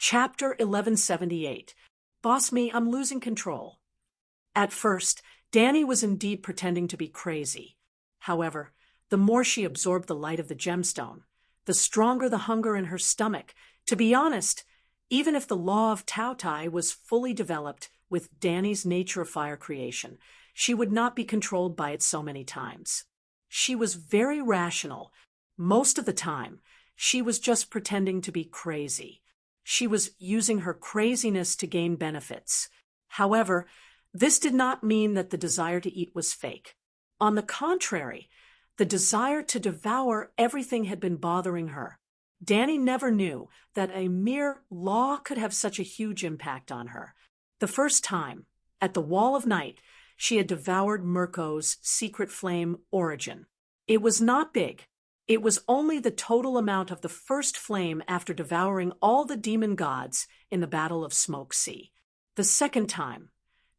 Chapter 1178. Boss Me, I'm Losing Control. At first, Danny was indeed pretending to be crazy. However, the more she absorbed the light of the gemstone, the stronger the hunger in her stomach. To be honest, even if the law of Tao-Tai was fully developed with Danny's nature of fire creation, she would not be controlled by it so many times. She was very rational. Most of the time, she was just pretending to be crazy. She was using her craziness to gain benefits. However, this did not mean that the desire to eat was fake. On the contrary, the desire to devour everything had been bothering her. Danny never knew that a mere law could have such a huge impact on her. The first time, at the Wall of Night, she had devoured Mirko's secret flame origin. It was not big. It was only the total amount of the first flame after devouring all the demon gods in the Battle of Smoke Sea. The second time,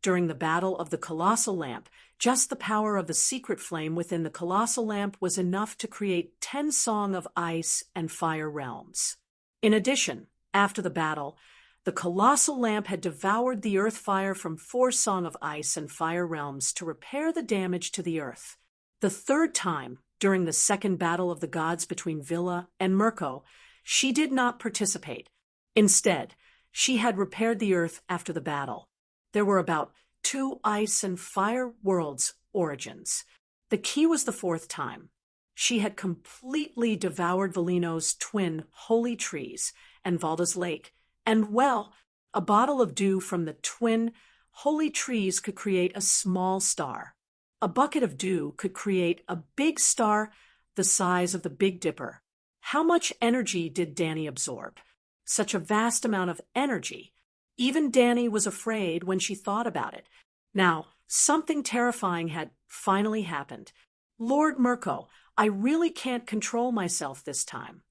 during the Battle of the Colossal Lamp, just the power of the secret flame within the Colossal Lamp was enough to create 10 Song of Ice and Fire realms. In addition, after the battle, the Colossal Lamp had devoured the earth fire from 4 Song of Ice and Fire realms to repair the damage to the earth. The third time, during the second battle of the gods between Villa and Mirko, she did not participate. Instead, she had repaired the earth after the battle. There were about 2 ice and fire worlds origins. The key was the fourth time. She had completely devoured Velino's twin holy trees and Valda's lake, and well, a bottle of dew from the twin holy trees could create a small star. A bucket of dew could create a big star the size of the Big Dipper. How much energy did Danny absorb? Such a vast amount of energy. Even Danny was afraid when she thought about it. Now, something terrifying had finally happened. Lord Mirko, I really can't control myself this time.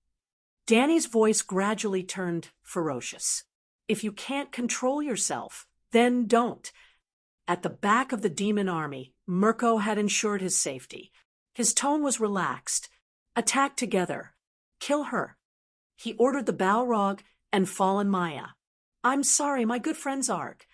Danny's voice gradually turned ferocious. If you can't control yourself, then don't. At the back of the demon army, Mirko had ensured his safety. His tone was relaxed. Attack together. Kill her. He ordered the Balrog and Fallen Maya. I'm sorry, my good friends Arg.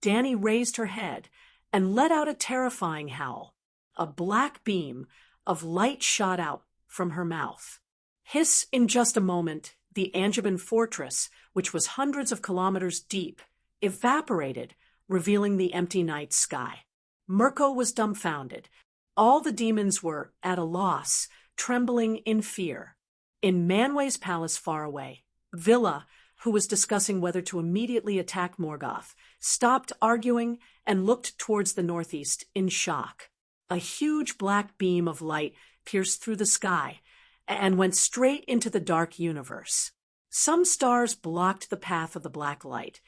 Danny raised her head and let out a terrifying howl. A black beam of light shot out from her mouth. Hiss! In just a moment, the Angevin fortress, which was hundreds of kilometers deep, evaporated, revealing the empty night sky. Mirko was dumbfounded. All the demons were at a loss, trembling in fear. In Manway's palace far away, Villa, who was discussing whether to immediately attack Morgoth, stopped arguing and looked towards the northeast in shock. A huge black beam of light pierced through the sky and went straight into the dark universe. Some stars blocked the path of the black light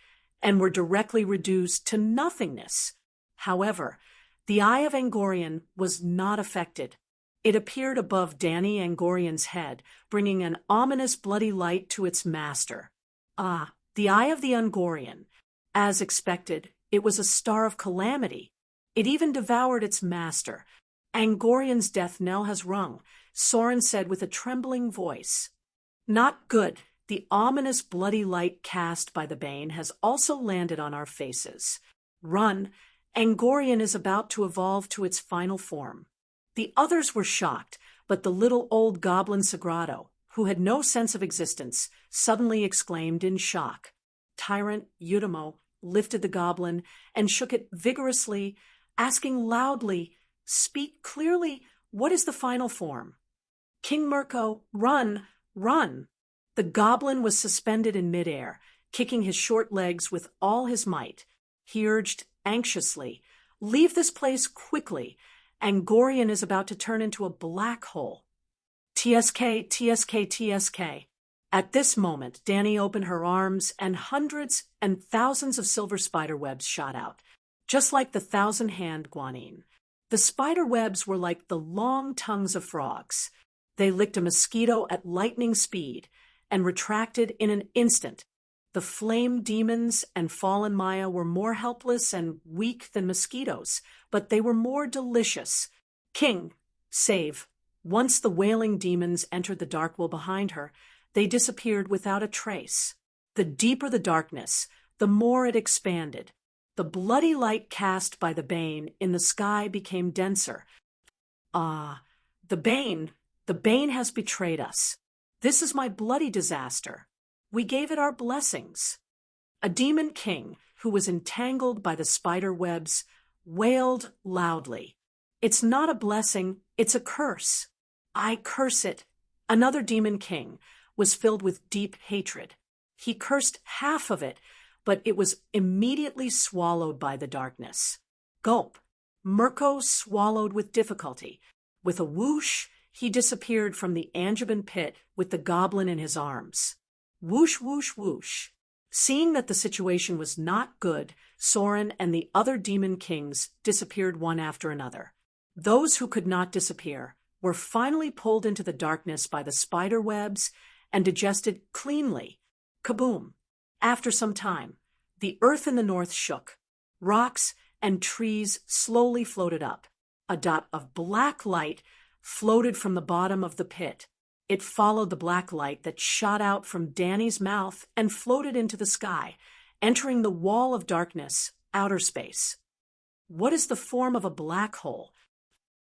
and were directly reduced to nothingness. However, the Eye of Angorian was not affected. It appeared above Danny Angorian's head, bringing an ominous bloody light to its master. Ah, the Eye of the Angorian. As expected, it was a star of calamity. It even devoured its master. Angorian's death knell has rung, Soren said with a trembling voice. Not good. The ominous bloody light cast by the Bane has also landed on our faces. Run! Angorian is about to evolve to its final form. The others were shocked, but the little old goblin Sagrado, who had no sense of existence, suddenly exclaimed in shock. Tyrant Eudemo lifted the goblin and shook it vigorously, asking loudly, "Speak clearly, what is the final form?" King Mirko, run, run! The goblin was suspended in midair, kicking his short legs with all his might. He urged anxiously, "Leave this place quickly. Angorian is about to turn into a black hole." TSK, TSK, TSK. At this moment, Danny opened her arms and hundreds and thousands of silver spider webs shot out, just like the 1,000-hand guanine. The spider webs were like the long tongues of frogs. They licked a mosquito at lightning speed and retracted in an instant. The flame demons and fallen Maya were more helpless and weak than mosquitoes, but they were more delicious. King, save. Once the wailing demons entered the dark wall behind her, they disappeared without a trace. The deeper the darkness, the more it expanded. The bloody light cast by the bane in the sky became denser. Ah, the bane has betrayed us. This is my bloody disaster. We gave it our blessings. A demon king, who was entangled by the spider webs, wailed loudly. It's not a blessing, it's a curse. I curse it. Another demon king was filled with deep hatred. He cursed half of it, but it was immediately swallowed by the darkness. Gulp. Mirko swallowed with difficulty. With a whoosh, he disappeared from the Angevin pit with the goblin in his arms. Whoosh, whoosh, whoosh. Seeing that the situation was not good, Soren and the other demon kings disappeared one after another. Those who could not disappear were finally pulled into the darkness by the spider webs and digested cleanly. Kaboom! After some time, the earth in the north shook. Rocks and trees slowly floated up. A dot of black light floated from the bottom of the pit. It followed the black light that shot out from Danny's mouth and floated into the sky, entering the wall of darkness, outer space. What is the form of a black hole?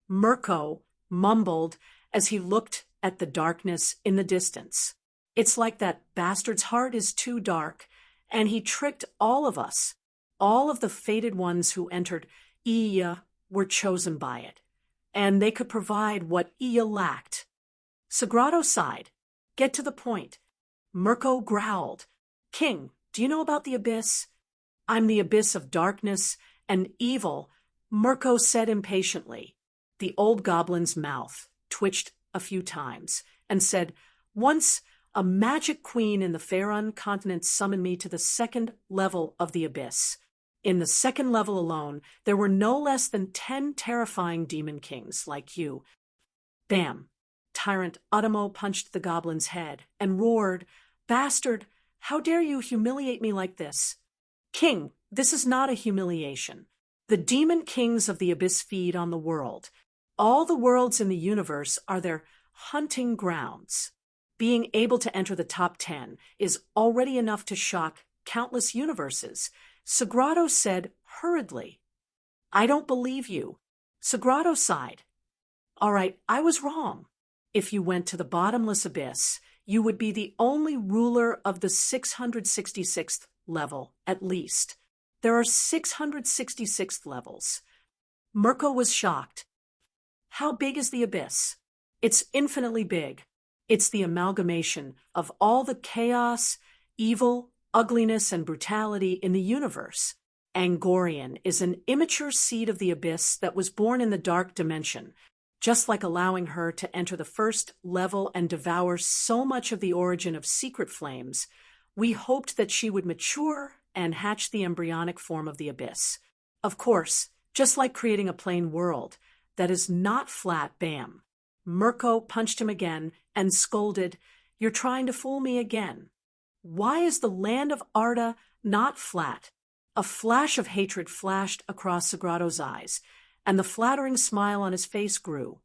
Mirko mumbled as he looked at the darkness in the distance. It's like that bastard's heart is too dark, and he tricked all of us. All of the fated ones who entered Iya were chosen by it, and they could provide what Iya lacked. Sagrado sighed. Get to the point. Mirko growled. King, do you know about the abyss? I'm the abyss of darkness and evil, Mirko said impatiently. The old goblin's mouth twitched a few times and said, Once a magic queen in the Faerun continent summoned me to the second level of the abyss. In the second level alone, there were no less than 10 terrifying demon kings like you. Bam! Tyrant Utamo punched the goblin's head and roared, Bastard, how dare you humiliate me like this? King, this is not a humiliation. The demon kings of the abyss feed on the world. All the worlds in the universe are their hunting grounds. Being able to enter the top 10 is already enough to shock countless universes, Sagrado said hurriedly. I don't believe you. Sagrado sighed. All right, I was wrong. If you went to the bottomless abyss, you would be the only ruler of the 666th level, at least. There are 666 levels. Mirko was shocked. How big is the abyss? It's infinitely big. It's the amalgamation of all the chaos, evil, ugliness, and brutality in the universe. Angorian is an immature seed of the abyss that was born in the dark dimension. Just like allowing her to enter the first level and devour so much of the origin of secret flames, we hoped that she would mature and hatch the embryonic form of the abyss. Of course, just like creating a plain world that is not flat, bam. Mirko punched him again and scolded, You're trying to fool me again. Why is the land of Arda not flat? A flash of hatred flashed across Sagrado's eyes, and the flattering smile on his face grew.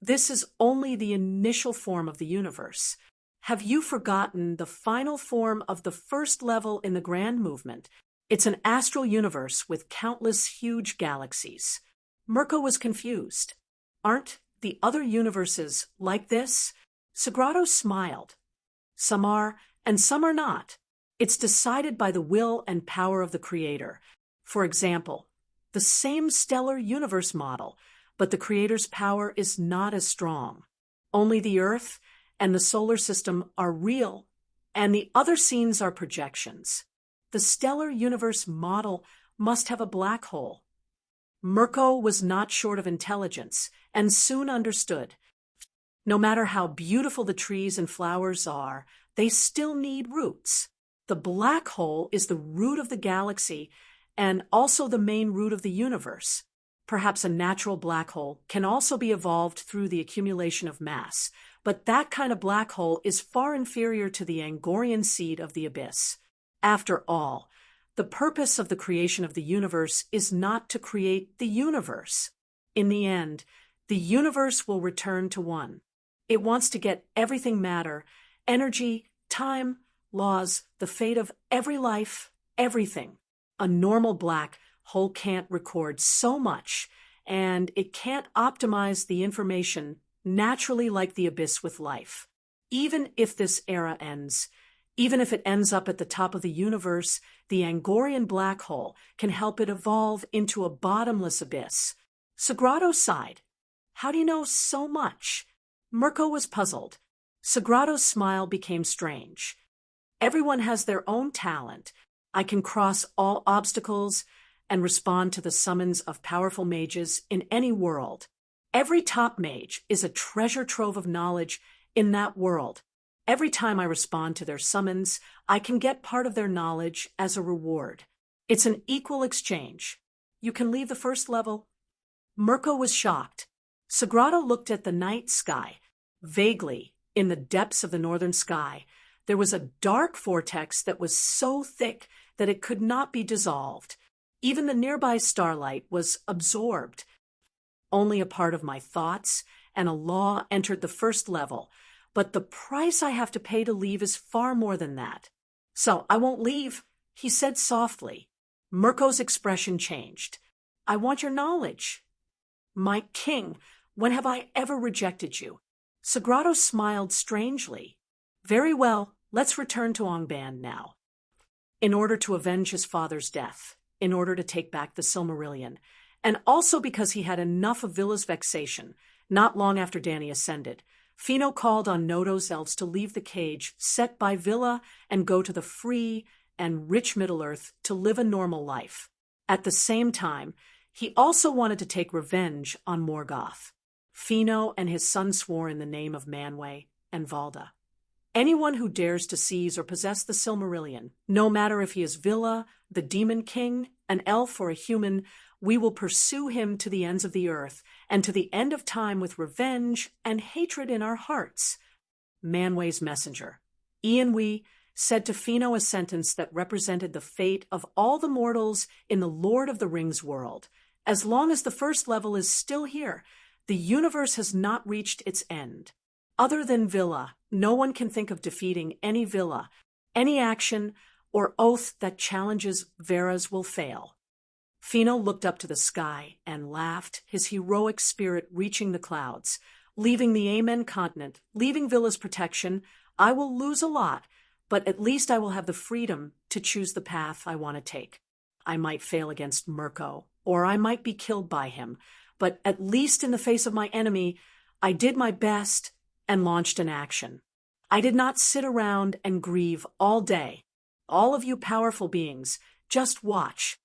This is only the initial form of the universe. Have you forgotten the final form of the first level in the grand movement? It's an astral universe with countless huge galaxies. Mirko was confused. Aren't the other universes like this? Sagrado smiled. Some are, and some are not. It's decided by the will and power of the Creator. For example, the same stellar universe model, but the Creator's power is not as strong. Only the Earth and the solar system are real, and the other scenes are projections. The stellar universe model must have a black hole. Mirko was not short of intelligence, and soon understood. No matter how beautiful the trees and flowers are, they still need roots. The black hole is the root of the galaxy, and also the main root of the universe. Perhaps a natural black hole can also be evolved through the accumulation of mass, but that kind of black hole is far inferior to the Angorian seed of the abyss. After all, the purpose of the creation of the universe is not to create the universe. In the end, the universe will return to one. It wants to get everything matter, energy, time, laws, the fate of every life, everything. A normal black hole can't record so much, and it can't optimize the information naturally like the abyss with life. Even if this era ends, even if it ends up at the top of the universe, the Angorian black hole can help it evolve into a bottomless abyss. Sagrado sighed. How do you know so much? Mirko was puzzled. Sagrado's smile became strange. Everyone has their own talent. I can cross all obstacles and respond to the summons of powerful mages in any world. Every top mage is a treasure trove of knowledge in that world. Every time I respond to their summons, I can get part of their knowledge as a reward. It's an equal exchange. You can leave the first level. Mirko was shocked. Sagrado looked at the night sky. Vaguely, in the depths of the northern sky, there was a dark vortex that was so thick that it could not be dissolved. Even the nearby starlight was absorbed. Only a part of my thoughts and a law entered the first level, but the price I have to pay to leave is far more than that. So I won't leave, he said softly. Mirko's expression changed. I want your knowledge. My king, when have I ever rejected you? Sagrado smiled strangely. Very well, let's return to Ongband now. In order to avenge his father's death, in order to take back the Silmarillion, and also because he had enough of Villa's vexation, not long after Dany ascended, Fino called on Nodo's elves to leave the cage set by Villa and go to the free and rich Middle-earth to live a normal life. At the same time, he also wanted to take revenge on Morgoth. Fino and his son swore in the name of Manwë and Valda. Anyone who dares to seize or possess the Silmarillion, no matter if he is Villa, the Demon King, an elf, or a human, we will pursue him to the ends of the earth and to the end of time with revenge and hatred in our hearts. Manwë's messenger, Ianwe, said to Fino a sentence that represented the fate of all the mortals in the Lord of the Rings world. As long as the first level is still here, the universe has not reached its end. Other than Villa, no one can think of defeating any Villa. Any action or oath that challenges Vera's will fail. Fino looked up to the sky and laughed, his heroic spirit reaching the clouds. Leaving the Amen continent, leaving Villa's protection, I will lose a lot, but at least I will have the freedom to choose the path I want to take. I might fail against Mirko, or I might be killed by him, but at least in the face of my enemy, I did my best and launched an action. I did not sit around and grieve all day. All of you powerful beings, just watch.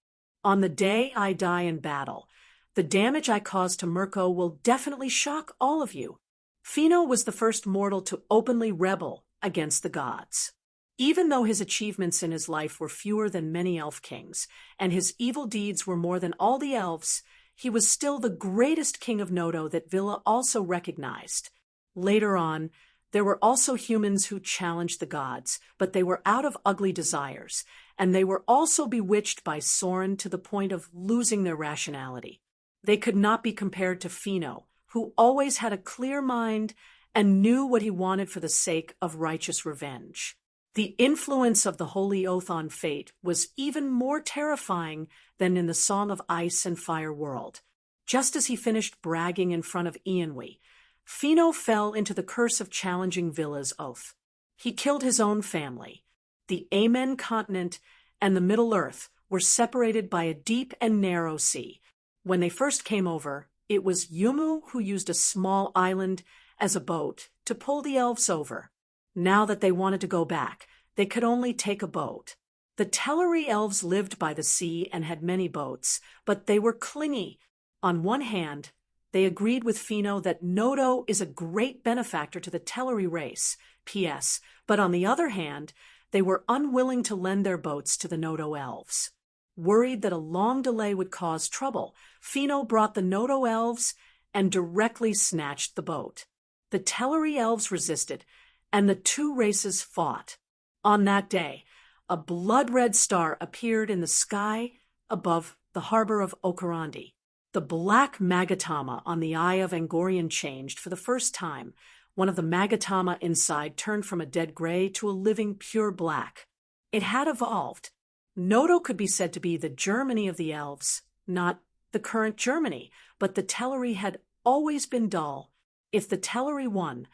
On the day I die in battle, the damage I cause to Mirko will definitely shock all of you. Fino was the first mortal to openly rebel against the gods. Even though his achievements in his life were fewer than many elf kings, and his evil deeds were more than all the elves, he was still the greatest king of Nodo that Villa also recognized. Later on, there were also humans who challenged the gods, but they were out of ugly desires, and they were also bewitched by Sorin to the point of losing their rationality. They could not be compared to Fino, who always had a clear mind and knew what he wanted for the sake of righteous revenge. The influence of the holy oath on fate was even more terrifying than in the Song of Ice and Fire world. Just as he finished bragging in front of Ianwe, Fino fell into the curse of challenging Villa's oath. He killed his own family. The Amen continent and the Middle-earth were separated by a deep and narrow sea. When they first came over, it was Yumu who used a small island as a boat to pull the elves over. Now that they wanted to go back, they could only take a boat. The Teleri elves lived by the sea and had many boats, but they were clingy. On one hand, they agreed with Fino that Nodo is a great benefactor to the Teleri race, P.S., but on the other hand, they were unwilling to lend their boats to the Nodo elves. Worried that a long delay would cause trouble, Fino brought the Nodo elves and directly snatched the boat. The Teleri elves resisted, and the two races fought. On that day, a blood-red star appeared in the sky above the harbor of Okarandi. The black magatama on the eye of Angorian changed for the first time, one of the Magatama inside turned from a dead gray to a living pure black. It had evolved. Noto could be said to be the Germany of the elves, not the current Germany, but the Teleri had always been dull. If the Teleri won,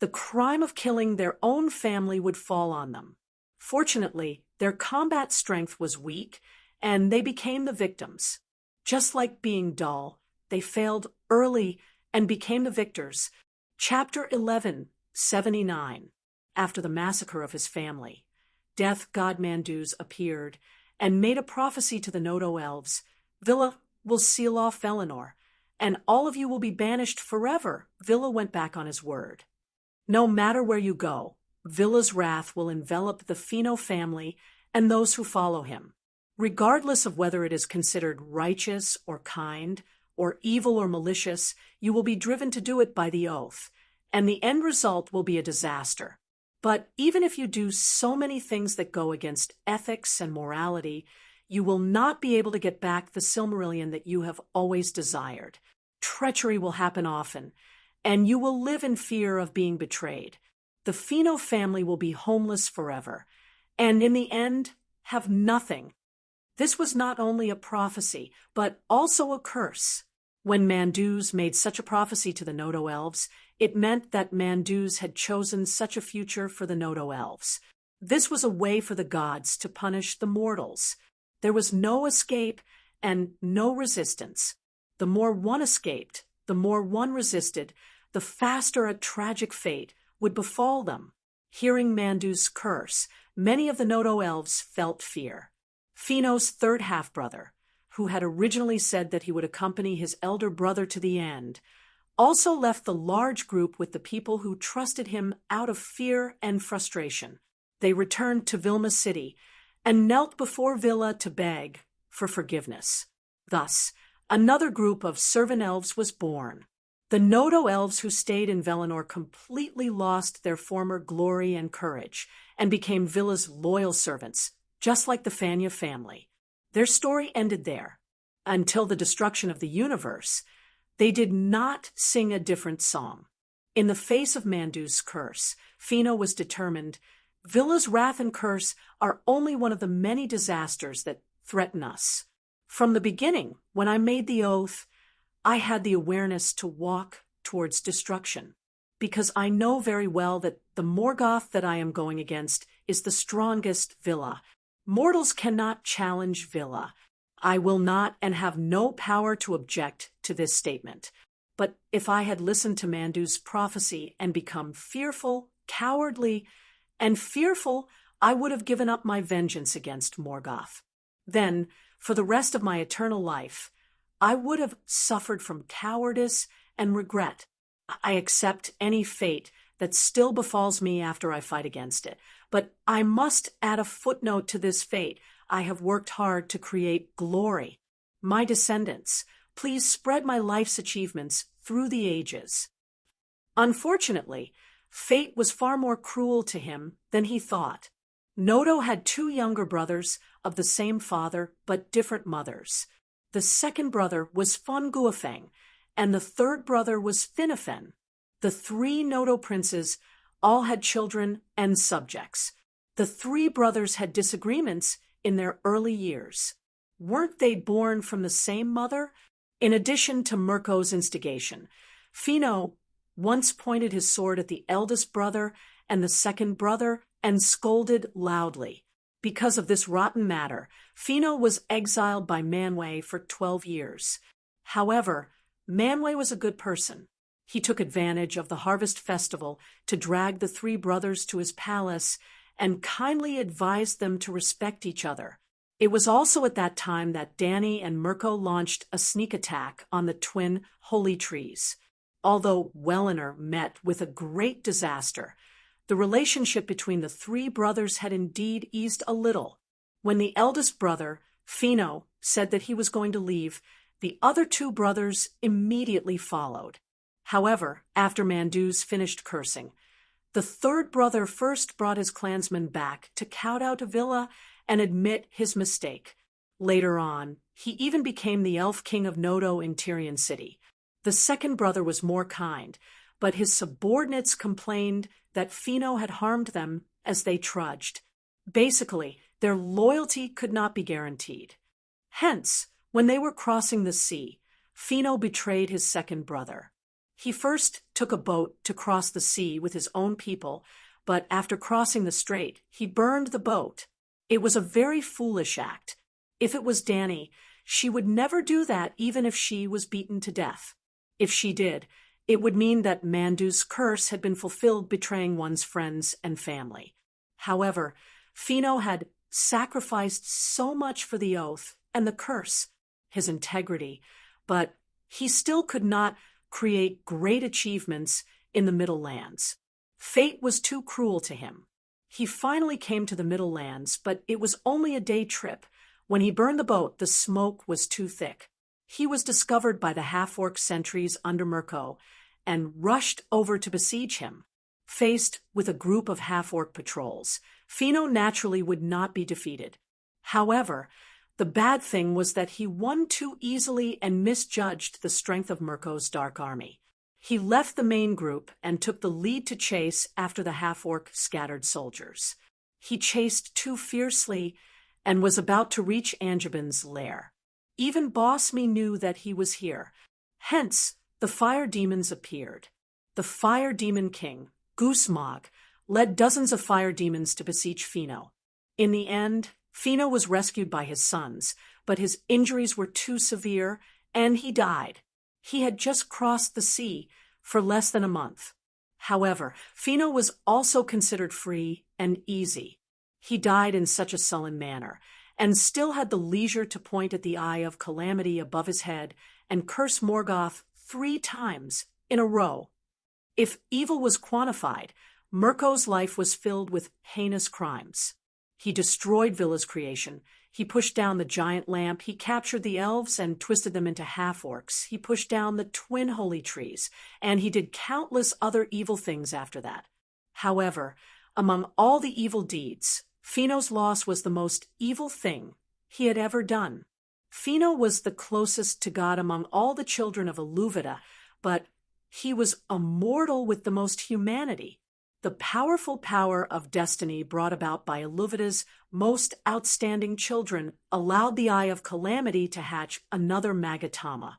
the crime of killing their own family would fall on them. Fortunately, their combat strength was weak, and they became the victims. Just like being dull, they failed early and became the victors. Chapter 11, 79. After the massacre of his family, Death God Manduz appeared and made a prophecy to the Noto elves. Villa will seal off Valinor, and all of you will be banished forever. Villa went back on his word. No matter where you go, Villa's wrath will envelop the Fino family and those who follow him. Regardless of whether it is considered righteous or kind, or evil or malicious, you will be driven to do it by the oath, and the end result will be a disaster. But even if you do so many things that go against ethics and morality, you will not be able to get back the Silmarillion that you have always desired. Treachery will happen often, and you will live in fear of being betrayed. The Fino family will be homeless forever, and in the end, have nothing. This was not only a prophecy, but also a curse. When Manduz made such a prophecy to the Noto elves, it meant that Manduz had chosen such a future for the Noto elves. This was a way for the gods to punish the mortals. There was no escape and no resistance. The more one escaped, the more one resisted, the faster a tragic fate would befall them. Hearing Manduz's curse, many of the Noto elves felt fear. Fino's third half-brother, who had originally said that he would accompany his elder brother to the end, also left the large group with the people who trusted him out of fear and frustration. They returned to Vilma City and knelt before Villa to beg for forgiveness. Thus, another group of servant elves was born. The Noto elves who stayed in Valinor completely lost their former glory and courage and became Villa's loyal servants, just like the Fanya family. Their story ended there. Until the destruction of the universe, they did not sing a different song. In the face of Manduz's curse, Fino was determined. Villa's wrath and curse are only one of the many disasters that threaten us. From the beginning, when I made the oath, I had the awareness to walk towards destruction, because I know very well that the Morgoth that I am going against is the strongest Villa. Mortals cannot challenge Villa. I will not and have no power to object to this statement. But if I had listened to Manduz's prophecy and become fearful, cowardly, and fearful, I would have given up my vengeance against Morgoth. Then, for the rest of my eternal life, I would have suffered from cowardice and regret. I accept any fate that still befalls me after I fight against it. But I must add a footnote to this fate. I have worked hard to create glory. My descendants, please spread my life's achievements through the ages. Unfortunately, fate was far more cruel to him than he thought. Noto had two younger brothers of the same father but different mothers. The second brother was Funguafeng, and the third brother was Finnefen. The three Noto princes all had children and subjects. The three brothers had disagreements in their early years. Weren't they born from the same mother? In addition to Mirko's instigation, Fino once pointed his sword at the eldest brother and the second brother and scolded loudly. Because of this rotten matter, Fino was exiled by Manwë for 12 years. However, Manwë was a good person. He took advantage of the harvest festival to drag the three brothers to his palace and kindly advised them to respect each other. It was also at that time that Dany and Mirko launched a sneak attack on the twin holy trees. Although Welinor met with a great disaster, the relationship between the three brothers had indeed eased a little. When the eldest brother, Fino, said that he was going to leave, the other two brothers immediately followed. However, after Manduz finished cursing, the third brother first brought his clansmen back to kowtow to Villa and admit his mistake. Later on, he even became the elf king of Noto in Tyrion City. The second brother was more kind, but his subordinates complained that Phino had harmed them as they trudged. Basically, their loyalty could not be guaranteed. Hence, when they were crossing the sea, Phino betrayed his second brother. He first took a boat to cross the sea with his own people, but after crossing the strait, he burned the boat. It was a very foolish act. If it was Dany, she would never do that even if she was beaten to death. If she did, it would mean that Mandu's curse had been fulfilled betraying one's friends and family. However, Phino had sacrificed so much for the oath and the curse, his integrity, but he still could not create great achievements in the Middle Lands. Fate was too cruel to him. He finally came to the Middle Lands, but it was only a day trip. When he burned the boat, the smoke was too thick. He was discovered by the half-orc sentries under Mirko and rushed over to besiege him. Faced with a group of half-orc patrols, Phino naturally would not be defeated. However, the bad thing was that he won too easily and misjudged the strength of Mirko's dark army. He left the main group and took the lead to chase after the half-orc scattered soldiers. He chased too fiercely and was about to reach Anjabin's lair. Even Bosme knew that he was here. Hence, the fire demons appeared. The fire demon king, Gusmog, led dozens of fire demons to besiege Phino. In the end, Phino was rescued by his sons, but his injuries were too severe, and he died. He had just crossed the sea for less than a month. However, Phino was also considered free and easy. He died in such a sullen manner, and still had the leisure to point at the eye of calamity above his head and curse Morgoth 3 times in a row. If evil was quantified, Mirko's life was filled with heinous crimes. He destroyed Villa's creation. He pushed down the giant lamp. He captured the elves and twisted them into half-orcs. He pushed down the twin holy trees, and he did countless other evil things after that. However, among all the evil deeds, Phino's loss was the most evil thing he had ever done. Phino was the closest to God among all the children of Illuvita, but he was a mortal with the most humanity. The powerful power of destiny brought about by Illuvita's most outstanding children allowed the Eye of Calamity to hatch another Magatama.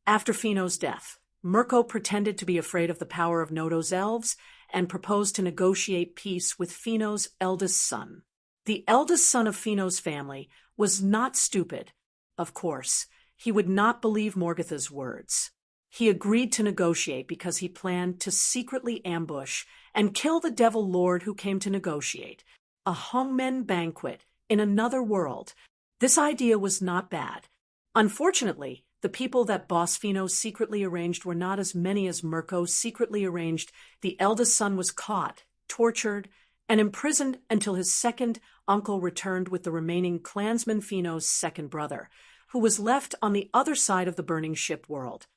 After Phino's death, Mirko pretended to be afraid of the power of Nodo's elves and proposed to negotiate peace with Phino's eldest son. The eldest son of Phino's family was not stupid. Of course, he would not believe Morgotha's words. He agreed to negotiate because he planned to secretly ambush and kill the Devil Lord who came to negotiate. A Hongmen banquet in another world. This idea was not bad. Unfortunately, the people that Boss Phino secretly arranged were not as many as Mirko secretly arranged. The eldest son was caught, tortured, and imprisoned until his second uncle returned with the remaining clansman Phino's second brother, who was left on the other side of the burning ship world.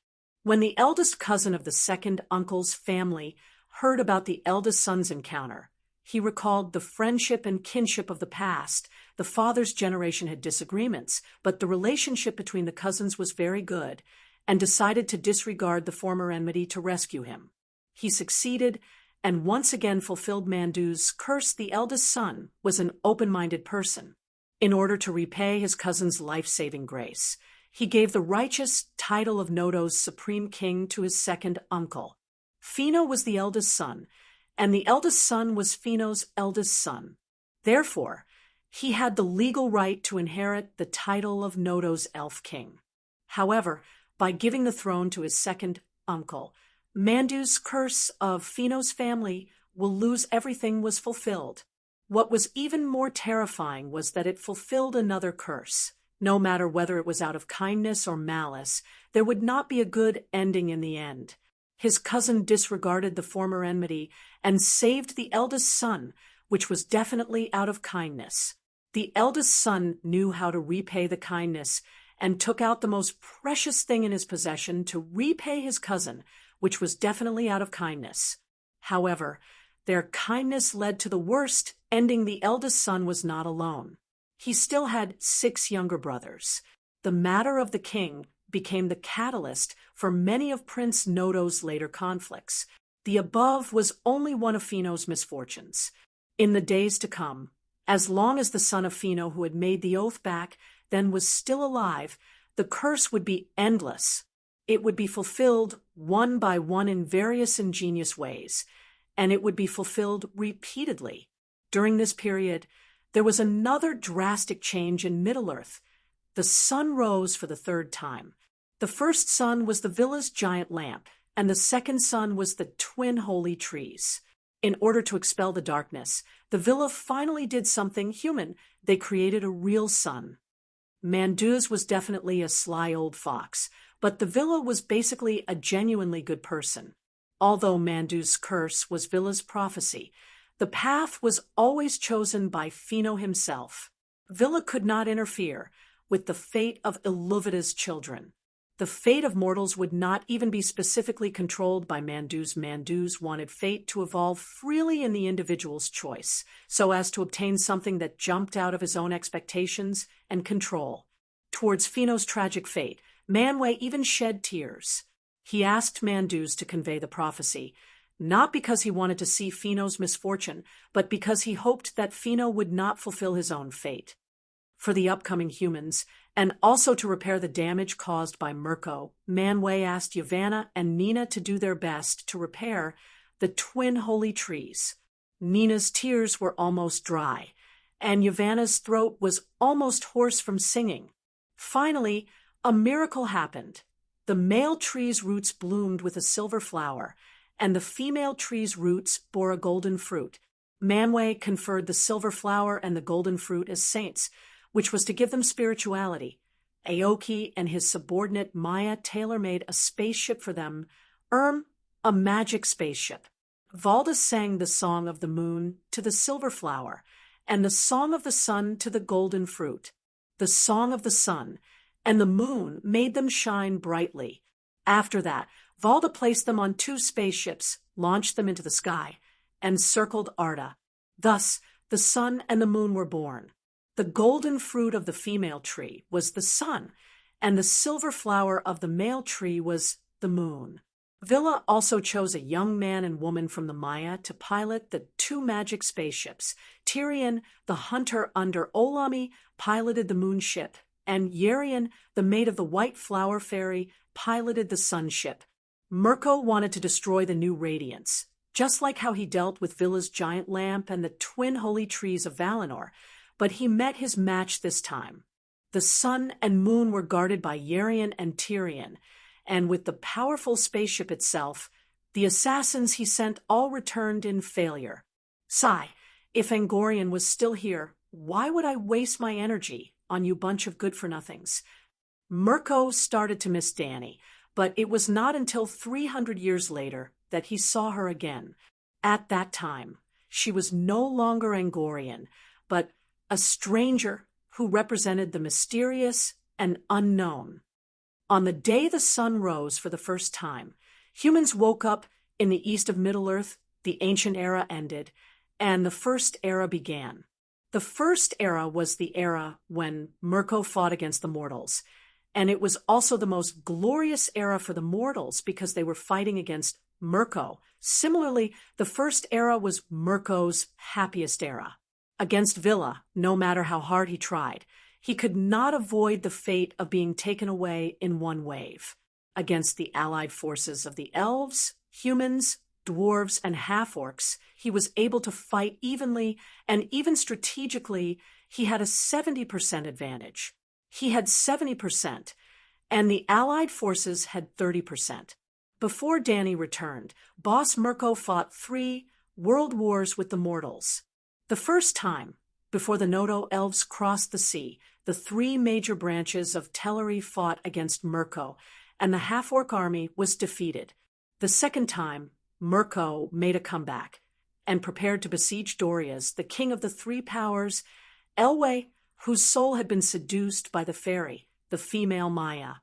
When the eldest cousin of the second uncle's family heard about the eldest son's encounter, he recalled the friendship and kinship of the past. The father's generation had disagreements, but the relationship between the cousins was very good, and decided to disregard the former enmity to rescue him. He succeeded, and once again fulfilled Mandu's curse. The eldest son was an open-minded person. In order to repay his cousin's life-saving grace, he gave the righteous title of Nodo's supreme king to his second uncle. Phino was the eldest son, and the eldest son was Phino's eldest son. Therefore, he had the legal right to inherit the title of Nodo's elf king. However, by giving the throne to his second uncle, Mandu's curse of Phino's family will lose everything was fulfilled. What was even more terrifying was that it fulfilled another curse. No matter whether it was out of kindness or malice, there would not be a good ending in the end. His cousin disregarded the former enmity and saved the eldest son, which was definitely out of kindness. The eldest son knew how to repay the kindness and took out the most precious thing in his possession to repay his cousin, which was definitely out of kindness. However, their kindness led to the worst ending. The eldest son was not alone. He still had 6 younger brothers. The matter of the king became the catalyst for many of Prince Nodo's later conflicts. The above was only one of Phino's misfortunes. In the days to come, as long as the son of Phino who had made the oath back then was still alive, the curse would be endless. It would be fulfilled one by one in various ingenious ways, and it would be fulfilled repeatedly. During this period, there was another drastic change in Middle-earth. The sun rose for the third time. The first sun was the villa's giant lamp, and the second sun was the twin holy trees. In order to expel the darkness, the villa finally did something human. They created a real sun. Manduz was definitely a sly old fox, but the villa was basically a genuinely good person. Although Manduz's curse was Villa's prophecy, the path was always chosen by Phino himself. Villa could not interfere with the fate of Iluvida's children. The fate of mortals would not even be specifically controlled by Manduz. Manduz wanted fate to evolve freely in the individual's choice, so as to obtain something that jumped out of his own expectations and control. Towards Phino's tragic fate, Manwë even shed tears. He asked Manduz to convey the prophecy, not because he wanted to see Phino's misfortune, but because he hoped that Phino would not fulfill his own fate. For the upcoming humans, and also to repair the damage caused by Mirko, Manwë asked Yavanna and Nina to do their best to repair the twin holy trees. Nina's tears were almost dry, and Yavanna's throat was almost hoarse from singing. Finally, a miracle happened. The male tree's roots bloomed with a silver flower, and the female tree's roots bore a golden fruit. Manwë conferred the silver flower and the golden fruit as saints, which was to give them spirituality. Aoki and his subordinate Maya tailor-made a spaceship for them, a magic spaceship. Valda sang the song of the moon to the silver flower, and the song of the sun to the golden fruit. The song of the sun and the moon made them shine brightly. After that, Valda placed them on 2 spaceships, launched them into the sky, and circled Arda. Thus, the sun and the moon were born. The golden fruit of the female tree was the sun, and the silver flower of the male tree was the moon. Villa also chose a young man and woman from the Maya to pilot the 2 magic spaceships. Tyrion, the hunter under Olami, piloted the moon ship, and Yerion, the mate of the white flower fairy, piloted the sun ship. Mirko wanted to destroy the new radiance, just like how he dealt with Villa's giant lamp and the twin holy trees of Valinor, but he met his match this time. The sun and moon were guarded by Yerion and Tyrion, and with the powerful spaceship itself, the assassins he sent all returned in failure. Sigh, if Angorian was still here, why would I waste my energy on you bunch of good-for-nothings? Mirko started to miss Dany, but it was not until 300 years later that he saw her again. At that time, she was no longer Angorian, but a stranger who represented the mysterious and unknown. On the day the sun rose for the first time, humans woke up in the east of Middle-earth, the ancient era ended, and the first era began. The first era was the era when Mirko fought against the mortals, and it was also the most glorious era for the mortals because they were fighting against Mirko. Similarly, the first era was Mirko's happiest era. Against Villa, no matter how hard he tried, he could not avoid the fate of being taken away in one wave. Against the allied forces of the elves, humans, dwarves, and half-orcs, he was able to fight evenly, and even strategically, he had a 70% advantage. He had 70%, and the allied forces had 30%. Before Dany returned, Boss Mirko fought 3 world wars with the mortals. The first time, before the Nodo elves crossed the sea, the 3 major branches of Teleri fought against Mirko, and the half-orc army was defeated. The second time, Mirko made a comeback and prepared to besiege Dorias, the king of the 3 powers, Elwë, whose soul had been seduced by the fairy, the female Maya.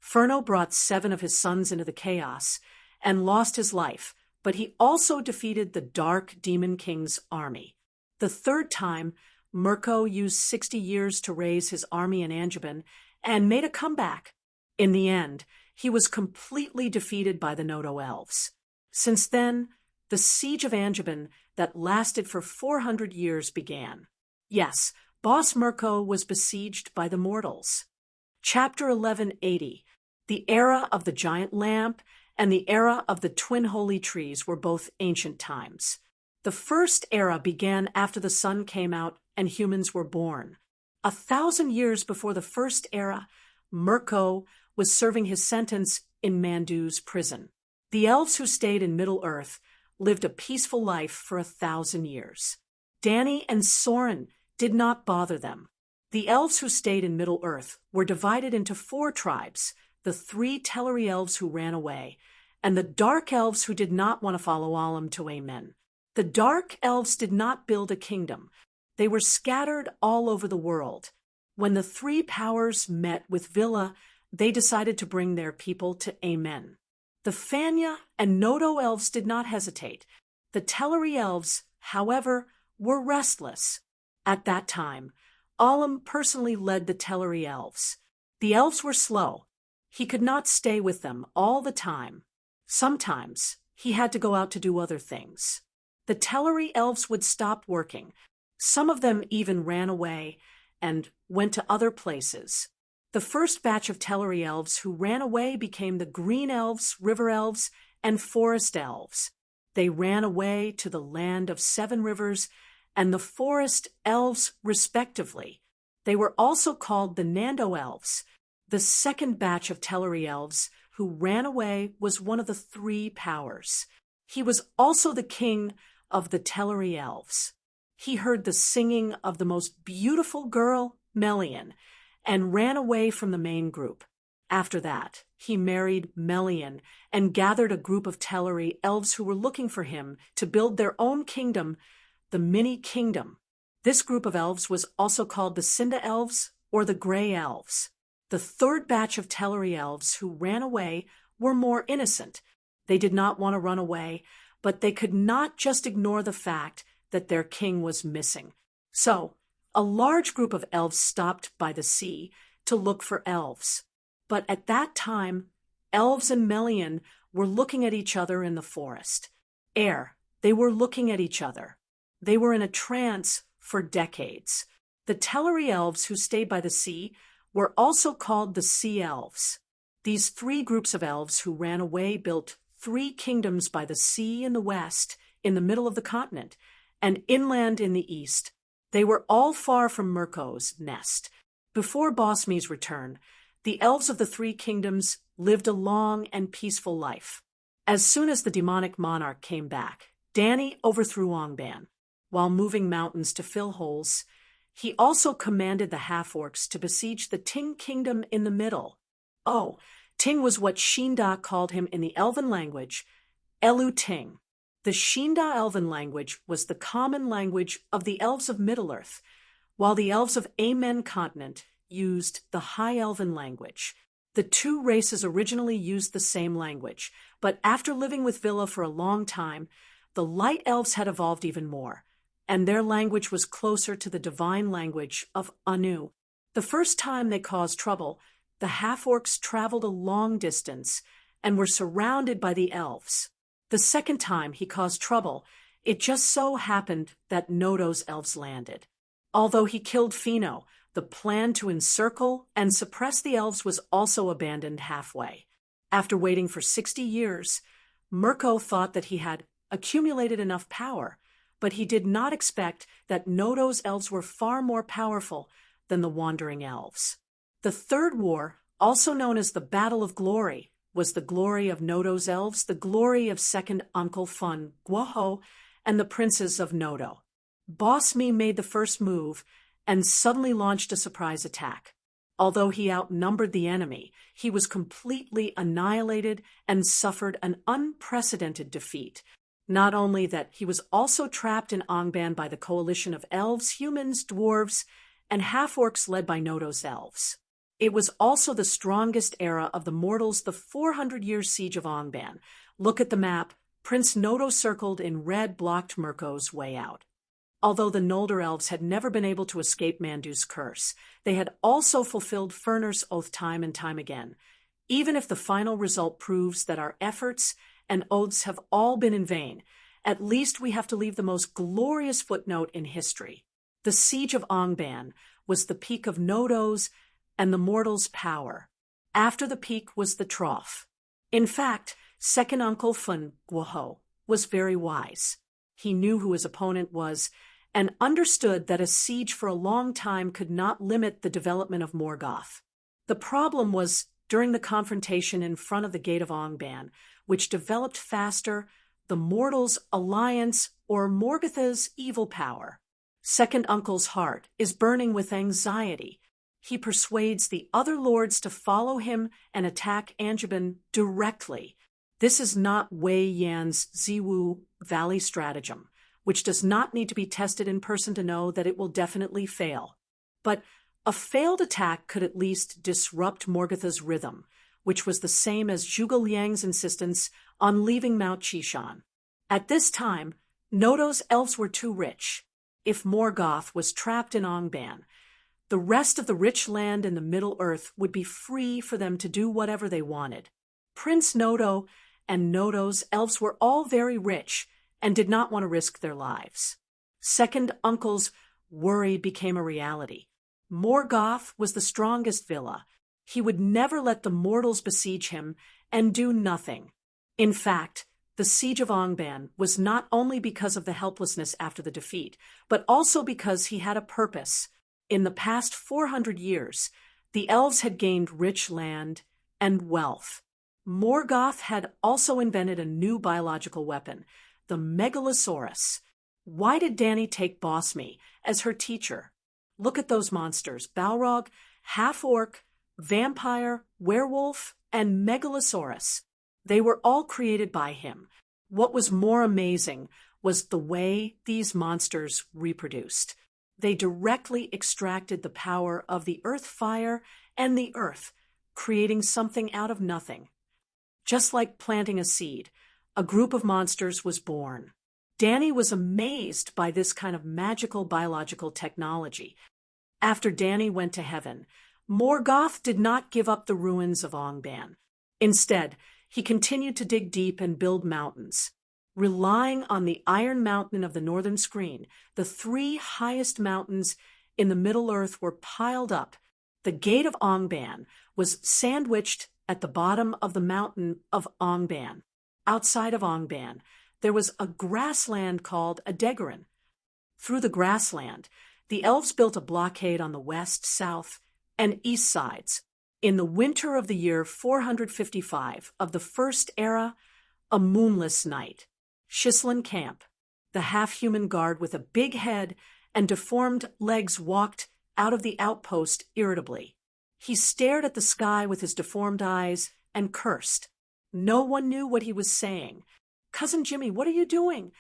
Fërno brought 7 of his sons into the chaos and lost his life, but he also defeated the Dark Demon King's army. The third time, Mirko used 60 years to raise his army in Angband and made a comeback. In the end, he was completely defeated by the Nodo elves. Since then, the siege of Angevin that lasted for 400 years began. Yes, Boss Mirko was besieged by the mortals. Chapter 1180. The era of the giant lamp and the era of the twin holy trees were both ancient times. The first era began after the sun came out and humans were born. 1,000 years before the first era, Mirko was serving his sentence in Mandu's prison. The elves who stayed in Middle-earth lived a peaceful life for 1,000 years. Danny and Soren did not bother them. The elves who stayed in Middle-earth were divided into 4 tribes, the 3 Teleri elves who ran away, and the dark elves who did not want to follow Alim to Amen. The dark elves did not build a kingdom. They were scattered all over the world. When the 3 powers met with Villa, they decided to bring their people to Amen. The Fanya and Nodo elves did not hesitate. The Teleri elves, however, were restless. At that time, Alim personally led the Teleri elves. The elves were slow. He could not stay with them all the time. Sometimes, he had to go out to do other things. The Teleri elves would stop working. Some of them even ran away and went to other places. The first batch of Teleri elves who ran away became the Green Elves, River Elves, and Forest Elves. They ran away to the land of 7 rivers and the Forest Elves, respectively. They were also called the Nando Elves. The second batch of Teleri elves who ran away was one of the 3 powers. He was also the king of the Teleri elves. He heard the singing of the most beautiful girl, Melian, and ran away from the main group. After that, he married Melian and gathered a group of Teleri elves who were looking for him to build their own kingdom, the Mini-Kingdom. This group of elves was also called the Cinda elves or the Grey elves. The third batch of Teleri elves who ran away were more innocent. They did not want to run away, but they could not just ignore the fact that their king was missing. So, a large group of elves stopped by the sea to look for elves. But at that time, elves and Melian were looking at each other in the forest. They were looking at each other. They were in a trance for decades. The Teleri elves who stayed by the sea were also called the Sea Elves. These 3 groups of elves who ran away built 3 kingdoms by the sea in the west, in the middle of the continent, and inland in the east. They were all far from Mirko's nest. Before Bosmi's return, the elves of the 3 kingdoms lived a long and peaceful life. As soon as the demonic monarch came back, Danny overthrew Ongban. While moving mountains to fill holes, he also commanded the half-orcs to besiege the Ting kingdom in the middle. Oh, Ting was what Shinda called him in the elven language, Elu Ting. The Shinda elven language was the common language of the elves of Middle-earth, while the elves of Amen continent used the High Elven language. The 2 races originally used the same language, but after living with Villa for a long time, the Light Elves had evolved even more, and their language was closer to the divine language of Anu. The first time they caused trouble, the half-orcs traveled a long distance and were surrounded by the elves. The second time he caused trouble, it just so happened that Nodo's elves landed. Although he killed Fino, the plan to encircle and suppress the elves was also abandoned halfway. After waiting for 60 years, Mirko thought that he had accumulated enough power, but he did not expect that Nodo's elves were far more powerful than the Wandering Elves. The Third War, also known as the Battle of Glory, was the glory of Nodo's elves, the glory of second Uncle Fun Guoho, and the princes of Nodo. Bosmi made the first move and suddenly launched a surprise attack. Although he outnumbered the enemy, he was completely annihilated and suffered an unprecedented defeat. Not only that, he was also trapped in Ongban by the coalition of elves, humans, dwarves, and half-orcs led by Nodo's elves. It was also the strongest era of the mortals, the 400-year siege of Ongban. Look at the map. Prince Nodo circled in red blocked Mirko's way out. Although the Noldor elves had never been able to escape Mandu's curse, they had also fulfilled Fëanor's oath time and time again. Even if the final result proves that our efforts and oaths have all been in vain. At least we have to leave the most glorious footnote in history. The siege of Ongban was the peak of Nodo's and the mortal's power. After the peak was the trough. In fact, second uncle Fun Guoho was very wise. He knew who his opponent was and understood that a siege for a long time could not limit the development of Morgoth. The problem was during the confrontation in front of the gate of Ongban, which developed faster, the mortal's alliance or Morgotha's evil power. Second uncle's heart is burning with anxiety. He persuades the other lords to follow him and attack Angband directly. This is not Wei Yan's Ziwu Valley stratagem, which does not need to be tested in person to know that it will definitely fail. But a failed attack could at least disrupt Morgotha's rhythm, which was the same as Zhuge Liang's insistence on leaving Mount Qishan. At this time, Nodo's elves were too rich. If Morgoth was trapped in Ongban, the rest of the rich land in the Middle Earth would be free for them to do whatever they wanted. Prince Nodo and Nodo's elves were all very rich and did not want to risk their lives. Second uncle's worry became a reality. Morgoth was the strongest villa. He would never let the mortals besiege him and do nothing. In fact, the siege of Ongban was not only because of the helplessness after the defeat, but also because he had a purpose. In the past 400 years, the elves had gained rich land and wealth. Morgoth had also invented a new biological weapon, the Megalosaurus. Why did Dany take Bosme as her teacher? Look at those monsters: Balrog, half-orc, vampire, werewolf, and Megalosaurus. They were all created by him. What was more amazing was the way these monsters reproduced. They directly extracted the power of the earth fire and the earth, creating something out of nothing. Just like planting a seed, a group of monsters was born. Dany was amazed by this kind of magical biological technology. After Dany went to heaven, Morgoth did not give up the ruins of Ongban. Instead, he continued to dig deep and build mountains. Relying on the Iron Mountain of the Northern Screen, the three highest mountains in the Middle Earth were piled up. The Gate of Ongban was sandwiched at the bottom of the mountain of Ongban. Outside of Ongban, there was a grassland called Adegaran. Through the grassland, the elves built a blockade on the west, south, and east sides. In the winter of the year 455 of the First Era, a moonless night, Shislin Camp, the half-human guard with a big head and deformed legs, walked out of the outpost irritably. He stared at the sky with his deformed eyes and cursed. No one knew what he was saying. "Cousin Jimmy, what are you doing?"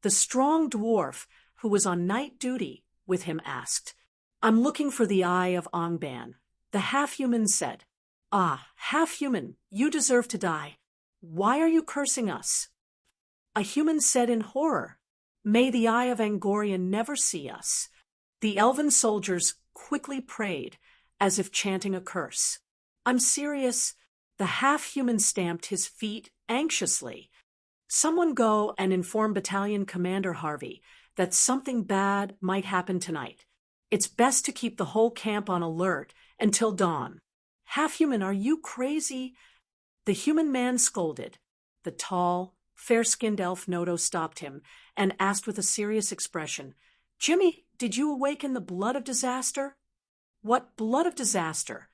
The strong dwarf, who was on night duty with him, asked. "I'm looking for the Eye of Ongban." The half-human said, "Ah, half-human, you deserve to die. Why are you cursing us?" A human said in horror, "May the Eye of Angorian never see us." The elven soldiers quickly prayed, as if chanting a curse. "I'm serious." The half-human stamped his feet anxiously. "Someone go and inform Battalion Commander Harvey that something bad might happen tonight. It's best to keep the whole camp on alert until dawn." "Half-human, are you crazy?" The human man scolded. The tall, fair-skinned elf Nodo stopped him and asked with a serious expression, "Jimmy, did you awaken the blood of disaster?" "What blood of disaster?"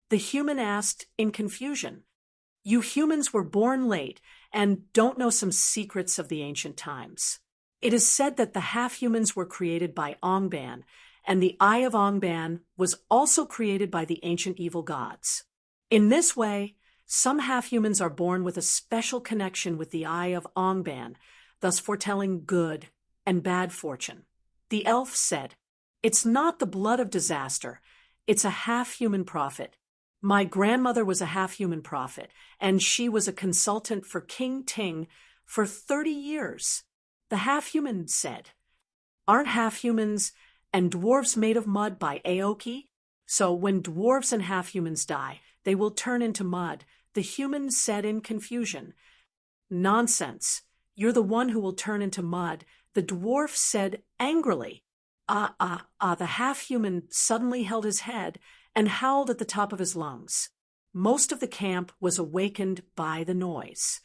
the human asked in confusion. "You humans were born late and don't know some secrets of the ancient times. It is said that the half-humans were created by Ongban, and the Eye of Ongban was also created by the ancient evil gods. In this way, some half-humans are born with a special connection with the Eye of Ongban, thus foretelling good and bad fortune." The elf said, "It's not the blood of disaster. It's a half-human prophet. My grandmother was a half-human prophet, and she was a consultant for King Ting for 30 years. The half-human said, "Aren't half-humans and dwarves made of mud by Aoki? So when dwarves and half-humans die, they will turn into mud," the human said in confusion. Nonsense. You're the one who will turn into mud, the dwarf said angrily. The half-human suddenly held his head and howled at the top of his lungs. Most of the camp was awakened by the noise.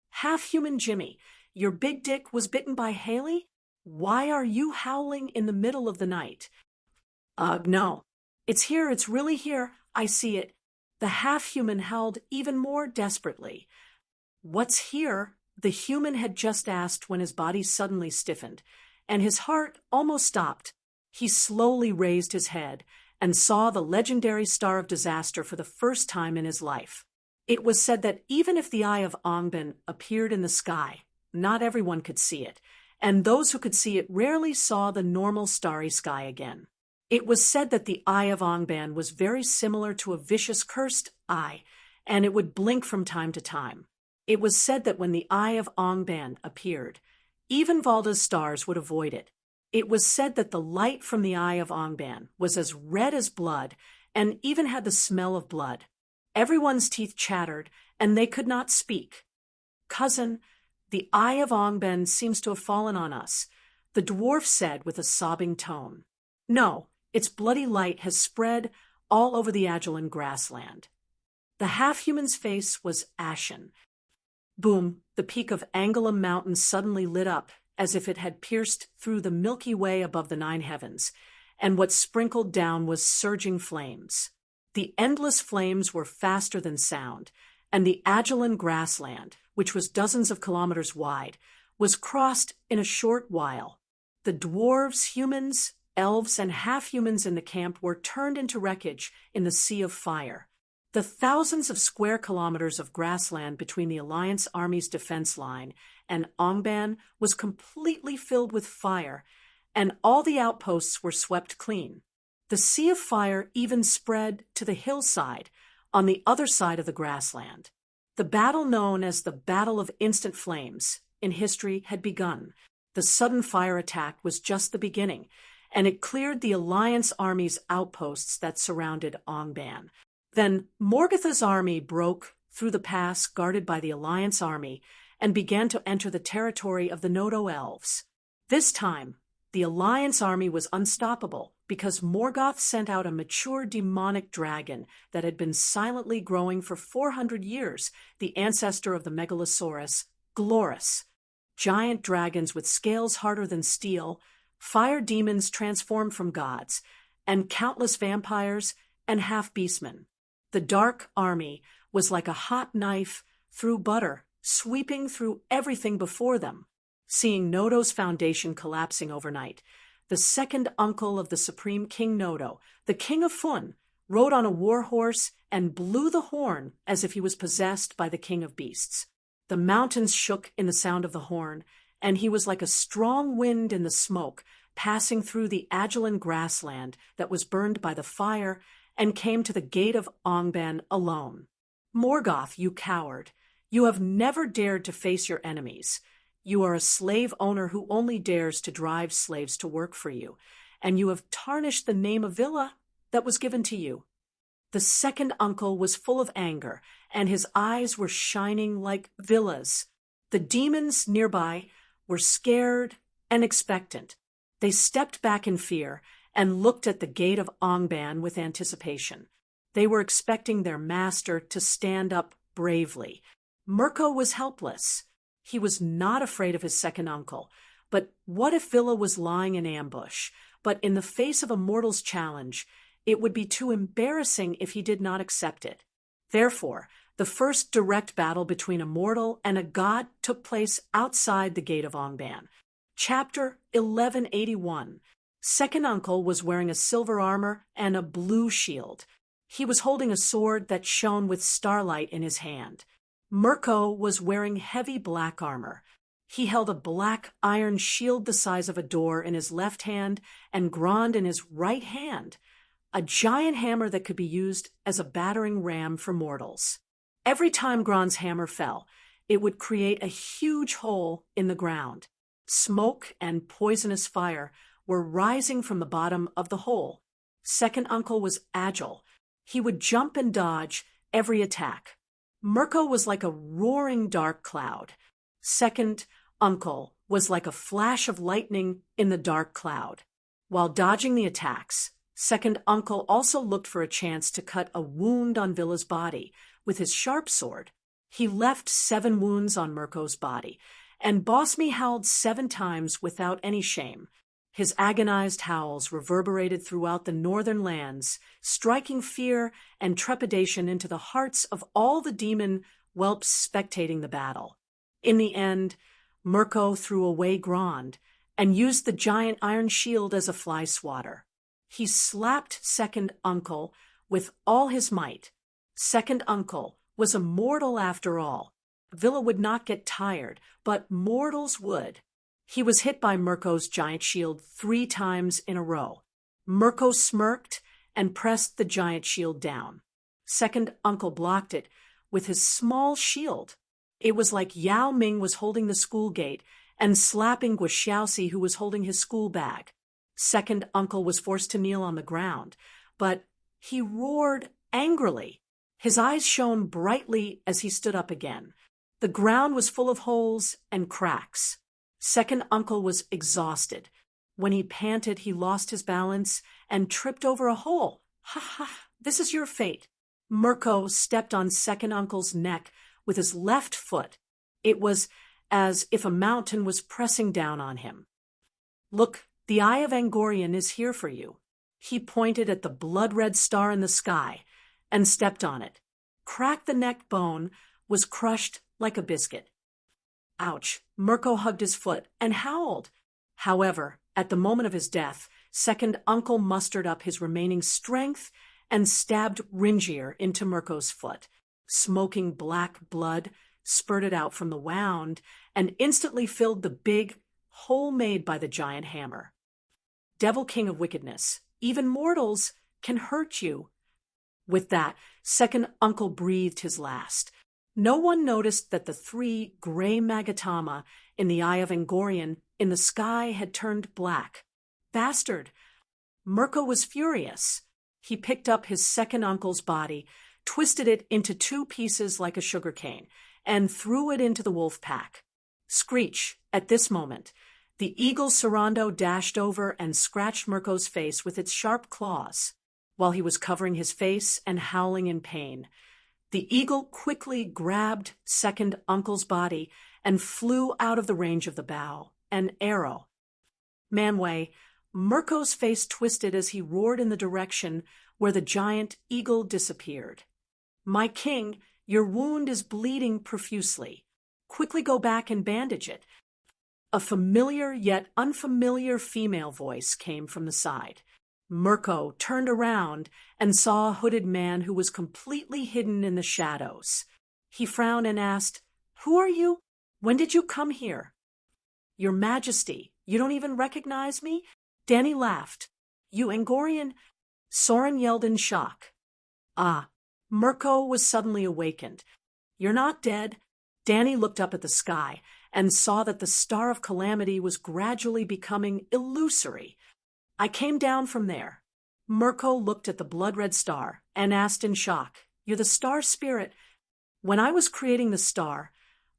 Half-human Jimmy, your big dick was bitten by Haley? Why are you howling in the middle of the night? No. It's here, it's really here. I see it. The half-human howled even more desperately. What's here? The human had just asked when his body suddenly stiffened, and his heart almost stopped. He slowly raised his head and saw the legendary Star of Disaster for the first time in his life. It was said that even if the Eye of Angband appeared in the sky, not everyone could see it, and those who could see it rarely saw the normal starry sky again. It was said that the Eye of Angband was very similar to a vicious cursed eye, and it would blink from time to time. It was said that when the Eye of Angband appeared, even Valda's stars would avoid it. It was said that the light from the Eye of Angband was as red as blood and even had the smell of blood. Everyone's teeth chattered, and they could not speak. Cousin, the Eye of Angband seems to have fallen on us, the dwarf said with a sobbing tone. No, its bloody light has spread all over the Adulan grassland. The half-human's face was ashen. Boom, the peak of Angoulême Mountain suddenly lit up as if it had pierced through the Milky Way above the 9 heavens, and what sprinkled down was surging flames. The endless flames were faster than sound, and the Adulan grassland, which was dozens of kilometers wide, was crossed in a short while. The dwarves, humans, elves, and half-humans in the camp were turned into wreckage in the sea of fire. The thousands of square kilometers of grassland between the Alliance Army's defense line and Angband was completely filled with fire, and all the outposts were swept clean. The sea of fire even spread to the hillside on the other side of the grassland. The battle known as the Battle of Instant Flames in history had begun. The sudden fire attack was just the beginning, and it cleared the Alliance Army's outposts that surrounded Angband. Then Morgatha's army broke through the pass guarded by the Alliance Army and began to enter the territory of the Nodo Elves. This time, the Alliance Army was unstoppable because Morgoth sent out a mature demonic dragon that had been silently growing for 400 years, the ancestor of the Megalosaurus, Glorus. Giant dragons with scales harder than steel, fire demons transformed from gods, and countless vampires and half-beastmen. The Dark Army was like a hot knife through butter, sweeping through everything before them. Seeing Nodo's foundation collapsing overnight, the second uncle of the Supreme King Nodo, the King of Fun, rode on a war horse and blew the horn as if he was possessed by the King of Beasts. The mountains shook in the sound of the horn, and he was like a strong wind in the smoke, passing through the Adulan grassland that was burned by the fire and came to the gate of Angband alone. Morgoth, you coward, you have never dared to face your enemies. You are a slave owner who only dares to drive slaves to work for you, and you have tarnished the name of Villa that was given to you. The second uncle was full of anger, and his eyes were shining like Villa's. The demons nearby were scared and expectant. They stepped back in fear and looked at the gate of Angband with anticipation. They were expecting their master to stand up bravely. Mirko was helpless. He was not afraid of his second uncle. But what if Villa was lying in ambush? But in the face of a mortal's challenge, it would be too embarrassing if he did not accept it. Therefore, the first direct battle between a mortal and a god took place outside the gate of Angband. Chapter 1181. Second uncle was wearing a silver armor and a blue shield. He was holding a sword that shone with starlight in his hand. Mirko was wearing heavy black armor. He held a black iron shield the size of a door in his left hand and Grond in his right hand, a giant hammer that could be used as a battering ram for mortals. Every time Grond's hammer fell, it would create a huge hole in the ground. Smoke and poisonous fire were rising from the bottom of the hole. Second uncle was agile. He would jump and dodge every attack. Mirko was like a roaring dark cloud. Second uncle was like a flash of lightning in the dark cloud. While dodging the attacks, second uncle also looked for a chance to cut a wound on Villa's body with his sharp sword. He left 7 wounds on Mirko's body, and Boss Me howled 7 times without any shame. His agonized howls reverberated throughout the northern lands, striking fear and trepidation into the hearts of all the demon whelps spectating the battle. In the end, Mirko threw away Grond and used the giant iron shield as a fly swatter. He slapped second uncle with all his might. Second uncle was a mortal after all. Villa would not get tired, but mortals would. He was hit by Mirko's giant shield 3 times in a row. Mirko smirked and pressed the giant shield down. Second uncle blocked it with his small shield. It was like Yao Ming was holding the school gate and slapping Guxiaoxi, who was holding his school bag. Second uncle was forced to kneel on the ground, but he roared angrily. His eyes shone brightly as he stood up again. The ground was full of holes and cracks. Second uncle was exhausted. When he panted, he lost his balance and tripped over a hole. Ha ha, this is your fate. Mirko stepped on second uncle's neck with his left foot. It was as if a mountain was pressing down on him. Look, the Eye of Angorian is here for you. He pointed at the blood-red star in the sky and stepped on it. Crack the neck bone was crushed like a biscuit. Ouch! Mirko hugged his foot and howled. However, at the moment of his death, second uncle mustered up his remaining strength and stabbed Ringier into Mirko's foot. Smoking black blood spurted out from the wound and instantly filled the big hole made by the giant hammer. Devil King of Wickedness, even mortals can hurt you. With that, second uncle breathed his last. No one noticed that the 3 gray magatama in the Eye of Angorian in the sky had turned black. Bastard! Mirko was furious. He picked up his second uncle's body, twisted it into 2 pieces like a sugarcane, and threw it into the wolf pack. Screech! At this moment, the eagle Sarando dashed over and scratched Mirko's face with its sharp claws. While he was covering his face and howling in pain, the eagle quickly grabbed second uncle's body and flew out of the range of the bow, an arrow. Manway, Mirko's face twisted as he roared in the direction where the giant eagle disappeared. My king, your wound is bleeding profusely. Quickly go back and bandage it. A familiar yet unfamiliar female voice came from the side. Mirko turned around and saw a hooded man who was completely hidden in the shadows. He frowned and asked, "Who are you? When did you come here?" "Your Majesty, you don't even recognize me?" Danny laughed. "You Angorian?" Soren yelled in shock. Ah, Mirko was suddenly awakened. "You're not dead." Danny looked up at the sky and saw that the Star of Calamity was gradually becoming illusory. "I came down from there." Mirko looked at the blood-red star and asked in shock, "You're the star spirit." "When I was creating the star,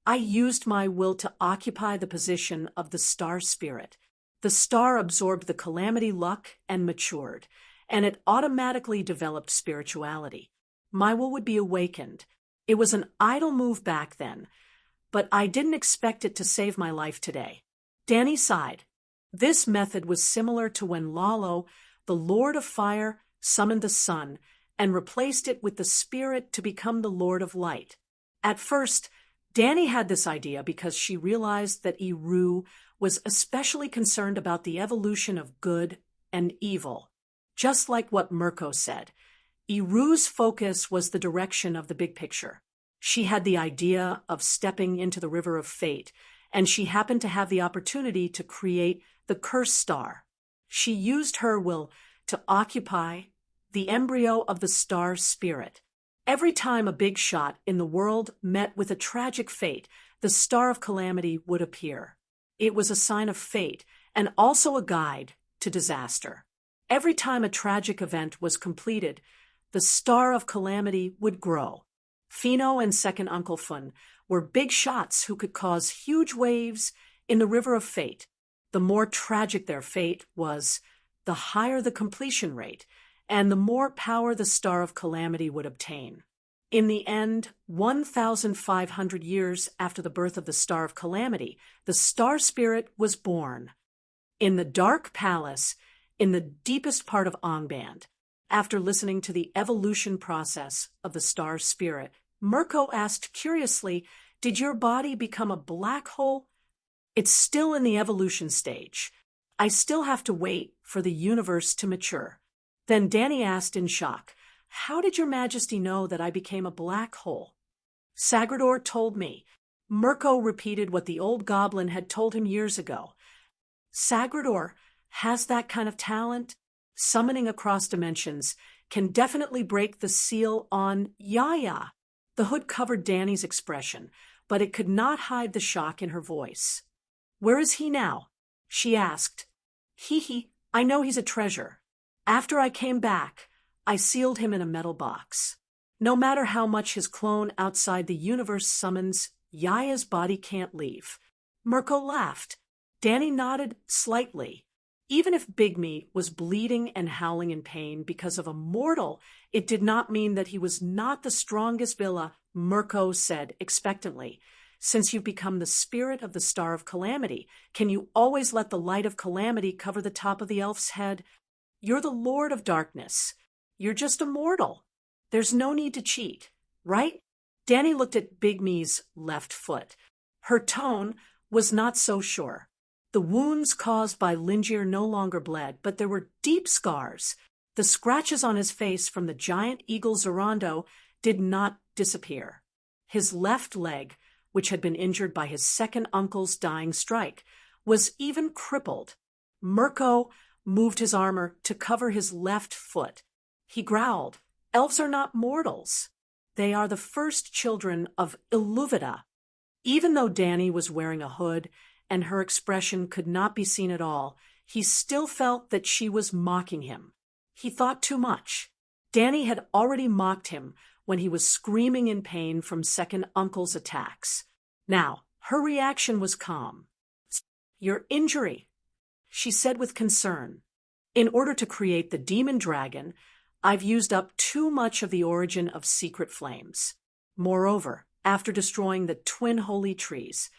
I used my will to occupy the position of the star spirit. The star absorbed the calamity luck and matured, and it automatically developed spirituality. My will would be awakened. It was an idle move back then, but I didn't expect it to save my life today." Danny sighed. This method was similar to when Lalo, the Lord of Fire, summoned the sun and replaced it with the spirit to become the Lord of Light. At first, Danny had this idea because she realized that Iru was especially concerned about the evolution of good and evil. Just like what Mirko said, Iru's focus was the direction of the big picture. She had the idea of stepping into the river of fate, and she happened to have the opportunity to create the cursed star. She used her will to occupy the embryo of the star spirit. Every time a big shot in the world met with a tragic fate, the Star of Calamity would appear. It was a sign of fate and also a guide to disaster. Every time a tragic event was completed, the Star of Calamity would grow. Fino and second Uncle Fun were big shots who could cause huge waves in the river of fate. The more tragic their fate was, the higher the completion rate, and the more power the Star of Calamity would obtain. In the end, 1,500 years after the birth of the Star of Calamity, the Star Spirit was born. In the dark palace, in the deepest part of Angband, after listening to the evolution process of the Star Spirit, Mirko asked curiously, "Did your body become a black hole?" "It's still in the evolution stage. I still have to wait for the universe to mature." Then Danny asked in shock, "How did your Majesty know that I became a black hole?" "Sagrador told me." Mirko repeated what the old goblin had told him years ago. "Sagrador has that kind of talent. Summoning across dimensions can definitely break the seal on Yaya." The hood covered Danny's expression, but it could not hide the shock in her voice. "Where is he now?" she asked. He, I know he's a treasure. After I came back, I sealed him in a metal box. No matter how much his clone outside the universe summons, Yaya's body can't leave." Mirko laughed. Danny nodded slightly. Even if Big Me was bleeding and howling in pain because of a mortal, it did not mean that he was not the strongest Villa. Mirko said expectantly, "Since you've become the spirit of the Star of Calamity, can you always let the light of calamity cover the top of the elf's head? You're the Lord of Darkness. You're just a mortal. There's no need to cheat, right?" Danny looked at Big Me's left foot. Her tone was not so sure. The wounds caused by Lingier no longer bled, but there were deep scars. The scratches on his face from the giant eagle Zorando did not disappear. His left leg, which had been injured by his second uncle's dying strike, was even crippled. Mirko moved his armor to cover his left foot. He growled, "Elves are not mortals. They are the first children of Illuvida." Even though Danny was wearing a hood and her expression could not be seen at all, he still felt that she was mocking him. He thought too much. Danny had already mocked him when he was screaming in pain from second uncle's attacks. Now, her reaction was calm. "Your injury," she said with concern. "In order to create the demon dragon, I've used up too much of the origin of secret flames. Moreover, after destroying the twin holy trees,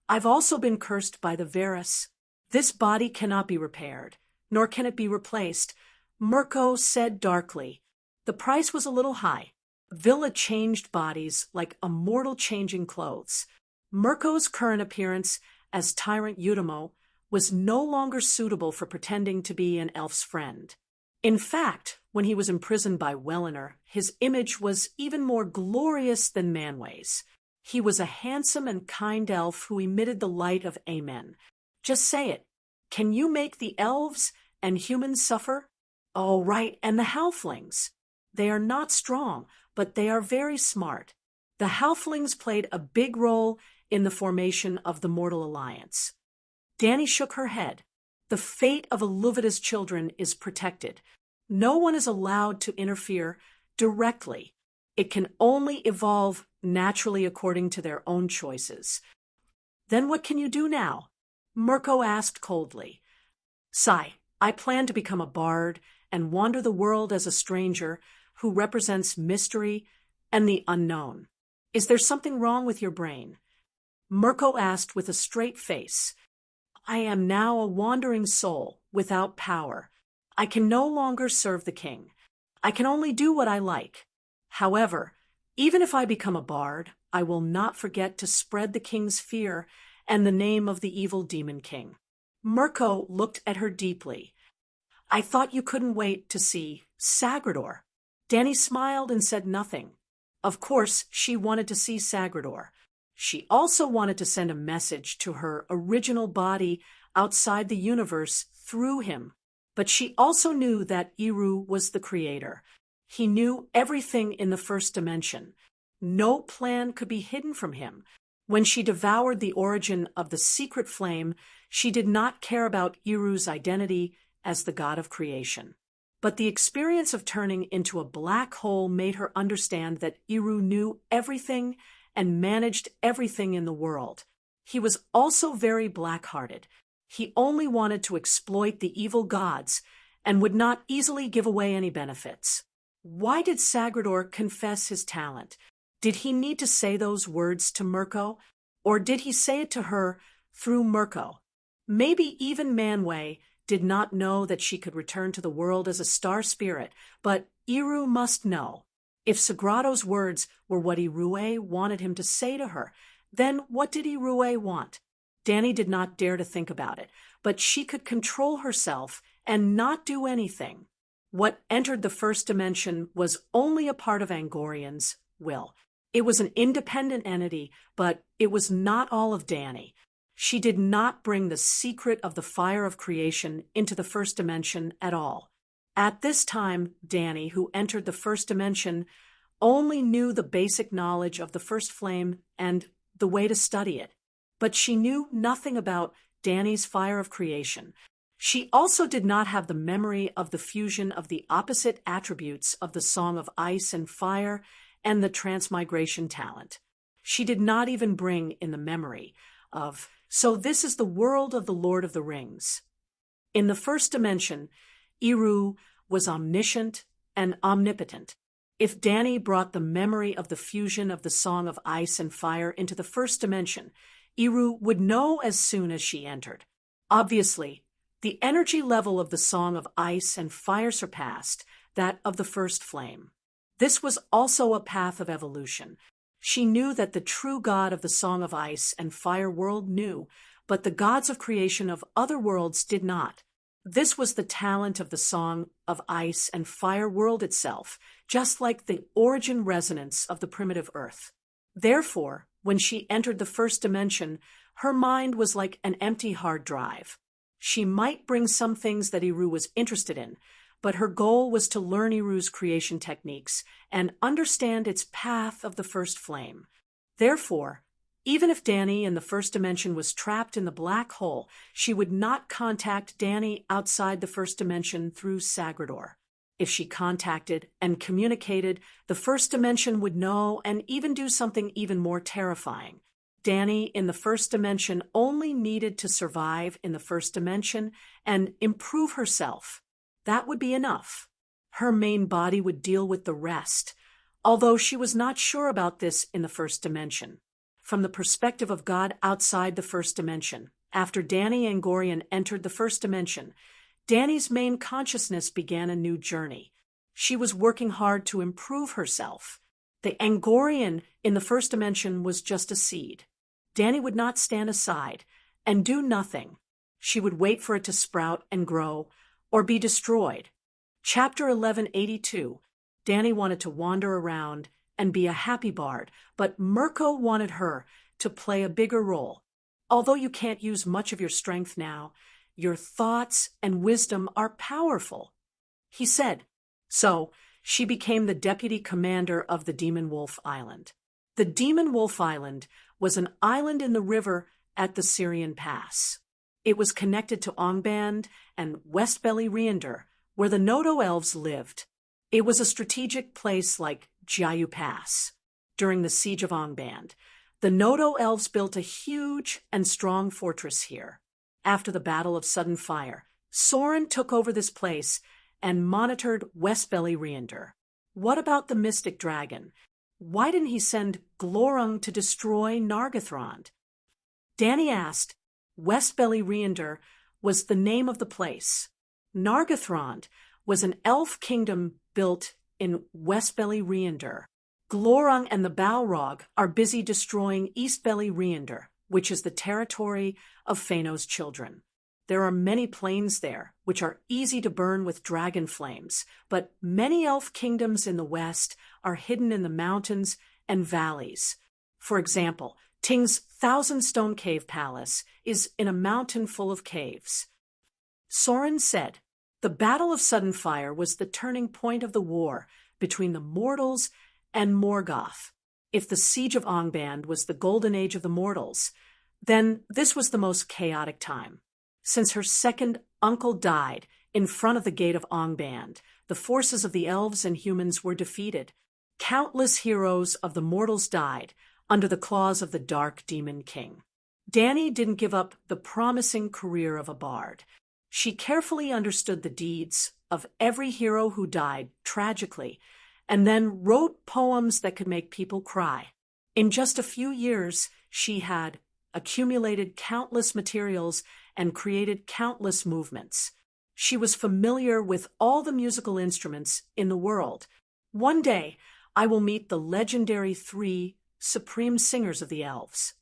I've also been cursed by the Varus. This body cannot be repaired, nor can it be replaced." Mirko said darkly. The price was a little high. Villa changed bodies like a mortal changing clothes. Mirko's current appearance as Tyrant Udamo was no longer suitable for pretending to be an elf's friend. In fact, when he was imprisoned by Welliner, his image was even more glorious than Manway's. He was a handsome and kind elf who emitted the light of Amen. Just say it. Can you make the elves and humans suffer? Oh, right, and the halflings. They are not strong, but they are very smart. The halflings played a big role in the formation of the Mortal Alliance. Danny shook her head. The fate of Illuvida's children is protected. No one is allowed to interfere directly. It can only evolve naturally according to their own choices. Then what can you do now? Mirko asked coldly. Sigh, I plan to become a bard and wander the world as a stranger who represents mystery and the unknown. Is there something wrong with your brain? Mirko asked with a straight face. I am now a wandering soul without power. I can no longer serve the king. I can only do what I like. However, even if I become a bard, I will not forget to spread the king's fear and the name of the evil demon king. Mirko looked at her deeply. I thought you couldn't wait to see Sagrador. Danny smiled and said nothing. Of course, she wanted to see Sagrador. She also wanted to send a message to her original body outside the universe through him. But she also knew that Iru was the creator. He knew everything in the first dimension. No plan could be hidden from him. When she devoured the origin of the secret flame, she did not care about Iru's identity as the god of creation. But the experience of turning into a black hole made her understand that Iru knew everything and managed everything in the world. He was also very black-hearted. He only wanted to exploit the evil gods and would not easily give away any benefits. Why did Sagrador confess his talent? Did he need to say those words to Mirko? Or did he say it to her through Mirko? Maybe even Manwë did not know that she could return to the world as a star spirit, but Iru must know. If Sagrado's words were what Irue wanted him to say to her, then what did Irue want? Dani did not dare to think about it, but she could control herself and not do anything. What entered the first dimension was only a part of Angorian's will. It was an independent entity, but it was not all of Dani. She did not bring the secret of the fire of creation into the first dimension at all. At this time, Dani, who entered the first dimension, only knew the basic knowledge of the first flame and the way to study it. But she knew nothing about Dani's fire of creation. She also did not have the memory of the fusion of the opposite attributes of the Song of Ice and Fire and the transmigration talent. She did not even bring in the memory of, so this is the world of the Lord of the Rings. In the first dimension, Iru was omniscient and omnipotent. If Dani brought the memory of the fusion of the Song of Ice and Fire into the first dimension, Iru would know as soon as she entered. Obviously, the energy level of the Song of Ice and Fire surpassed that of the first flame. This was also a path of evolution. She knew that the true God of the Song of Ice and Fire world knew, but the gods of creation of other worlds did not. This was the talent of the Song of Ice and Fire world itself, just like the origin resonance of the primitive earth. Therefore, when she entered the first dimension, her mind was like an empty hard drive. She might bring some things that Iru was interested in, but her goal was to learn Iru's creation techniques and understand its path of the first flame. Therefore, even if Dani in the first dimension was trapped in the black hole, she would not contact Dani outside the first dimension through Sagrador. If she contacted and communicated, the first dimension would know and even do something even more terrifying. Dani in the first dimension only needed to survive in the first dimension and improve herself. That would be enough. Her main body would deal with the rest, although she was not sure about this in the first dimension. From the perspective of God outside the first dimension, after Dani Angorian entered the first dimension, Dani's main consciousness began a new journey. She was working hard to improve herself. The Angorian in the first dimension was just a seed. Dani would not stand aside and do nothing. She would wait for it to sprout and grow or be destroyed. Chapter 1182. Dani wanted to wander around and be a happy bard, but Mirko wanted her to play a bigger role. Although you can't use much of your strength now, your thoughts and wisdom are powerful, he said. So she became the deputy commander of the Demon Wolf Island. The Demon Wolf Island was an island in the river at the Syrian Pass. It was connected to Ongband and Westbelly Riender, where the Nodo elves lived. It was a strategic place like Jiayu Pass. During the siege of Ongband, the Nodo elves built a huge and strong fortress here. After the Battle of Sudden Fire, Soren took over this place and monitored Westbelly Riender. What about the Mystic Dragon? Why didn't he send Glorung to destroy Nargothrond? Dani asked. Westbelly Riender was the name of the place. Nargothrond was an elf kingdom built in Westbelly Riender. Glorung and the Balrog are busy destroying Eastbelly Riender, which is the territory of Fëanor's children. There are many plains there, which are easy to burn with dragon flames, but many elf kingdoms in the west are hidden in the mountains and valleys. For example, Ting's Thousand Stone Cave Palace is in a mountain full of caves. Soren said, the Battle of Sudden Fire was the turning point of the war between the mortals and Morgoth. If the Siege of Ongband was the golden age of the mortals, then this was the most chaotic time. Since her second uncle died in front of the gate of Ongband, the forces of the elves and humans were defeated. Countless heroes of the mortals died under the claws of the Dark Demon King. Dani didn't give up the promising career of a bard. She carefully understood the deeds of every hero who died tragically, and then wrote poems that could make people cry. In just a few years, she had accumulated countless materials and created countless movements. She was familiar with all the musical instruments in the world. One day, I will meet the legendary 3 supreme singers of the elves.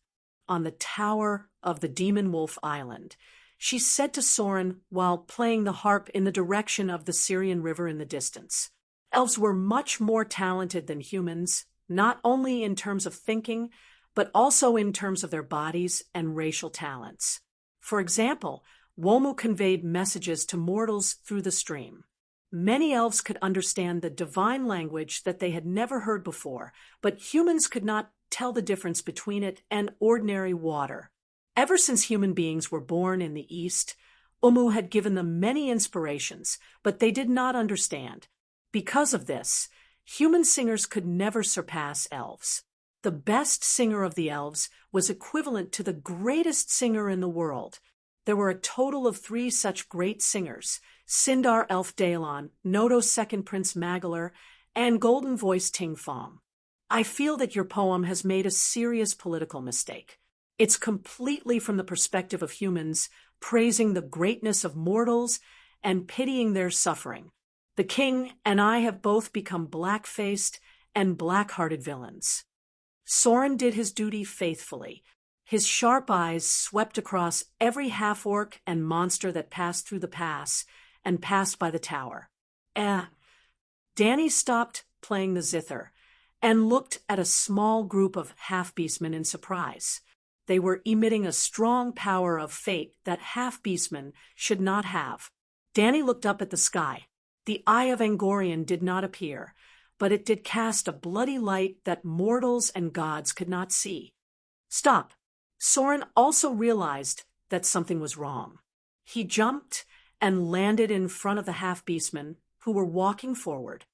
On the tower of the Demon Wolf Island, she said to Soren while playing the harp in the direction of the Syrian River in the distance. Elves were much more talented than humans, not only in terms of thinking, but also in terms of their bodies and racial talents. For example, Womu conveyed messages to mortals through the stream. Many elves could understand the divine language that they had never heard before, but humans could not tell the difference between it and ordinary water. Ever since human beings were born in the East, Umu had given them many inspirations, but they did not understand. Because of this, human singers could never surpass elves. The best singer of the elves was equivalent to the greatest singer in the world. There were a total of 3 such great singers: Sindar Elf Daelon, Nodo's second Prince Magalar, and Golden Voice Ting Fong. I feel that your poem has made a serious political mistake. It's completely from the perspective of humans, praising the greatness of mortals and pitying their suffering. The king and I have both become black-faced and black-hearted villains. Soren did his duty faithfully. His sharp eyes swept across every half-orc and monster that passed through the pass and passed by the tower. Dani stopped playing the zither and looked at a small group of half-beastmen in surprise. They were emitting a strong power of fate that half-beastmen should not have. Dani looked up at the sky. The eye of Angorian did not appear, but it did cast a bloody light that mortals and gods could not see. Stop! Soren also realized that something was wrong. He jumped and landed in front of the half-beastmen who were walking forward.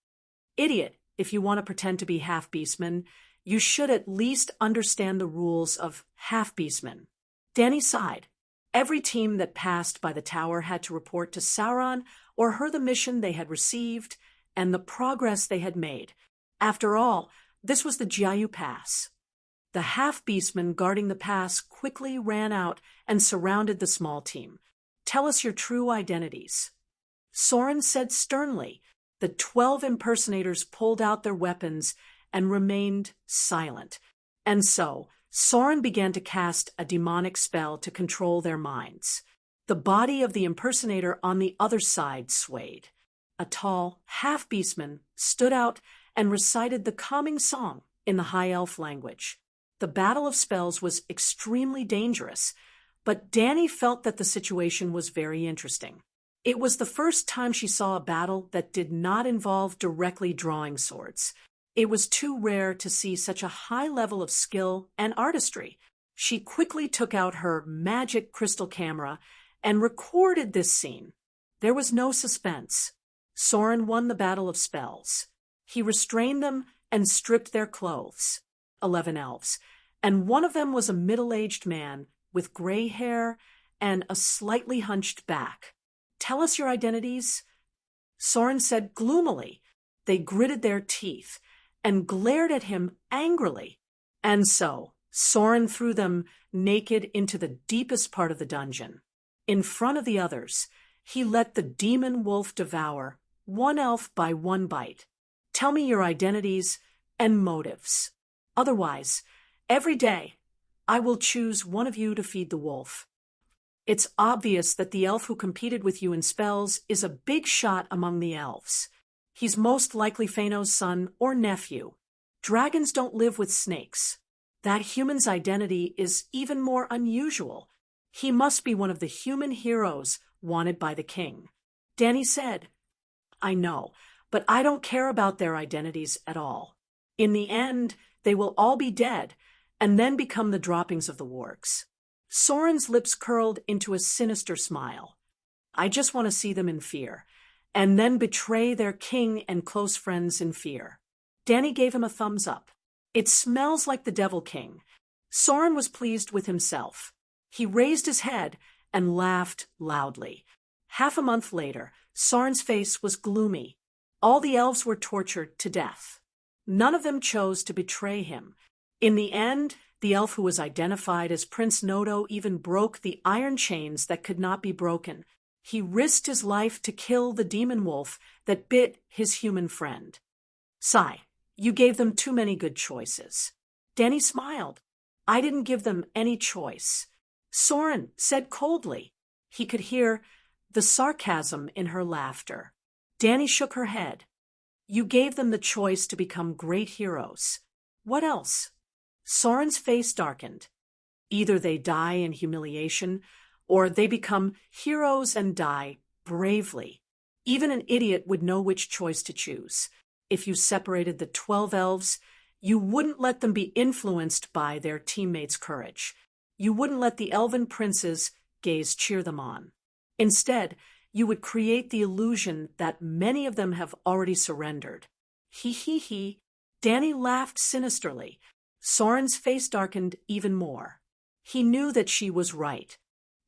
Idiot, if you want to pretend to be half-beastmen, you should at least understand the rules of half-beastmen. Dani sighed. Every team that passed by the tower had to report to Sauron or her the mission they had received and the progress they had made. After all, this was the Jiayu Pass. The half-beastmen guarding the pass quickly ran out and surrounded the small team. Tell us your true identities. Soren said sternly. The 12 impersonators pulled out their weapons and remained silent. And so, Soren began to cast a demonic spell to control their minds. The body of the impersonator on the other side swayed. A tall half-beastman stood out and recited the calming song in the High Elf language. The battle of spells was extremely dangerous, but Dani felt that the situation was very interesting. It was the first time she saw a battle that did not involve directly drawing swords. It was too rare to see such a high level of skill and artistry. She quickly took out her magic crystal camera and recorded this scene. There was no suspense. Soren won the battle of spells. He restrained them and stripped their clothes. 11 elves, and one of them was a middle-aged man with gray hair and a slightly hunched back. Tell us your identities. Soren said gloomily. They gritted their teeth and glared at him angrily. And so, Soren threw them naked into the deepest part of the dungeon. In front of the others, he let the demon wolf devour one elf by one bite. Tell me your identities and motives. Otherwise, every day, I will choose one of you to feed the wolf. It's obvious that the elf who competed with you in spells is a big shot among the elves. He's most likely Fëanor's son or nephew. Dragons don't live with snakes. That human's identity is even more unusual. He must be one of the human heroes wanted by the king. Dani said, I know, but I don't care about their identities at all. In the end, they will all be dead, and then become the droppings of the wargs. Soren's lips curled into a sinister smile. I just want to see them in fear, and then betray their king and close friends in fear. Danny gave him a thumbs up. It smells like the Devil King. Soren was pleased with himself. He raised his head and laughed loudly. Half a month later, Soren's face was gloomy. All the elves were tortured to death. None of them chose to betray him. In the end, the elf who was identified as Prince Nodo even broke the iron chains that could not be broken. He risked his life to kill the demon wolf that bit his human friend. Sigh, you gave them too many good choices. Danny smiled. I didn't give them any choice. Soren said coldly. He could hear the sarcasm in her laughter. Danny shook her head. You gave them the choice to become great heroes. What else? Soren's face darkened. Either they die in humiliation, or they become heroes and die bravely. Even an idiot would know which choice to choose. If you separated the 12 elves, you wouldn't let them be influenced by their teammates' courage. You wouldn't let the elven prince's gaze cheer them on. Instead, you would create the illusion that many of them have already surrendered. He. Danny laughed sinisterly. Soren's face darkened even more. He knew that she was right.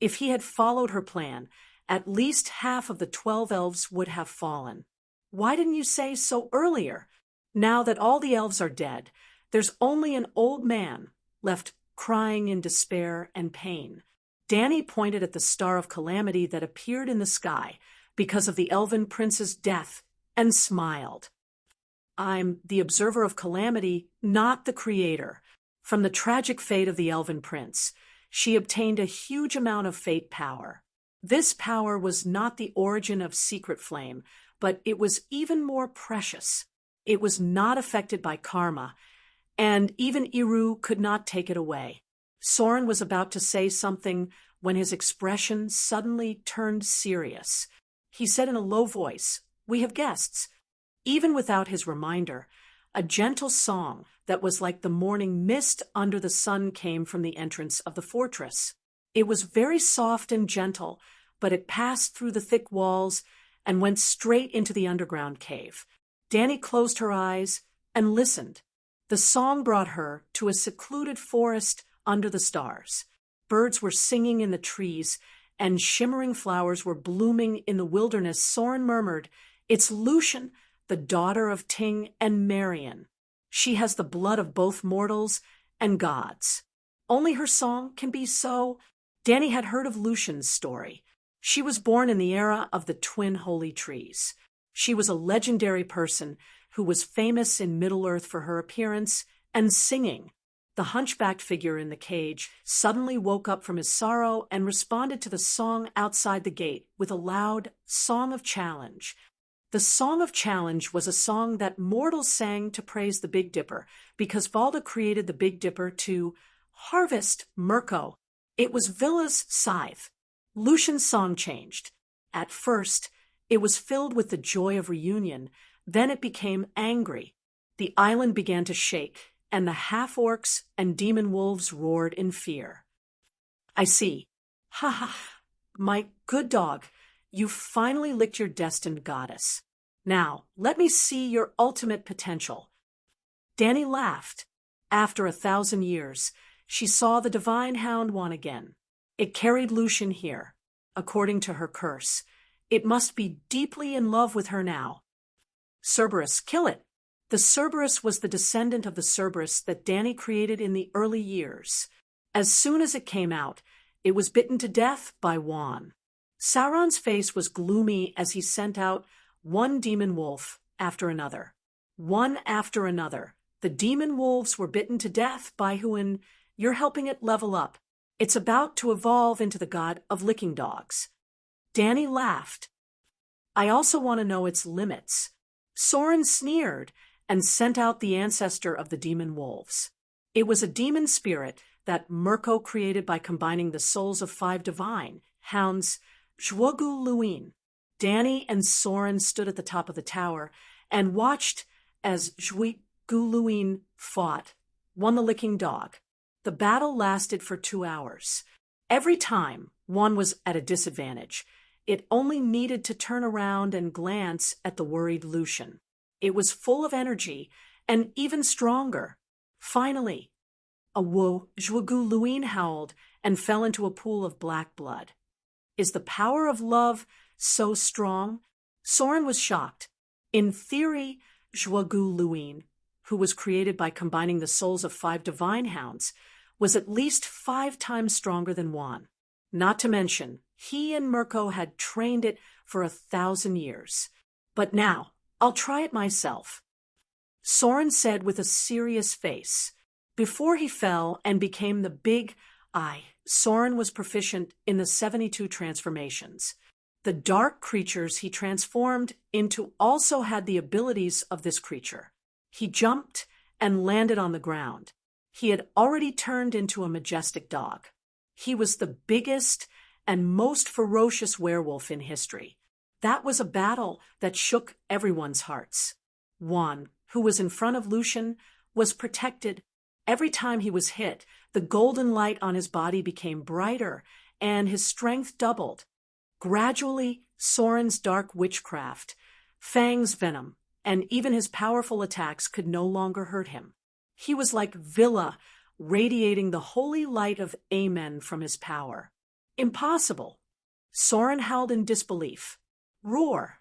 If he had followed her plan, at least half of the 12 elves would have fallen. Why didn't you say so earlier? Now that all the elves are dead, there's only an old man left crying in despair and pain. Danny pointed at the star of calamity that appeared in the sky because of the elven prince's death and smiled. I'm the observer of calamity, not the creator. From the tragic fate of the elven prince, she obtained a huge amount of fate power. This power was not the origin of Secret Flame, but it was even more precious. It was not affected by karma, and even Iru could not take it away. Soren was about to say something when his expression suddenly turned serious. He said in a low voice, "We have guests." Even without his reminder, a gentle song that was like the morning mist under the sun came from the entrance of the fortress. It was very soft and gentle, but it passed through the thick walls and went straight into the underground cave. Danny closed her eyes and listened. The song brought her to a secluded forest under the stars. Birds were singing in the trees, and shimmering flowers were blooming in the wilderness. Soren murmured, "It's Lucian, the daughter of Ting and Marion. She has the blood of both mortals and gods. Only her song can be so." Danny had heard of Lucian's story. She was born in the era of the twin holy trees. She was a legendary person who was famous in Middle-earth for her appearance and singing. The hunchbacked figure in the cage suddenly woke up from his sorrow and responded to the song outside the gate with a loud song of challenge. The Song of Challenge was a song that mortals sang to praise the Big Dipper, because Valda created the Big Dipper to harvest Mirko. It was Villa's scythe. Lucian's song changed. At first, it was filled with the joy of reunion. Then it became angry. The island began to shake, and the half-orcs and demon wolves roared in fear. "I see. Ha ha, my good dog. You finally licked your destined goddess. Now, let me see your ultimate potential." Danny laughed. After 1,000 years, she saw the divine hound one again. It carried Lucian here. According to her curse, it must be deeply in love with her now. "Cerberus, kill it." The Cerberus was the descendant of the Cerberus that Danny created in the early years. As soon as it came out, it was bitten to death by Juan. Sauron's face was gloomy as he sent out one demon wolf after another. One after another. The demon wolves were bitten to death by Huan. You're helping it level up. It's about to evolve into the god of licking dogs. Danny laughed. "I also want to know its limits." Soren sneered and sent out the ancestor of the demon wolves. It was a demon spirit that Mirko created by combining the souls of 5 divine hounds, Zhuogu Luin. Danny and Soren stood at the top of the tower and watched as Zhuogu Luin fought, won the licking dog. The battle lasted for 2 hours. Every time one was at a disadvantage, It only needed to turn around and glance at the worried Lucian. It was full of energy and even stronger. Finally, a Zhugu Luin howled and fell into a pool of black blood. Is the power of love so strong? Soren was shocked. In theory, Zhugu Luin, who was created by combining the souls of 5 divine hounds, was at least 5 times stronger than Juan. Not to mention, he and Mirko had trained it for 1,000 years. But now, I'll try it myself, Soren said with a serious face. Before he fell and became the big eye, Soren was proficient in the 72 transformations. The dark creatures he transformed into also had the abilities of this creature. He jumped and landed on the ground. He had already turned into a majestic dog. He was the biggest and most ferocious werewolf in history. That was a battle that shook everyone's hearts. Juan, who was in front of Lucian, was protected. Every time he was hit, the golden light on his body became brighter, and his strength doubled. Gradually, Soren's dark witchcraft, Fang's venom, and even his powerful attacks could no longer hurt him. He was like Villa, radiating the holy light of Amen from his power. Impossible! Soren howled in disbelief. Roar!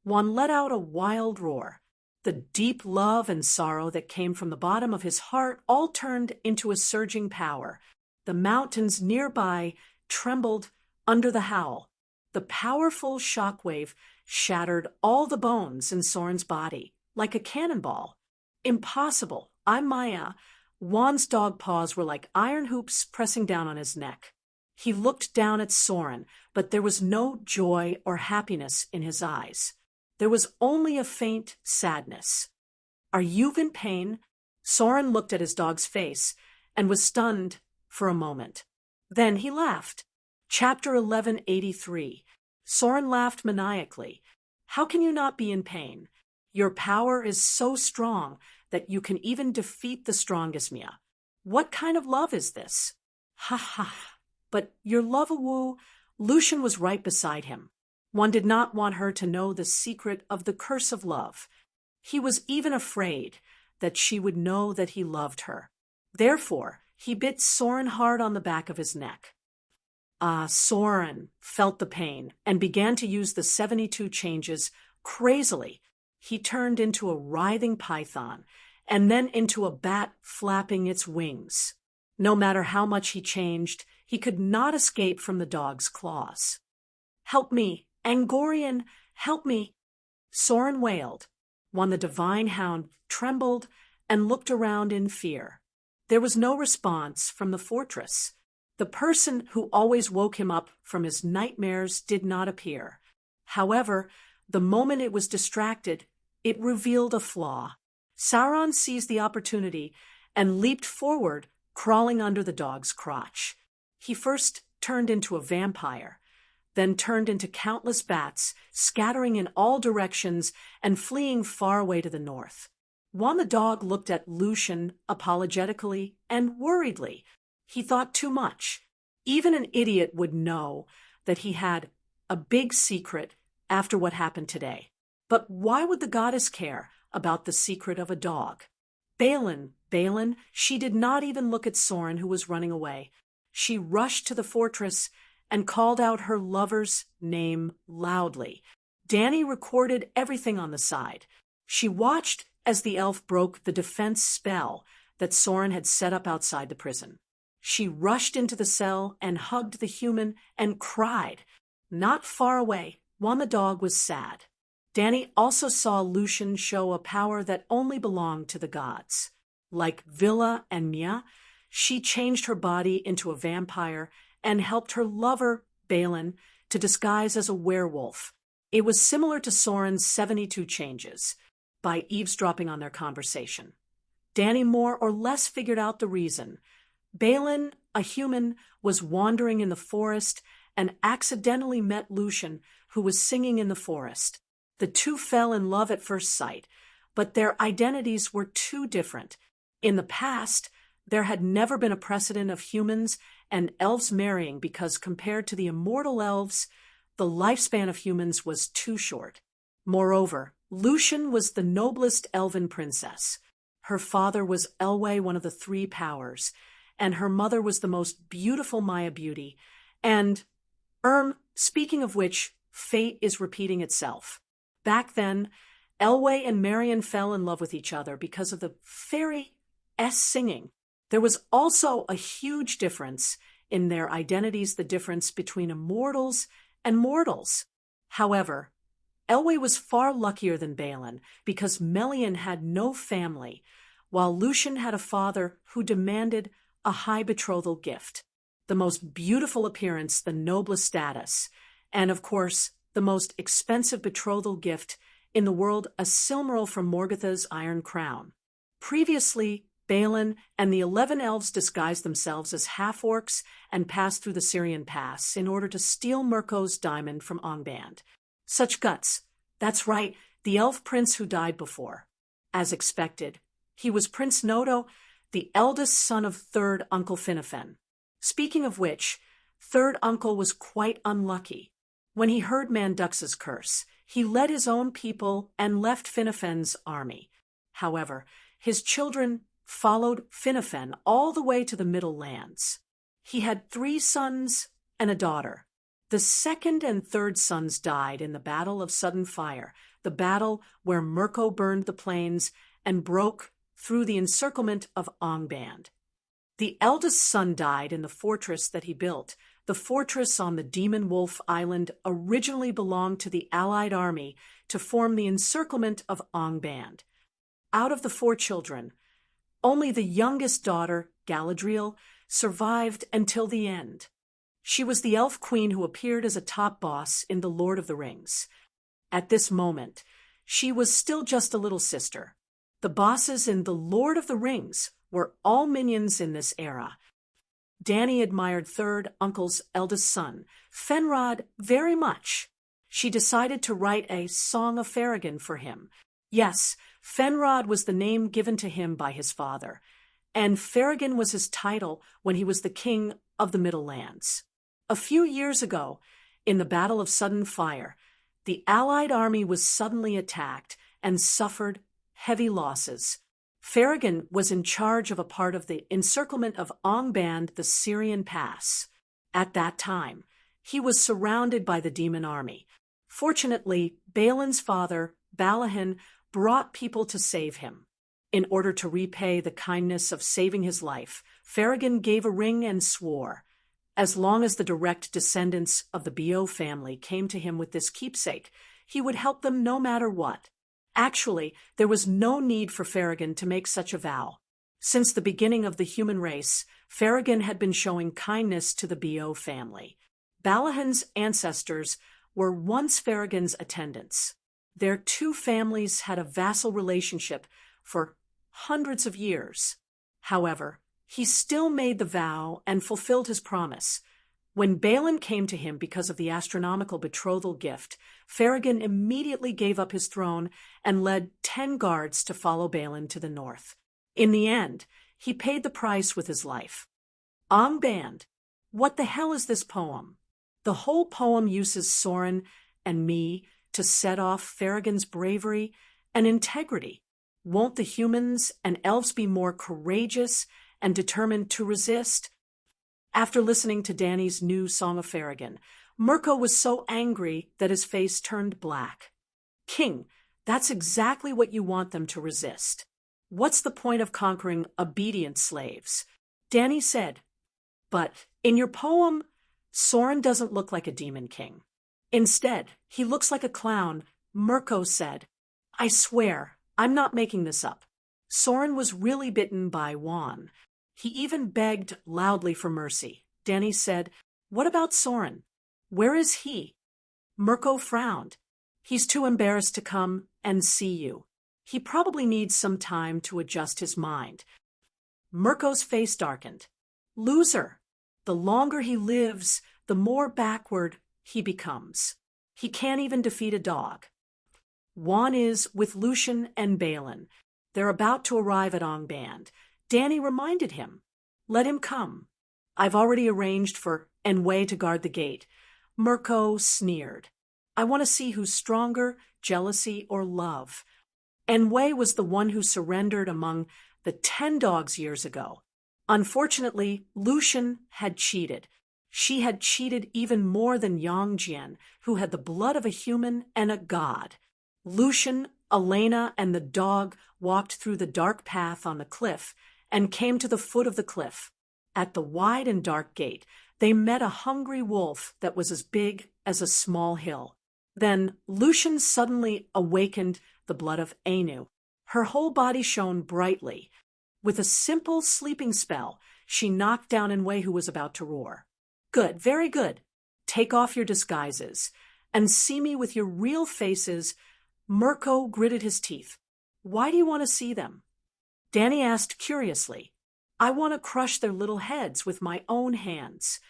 Juan let out a wild roar. The deep love and sorrow that came from the bottom of his heart all turned into a surging power. The mountains nearby trembled under the howl. The powerful shockwave shattered all the bones in Soren's body, like a cannonball. Impossible! I'm Maya. Juan's dog paws were like iron hoops pressing down on his neck. He looked down at Soren, but there was no joy or happiness in his eyes. There was only a faint sadness. Are you in pain? Soren looked at his dog's face and was stunned for a moment. Then he laughed. Chapter 1183. Soren laughed maniacally. How can you not be in pain? Your power is so strong that you can even defeat the strongest Mia. What kind of love is this? Ha ha. But your love-a-woo, Lucian was right beside him. One did not want her to know the secret of the curse of love. He was even afraid that she would know that he loved her. Therefore, he bit Soren hard on the back of his neck. Soren felt the pain and began to use the 72 changes crazily. He turned into a writhing python and then into a bat flapping its wings. No matter how much he changed, he could not escape from the dog's claws. Help me, Angorian, help me, Soren wailed. When the divine hound trembled and looked around in fear. There was no response from the fortress. The person who always woke him up from his nightmares did not appear. However, the moment it was distracted, it revealed a flaw. Sauron seized the opportunity and leaped forward, crawling under the dog's crotch. He first turned into a vampire, then turned into countless bats, scattering in all directions and fleeing far away to the north. Juan the dog looked at Lucian apologetically and worriedly. He thought too much. Even an idiot would know that he had a big secret after what happened today. But why would the goddess care about the secret of a dog? Balin, she did not even look at Soren, who was running away. She rushed to the fortress and called out her lover's name loudly. Dani recorded everything on the side. She watched as the elf broke the defense spell that Soren had set up outside the prison. She rushed into the cell and hugged the human and cried. Not far away, Juan the dog was sad. Dani also saw Lucian show a power that only belonged to the gods. Like Villa and Mia, she changed her body into a vampire and helped her lover, Balin, to disguise as a werewolf. It was similar to Soren's 72 changes, by eavesdropping on their conversation. Dani more or less figured out the reason. Balin, a human, was wandering in the forest and accidentally met Lucian, who was singing in the forest. The two fell in love at first sight, but their identities were too different. In the past, there had never been a precedent of humans and elves marrying because compared to the immortal elves, The lifespan of humans was too short. Moreover, Lucian was the noblest elven princess. Her father was Elwë, one of the three powers, and her mother was the most beautiful Maya beauty. And, speaking of which, fate is repeating itself. Back then, Elwë and Marion fell in love with each other because of the fairy singing. There was also a huge difference in their identities, the difference between immortals and mortals. However, Elwë was far luckier than Balin because Melian had no family, while Lucian had a father who demanded a high betrothal gift, the most beautiful appearance, the noblest status, and of course, the most expensive betrothal gift in the world, a silmaril from Morgoth's iron crown. Previously, Balin and the 11 elves disguised themselves as half-orcs and passed through the Syrian Pass in order to steal Mirko's diamond from Angband. Such guts. That's right, the elf prince who died before. As expected, he was Prince Nodo, the eldest son of third Uncle Finnefen. Speaking of which, third uncle was quite unlucky. When he heard Mandux's curse, he led his own people and left Finnefen's army. However, his children followed Finnefen all the way to the Middle Lands. He had 3 sons and a daughter. The second and third sons died in the Battle of Sudden Fire, the battle where Mirko burned the plains and broke through the encirclement of Angband. The eldest son died in the fortress that he built. The fortress on the Demon Wolf Island originally belonged to the Allied army to form the encirclement of Angband. Out of the 4 children, only the youngest daughter, Galadriel, survived until the end. She was the elf queen who appeared as a top boss in The Lord of the Rings. At this moment, she was still just a little sister. The bosses in The Lord of the Rings were all minions in this era. Dany admired third uncle's eldest son, Fenrod, very much. She decided to write a Song of Ferrigan for him. Yes, Fenrod was the name given to him by his father, and Ferrigan was his title when he was the king of the Middle Lands. A few years ago, in the Battle of Sudden Fire, the Allied army was suddenly attacked and suffered heavy losses. Ferrigan was in charge of a part of the encirclement of Angband, the Syrian Pass. At that time, he was surrounded by the demon army. Fortunately, Balin's father, Balahin, brought people to save him. In order to repay the kindness of saving his life, Ferrigan gave a ring and swore, as long as the direct descendants of the Bo family came to him with this keepsake, he would help them no matter what. Actually, there was no need for Ferrigan to make such a vow. Since the beginning of the human race, Ferrigan had been showing kindness to the Bo family. Balahin's ancestors were once Ferrigan's attendants. Their 2 families had a vassal relationship for hundreds of years. However, he still made the vow and fulfilled his promise. When Balin came to him because of the astronomical betrothal gift, Ferrigan immediately gave up his throne and led 10 guards to follow Balin to the north. In the end, he paid the price with his life. Angband. What the hell is this poem? The whole poem uses Soren and me to set off Ferrigan's bravery and integrity. Won't the humans and elves be more courageous and determined to resist? After listening to Dany's new Song of Ferrigan, Mirko was so angry that his face turned black. King, that's exactly what you want them to resist. What's the point of conquering obedient slaves? Dany said, but in your poem, Soren doesn't look like a demon king. Instead, he looks like a clown. Mirko said, I swear, I'm not making this up. Soren was really bitten by Juan. He even begged loudly for mercy. Dany said, what about Soren? Where is he? Mirko frowned. He's too embarrassed to come and see you. He probably needs some time to adjust his mind. Mirko's face darkened. Loser. The longer he lives, the more backward he becomes. He can't even defeat a dog. Juan is with Lucian and Balin. They're about to arrive at Angband. Dany reminded him, let him come. I've already arranged for Enwë to guard the gate. Mirko sneered. I want to see who's stronger, jealousy or love. And Wei was the one who surrendered among the 10 dogs years ago. Unfortunately, Lucian had cheated. She had cheated even more than Yang Jian, who had the blood of a human and a god. Lucian, Elena, and the dog walked through the dark path on the cliff and came to the foot of the cliff. At the wide and dark gate, they met a hungry wolf that was as big as a small hill. Then Lucian suddenly awakened the blood of Anu. Her whole body shone brightly. With a simple sleeping spell, she knocked down Enwei, who was about to roar. Good, very good. Take off your disguises and see me with your real faces. Mirko gritted his teeth. Why do you want to see them? Danny asked curiously. I want to crush their little heads with my own hands.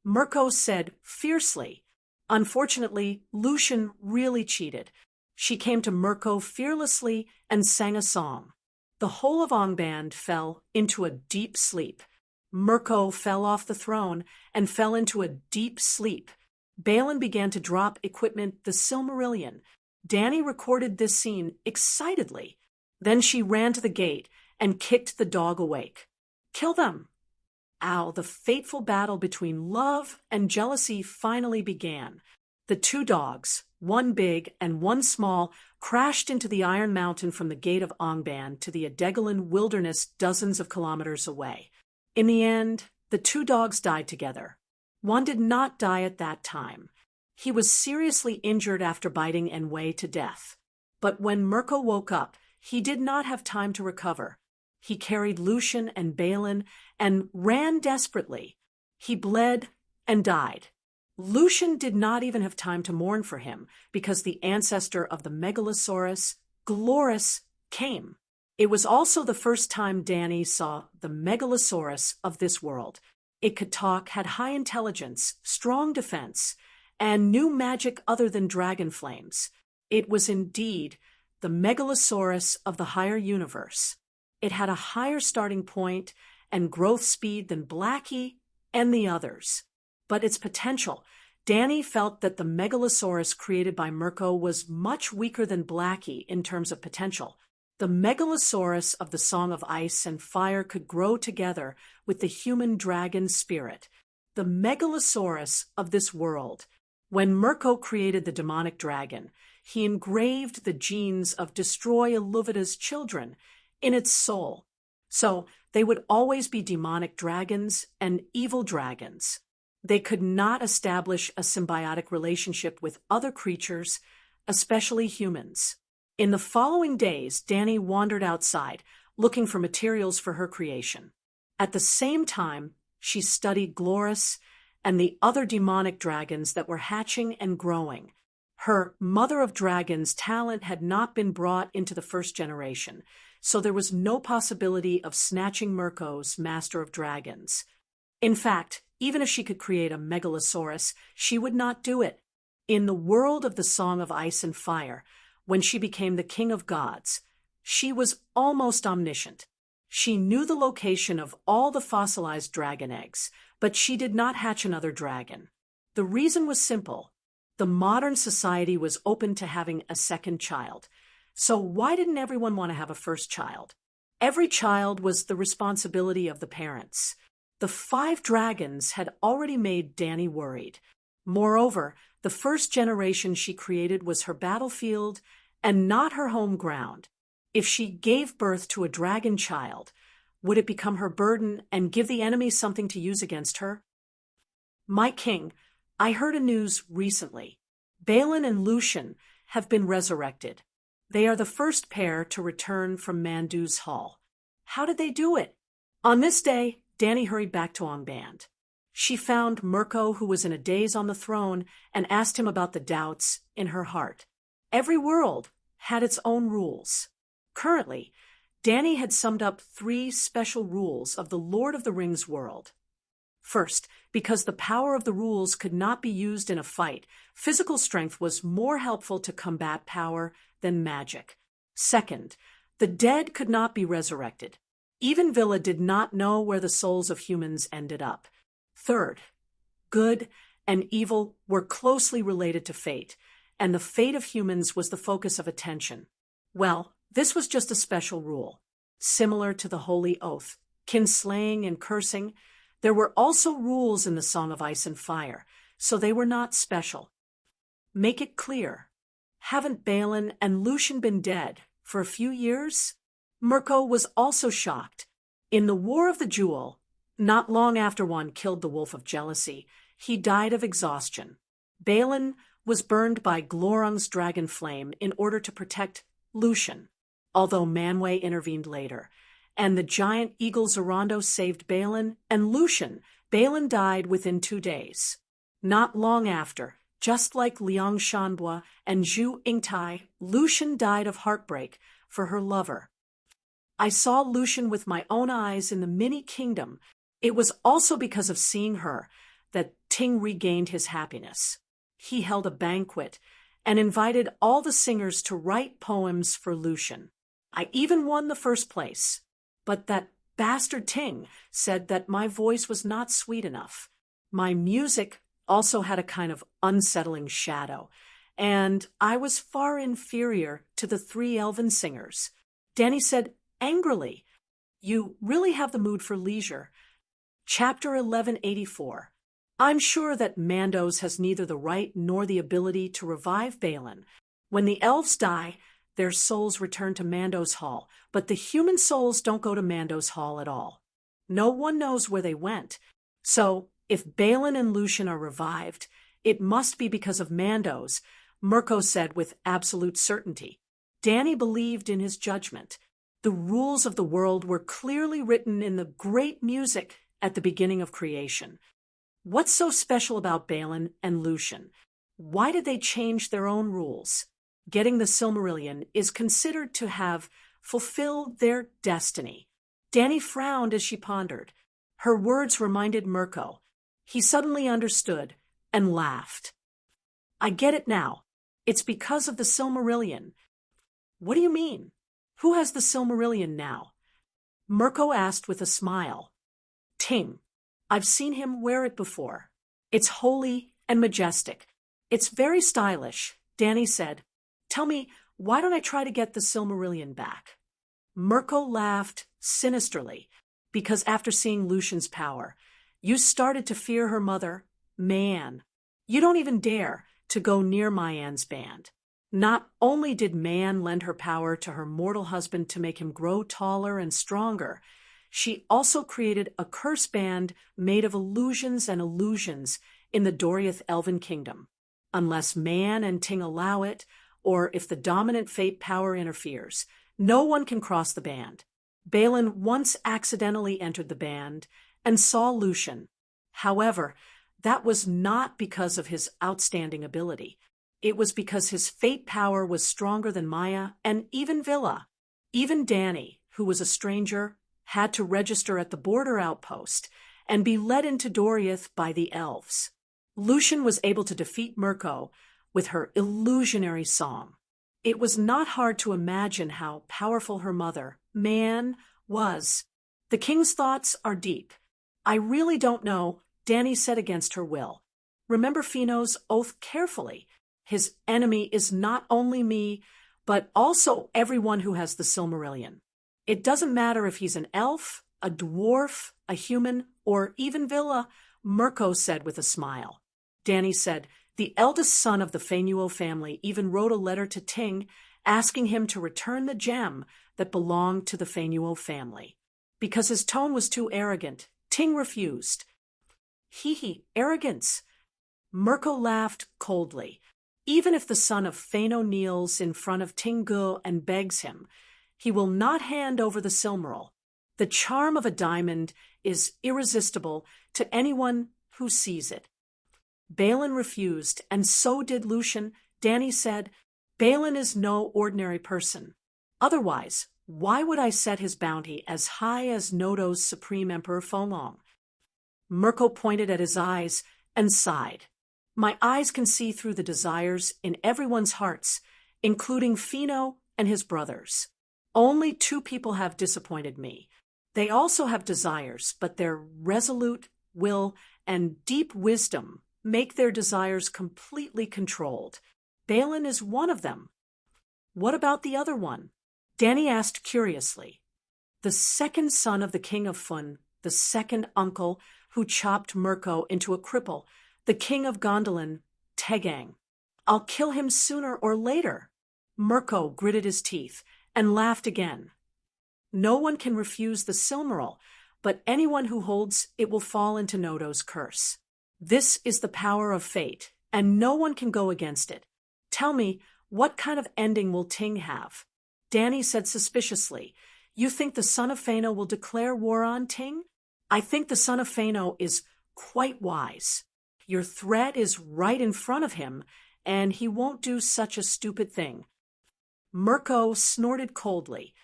Mirko said fiercely. Unfortunately, Lucian really cheated. She came to Mirko fearlessly and sang a song. The whole of Angband fell into a deep sleep. Mirko fell off the throne and fell into a deep sleep. Balin began to drop equipment, the Silmarillion. Danny recorded this scene excitedly. Then she ran to the gate and kicked the dog awake. Kill them! Ow, the fateful battle between love and jealousy finally began. The 2 dogs, one big and one small, crashed into the Iron Mountain from the gate of Angband to the Adegalan wilderness dozens of kilometers away. In the end, the 2 dogs died together. One did not die at that time. He was seriously injured after biting Enwei to death. But when Mirko woke up, he did not have time to recover. He carried Lucian and Balin and ran desperately. He bled and died. Lucian did not even have time to mourn for him because the ancestor of the Megalosaurus, Gloris, came. It was also the first time Danny saw the Megalosaurus of this world. It could talk, had high intelligence, strong defense, and knew magic other than dragon flames. It was indeed the Megalosaurus of the higher universe. It had a higher starting point and growth speed than Blackie and the others. But its potential, Danny felt that the Megalosaurus created by Mirko was much weaker than Blackie in terms of potential. The Megalosaurus of the Song of Ice and Fire could grow together with the human dragon spirit. The Megalosaurus of this world. When Mirko created the demonic dragon, he engraved the genes of Destroy Iluvida's children in its soul. So they would always be demonic dragons and evil dragons. They could not establish a symbiotic relationship with other creatures, especially humans. In the following days, Danny wandered outside, looking for materials for her creation. At the same time, she studied Gloris and the other demonic dragons that were hatching and growing. Her Mother of Dragons talent had not been brought into the first generation, so there was no possibility of snatching Mirko's Master of Dragons. In fact, even if she could create a Megalosaurus, she would not do it. In the world of the Song of Ice and Fire, when she became the King of Gods, she was almost omniscient. She knew the location of all the fossilized dragon eggs, but she did not hatch another dragon. The reason was simple. The modern society was open to having a second child. So why didn't everyone want to have a first child? Every child was the responsibility of the parents. The 5 dragons had already made Danny worried. Moreover, the first generation she created was her battlefield and not her home ground. If she gave birth to a dragon child, would it become her burden and give the enemy something to use against her? My king, I heard a news recently. Balin and Lucian have been resurrected. They are the first pair to return from Mandu's Hall. How did they do it? On this day, Danny hurried back to Angband. She found Mirko, who was in a daze on the throne, and asked him about the doubts in her heart. Every world had its own rules. Currently, Danny had summed up 3 special rules of the Lord of the Rings world. First, because the power of the rules could not be used in a fight, physical strength was more helpful to combat power than magic. Second, the dead could not be resurrected. Even Villa did not know where the souls of humans ended up. Third, good and evil were closely related to fate, and the fate of humans was the focus of attention. Well, this was just a special rule. Similar to the holy oath, kinslaying and cursing, there were also rules in the Song of Ice and Fire, so they were not special. Make it clear. Haven't Balin and Lucian been dead for a few years? Mirko was also shocked. In the War of the Jewel, not long after one killed the Wolf of Jealousy, he died of exhaustion. Balin was burned by Glorung's dragon flame in order to protect Lucian, although Manwë intervened later, and the giant eagle Zorando saved Balin and Lucian. Balin died within 2 days. Not long after, just like Liang Shanbua and Zhu Yingtai, Lucian died of heartbreak for her lover. I saw Lucian with my own eyes in the mini kingdom. It was also because of seeing her that Ting regained his happiness. He held a banquet and invited all the singers to write poems for Lucian. I even won the first place. But that bastard Ting said that my voice was not sweet enough. My music also had a kind of unsettling shadow, and I was far inferior to the 3 elven singers. Danny said angrily, "You really have the mood for leisure." Chapter 1184. I'm sure that Mandos has neither the right nor the ability to revive Balin. When the elves die, their souls return to Mandos Hall, but the human souls don't go to Mandos Hall at all. No one knows where they went. So, if Balin and Lucian are revived, it must be because of Mandos, Mirko said with absolute certainty. Danny believed in his judgment. The rules of the world were clearly written in the great music at the beginning of creation. What's so special about Balin and Lucian? Why did they change their own rules? Getting the Silmarillion is considered to have fulfilled their destiny. Danny frowned as she pondered. Her words reminded Mirko. He suddenly understood and laughed. I get it now. It's because of the Silmarillion. What do you mean? Who has the Silmarillion now? Mirko asked with a smile. Ting. I've seen him wear it before. It's holy and majestic. It's very stylish, Danny said. Tell me, why don't I try to get the Silmarillion back? Mirko laughed sinisterly, because after seeing Lucian's power, you started to fear her mother, Mayanne. You don't even dare to go near Mayanne's band. Not only did Mayanne lend her power to her mortal husband to make him grow taller and stronger, she also created a curse band made of illusions and illusions in the Doriath Elven Kingdom. Unless Mayanne and Ting allow it, or if the dominant fate power interferes, no one can cross the band. Balin once accidentally entered the band and saw Lucian. However, that was not because of his outstanding ability. It was because his fate power was stronger than Maya and even Villa. Even Danny, who was a stranger, had to register at the border outpost and be led into Doriath by the elves. Lucian was able to defeat Mirko with her illusionary song. It was not hard to imagine how powerful her mother, Mayanne, was. The king's thoughts are deep. I really don't know, Danny said against her will. Remember Fino's oath carefully. His enemy is not only me, but also everyone who has the Silmarillion. It doesn't matter if he's an elf, a dwarf, a human, or even Villa, Mirko said with a smile. Danny said, the eldest son of the Feinuo family even wrote a letter to Ting asking him to return the gem that belonged to the Feinuo family. Because his tone was too arrogant, Ting refused. Arrogance. Mirko laughed coldly. Even if the son of Feino kneels in front of Ting Gu and begs him, he will not hand over the Silmaril. The charm of a diamond is irresistible to anyone who sees it. Balin refused, and so did Lucian. Danny said, Balin is no ordinary person. Otherwise, why would I set his bounty as high as Nodo's Supreme Emperor Folong? Mirko pointed at his eyes and sighed. My eyes can see through the desires in everyone's hearts, including Fino and his brothers. Only 2 people have disappointed me. They also have desires, but their resolute will and deep wisdom make their desires completely controlled. Balin is one of them. What about the other one? Danny asked curiously. The second son of the king of Fun, the second uncle who chopped Mirko into a cripple, the king of Gondolin, Tegang. I'll kill him sooner or later. Mirko gritted his teeth and laughed again. No one can refuse the Silmaril, but anyone who holds it will fall into Nodo's curse. This is the power of fate, and no one can go against it. Tell me, what kind of ending will Ting have? Danny said suspiciously, You think the son of Fëanor will declare war on Ting? I think the son of Fëanor is quite wise. Your threat is right in front of him, and he won't do such a stupid thing. Mirko snorted coldly.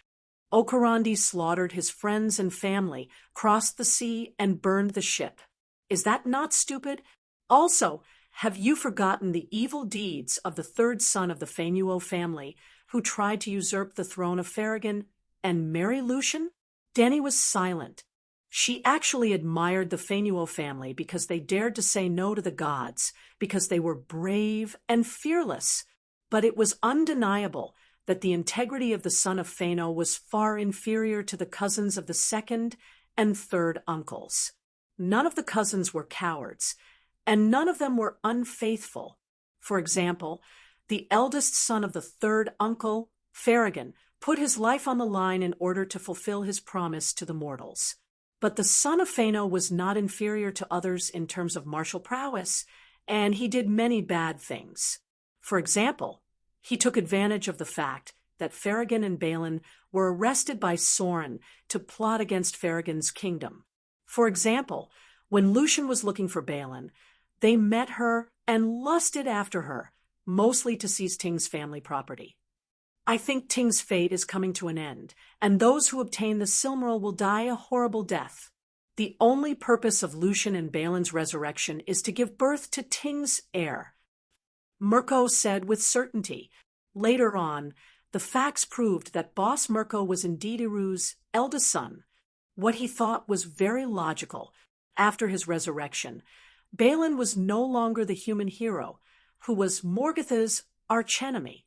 Okarandi slaughtered his friends and family, crossed the sea, and burned the ship. Is that not stupid? Also, have you forgotten the evil deeds of the third son of the Fëanor family, who tried to usurp the throne of Ferrigan and marry Lucian? Danny was silent. She actually admired the Fëanor family because they dared to say no to the gods, because they were brave and fearless. But it was undeniable that the integrity of the son of Fëanor was far inferior to the cousins of the second and third uncles. None of the cousins were cowards, and none of them were unfaithful. For example, the eldest son of the third uncle, Ferrigan, put his life on the line in order to fulfill his promise to the mortals. But the son of Fëanor was not inferior to others in terms of martial prowess, and he did many bad things. For example, he took advantage of the fact that Ferrigan and Balin were arrested by Sorin to plot against Ferrigan's kingdom. For example, when Lucian was looking for Balin, they met her and lusted after her, mostly to seize Ting's family property. I think Ting's fate is coming to an end, and those who obtain the Silmaril will die a horrible death. The only purpose of Lucian and Balin's resurrection is to give birth to Ting's heir. Mirko said with certainty. Later on, the facts proved that Boss Mirko was indeed Iru's eldest son. What he thought was very logical. After his resurrection, Balin was no longer the human hero, who was Morgoth's archenemy.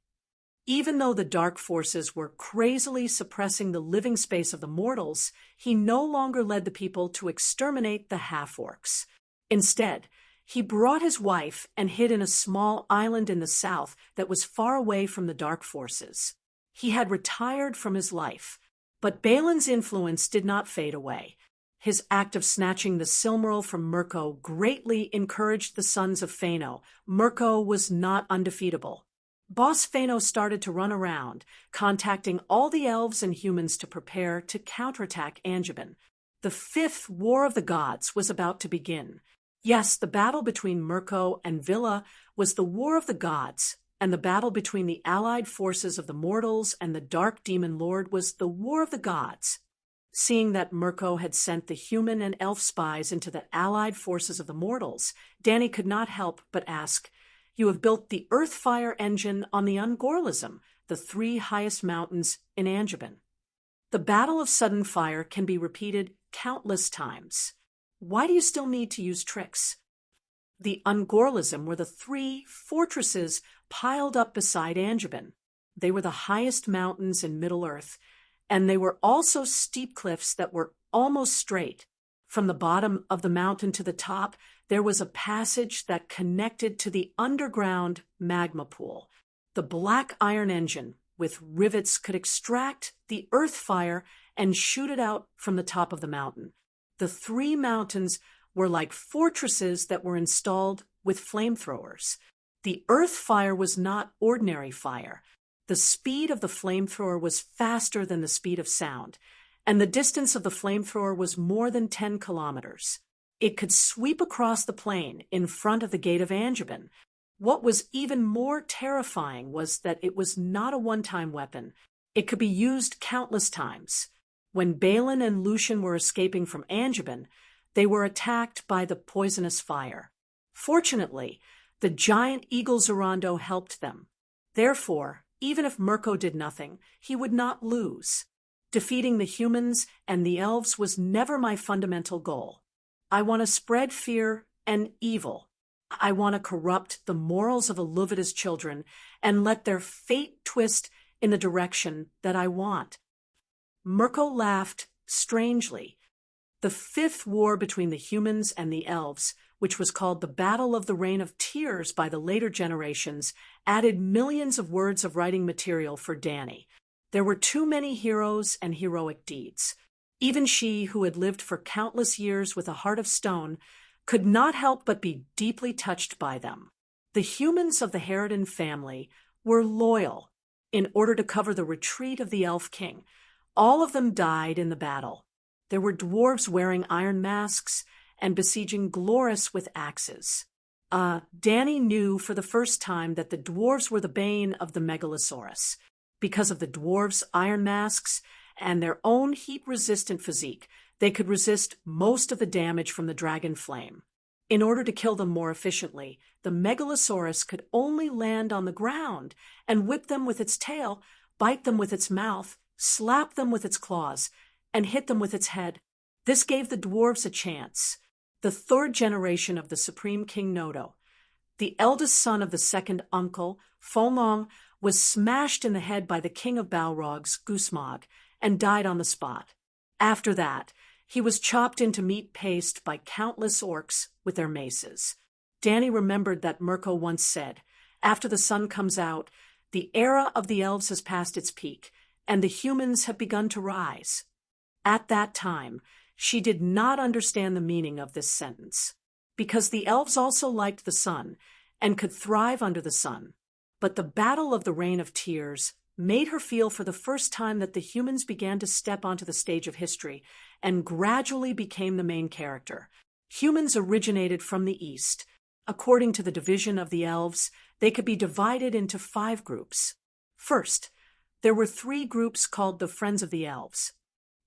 Even though the dark forces were crazily suppressing the living space of the mortals, he no longer led the people to exterminate the half-orcs. Instead, he brought his wife and hid in a small island in the south that was far away from the dark forces. He had retired from his life, but Balin's influence did not fade away. His act of snatching the Silmaril from Mirko greatly encouraged the sons of Fëanor. Mirko was not undefeatable. Boss Fëanor started to run around, contacting all the elves and humans to prepare to counterattack Angband. The fifth War of the Gods was about to begin. Yes, the battle between Mirko and Villa was the War of the Gods, and the battle between the allied forces of the mortals and the Dark Demon Lord was the War of the Gods. Seeing that Mirko had sent the human and elf spies into the allied forces of the mortals, Danny could not help but ask, You have built the Earth-Fire engine on the Ungorlism, the 3 highest mountains in Angband. The Battle of Sudden Fire can be repeated countless times. Why do you still need to use tricks? The Ungorlism were the 3 fortresses piled up beside Angband. They were the highest mountains in Middle-earth, and they were also steep cliffs that were almost straight. From the bottom of the mountain to the top, there was a passage that connected to the underground magma pool. The black iron engine with rivets could extract the earth fire and shoot it out from the top of the mountain. The 3 mountains were like fortresses that were installed with flamethrowers. The earth fire was not ordinary fire. The speed of the flamethrower was faster than the speed of sound, and the distance of the flamethrower was more than 10 kilometers. It could sweep across the plain in front of the gate of Angband. What was even more terrifying was that it was not a one-time weapon. It could be used countless times. When Balin and Lucian were escaping from Angband, they were attacked by the poisonous fire. Fortunately, the giant eagle Zorando helped them. Therefore, even if Mirko did nothing, he would not lose. Defeating the humans and the elves was never my fundamental goal. I want to spread fear and evil. I want to corrupt the morals of Aluvida's children and let their fate twist in the direction that I want." Mirko laughed strangely. The fifth war between the humans and the elves, which was called the Battle of the Reign of Tears by the later generations, added millions of words of writing material for Dany. There were too many heroes and heroic deeds. Even she, who had lived for countless years with a heart of stone, could not help but be deeply touched by them. The humans of the Harridan family were loyal in order to cover the retreat of the Elf King. All of them died in the battle. There were dwarves wearing iron masks and besieging Glorys with axes. Dany knew for the first time that the dwarves were the bane of the Megalosaurus. Because of the dwarves' iron masks and their own heat-resistant physique, they could resist most of the damage from the dragon flame. In order to kill them more efficiently, the Megalosaurus could only land on the ground and whip them with its tail, bite them with its mouth, slap them with its claws, and hit them with its head. This gave the dwarves a chance. The third generation of the Supreme King Nodo, the eldest son of the second uncle, Folong, was smashed in the head by the king of Balrogs, Gusmog, and died on the spot. After that, he was chopped into meat paste by countless orcs with their maces. Dany remembered that Mirko once said, "After the sun comes out, the era of the elves has passed its peak, and the humans have begun to rise." At that time, she did not understand the meaning of this sentence, because the elves also liked the sun and could thrive under the sun. But the Battle of the Reign of Tears made her feel for the first time that the humans began to step onto the stage of history and gradually became the main character. Humans originated from the east. According to the division of the elves, they could be divided into 5 groups. First, there were 3 groups called the Friends of the Elves.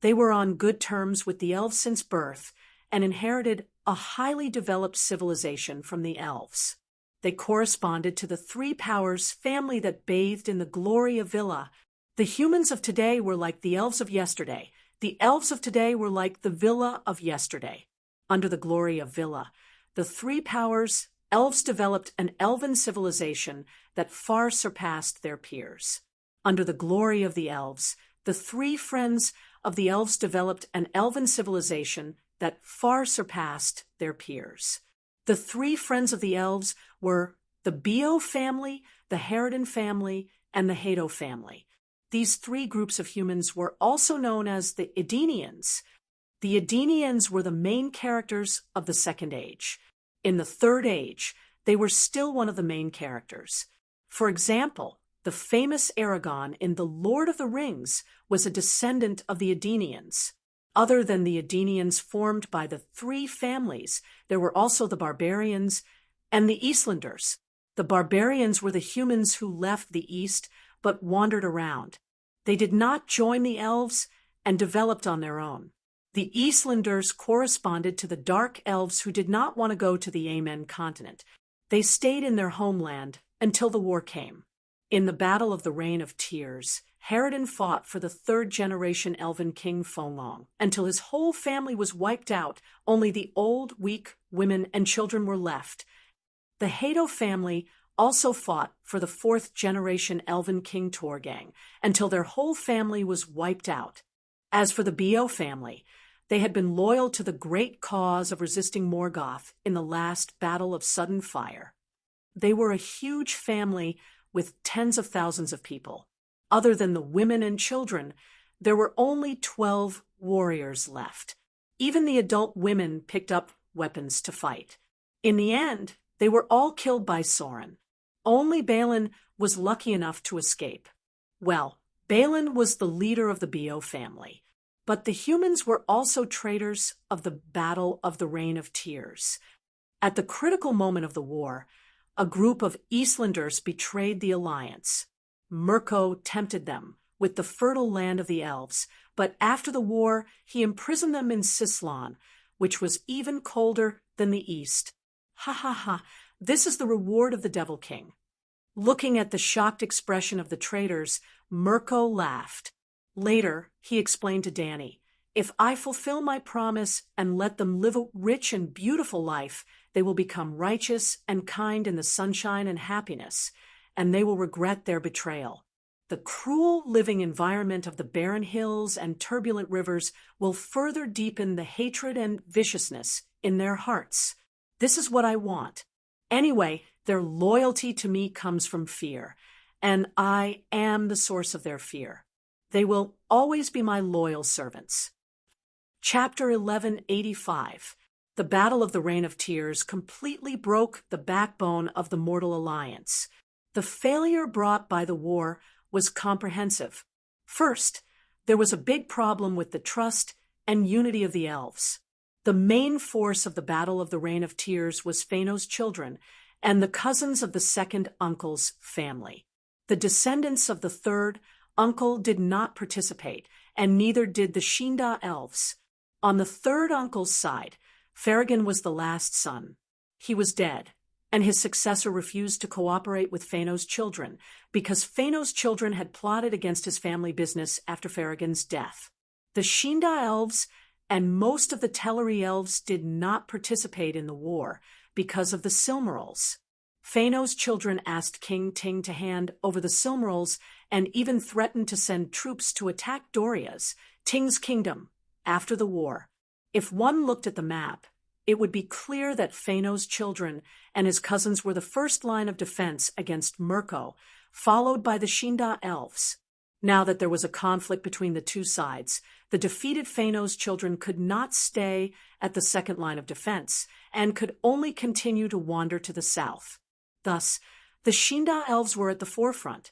They were on good terms with the elves since birth and inherited a highly developed civilization from the elves. They corresponded to the 3 powers family that bathed in the glory of Villa. The humans of today were like the elves of yesterday. The elves of today were like the Villa of yesterday. Under the glory of Villa, the 3 powers, elves developed an elven civilization that far surpassed their peers. Under the glory of the elves, the 3 friends of the elves developed an elven civilization that far surpassed their peers. The 3 friends of the elves were the Bio family, the Harridan family, and the Hato family. These 3 groups of humans were also known as the Edenians. The Edenians were the main characters of the Second Age. In the Third Age, they were still one of the main characters. For example, the famous Aragorn in The Lord of the Rings was a descendant of the Edenians. Other than the Edenians formed by the 3 families, there were also the barbarians and the Eastlanders. The barbarians were the humans who left the East but wandered around. They did not join the elves and developed on their own. The Eastlanders corresponded to the dark elves who did not want to go to the Amen continent. They stayed in their homeland until the war came. In the Battle of the Reign of Tears, Harridan fought for the 3rd generation elven king Folong until his whole family was wiped out. Only the old, weak women and children were left. The Hato family also fought for the 4th generation elven king Torgang until their whole family was wiped out. As for the Bio family, they had been loyal to the great cause of resisting Morgoth in the last Battle of Sudden Fire. They were a huge family with tens of thousands of people. Other than the women and children, there were only 12 warriors left. Even the adult women picked up weapons to fight. In the end, they were all killed by Sorin. Only Balin was lucky enough to escape. Well, Balin was the leader of the Bio family, but the humans were also traitors of the Battle of the Reign of Tears. At the critical moment of the war, a group of Eastlanders betrayed the alliance. Mirko tempted them with the fertile land of the elves, but after the war, he imprisoned them in Sislon, which was even colder than the East. Ha ha ha, this is the reward of the Devil King. Looking at the shocked expression of the traitors, Mirko laughed. Later, he explained to Dany, If I fulfill my promise and let them live a rich and beautiful life, they will become righteous and kind in the sunshine and happiness, and they will regret their betrayal. The cruel living environment of the barren hills and turbulent rivers will further deepen the hatred and viciousness in their hearts. This is what I want. Anyway, their loyalty to me comes from fear, and I am the source of their fear. They will always be my loyal servants. Chapter 1185. The Battle of the Rain of Tears completely broke the backbone of the mortal alliance. The failure brought by the war was comprehensive. First, there was a big problem with the trust and unity of the elves. The main force of the Battle of the Rain of Tears was Phanos' children and the cousins of the second uncle's family. The descendants of the third uncle did not participate, and neither did the Shinda elves. On the third uncle's side, Farragon was the last son. He was dead, and his successor refused to cooperate with Phanos' children because Phanos' children had plotted against his family business after Farragon's death. The Shinda elves and most of the Teleri elves did not participate in the war because of the Silmarils. Phanos' children asked King Ting to hand over the Silmarils and even threatened to send troops to attack Doria's, Ting's kingdom, after the war. If one looked at the map, it would be clear that Phanos' children and his cousins were the first line of defense against Mirko, followed by the Shinda elves. Now that there was a conflict between the two sides, the defeated Phanos' children could not stay at the second line of defense and could only continue to wander to the south. Thus, the Shinda elves were at the forefront,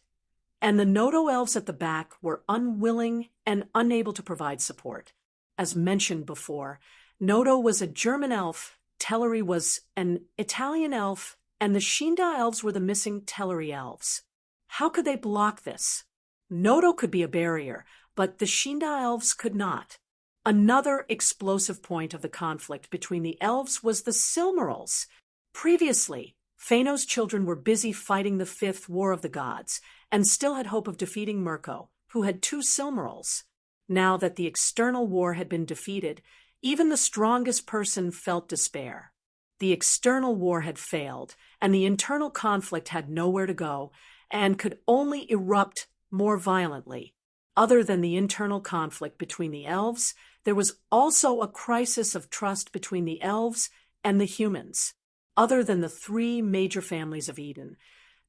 and the Nodo elves at the back were unwilling and unable to provide support. As mentioned before, Nodo was a German elf, Teleri was an Italian elf, and the Shinda elves were the missing Teleri elves. How could they block this? Nodo could be a barrier, but the Shinda elves could not. Another explosive point of the conflict between the elves was the Silmarils. Previously, Phanos' children were busy fighting the Fifth War of the Gods, and still had hope of defeating Mirko, who had 2 Silmarils. Now that the external war had been defeated, even the strongest person felt despair. The external war had failed, and the internal conflict had nowhere to go, and could only erupt more violently. Other than the internal conflict between the elves, there was also a crisis of trust between the elves and the humans. Other than the 3 major families of Eden,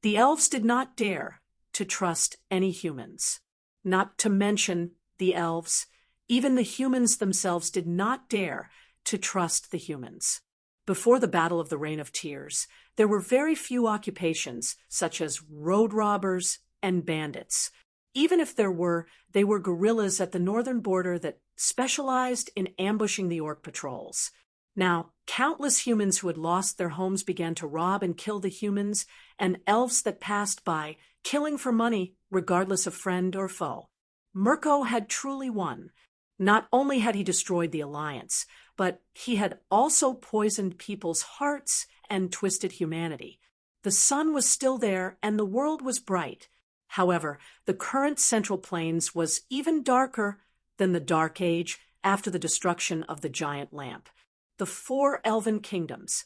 the elves did not dare to trust any humans. Not to mention the elves, even the humans themselves did not dare to trust the humans. Before the Battle of the Rain of Tears, there were very few occupations, such as road robbers and bandits. Even if there were, they were guerrillas at the northern border that specialized in ambushing the orc patrols. Now, countless humans who had lost their homes began to rob and kill the humans and elves that passed by, killing for money regardless of friend or foe. Mirko had truly won. Not only had he destroyed the Alliance, but he had also poisoned people's hearts and twisted humanity. The sun was still there and the world was bright. However, the current Central Plains was even darker than the Dark Age after the destruction of the giant lamp. The 4 elven kingdoms,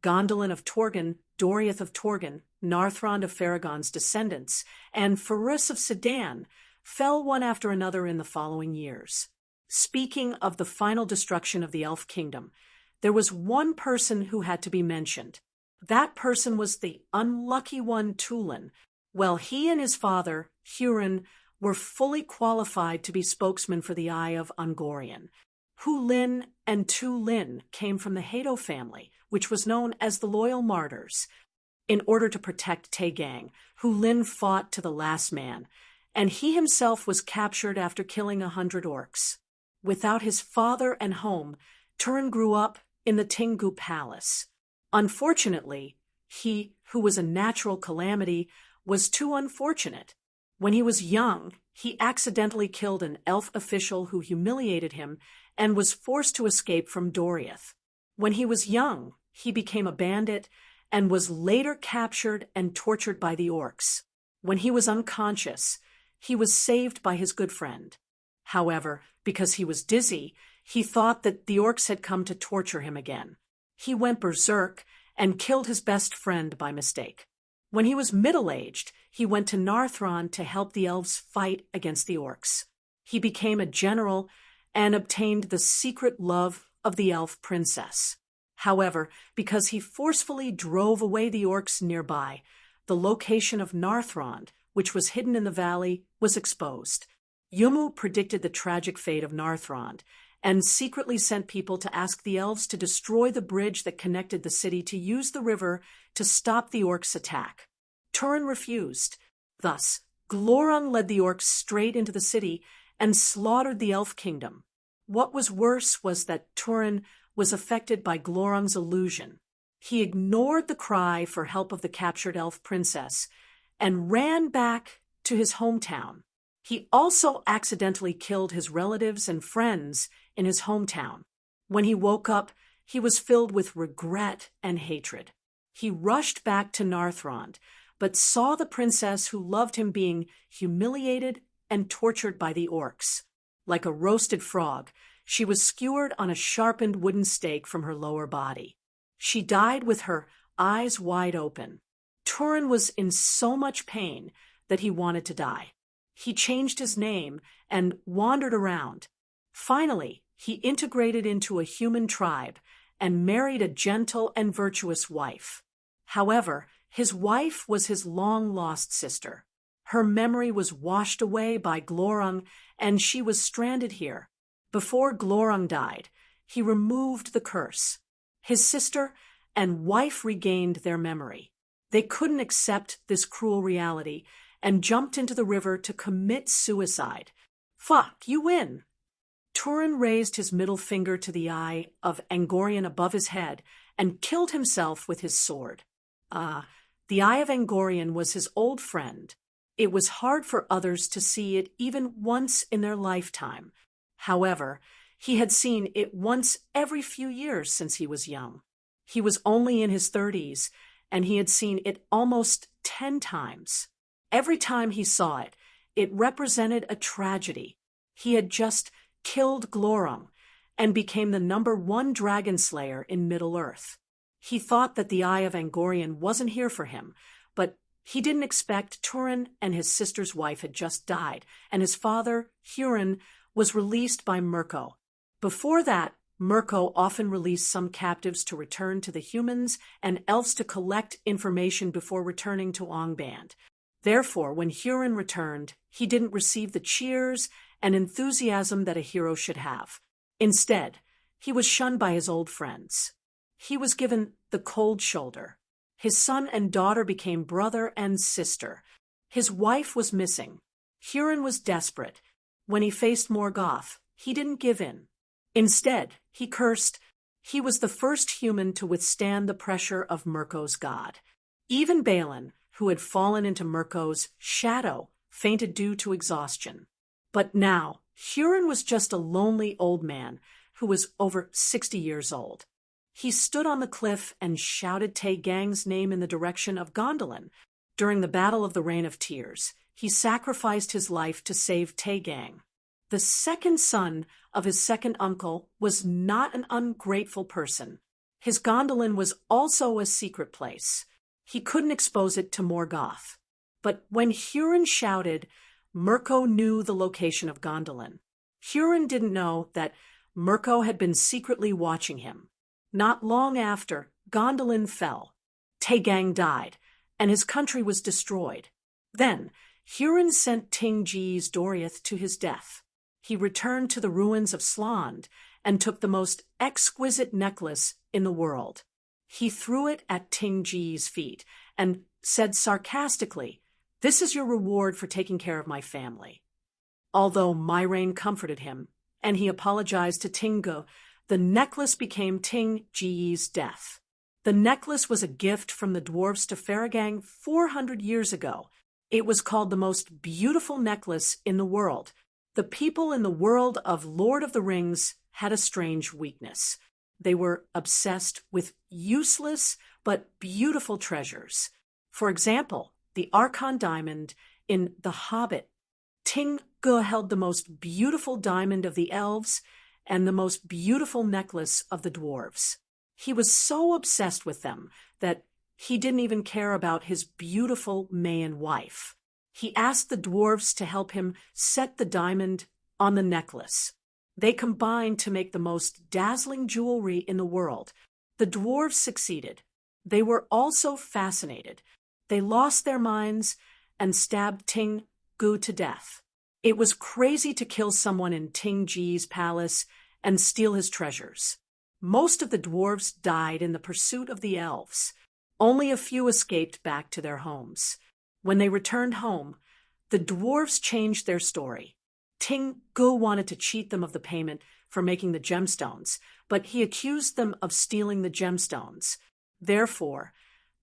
Gondolin of Torgon, Doriath of Torgon, Narthrond of Farragon's descendants, and Ferus of Sedan, fell one after another in the following years. Speaking of the final destruction of the elf kingdom, there was one person who had to be mentioned. That person was the unlucky one Tulin. Well, he and his father, Hurin, were fully qualified to be spokesmen for the Eye of Ungorian. Hulin and Tulin came from the Hato family, which was known as the Loyal Martyrs. In order to protect Taegang, Hulin fought to the last man, and he himself was captured after killing 100 orcs. Without his father and home, Turin grew up in the Tingu Palace. Unfortunately, he, who was a natural calamity, was too unfortunate. When he was young, he accidentally killed an elf official who humiliated him and was forced to escape from Doriath. When he was young, he became a bandit and was later captured and tortured by the orcs. When he was unconscious, he was saved by his good friend. However, Because he was dizzy, he thought that the orcs had come to torture him again. He went berserk and killed his best friend by mistake. When he was middle-aged, he went to Narthron to help the elves fight against the orcs. He became a general and obtained the secret love of the elf princess. However, because he forcefully drove away the orcs nearby, the location of Narthron, which was hidden in the valley, was exposed. Yumu predicted the tragic fate of Narthron and secretly sent people to ask the elves to destroy the bridge that connected the city to use the river to stop the orcs' attack. Turin refused. Thus, Glorung led the orcs straight into the city and slaughtered the elf kingdom. What was worse was that Turin was affected by Glorung's illusion. He ignored the cry for help of the captured elf princess and ran back to his hometown. He also accidentally killed his relatives and friends in his hometown. When he woke up, he was filled with regret and hatred. He rushed back to Narthron, but saw the princess who loved him being humiliated and tortured by the orcs. Like a roasted frog, she was skewered on a sharpened wooden stake from her lower body. She died with her eyes wide open. Turin was in so much pain that he wanted to die. He changed his name and wandered around. Finally, he integrated into a human tribe and married a gentle and virtuous wife. However, his wife was his long-lost sister. Her memory was washed away by Glorung, and she was stranded here. Before Glorung died, he removed the curse. His sister and wife regained their memory. They couldn't accept this cruel reality and jumped into the river to commit suicide. Fuck, you win! Turin raised his middle finger to the eye of Angorian above his head and killed himself with his sword. The Eye of Angorian was his old friend. It was hard for others to see it even once in their lifetime. However, he had seen it once every few years since he was young. He was only in his 30s, and he had seen it almost 10 times. Every time he saw it, it represented a tragedy. He had just killed Glorung and became the #1 dragon slayer in Middle-earth. He thought that the Eye of Angorian wasn't here for him, but he didn't expect Turin and his sister's wife had just died, and his father, Hurin, was released by Mirko. Before that, Mirko often released some captives to return to the humans and elves to collect information before returning to Ongband. Therefore, when Hurin returned, he didn't receive the cheers and enthusiasm that a hero should have. Instead, he was shunned by his old friends. He was given the cold shoulder. His son and daughter became brother and sister. His wife was missing. Hurin was desperate. When he faced Morgoth, he didn't give in. Instead, he cursed. He was the first human to withstand the pressure of Mirko's god. Even Balin, who had fallen into Mirko's shadow, fainted due to exhaustion. But now, Hurin was just a lonely old man who was over 60 years old. He stood on the cliff and shouted Taegang's name in the direction of Gondolin. During the Battle of the Rain of Tears, he sacrificed his life to save Taegang. The second son of his second uncle was not an ungrateful person. His Gondolin was also a secret place. He couldn't expose it to Morgoth. But when Hurin shouted, Mirko knew the location of Gondolin. Hurin didn't know that Mirko had been secretly watching him. Not long after, Gondolin fell. Taegang died, and his country was destroyed. Then, Hurin sent Ting-Ji's Doriath to his death. He returned to the ruins of Slond and took the most exquisite necklace in the world. He threw it at Ting-Ji's feet and said sarcastically, "This is your reward for taking care of my family." Although Myrain comforted him, and he apologized to Tingu, the necklace became Ting-Ji's death. The necklace was a gift from the dwarves to Faragang 400 years ago. It was called the most beautiful necklace in the world. The people in the world of Lord of the Rings had a strange weakness. They were obsessed with useless but beautiful treasures. For example, the Archon diamond in The Hobbit. Ting Gu held the most beautiful diamond of the elves and the most beautiful necklace of the dwarves. He was so obsessed with them that he didn't even care about his beautiful Mayan wife. He asked the dwarves to help him set the diamond on the necklace. They combined to make the most dazzling jewelry in the world. The dwarves succeeded. They were also fascinated. They lost their minds and stabbed Ting Gu to death. It was crazy to kill someone in Ting Ji's palace and steal his treasures. Most of the dwarves died in the pursuit of the elves. Only a few escaped back to their homes. When they returned home, the dwarves changed their story. Ting Gu wanted to cheat them of the payment for making the gemstones, but he accused them of stealing the gemstones. Therefore,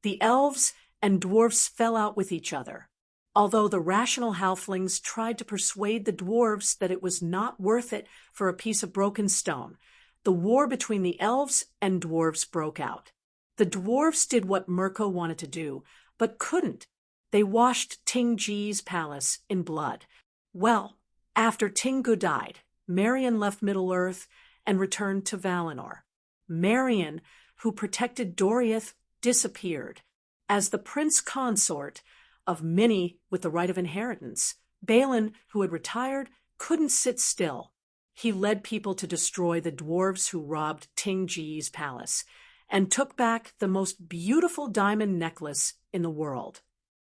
the elves and dwarves fell out with each other. Although the rational halflings tried to persuade the dwarves that it was not worth it for a piece of broken stone, the war between the elves and dwarves broke out. The dwarves did what Mirko wanted to do, but couldn't. They washed Ting Ji's palace in blood. Well, after Ting-Gu died, Marion left Middle-earth and returned to Valinor. Marion, who protected Doriath, disappeared. As the prince consort of many with the right of inheritance, Balin, who had retired, couldn't sit still. He led people to destroy the dwarves who robbed Ting Ji's palace and took back the most beautiful diamond necklace in the world.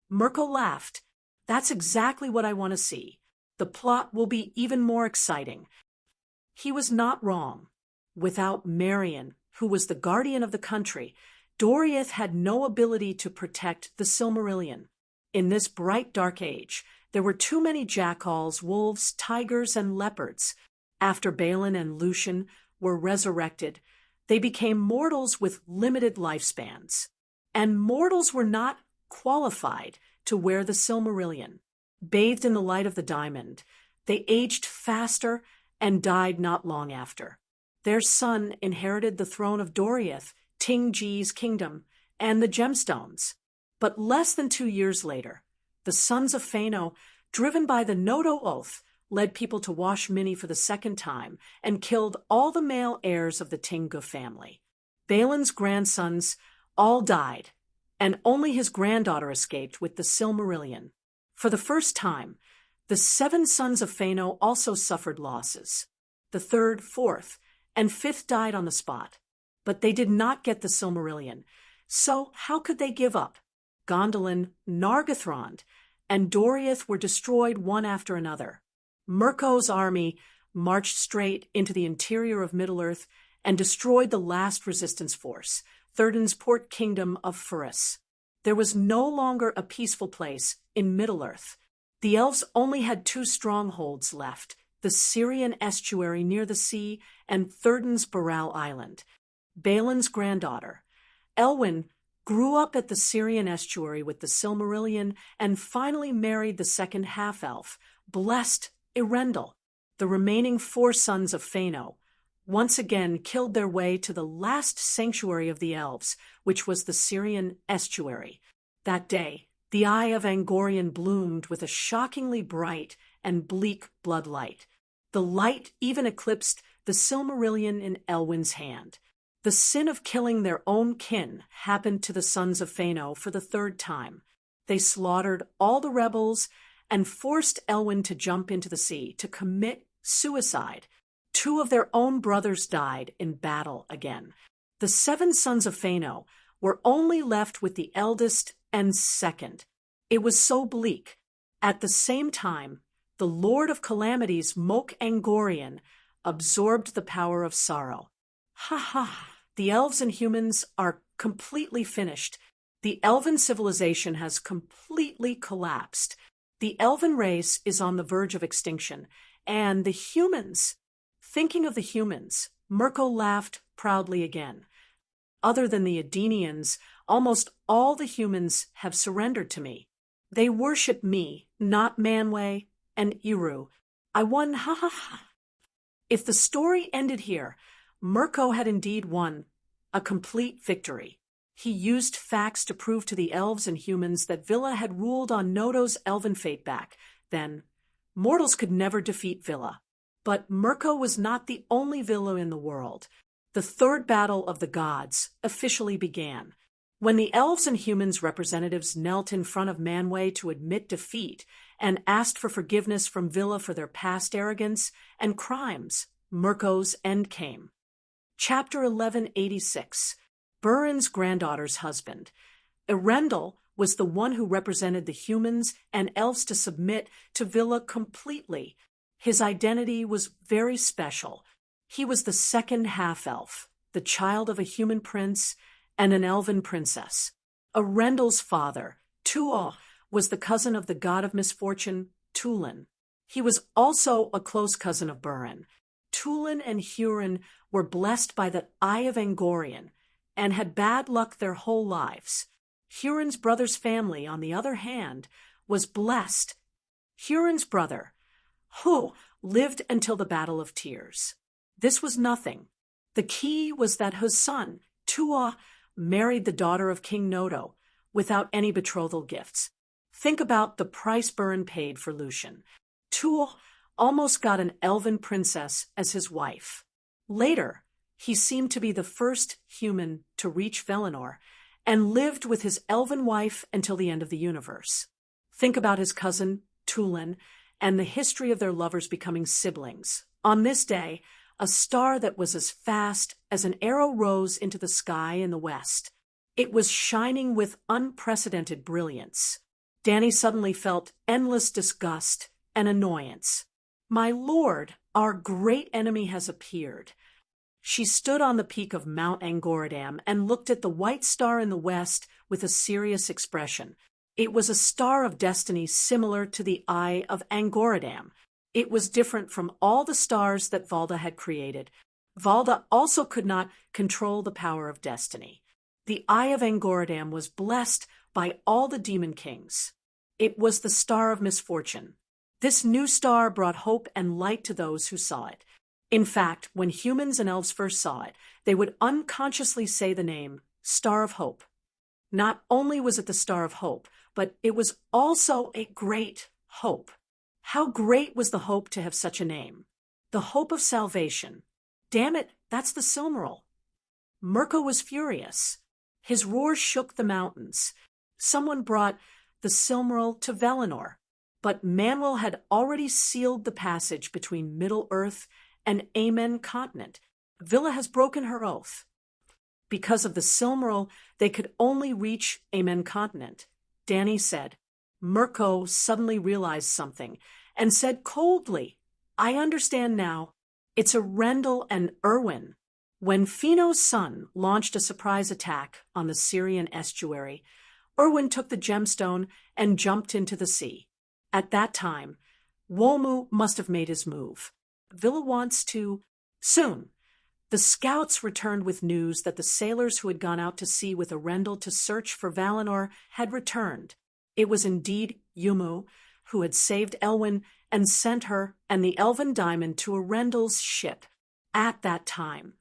Mirko laughed. That's exactly what I want to see. The plot will be even more exciting. He was not wrong. Without Marion, who was the guardian of the country, Doriath had no ability to protect the Silmarillion. In this bright dark age, there were too many jackals, wolves, tigers, and leopards. After Balin and Lucian were resurrected, they became mortals with limited lifespans. And mortals were not qualified to wear the Silmarillion. Bathed in the light of the diamond, they aged faster and died not long after. Their son inherited the throne of Doriath, Ting Ji's kingdom, and the gemstones. But less than 2 years later, the sons of Fëanor, driven by the Nodo oath, led people to wash Mini for the second time and killed all the male heirs of the Ting-Gu family. Balin's grandsons all died, and only his granddaughter escaped with the Silmarillion. For the first time, the 7 sons of Fëanor also suffered losses. The 3rd, 4th, and 5th died on the spot. But they did not get the Silmarillion, so how could they give up? Gondolin, Nargothrond, and Doriath were destroyed one after another. Mirko's army marched straight into the interior of Middle-earth and destroyed the last resistance force, Théoden's port kingdom of Ferris. There was no longer a peaceful place in Middle-earth. The elves only had 2 strongholds left, the Syrian estuary near the sea and Théoden's Baral Island. Balin's granddaughter, Elwyn, grew up at the Syrian estuary with the Silmarillion and finally married the second half-elf, blessed Erendil. The remaining 4 sons of Fëanor once again killed their way to the last sanctuary of the elves, which was the Syrian estuary. That day, the eye of Angorion bloomed with a shockingly bright and bleak bloodlight. The light even eclipsed the Silmarillion in Elwyn's hand. The sin of killing their own kin happened to the sons of Fëanor for the 3rd time. They slaughtered all the rebels and forced Elwyn to jump into the sea to commit suicide. 2 of their own brothers died in battle again. The 7 sons of Fëanor were only left with the eldest and second. It was so bleak. At the same time, the Lord of Calamities, Mok Angorion, absorbed the power of sorrow. Ha ha! The elves and humans are completely finished. The elven civilization has completely collapsed. The elven race is on the verge of extinction, and the humans... Thinking of the humans, Mirko laughed proudly again. Other than the Edenians, almost all the humans have surrendered to me. They worship me, not Manwë and Eru. I won, ha ha ha. If the story ended here, Mirko had indeed won a complete victory. He used facts to prove to the elves and humans that Villa had ruled on Nodo's elven fate back. Then, Mortals could never defeat Villa. But Mirko was not the only villain in the world. The third battle of the gods officially began. When the elves and humans representatives knelt in front of Manwë to admit defeat and asked for forgiveness from Villa for their past arrogance and crimes, Mirko's end came. Chapter 1186. Burin's granddaughter's husband. Erendel was the one who represented the humans and elves to submit to Villa completely. His identity was very special. He was the second half-elf, the child of a human prince and an elven princess. Erendel's father, Tuo, was the cousin of the god of misfortune, Tulin. He was also a close cousin of Burin. Tulin and Hurin were blessed by the Eye of Angorian and had bad luck their whole lives. Hurin's brother's family, on the other hand, was blessed. Hurin's brother, Hu, lived until the Battle of Tears. This was nothing. The key was that his son, Tuo, married the daughter of King Nodo without any betrothal gifts. Think about the price Burin paid for Lucian. Tuo almost got an elven princess as his wife. Later, he seemed to be the first human to reach Valinor and lived with his elven wife until the end of the universe. Think about his cousin, Tulin, and the history of their lovers becoming siblings. On this day, a star that was as fast as an arrow rose into the sky in the west. It was shining with unprecedented brilliance. Dany suddenly felt endless disgust and annoyance. "My lord, our great enemy has appeared." She stood on the peak of Mount Angoradam and looked at the white star in the west with a serious expression. It was a star of destiny similar to the Eye of Angoradam. It was different from all the stars that Valda had created. Valda also could not control the power of destiny. The Eye of Angoradam was blessed by all the demon kings. It was the star of misfortune. This new star brought hope and light to those who saw it. In fact, when humans and elves first saw it, they would unconsciously say the name Star of Hope. Not only was it the Star of Hope, but it was also a great hope. How great was the hope to have such a name? The hope of salvation. Damn it, that's the Silmaril. Mirko was furious. His roar shook the mountains. Someone brought the Silmaril to Valinor, but Manwë had already sealed the passage between Middle-earth and Amen continent. Villa has broken her oath. Because of the Silmaril, they could only reach Amen continent. Dany said. Mirko suddenly realized something and said coldly, "I understand now. It's Erendel and Erwin." When Fëanor's son launched a surprise attack on the Syrian estuary, Erwin took the gemstone and jumped into the sea. At that time, Wolmu must have made his move. Villa wants to... Soon, the scouts returned with news that the sailors who had gone out to sea with Erendel to search for Valinor had returned. It was indeed Yumu, who had saved Elwyn and sent her and the elven diamond to Erendel's ship. At that time,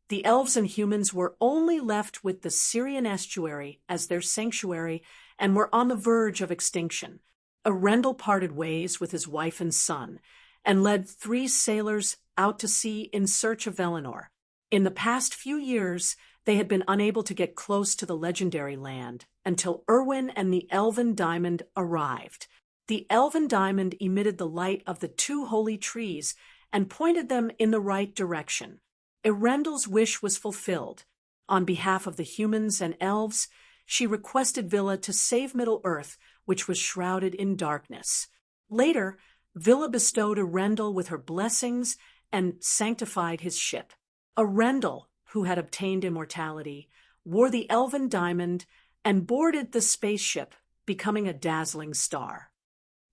the elves and humans were only left with the Syrian estuary as their sanctuary and were on the verge of extinction. Erendel parted ways with his wife and son and led 3 sailors out to sea in search of Valinor. In the past few years, they had been unable to get close to the legendary land until Erwin and the elven diamond arrived. The elven diamond emitted the light of the 2 holy trees and pointed them in the right direction. Erendel's wish was fulfilled. On behalf of the humans and elves, she requested Villa to save Middle-earth, which was shrouded in darkness. Later, Villa bestowed Erendel with her blessings and sanctified his ship. Erendel, who had obtained immortality, wore the elven diamond and boarded the spaceship, becoming a dazzling star.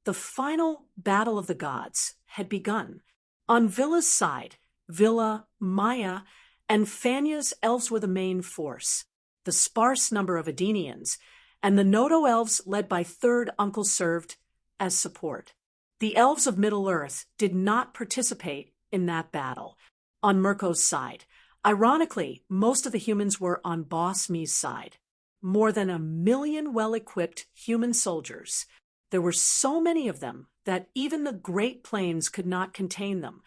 The final battle of the gods had begun. On Villa's side, Villa, Maya, and Fanya's elves were the main force, the sparse number of Edenians, and the Nodo elves led by Third Uncle served as support. The elves of Middle-earth did not participate in that battle. On Mirko's side, ironically, most of the humans were on Boss Me's side. More than 1 million well-equipped human soldiers. There were so many of them that even the Great Plains could not contain them.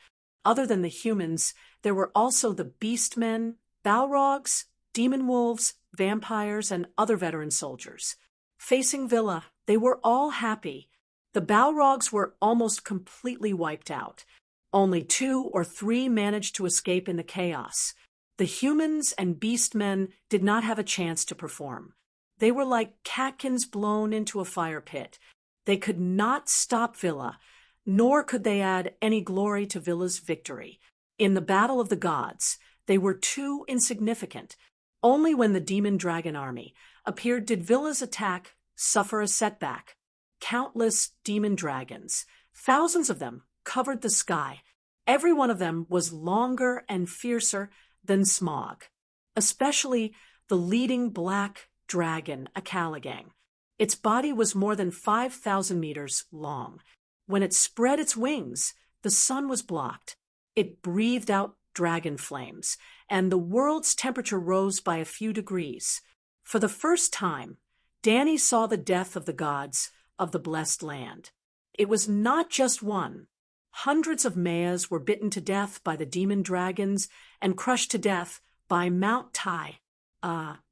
Other than the humans, there were also the beastmen, Balrogs, demon wolves, vampires, and other veteran soldiers. Facing Villa, they were all happy. The Balrogs were almost completely wiped out. Only 2 or 3 managed to escape in the chaos. The humans and beastmen did not have a chance to perform. They were like catkins blown into a fire pit. They could not stop Villa, nor could they add any glory to Villa's victory. In the Battle of the Gods, they were too insignificant. Only when the demon dragon army appeared did Villa's attack suffer a setback. Countless demon dragons, thousands of them, covered the sky. Every one of them was longer and fiercer than Smaug, especially the leading black dragon, a Caligang. Its body was more than 5,000 meters long. When it spread its wings, the sun was blocked. It breathed out dragon flames, and the world's temperature rose by a few degrees. For the first time, Dany saw the death of the gods of the blessed land. It was not just one. Hundreds of Mayas were bitten to death by the demon dragons and crushed to death by Mount Tai.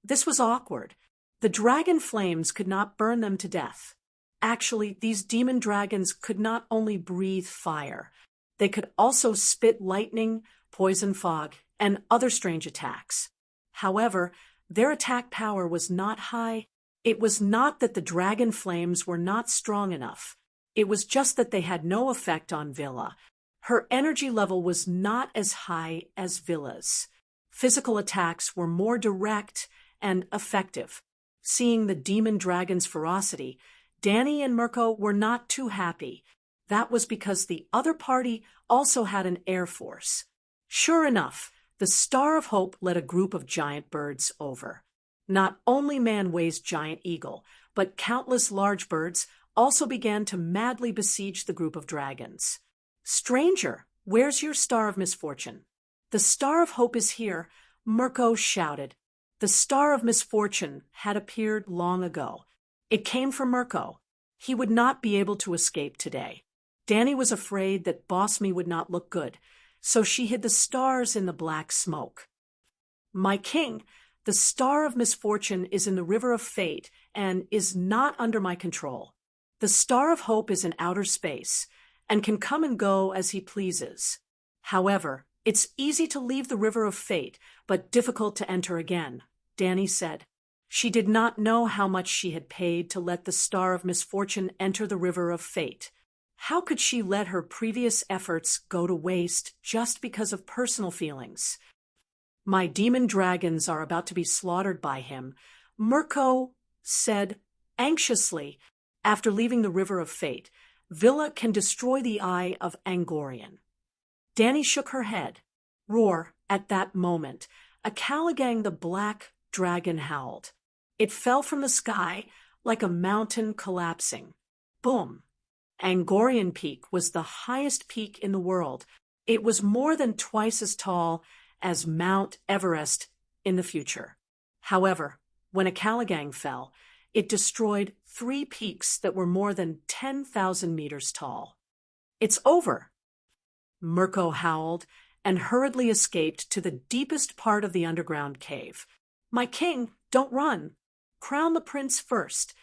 This was awkward. The dragon flames could not burn them to death. Actually, these demon dragons could not only breathe fire, they could also spit lightning, poison fog, and other strange attacks. However, their attack power was not high. It was not that the dragon flames were not strong enough. It was just that they had no effect on Villa. Her energy level was not as high as Villa's. Physical attacks were more direct and effective. Seeing the demon dragon's ferocity, Dany and Mirko were not too happy. That was because the other party also had an air force. Sure enough, the Star of Hope led a group of giant birds over. Not only Man-Way's giant eagle, but countless large birds also began to madly besiege the group of dragons. "Stranger, where's your Star of Misfortune?" "The Star of Hope is here," Mirko shouted. The Star of Misfortune had appeared long ago. It came from Mirko. He would not be able to escape today. Dany was afraid that Boss Me would not look good, so she hid the stars in the black smoke. "My king, the Star of Misfortune is in the River of Fate and is not under my control. The Star of Hope is in outer space and can come and go as he pleases. However, it's easy to leave the River of Fate, but difficult to enter again," Dany said. She did not know how much she had paid to let the Star of Misfortune enter the River of Fate. How could she let her previous efforts go to waste just because of personal feelings? "My demon dragons are about to be slaughtered by him," Mirko said anxiously. After leaving the River of Fate, Villa can destroy the Eye of Angorion. Dany shook her head. Roar, at that moment, a Caligang the black dragon howled. It fell from the sky like a mountain collapsing. Boom! Angorion Peak was the highest peak in the world. It was more than twice as tall as Mount Everest in the future. However, when a Caligang fell, it destroyed 3 peaks that were more than 10,000 meters tall. "It's over!" Mirko howled and hurriedly escaped to the deepest part of the underground cave. "My king, don't run! Crown the prince first!"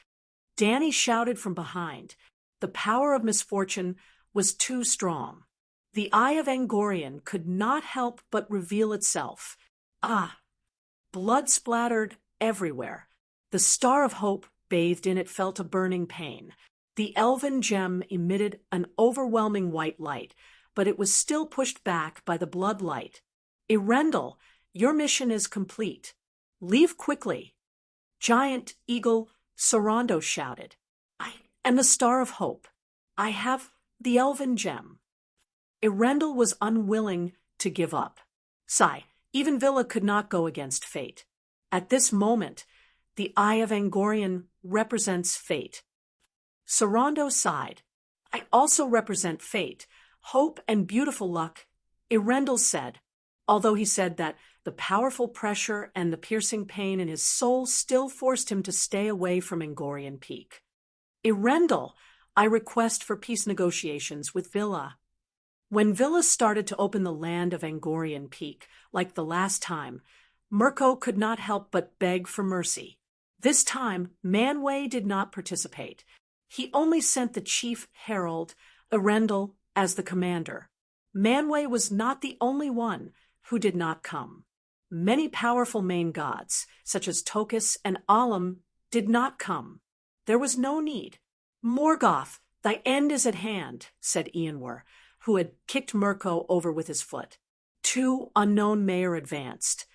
Dany shouted from behind. The power of misfortune was too strong. The Eye of Angorion could not help but reveal itself. Blood splattered everywhere. The Star of Hope bathed in it felt a burning pain. The elven gem emitted an overwhelming white light, but it was still pushed back by the blood light. "Erendel, your mission is complete. Leave quickly." Giant Eagle Sorondo shouted. "I am the Star of Hope. I have the elven gem." Erendel was unwilling to give up. Sigh, even Villa could not go against fate. At this moment, the Eye of Angorion represents fate. Sorondo sighed. "I also represent fate, hope, and beautiful luck," Erendel said, although he said that the powerful pressure and the piercing pain in his soul still forced him to stay away from Angorion Peak. "Erendel, I request for peace negotiations with Villa. When Villa started to open the land of Angorian Peak, like the last time, Mirko could not help but beg for mercy. This time, Manwë did not participate. He only sent the chief herald, Arendelle, as the commander. Manwë was not the only one who did not come. Many powerful main gods, such as Tokus and Alum, did not come. There was no need. Morgoth, thy end is at hand, said Eonwë, who had kicked Mirko over with his foot. 2 unknown Mayor advanced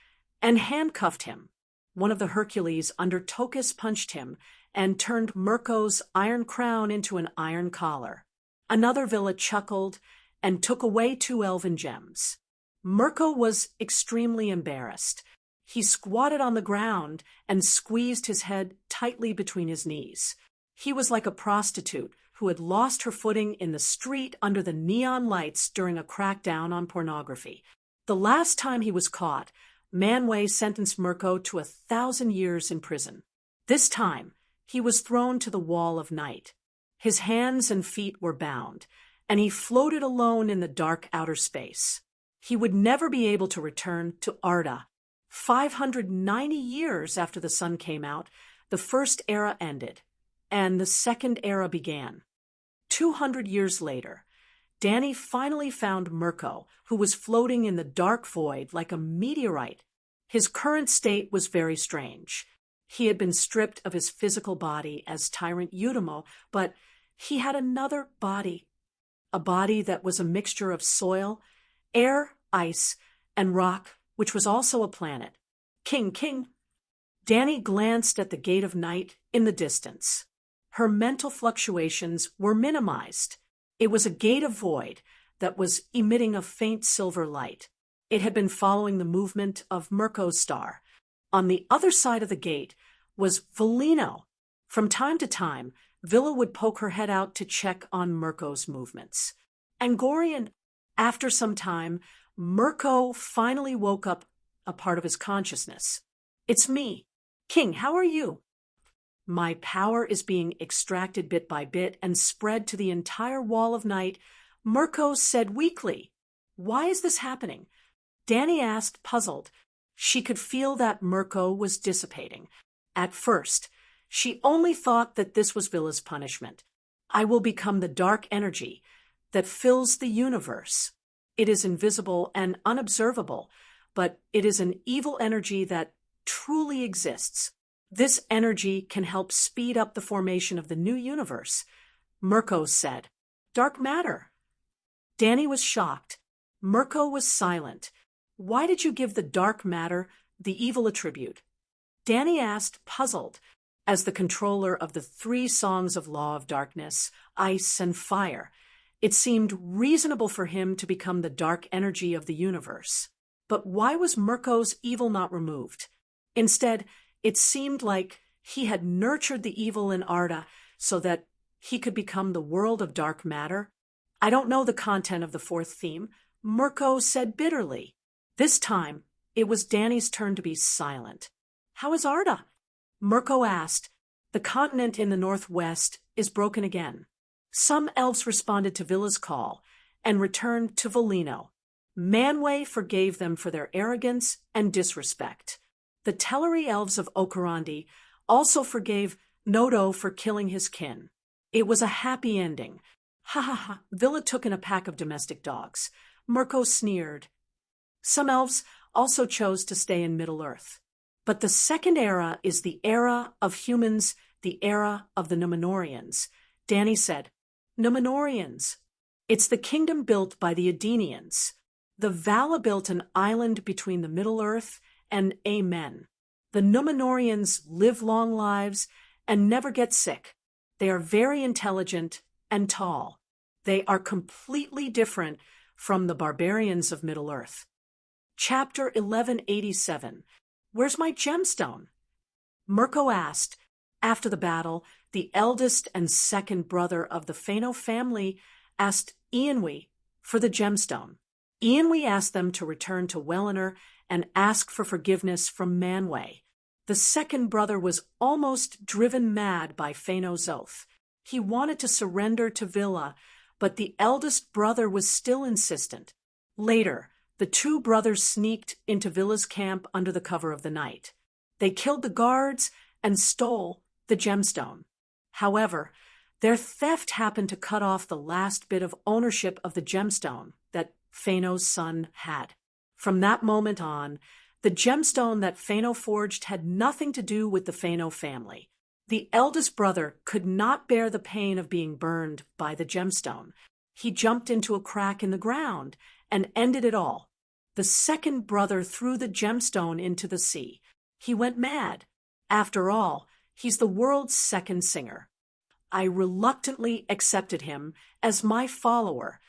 and handcuffed him. One of the Hercules under Tokus punched him and turned Mirko's iron crown into an iron collar. Another Villa chuckled and took away 2 elven gems. Mirko was extremely embarrassed. He squatted on the ground and squeezed his head tightly between his knees. He was like a prostitute who had lost her footing in the street under the neon lights during a crackdown on pornography. The last time he was caught, Manwë sentenced Mirko to 1,000 years in prison. This time, he was thrown to the wall of night. His hands and feet were bound, and he floated alone in the dark outer space. He would never be able to return to Arda. 590 years after the sun came out, the first era ended, and the second era began. 200 years later, Dany finally found Mirko, who was floating in the dark void like a meteorite. His current state was very strange. He had been stripped of his physical body as Tyrant Eudemo, but he had another body, a body that was a mixture of soil, air, ice, and rock, which was also a planet. King. Dany glanced at the gate of night in the distance. Her mental fluctuations were minimized. It was a gate of void that was emitting a faint silver light. It had been following the movement of Mirko's star. On the other side of the gate was Velino. From time to time, Villa would poke her head out to check on Mirko's movements. Angorian. After some time, Mirko finally woke up a part of his consciousness. It's me. King, how are you? My power is being extracted bit by bit and spread to the entire wall of night, Mirko said weakly. Why is this happening? Dany asked, puzzled. She could feel that Mirko was dissipating. At first, she only thought that this was Villa's punishment. I will become the dark energy that fills the universe. It is invisible and unobservable, but it is an evil energy that truly exists. This energy can help speed up the formation of the new universe, Mirko said. Dark matter. Dany was shocked. Mirko was silent. Why did you give the dark matter the evil attribute? Dany asked, puzzled, as the controller of the 3 songs of Law of Darkness, Ice, and Fire. It seemed reasonable for him to become the dark energy of the universe. But why was Mirko's evil not removed? Instead, it seemed like he had nurtured the evil in Arda so that he could become the world of dark matter. I don't know the content of the 4th theme, Mirko said bitterly. This time, it was Dany's turn to be silent. How is Arda? Mirko asked. The continent in the northwest is broken again. Some elves responded to Villa's call and returned to Velino. Manwë forgave them for their arrogance and disrespect. The Teleri elves of Okarandi also forgave Nodo for killing his kin. It was a happy ending. Ha ha ha, Villa took in a pack of domestic dogs. Mirko sneered. Some elves also chose to stay in Middle-earth. But the second era is the era of humans, the era of the Númenóreans. Dany said, Númenóreans. It's the kingdom built by the Edenians. The Vala built an island between the Middle-earth and Amen. The Númenóreans live long lives and never get sick. They are very intelligent and tall. They are completely different from the barbarians of Middle-earth. Chapter 1187. Where's my gemstone? Mirko asked. After the battle, the eldest and second brother of the Fëanor family asked Eonwë for the gemstone. Eonwë asked them to return to Welinor and ask for forgiveness from Manwë. The second brother was almost driven mad by Fëanor's oath. He wanted to surrender to Villa, but the eldest brother was still insistent. Later, the two brothers sneaked into Villa's camp under the cover of the night. They killed the guards and stole the gemstone. However, their theft happened to cut off the last bit of ownership of the gemstone that Phaeno's son had. From that moment on, the gemstone that Phaeno forged had nothing to do with the Phaeno family. The eldest brother could not bear the pain of being burned by the gemstone. He jumped into a crack in the ground and ended it all. The second brother threw the gemstone into the sea. He went mad. After all, he's the world's second singer. I reluctantly accepted him as my follower.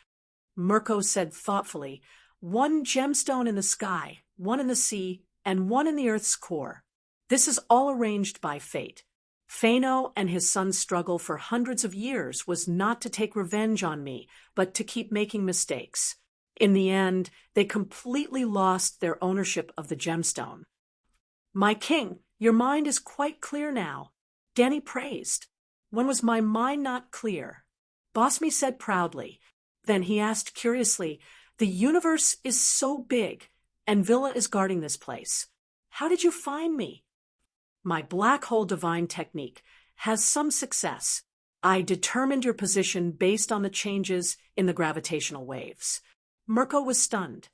Mirko said thoughtfully, one gemstone in the sky, one in the sea, and one in the earth's core. This is all arranged by fate. Phaeno and his son's struggle for hundreds of years was not to take revenge on me, but to keep making mistakes. In the end, they completely lost their ownership of the gemstone. My king, your mind is quite clear now, Danny praised. When was my mind not clear? Bosme said proudly. Then he asked curiously, the universe is so big, and Villa is guarding this place. How did you find me? My black hole divine technique has some success. I determined your position based on the changes in the gravitational waves. Mirko was stunned.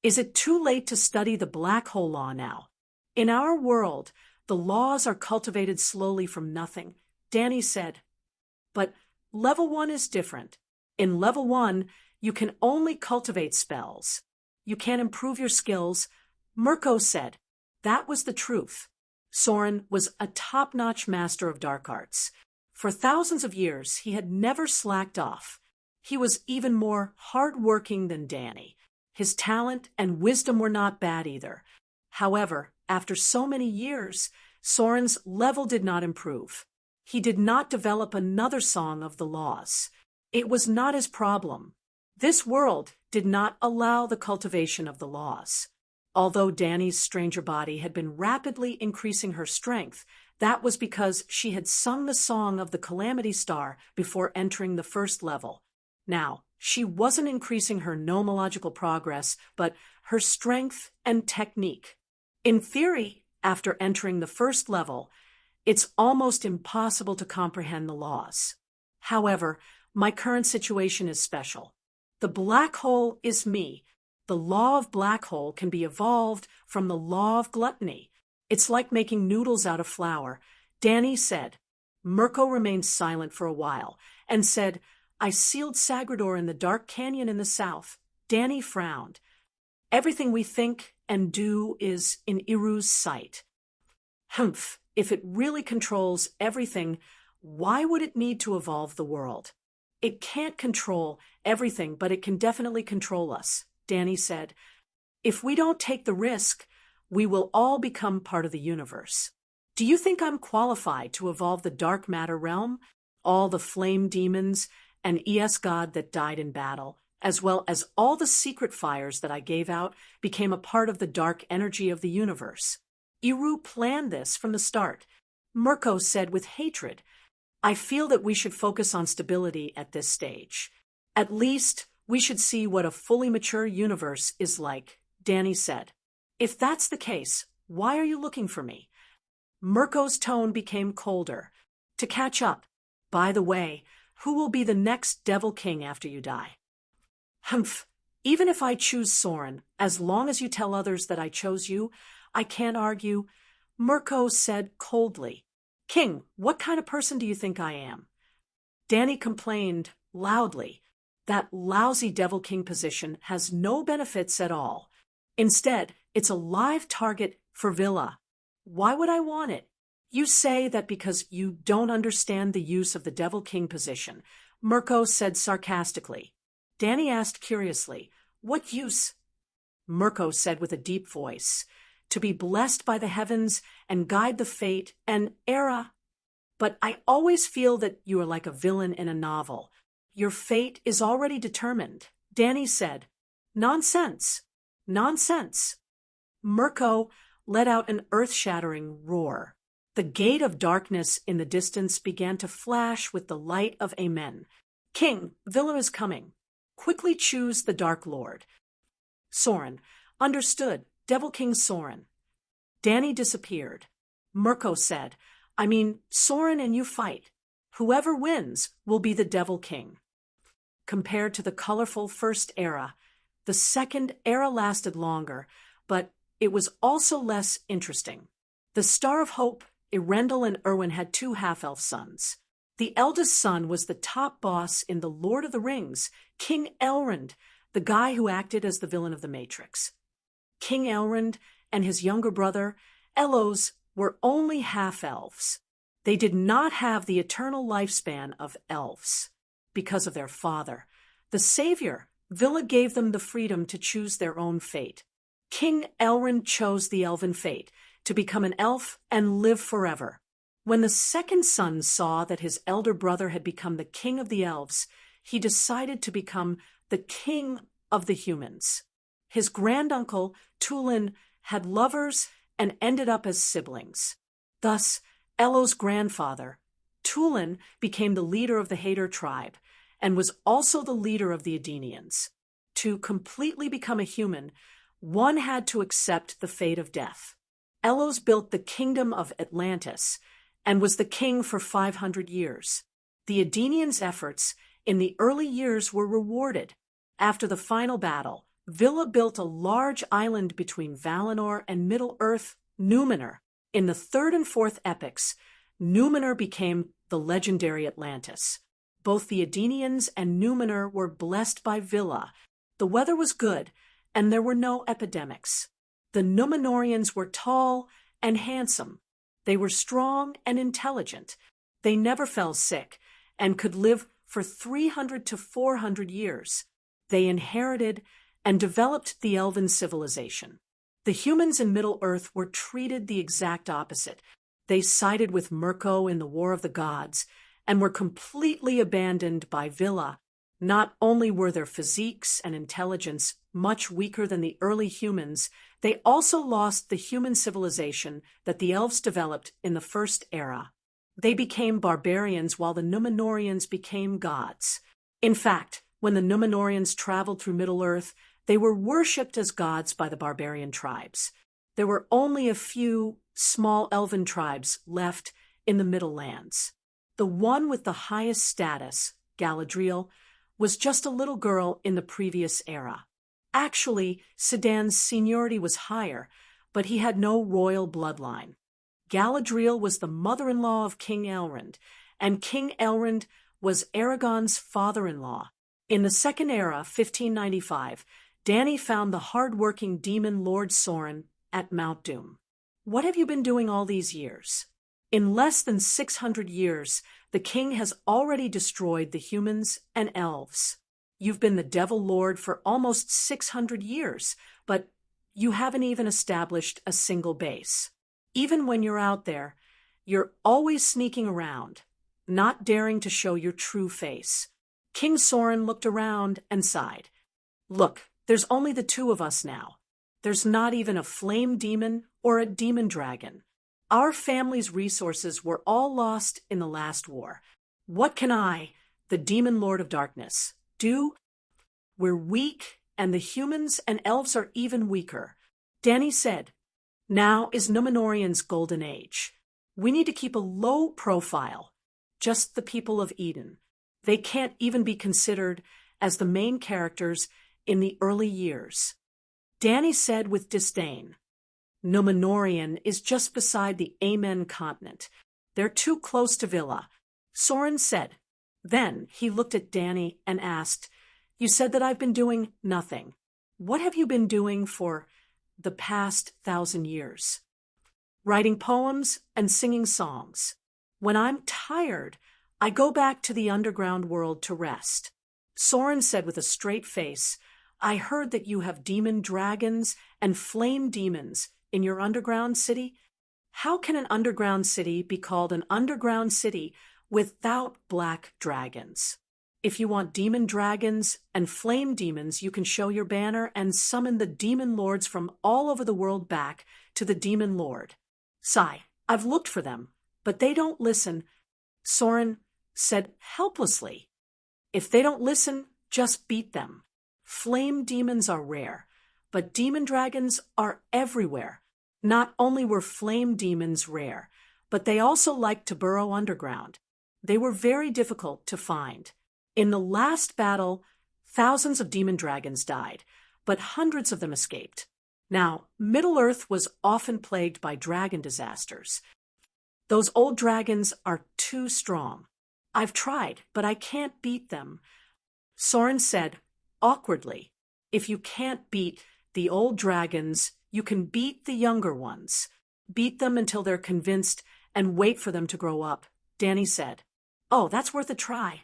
Is it too late to study the black hole law now? In our world, the laws are cultivated slowly from nothing, Danny said. But level 1 is different. In level 1, you can only cultivate spells. You can't improve your skills. Mirko said. That was the truth. Soren was a top-notch master of dark arts. For thousands of years, he had never slacked off. He was even more hard-working than Danny. His talent and wisdom were not bad either. However, after so many years, Soren's level did not improve. He did not develop another song of the laws. It was not his problem. This world did not allow the cultivation of the laws. Although Danny's stranger body had been rapidly increasing her strength, that was because she had sung the song of the Calamity Star before entering the first level. Now, she wasn't increasing her nomological progress, but her strength and technique. In theory, after entering the first level, it's almost impossible to comprehend the laws. However, my current situation is special. The black hole is me. The law of black hole can be evolved from the law of gluttony. It's like making noodles out of flour, Danny said. Mirko remained silent for a while and said, I sealed Sagrador in the dark canyon in the south. Danny frowned. Everything we think and do is in Iru's sight. Humph, if it really controls everything, why would it need to evolve the world? It can't control everything, but it can definitely control us, Danny said. If we don't take the risk, we will all become part of the universe. Do you think I'm qualified to evolve the dark matter realm, all the flame demons and ES God that died in battle, as well as all the secret fires that I gave out, became a part of the dark energy of the universe? Iru planned this from the start. Mirko said with hatred, I feel that we should focus on stability at this stage. At least, we should see what a fully mature universe is like, Danny said. If that's the case, why are you looking for me? Mirko's tone became colder. To catch up. By the way, who will be the next Devil King after you die? Humph. Even if I choose Soren, as long as you tell others that I chose you, I can't argue. Mirko said coldly. King, what kind of person do you think I am? Danny complained loudly. That lousy Devil King position has no benefits at all. Instead, it's a live target for Villa. Why would I want it? You say that because you don't understand the use of the Devil King position, Mirko said sarcastically. Danny asked curiously, what use? Mirko said with a deep voice, to be blessed by the heavens and guide the fate and era. But I always feel that you are like a villain in a novel. Your fate is already determined, Danny said. Nonsense. Nonsense. Mirko let out an earth-shattering roar. The gate of darkness in the distance began to flash with the light of Amen. King, Villa is coming. Quickly choose the Dark Lord. Soren. Understood. Devil King Soren. Danny disappeared. Mirko said, Soren and you fight. Whoever wins will be the Devil King. Compared to the colorful first era, the second era lasted longer, but it was also less interesting. The Star of Hope, Erendel and Erwin had two half-elf sons. The eldest son was the top boss in The Lord of the Rings, King Elrond, the guy who acted as the villain of The Matrix. King Elrond and his younger brother, Elos, were only half-elves. They did not have the eternal lifespan of elves. Because of their father, the savior, Villa gave them the freedom to choose their own fate. King Elrond chose the elven fate, to become an elf and live forever. When the second son saw that his elder brother had become the king of the elves, he decided to become the king of the humans. His granduncle, Tulin, had lovers and ended up as siblings. Thus, Elo's grandfather, Tulin, became the leader of the Hader tribe and was also the leader of the Edenians. To completely become a human, one had to accept the fate of death. Elos built the kingdom of Atlantis and was the king for 500 years. The Edenians' efforts in the early years were rewarded. After the final battle, Villa built a large island between Valinor and Middle-earth, Numenor. In the third and fourth epics, Numenor became the legendary Atlantis. Both the Edenians and Numenor were blessed by Villa. The weather was good, and there were no epidemics. The Numenorians were tall and handsome. They were strong and intelligent. They never fell sick and could live for 300 to 400 years. They inherited and developed the elven civilization. The humans in Middle-earth were treated the exact opposite. They sided with Mirko in the War of the Gods and were completely abandoned by Villa. Not only were their physiques and intelligence much weaker than the early humans, they also lost the human civilization that the elves developed in the first era. They became barbarians while the Numenorians became gods. In fact, when the Numenorians traveled through Middle-earth, they were worshipped as gods by the barbarian tribes. There were only a few small elven tribes left in the Middle Lands. The one with the highest status, Galadriel, was just a little girl in the previous era. Actually, Sedan's seniority was higher, but he had no royal bloodline. Galadriel was the mother-in-law of King Elrond, and King Elrond was Aragorn's father-in-law. In the second era, 1595, Dany found the hard-working demon Lord Soren at Mount Doom. What have you been doing all these years? In less than 600 years, the king has already destroyed the humans and elves. You've been the Devil Lord for almost 600 years, but you haven't even established a single base. Even when you're out there, you're always sneaking around, not daring to show your true face. King Soren looked around and sighed. Look, there's only the two of us now. There's not even a flame demon or a demon dragon. Our family's resources were all lost in the last war. What can I, the Demon Lord of Darkness, do? We're weak, and the humans and elves are even weaker. Dany said, now is Numenorian's golden age. We need to keep a low profile. Just the people of Eden. They can't even be considered as the main characters in the early years. Dany said with disdain, Numenorian is just beside the Amen continent. They're too close to Villa. Soren said. Then he looked at Dany and asked, you said that I've been doing nothing. What have you been doing for the past 1,000 years? Writing poems and singing songs. When I'm tired, I go back to the underground world to rest. Soren said with a straight face, I heard that you have demon dragons and flame demons in your underground city. How can an underground city be called an underground city without black dragons? If you want demon dragons and flame demons, you can show your banner and summon the demon lords from all over the world back to the demon lord. Sigh, I've looked for them, but they don't listen, Soren said helplessly. If they don't listen, just beat them. Flame demons are rare, but demon dragons are everywhere. Not only were flame demons rare, but they also liked to burrow underground. They were very difficult to find. In the last battle, thousands of demon dragons died, but hundreds of them escaped. Now, Middle-earth was often plagued by dragon disasters. Those old dragons are too strong. I've tried, but I can't beat them, Soren said, awkwardly. If you can't beat the old dragons, you can beat the younger ones. Beat them until they're convinced and wait for them to grow up, Danny said. Oh, that's worth a try.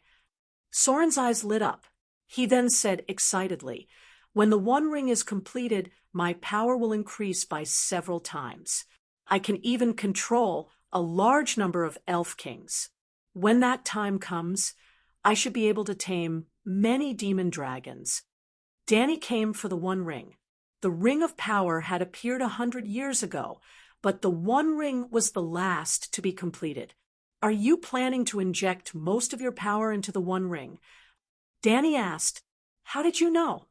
Soren's eyes lit up. He then said excitedly, when the One Ring is completed, my power will increase by several times. I can even control a large number of elf kings. When that time comes, I should be able to tame many demon dragons. Danny came for the One Ring. The Ring of Power had appeared 100 years ago, but the One Ring was the last to be completed. Are you planning to inject most of your power into the One Ring? Danny asked. How did you know?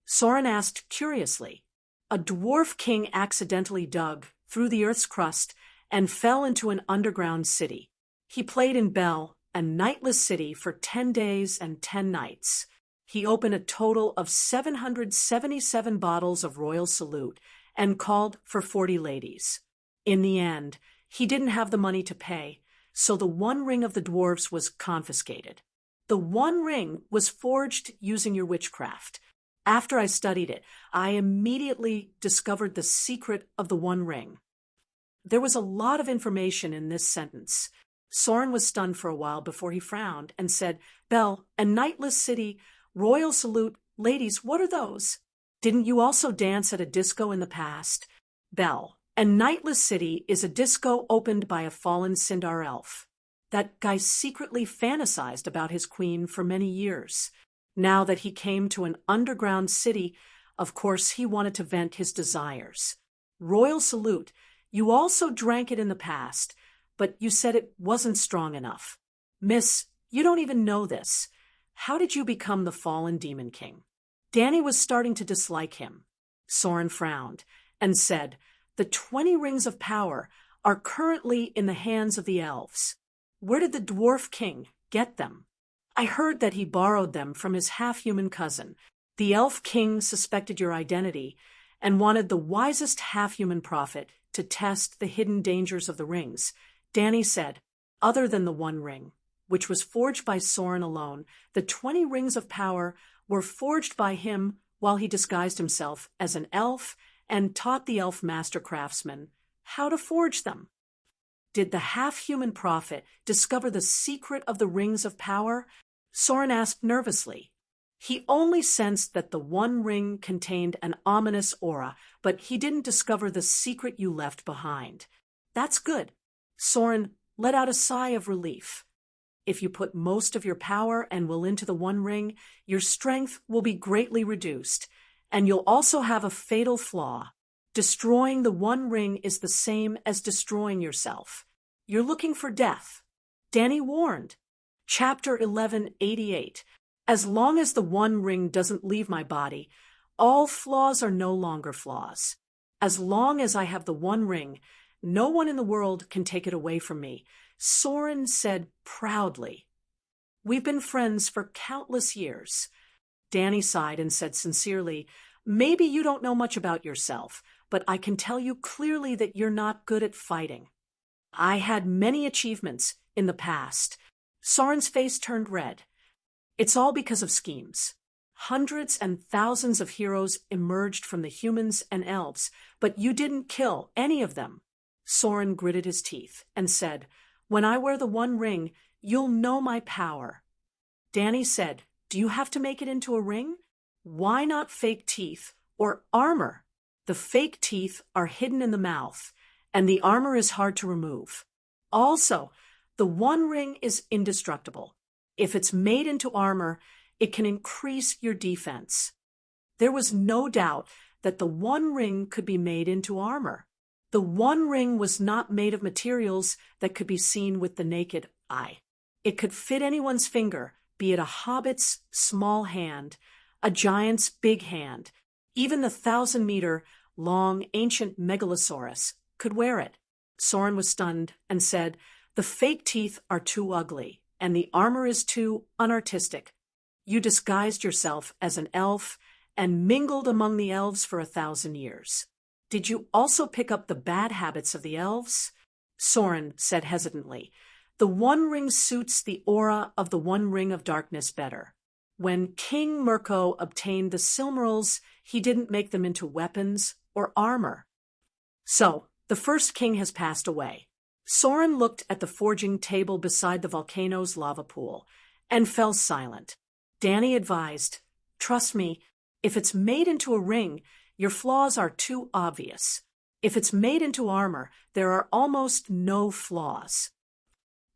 Soren asked curiously. A dwarf king accidentally dug through the earth's crust and fell into an underground city. He played in Bell, a nightless city, for 10 days and 10 nights. He opened a total of 777 bottles of royal salute and called for 40 ladies. In the end, he didn't have the money to pay, so the One Ring of the dwarves was confiscated. The One Ring was forged using your witchcraft. After I studied it, I immediately discovered the secret of the One Ring. There was a lot of information in this sentence. Soren was stunned for a while before he frowned and said, Bell, a nightless city, royal salute, ladies, what are those? Didn't you also dance at a disco in the past? Bell, a nightless city is a disco opened by a fallen Sindar elf. That guy secretly fantasized about his queen for many years. Now that he came to an underground city, of course he wanted to vent his desires. Royal salute, you also drank it in the past, but you said it wasn't strong enough. Miss, you don't even know this. How did you become the fallen demon king? Danny was starting to dislike him. Soren frowned and said, the 20 rings of power are currently in the hands of the elves. Where did the dwarf king get them? I heard that he borrowed them from his half-human cousin. The elf king suspected your identity and wanted the wisest half-human prophet to test the hidden dangers of the rings. Danny said, other than the One Ring, which was forged by Soren alone, the 20 rings of power were forged by him while he disguised himself as an elf and taught the elf master craftsman how to forge them. Did the half-human prophet discover the secret of the rings of power? Soren asked nervously. He only sensed that the One Ring contained an ominous aura, but he didn't discover the secret you left behind. That's good. Soren let out a sigh of relief. If you put most of your power and will into the One Ring, your strength will be greatly reduced, and you'll also have a fatal flaw. Destroying the One Ring is the same as destroying yourself. You're looking for death. Danny warned. Chapter 1188. As long as the One Ring doesn't leave my body, all flaws are no longer flaws. As long as I have the One Ring, no one in the world can take it away from me, Soren said proudly. We've been friends for countless years. Danny sighed and said sincerely, maybe you don't know much about yourself, but I can tell you clearly that you're not good at fighting. I had many achievements in the past. Soren's face turned red. It's all because of schemes. Hundreds and thousands of heroes emerged from the humans and elves, but you didn't kill any of them. Soren gritted his teeth and said, when I wear the One Ring, you'll know my power. Danny said, do you have to make it into a ring? Why not fake teeth or armor? The fake teeth are hidden in the mouth, and the armor is hard to remove. Also, the One Ring is indestructible. If it's made into armor, it can increase your defense. There was no doubt that the One Ring could be made into armor. The One Ring was not made of materials that could be seen with the naked eye. It could fit anyone's finger, be it a hobbit's small hand, a giant's big hand. Even the 1,000-meter-long ancient megalosaurus could wear it. Soren was stunned and said, "The fake teeth are too ugly, and the armor is too unartistic. You disguised yourself as an elf and mingled among the elves for 1,000 years. Did you also pick up the bad habits of the elves?" Soren said hesitantly, "The One Ring suits the aura of the One Ring of Darkness better. When King Mirko obtained the Silmarils, he didn't make them into weapons or armor. So, the first king has passed away." Soren looked at the forging table beside the volcano's lava pool and fell silent. Danny advised, "Trust me, if it's made into a ring, your flaws are too obvious. If it's made into armor, there are almost no flaws."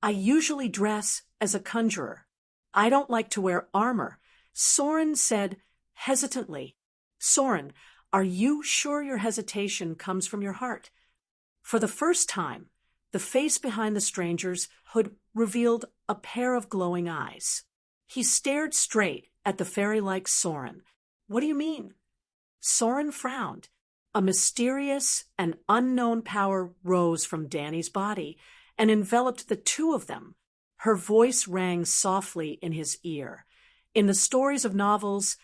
"I usually dress as a conjurer. I don't like to wear armor," Soren said hesitantly. "Soren, are you sure your hesitation comes from your heart?" For the first time, the face behind the stranger's hood revealed a pair of glowing eyes. He stared straight at the fairy-like Soren. "What do you mean?" Soren frowned. A mysterious and unknown power rose from Danny's body and enveloped the two of them. Her voice rang softly in his ear. "In the stories of novels,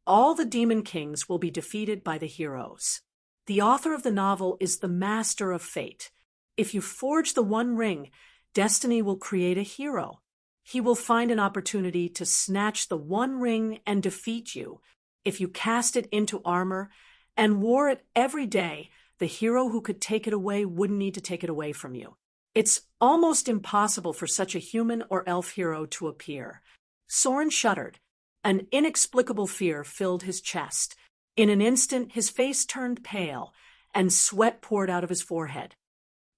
all the demon kings will be defeated by the heroes. The author of the novel is the master of fate. If you forge the One Ring, destiny will create a hero. He will find an opportunity to snatch the One Ring and defeat you. If you cast it into armor and wore it every day, the hero who could take it away wouldn't need to take it away from you. It's almost impossible for such a human or elf hero to appear." Soren shuddered. An inexplicable fear filled his chest. In an instant, his face turned pale, and sweat poured out of his forehead.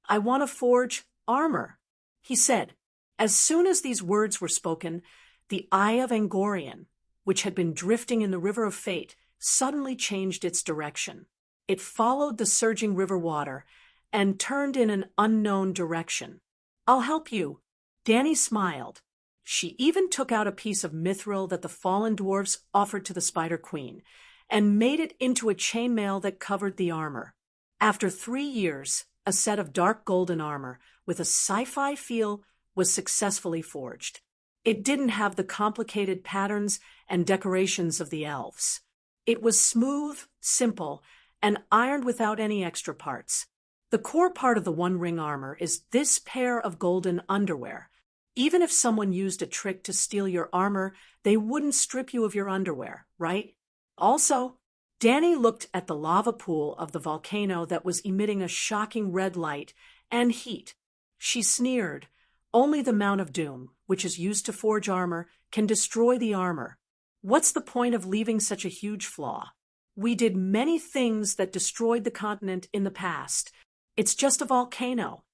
"I want to forge armor," he said. As soon as these words were spoken, the Eye of Angorian, which had been drifting in the river of fate, suddenly changed its direction. It followed the surging river water and turned in an unknown direction. "I'll help you." Danny smiled. She even took out a piece of mithril that the fallen dwarfs offered to the Spider Queen and made it into a chainmail that covered the armor. After 3 years, a set of dark golden armor with a sci-fi feel was successfully forged. It didn't have the complicated patterns and decorations of the elves. It was smooth, simple, and ironed without any extra parts. The core part of the One Ring armor is this pair of golden underwear. Even if someone used a trick to steal your armor, they wouldn't strip you of your underwear, right? Also, Danny looked at the lava pool of the volcano that was emitting a shocking red light and heat. She sneered, "Only the Mount of Doom, which is used to forge armor, can destroy the armor. What's the point of leaving such a huge flaw? We did many things that destroyed the continent in the past. It's just a volcano.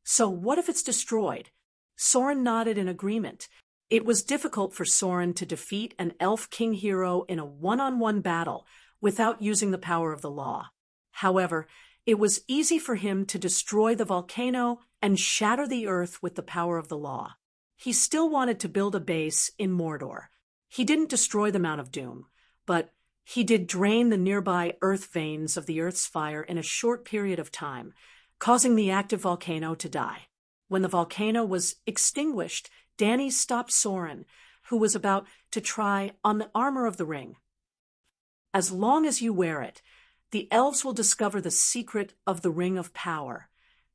So what if it's destroyed?" Soren nodded in agreement. It was difficult for Soren to defeat an elf king hero in a one-on-one battle without using the power of the law. However, it was easy for him to destroy the volcano and shatter the earth with the power of the law. He still wanted to build a base in Mordor. He didn't destroy the Mount of Doom, but he did drain the nearby earth veins of the Earth's fire in a short period of time, causing the active volcano to die. When the volcano was extinguished, Danny stopped Soren, who was about to try on the armor of the ring. "As long as you wear it, the elves will discover the secret of the Ring of Power,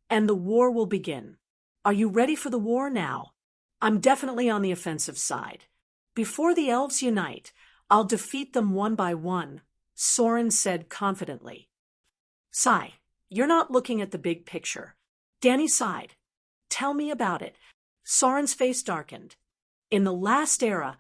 and the war will begin. Are you ready for the war now?" "I'm definitely on the offensive side. Before the elves unite, I'll defeat them one by one," Soren said confidently. "Sigh, you're not looking at the big picture." Danny sighed. "Tell me about it." Soren's face darkened. In the last era,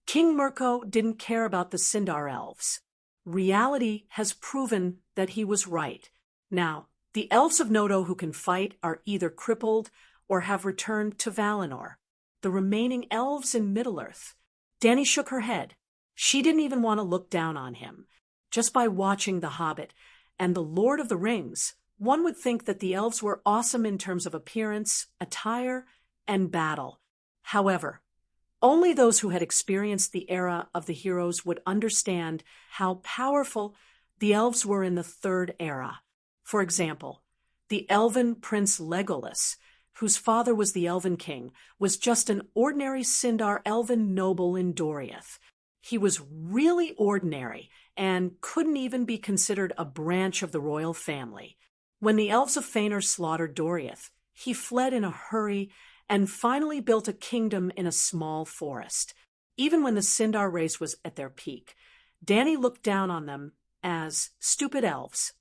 King Mirko didn't care about the Sindar elves. Reality has proven that he was right. Now, the elves of Noto who can fight are either crippled or have returned to Valinor. The remaining elves in Middle-earth. Danny shook her head. She didn't even want to look down on him. Just by watching The Hobbit and The Lord of the Rings, One would think that the elves were awesome in terms of appearance, attire, and battle. However, only those who had experienced the era of the heroes would understand how powerful the elves were in the Third Era. For example, the elven Prince Legolas, whose father was the Elven King, was just an ordinary Sindar elven noble in Doriath. He was really ordinary and couldn't even be considered a branch of the royal family. When the elves of Fëanor slaughtered Doriath, he fled in a hurry and finally built a kingdom in a small forest. Even when the Sindar race was at their peak, Dany looked down on them as stupid elves.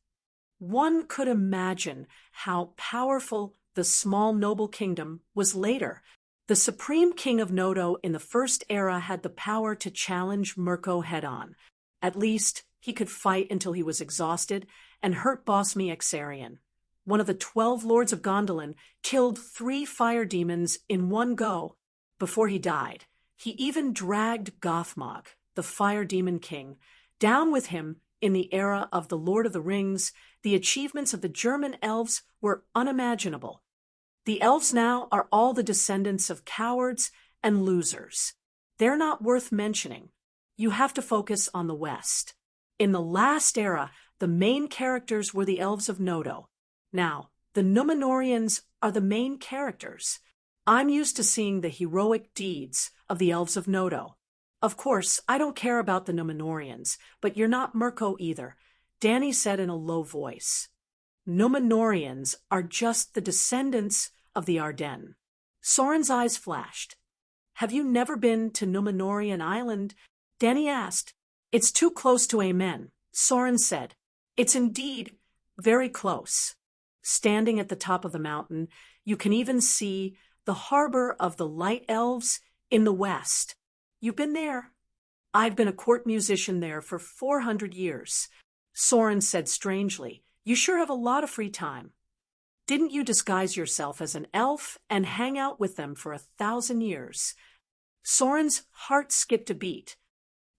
One could imagine how powerful the small noble kingdom was later. The supreme king of Nodo in the First Era had the power to challenge Mirko head-on. At least, he could fight until he was exhausted and hurt Bosmi Exarion. One of the 12 lords of Gondolin killed 3 fire demons in one go before he died. He even dragged Gothmog, the fire demon king, down with him. In the era of the Lord of the Rings, the achievements of the German elves were unimaginable. The elves now are all the descendants of cowards and losers. They're not worth mentioning. You have to focus on the West. In the last era, the main characters were the elves of Nodo. Now, the Númenóreans are the main characters. I'm used to seeing the heroic deeds of the elves of Nodo. Of course, I don't care about the Númenóreans, but you're not Mirko either, Dany said in a low voice. Númenóreans are just the descendants of the Ardennes. Soren's eyes flashed. Have you never been to Númenórean Island? Dany asked. It's too close to Amen, Soren said. It's indeed very close. Standing at the top of the mountain, you can even see the harbor of the Light Elves in the west. You've been there. I've been a court musician there for 400 years. Soren said strangely, you sure have a lot of free time. Didn't you disguise yourself as an elf and hang out with them for 1,000 years? Soren's heart skipped a beat.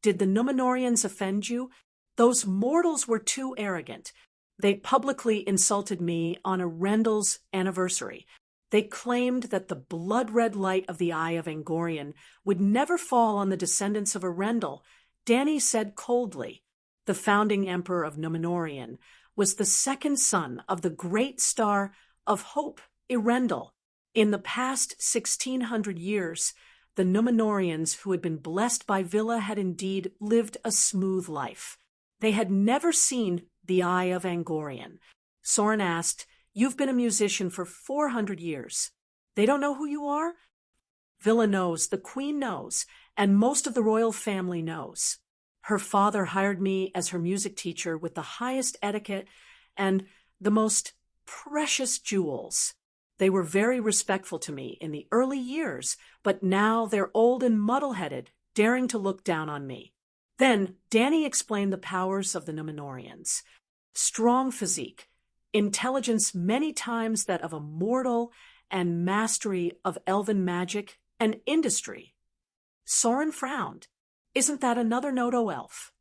Did the Númenóreans offend you? Those mortals were too arrogant. They publicly insulted me on Arendel's anniversary. They claimed that the blood-red light of the Eye of Angorion would never fall on the descendants of Arendel. Dany said coldly. The founding emperor of Númenórean was the second son of the great star of hope, Erendel. In the past 1,600 years, the Númenóreans who had been blessed by Villa had indeed lived a smooth life. They had never seen the Eye of Angorion. Soren asked, You've been a musician for 400 years. They don't know who you are? Villa knows, the queen knows, and most of the royal family knows. Her father hired me as her music teacher with the highest etiquette and the most precious jewels. They were very respectful to me in the early years, but now they're old and muddle-headed, daring to look down on me. Then Dany explained the powers of the Númenóreans. Strong physique, intelligence many times that of a mortal, and mastery of elven magic and industry. Soren frowned. Isn't that another Nodo elf?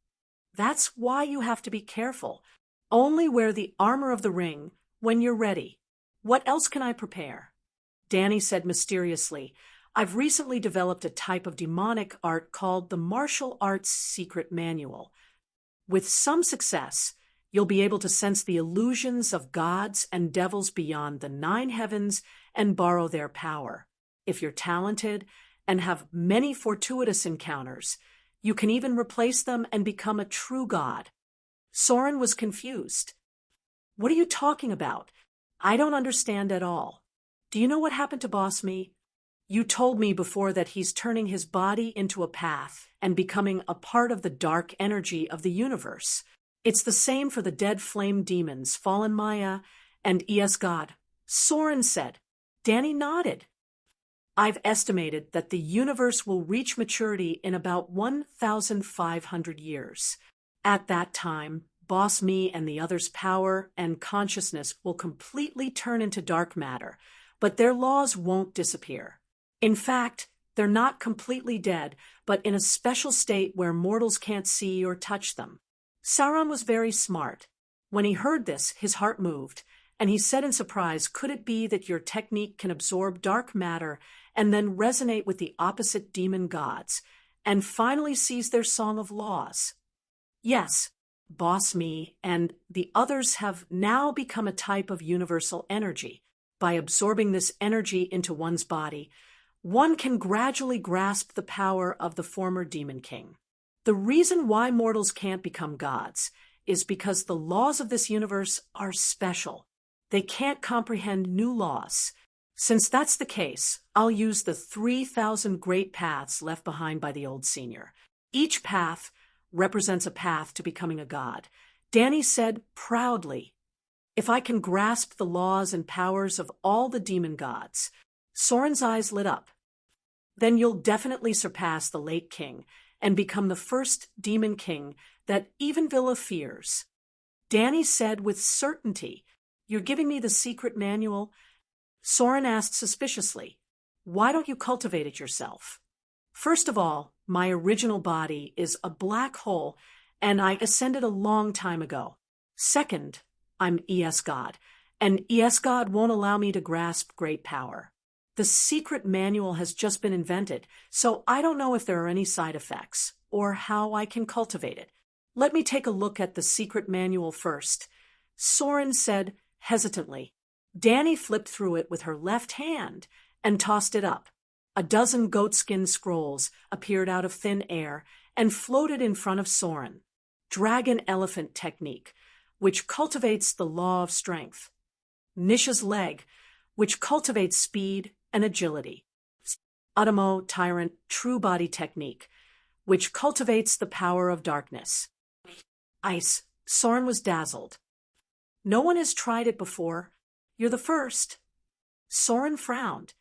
That's why you have to be careful. Only wear the armor of the ring when you're ready. What else can I prepare? Dany said mysteriously, I've recently developed a type of demonic art called the Martial Arts Secret Manual. With some success, you'll be able to sense the illusions of gods and devils beyond the 9 heavens and borrow their power. If you're talented and have many fortuitous encounters, you can even replace them and become a true god. Soren was confused. What are you talking about? I don't understand at all. Do you know what happened to Bosmi? You told me before that he's turning his body into a path and becoming a part of the dark energy of the universe. It's the same for the dead flame demons, Fallen Maya, and Esgod. Soren said. Dany nodded. I've estimated that the universe will reach maturity in about 1,500 years. At that time, Boss Me and the others' power and consciousness will completely turn into dark matter, but their laws won't disappear. In fact, they're not completely dead, but in a special state where mortals can't see or touch them. Sauron was very smart. When he heard this, his heart moved, and he said in surprise, "Could it be that your technique can absorb dark matter and then resonate with the opposite demon gods, and finally seize their song of laws?" Yes, Boss Me and the others have now become a type of universal energy. By absorbing this energy into one's body, one can gradually grasp the power of the former Demon King. The reason why mortals can't become gods is because the laws of this universe are special. They can't comprehend new laws. Since that's the case, I'll use the 3,000 great paths left behind by the old senior. Each path represents a path to becoming a god. Danny said proudly, "If I can grasp the laws and powers of all the demon gods." Soren's eyes lit up. "Then you'll definitely surpass the late king and become the first demon king that even Villa fears." Danny said with certainty, "You're giving me the secret manual?" Soren asked suspiciously, "Why don't you cultivate it yourself?" "First of all, my original body is a black hole, and I ascended a long time ago. Second, I'm ES God, and ES God won't allow me to grasp great power. The secret manual has just been invented, so I don't know if there are any side effects, or how I can cultivate it. Let me take a look at the secret manual first," Soren said hesitantly. Danny flipped through it with her left hand and tossed it up. A dozen goatskin scrolls appeared out of thin air and floated in front of Soren. Dragon Elephant Technique, which cultivates the law of strength. Nisha's Leg, which cultivates speed and agility. Adamo Tyrant True Body Technique, which cultivates the power of darkness. Ice. Soren was dazzled. "No one has tried it before. You're the first." Soren frowned.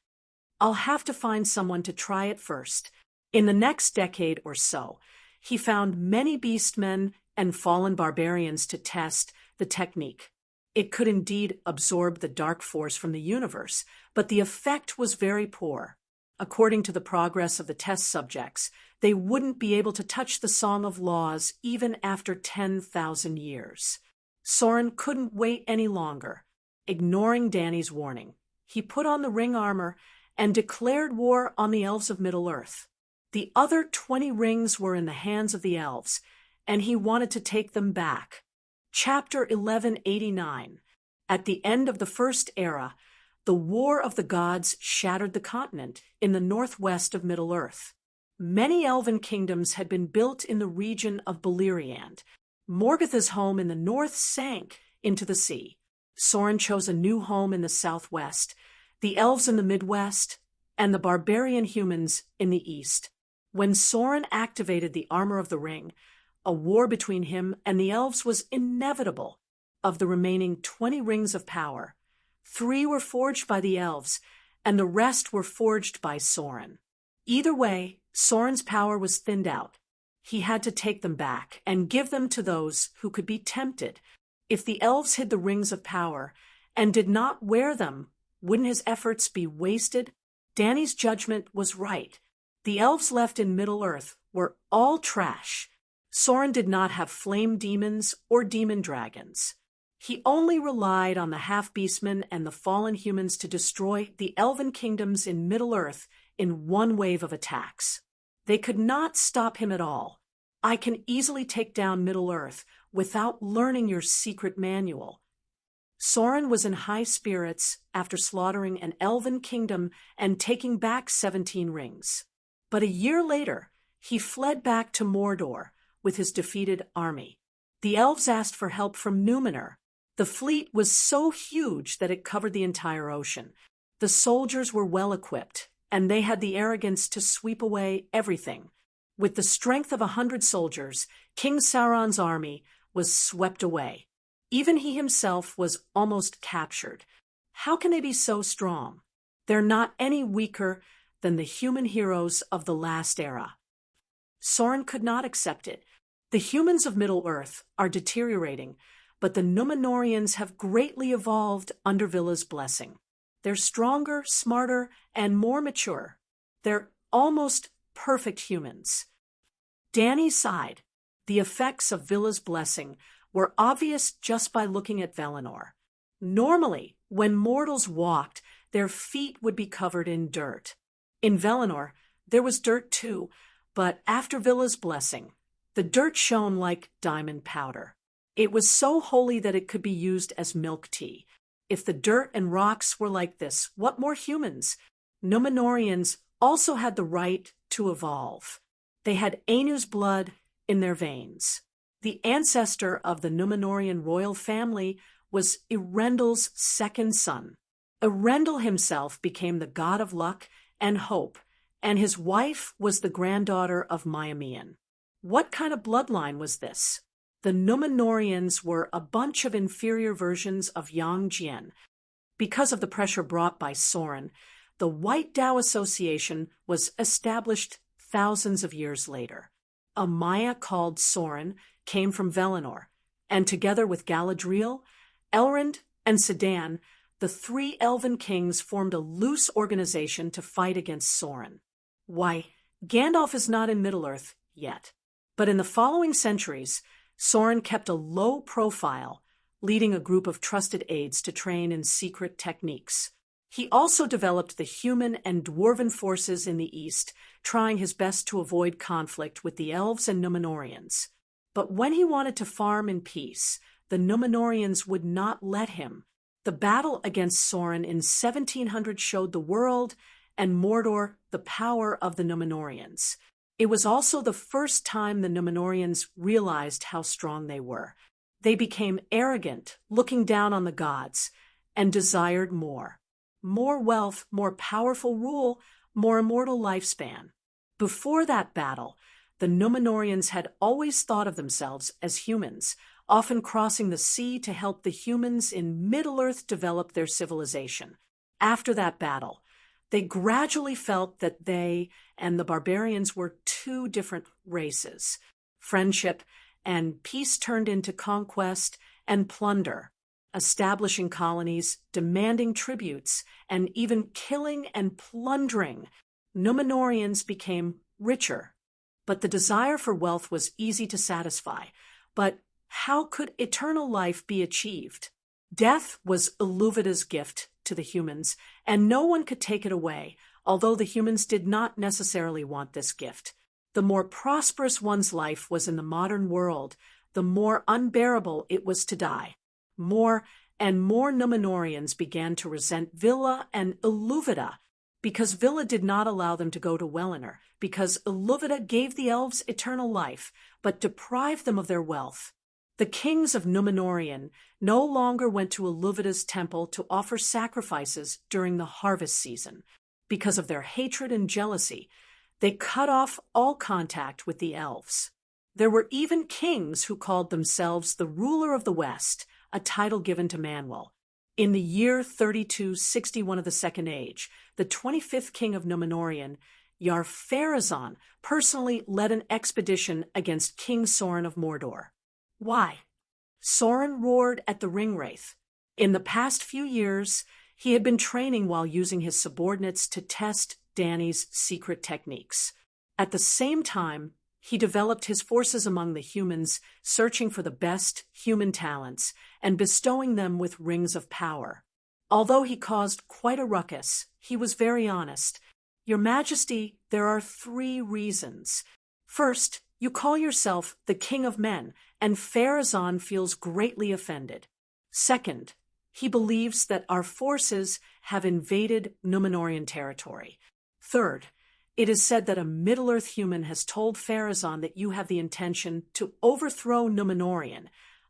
"I'll have to find someone to try it first." In the next decade or so, he found many beastmen and fallen barbarians to test the technique. It could indeed absorb the dark force from the universe, but the effect was very poor. According to the progress of the test subjects, they wouldn't be able to touch the Song of Laws even after 10,000 years. Soren couldn't wait any longer. Ignoring Danny's warning, he put on the ring armor and declared war on the elves of Middle-earth. The other 20 rings were in the hands of the elves, and he wanted to take them back. Chapter 1189. At the end of the First Era, the War of the Gods shattered the continent in the northwest of Middle-earth. Many elven kingdoms had been built in the region of Beleriand. Morgotha's home in the north sank into the sea. Soren chose a new home in the southwest, the elves in the midwest, and the barbarian humans in the east. When Soren activated the armor of the ring, a war between him and the elves was inevitable. Of the remaining 20 rings of power, 3 were forged by the elves, and the rest were forged by Soren. Either way, Soren's power was thinned out. He had to take them back and give them to those who could be tempted. If the elves hid the rings of power and did not wear them, wouldn't his efforts be wasted? Danny's judgment was right. The elves left in Middle-earth were all trash. Soren did not have flame demons or demon dragons. He only relied on the half-beastmen and the fallen humans to destroy the elven kingdoms in Middle-earth in one wave of attacks. They could not stop him at all. "I can easily take down Middle-earth without learning your secret manual." Soren was in high spirits after slaughtering an elven kingdom and taking back 17 rings. But a year later, he fled back to Mordor with his defeated army. The elves asked for help from Numenor. The fleet was so huge that it covered the entire ocean. The soldiers were well equipped, and they had the arrogance to sweep away everything. With the strength of 100 soldiers, King Sauron's army was swept away. Even he himself was almost captured. How can they be so strong? They're not any weaker than the human heroes of the last era. Soren could not accept it. The humans of Middle-earth are deteriorating, but the Númenóreans have greatly evolved under Villa's blessing. They're stronger, smarter, and more mature. They're almost perfect humans. Danny sighed. The effects of Villa's blessing were obvious just by looking at Valinor. Normally, when mortals walked, their feet would be covered in dirt. In Valinor, there was dirt too, but after Villa's blessing, the dirt shone like diamond powder. It was so holy that it could be used as milk tea. If the dirt and rocks were like this, what more humans? Númenóreans also had the right to evolve. They had Ainu's blood in their veins. The ancestor of the Númenórean royal family was Erendel's second son. Erendel himself became the god of luck and hope, and his wife was the granddaughter of Maiamien. What kind of bloodline was this? The Númenóreans were a bunch of inferior versions of Yang Jian. Because of the pressure brought by Sorin, the White Dao Association was established thousands of years later. A Maya called Sorin came from Valinor, and together with Galadriel, Elrond, and Sedan, the three elven kings formed a loose organization to fight against Sorin. Why, Gandalf is not in Middle-earth yet. But in the following centuries, Sorin kept a low profile, leading a group of trusted aides to train in secret techniques. He also developed the human and dwarven forces in the east, trying his best to avoid conflict with the elves and Númenóreans. But when he wanted to farm in peace, the Númenóreans would not let him. The battle against Sorin in 1700 showed the world and Mordor the power of the Númenóreans. It was also the first time the Númenóreans realized how strong they were. They became arrogant, looking down on the gods, and desired more. More wealth, more powerful rule, more immortal lifespan. Before that battle, the Númenóreans had always thought of themselves as humans, often crossing the sea to help the humans in Middle-earth develop their civilization. After that battle, they gradually felt that they and the barbarians were two different races. Friendship and peace turned into conquest and plunder, establishing colonies, demanding tributes, and even killing and plundering. Númenóreans became richer, but the desire for wealth was easy to satisfy. But how could eternal life be achieved? Death was Iluvatar's gift to the humans, and no one could take it away, although the humans did not necessarily want this gift. The more prosperous one's life was in the modern world, the more unbearable it was to die. More and more Númenóreans began to resent Villa and Iluvatar, because Villa did not allow them to go to Welinor, because Iluvatar gave the elves eternal life, but deprived them of their wealth. The kings of Númenórean no longer went to Iluvatar's temple to offer sacrifices during the harvest season. Because of their hatred and jealousy, they cut off all contact with the elves. There were even kings who called themselves the ruler of the West, a title given to Manwë. In the year 3261 of the Second Age, the 25th king of Númenórean, Ar-Pharazôn, personally led an expedition against King Sorin of Mordor. Why? Sorin roared at the Ringwraith. In the past few years, he had been training while using his subordinates to test Dany's secret techniques. At the same time, he developed his forces among the humans, searching for the best human talents and bestowing them with rings of power. Although he caused quite a ruckus, he was very honest. Your Majesty, there are 3 reasons. First, you call yourself the King of Men, and Pharazôn feels greatly offended. Second, he believes that our forces have invaded Númenórean territory. Third, it is said that a Middle-earth human has told Pharazôn that you have the intention to overthrow Númenórean.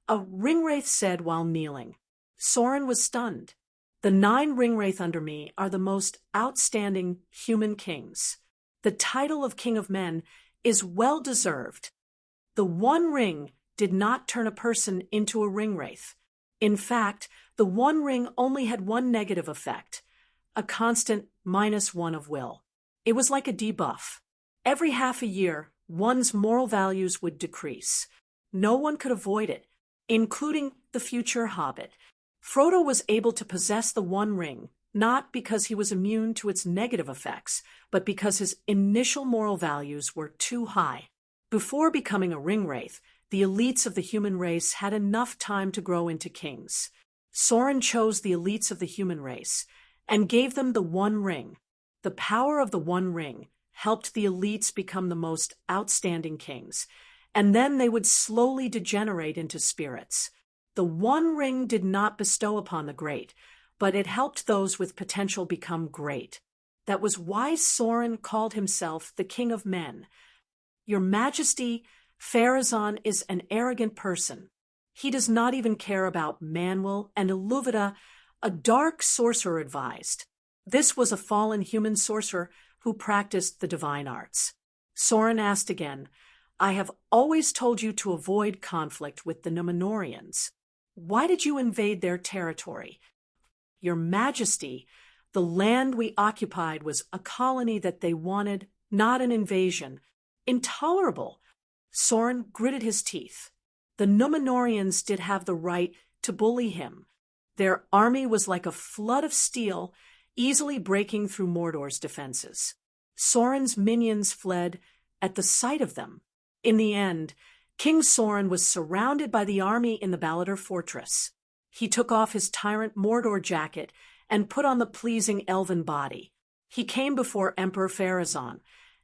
A Ringwraith said while kneeling. Sorin was stunned. The 9 Ringwraith under me are the most outstanding human kings. The title of King of Men is well-deserved. The One Ring did not turn a person into a Ringwraith. In fact, the One Ring only had one negative effect, a constant -1 of will. It was like a debuff. Every half a year, one's moral values would decrease. No one could avoid it, including the future Hobbit. Frodo was able to possess the One Ring, not because he was immune to its negative effects, but because his initial moral values were too high. Before becoming a Ringwraith, the elites of the human race had enough time to grow into kings. Soren chose the elites of the human race and gave them the One Ring. The power of the One Ring helped the elites become the most outstanding kings, and then they would slowly degenerate into spirits. The One Ring did not bestow upon the great, but it helped those with potential become great. That was why Soren called himself the King of Men. Your Majesty, Pharazôn is an arrogant person. He does not even care about Manuel and Illuvita, a dark sorcerer advised. This was a fallen human sorcerer who practiced the divine arts. Soren asked again, I have always told you to avoid conflict with the Númenóreans. Why did you invade their territory? Your Majesty, the land we occupied was a colony that they wanted, not an invasion. Intolerable. Soren gritted his teeth. The Númenóreans did have the right to bully him. Their army was like a flood of steel, easily breaking through Mordor's defenses. Soren's minions fled at the sight of them. In the end, King Soren was surrounded by the army in the Balador fortress. He took off his tyrant Mordor jacket and put on the pleasing elven body. He came before Emperor Pharazôn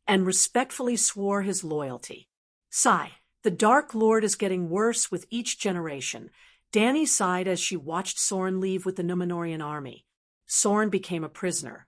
and respectfully swore his loyalty. Sigh, the Dark Lord is getting worse with each generation. Dany sighed as she watched Soren leave with the Númenórean army. Soren became a prisoner,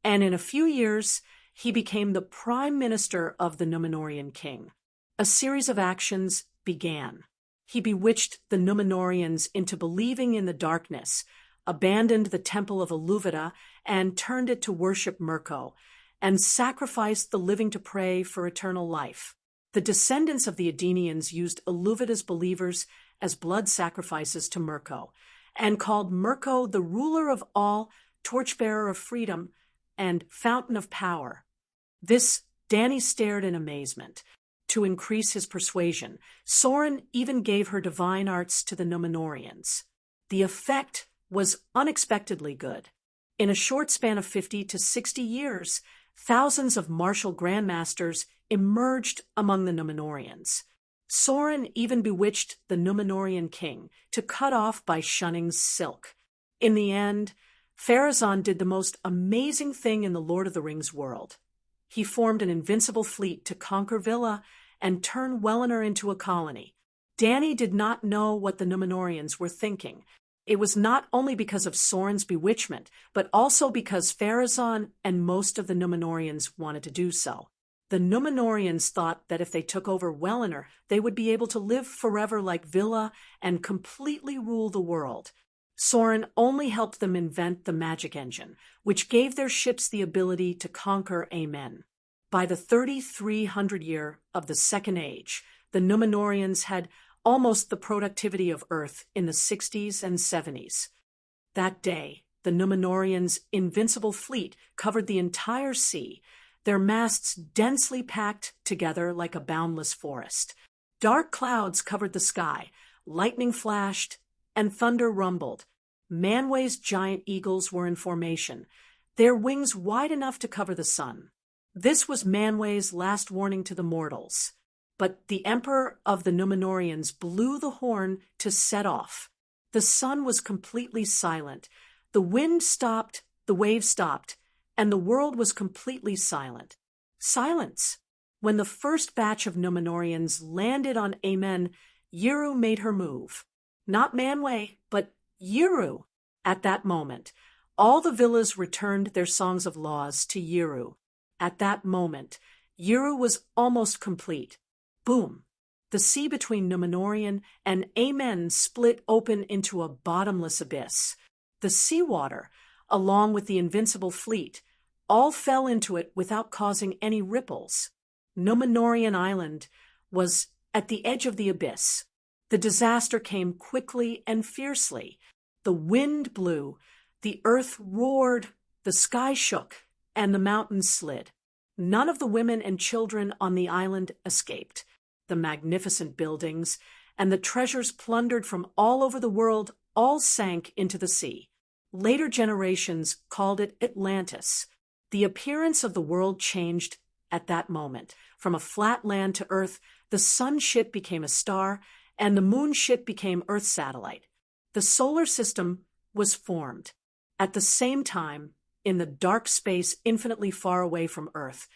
and in a few years, he became the prime minister of the Númenórean king. A series of actions began. He bewitched the Númenóreans into believing in the darkness, abandoned the temple of Illuvita and turned it to worship Mirko, and sacrificed the living to pray for eternal life. The descendants of the Edenians used Illuvita's believers as blood sacrifices to Mirko, and called Mirko the ruler of all, torchbearer of freedom, and fountain of power. This Dany stared in amazement. To increase his persuasion, Soren even gave her divine arts to the Númenóreans. The effect was unexpectedly good. In a short span of 50 to 60 years, thousands of martial grandmasters emerged among the Númenóreans. Soren even bewitched the Númenórean king to cut off by shunning silk. In the end, Pharazôn did the most amazing thing in the Lord of the Rings world. He formed an invincible fleet to conquer Villa and turn Welinor into a colony. Dany did not know what the Númenóreans were thinking. It was not only because of Soren's bewitchment, but also because Pharazôn and most of the Númenóreans wanted to do so. The Númenóreans thought that if they took over Welinor, they would be able to live forever like Villa and completely rule the world. Soren only helped them invent the magic engine, which gave their ships the ability to conquer Amen. By the 3300 year of the Second Age, the Númenóreans had almost the productivity of Earth in the 60s and 70s. That day, the Númenóreans' invincible fleet covered the entire sea, their masts densely packed together like a boundless forest. Dark clouds covered the sky, lightning flashed, and thunder rumbled. Manway's giant eagles were in formation, their wings wide enough to cover the sun. This was Manway's last warning to the mortals. But the Emperor of the Númenóreans blew the horn to set off. The sun was completely silent. The wind stopped, the waves stopped, and the world was completely silent. Silence. When the first batch of Númenóreans landed on Amen, Yiru made her move. Not Manway, but Yiru. At that moment, all the villas returned their songs of laws to Yiru. At that moment, Yiru was almost complete. Boom! The sea between Númenórean and Amen split open into a bottomless abyss. The seawater, along with the invincible fleet, all fell into it without causing any ripples. Númenórean Island was at the edge of the abyss. The disaster came quickly and fiercely. The wind blew, the earth roared, the sky shook, and the mountains slid. None of the women and children on the island escaped. The magnificent buildings and the treasures plundered from all over the world all sank into the sea. Later generations called it Atlantis. The appearance of the world changed at that moment. From a flat land to Earth, the sun ship became a star, and the moon ship became Earth's satellite. The solar system was formed. At the same time, in the dark space infinitely far away from Earth,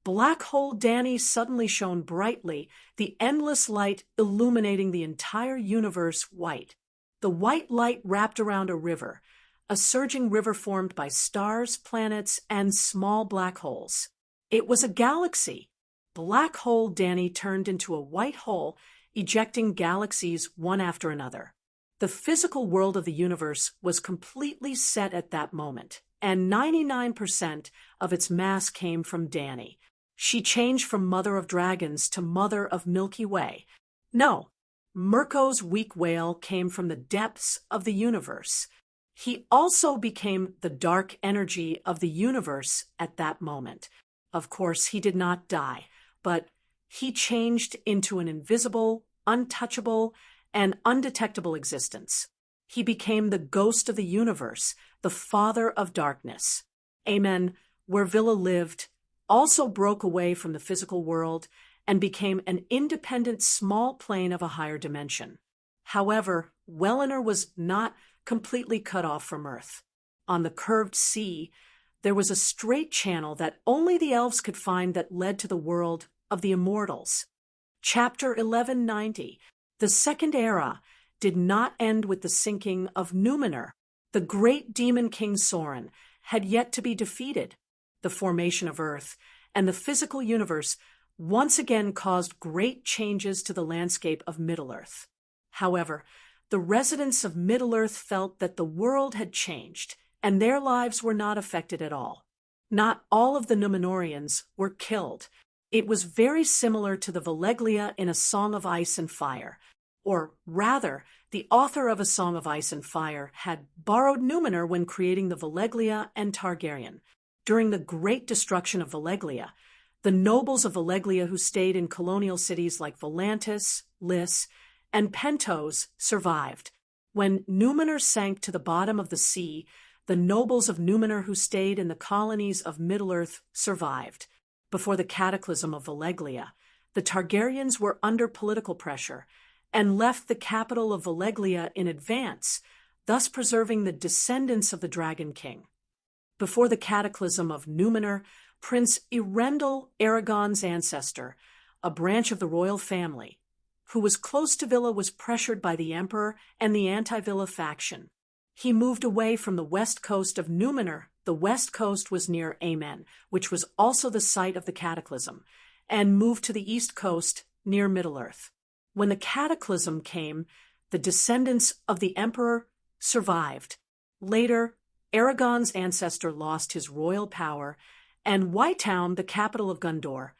black hole Danny suddenly shone brightly, the endless light illuminating the entire universe white. The white light wrapped around a surging river formed by stars, planets, and small black holes. It was a galaxy. Black hole Danny turned into a white hole, ejecting galaxies one after another. The physical world of the universe was completely set at that moment, and 99% of its mass came from Danny. She changed from Mother of Dragons to Mother of Milky Way. No, Mirko's weak whale came from the depths of the universe. He also became the dark energy of the universe at that moment. Of course, he did not die, but he changed into an invisible, untouchable, and undetectable existence. He became the ghost of the universe, the father of darkness. Amen, where Villa lived, also broke away from the physical world and became an independent small plane of a higher dimension. However, Wellener was not completely cut off from Earth. On the curved sea, there was a straight channel that only the elves could find that led to the world of the immortals. Chapter 1190. The Second Era did not end with the sinking of Numenor. The great demon king Sorin had yet to be defeated. The formation of Earth and the physical universe once again caused great changes to the landscape of Middle-earth. However, the residents of Middle-earth felt that the world had changed, and their lives were not affected at all. Not all of the Numenorians were killed. It was very similar to the Valeglia in A Song of Ice and Fire. Or rather, the author of A Song of Ice and Fire had borrowed Numenor when creating the Valeglia and Targaryen. During the Great Destruction of Valeglia, the nobles of Valeglia who stayed in colonial cities like Volantis, Lys, and Pentos survived. When Numenor sank to the bottom of the sea, the nobles of Numenor who stayed in the colonies of Middle-earth survived. Before the cataclysm of Valeglia, the Targaryens were under political pressure and left the capital of Valeglia in advance, thus preserving the descendants of the Dragon King. Before the cataclysm of Numenor, Prince Erendil, Aragon's ancestor, a branch of the royal family, who was close to Villa, was pressured by the Emperor and the anti-Villa faction. He moved away from the west coast of Numenor. The west coast was near Amen, which was also the site of the cataclysm, and moved to the east coast near Middle-earth. When the cataclysm came, the descendants of the Emperor survived. Later, Aragon's ancestor lost his royal power, and Whitetown, the capital of Gondor,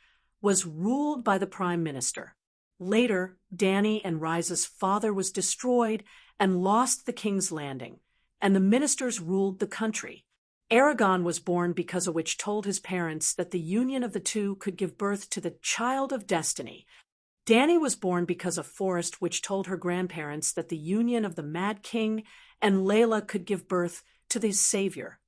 was ruled by the Prime Minister. Later, Dany and Ryza's father was destroyed and lost the King's Landing, and the ministers ruled the country. Aragon was born because a witch told his parents that the union of the two could give birth to the child of destiny. Dany was born because a forest witch told her grandparents that the union of the Mad King and Layla could give birth to the savior.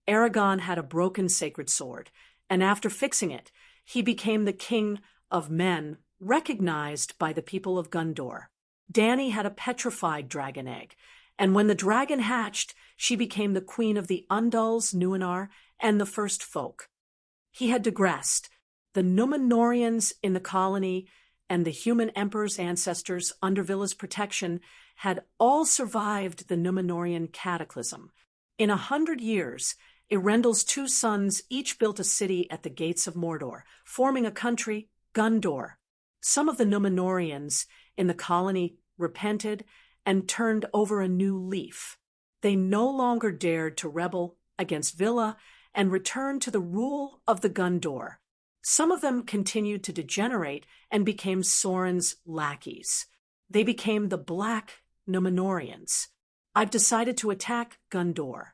Aragon had a broken sacred sword, and after fixing it, he became the king of men, recognized by the people of Gondor. Dany had a petrified dragon egg, and when the dragon hatched, she became the queen of the Undals, Numenor, and the First Folk. He had digressed. The Numenorians in the colony and the human emperor's ancestors under Villa's protection had all survived the Numenorian cataclysm. In 100 years, Erendil's two sons each built a city at the gates of Mordor, forming a country, Gondor. Some of the Numenorians in the colony repented and turned over a new leaf. They no longer dared to rebel against Villa and returned to the rule of the Gondor. Some of them continued to degenerate and became Sorin's lackeys. They became the Black Numenorians. I've decided to attack Gondor.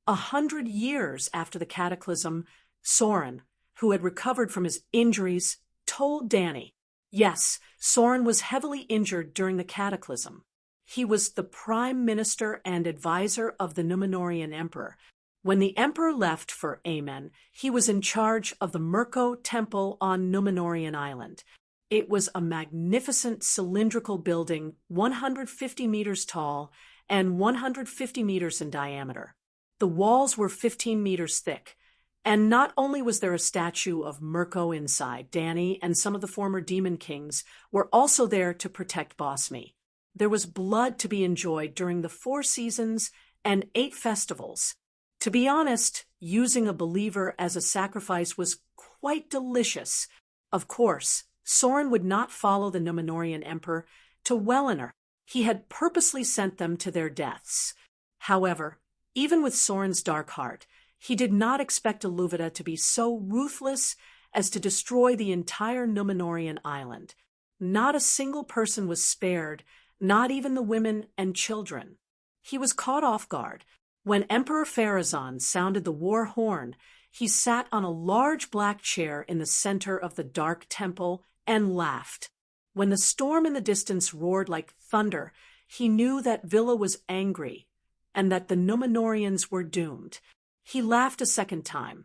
100 years after the cataclysm, Sorin, who had recovered from his injuries, told Dany, yes, Sorin was heavily injured during the cataclysm. He was the prime minister and advisor of the Numenorian emperor. When the emperor left for Amen, he was in charge of the Mirko Temple on Numenorian Island. It was a magnificent cylindrical building, 150 meters tall and 150 meters in diameter. The walls were 15 meters thick, and not only was there a statue of Mirko inside, Danny and some of the former Demon Kings were also there to protect Bosme. There was blood to be enjoyed during the 4 seasons and 8 festivals. To be honest, using a believer as a sacrifice was quite delicious. Of course, Soren would not follow the Númenórean emperor to Welinor. He had purposely sent them to their deaths. However, even with Soren's dark heart, he did not expect Aluvita to be so ruthless as to destroy the entire Númenórean island. Not a single person was spared, not even the women and children. He was caught off guard. When Emperor Pharazôn sounded the war horn, he sat on a large black chair in the center of the dark temple and laughed. When the storm in the distance roared like thunder, he knew that Villa was angry and that the Númenóreans were doomed. He laughed a second time.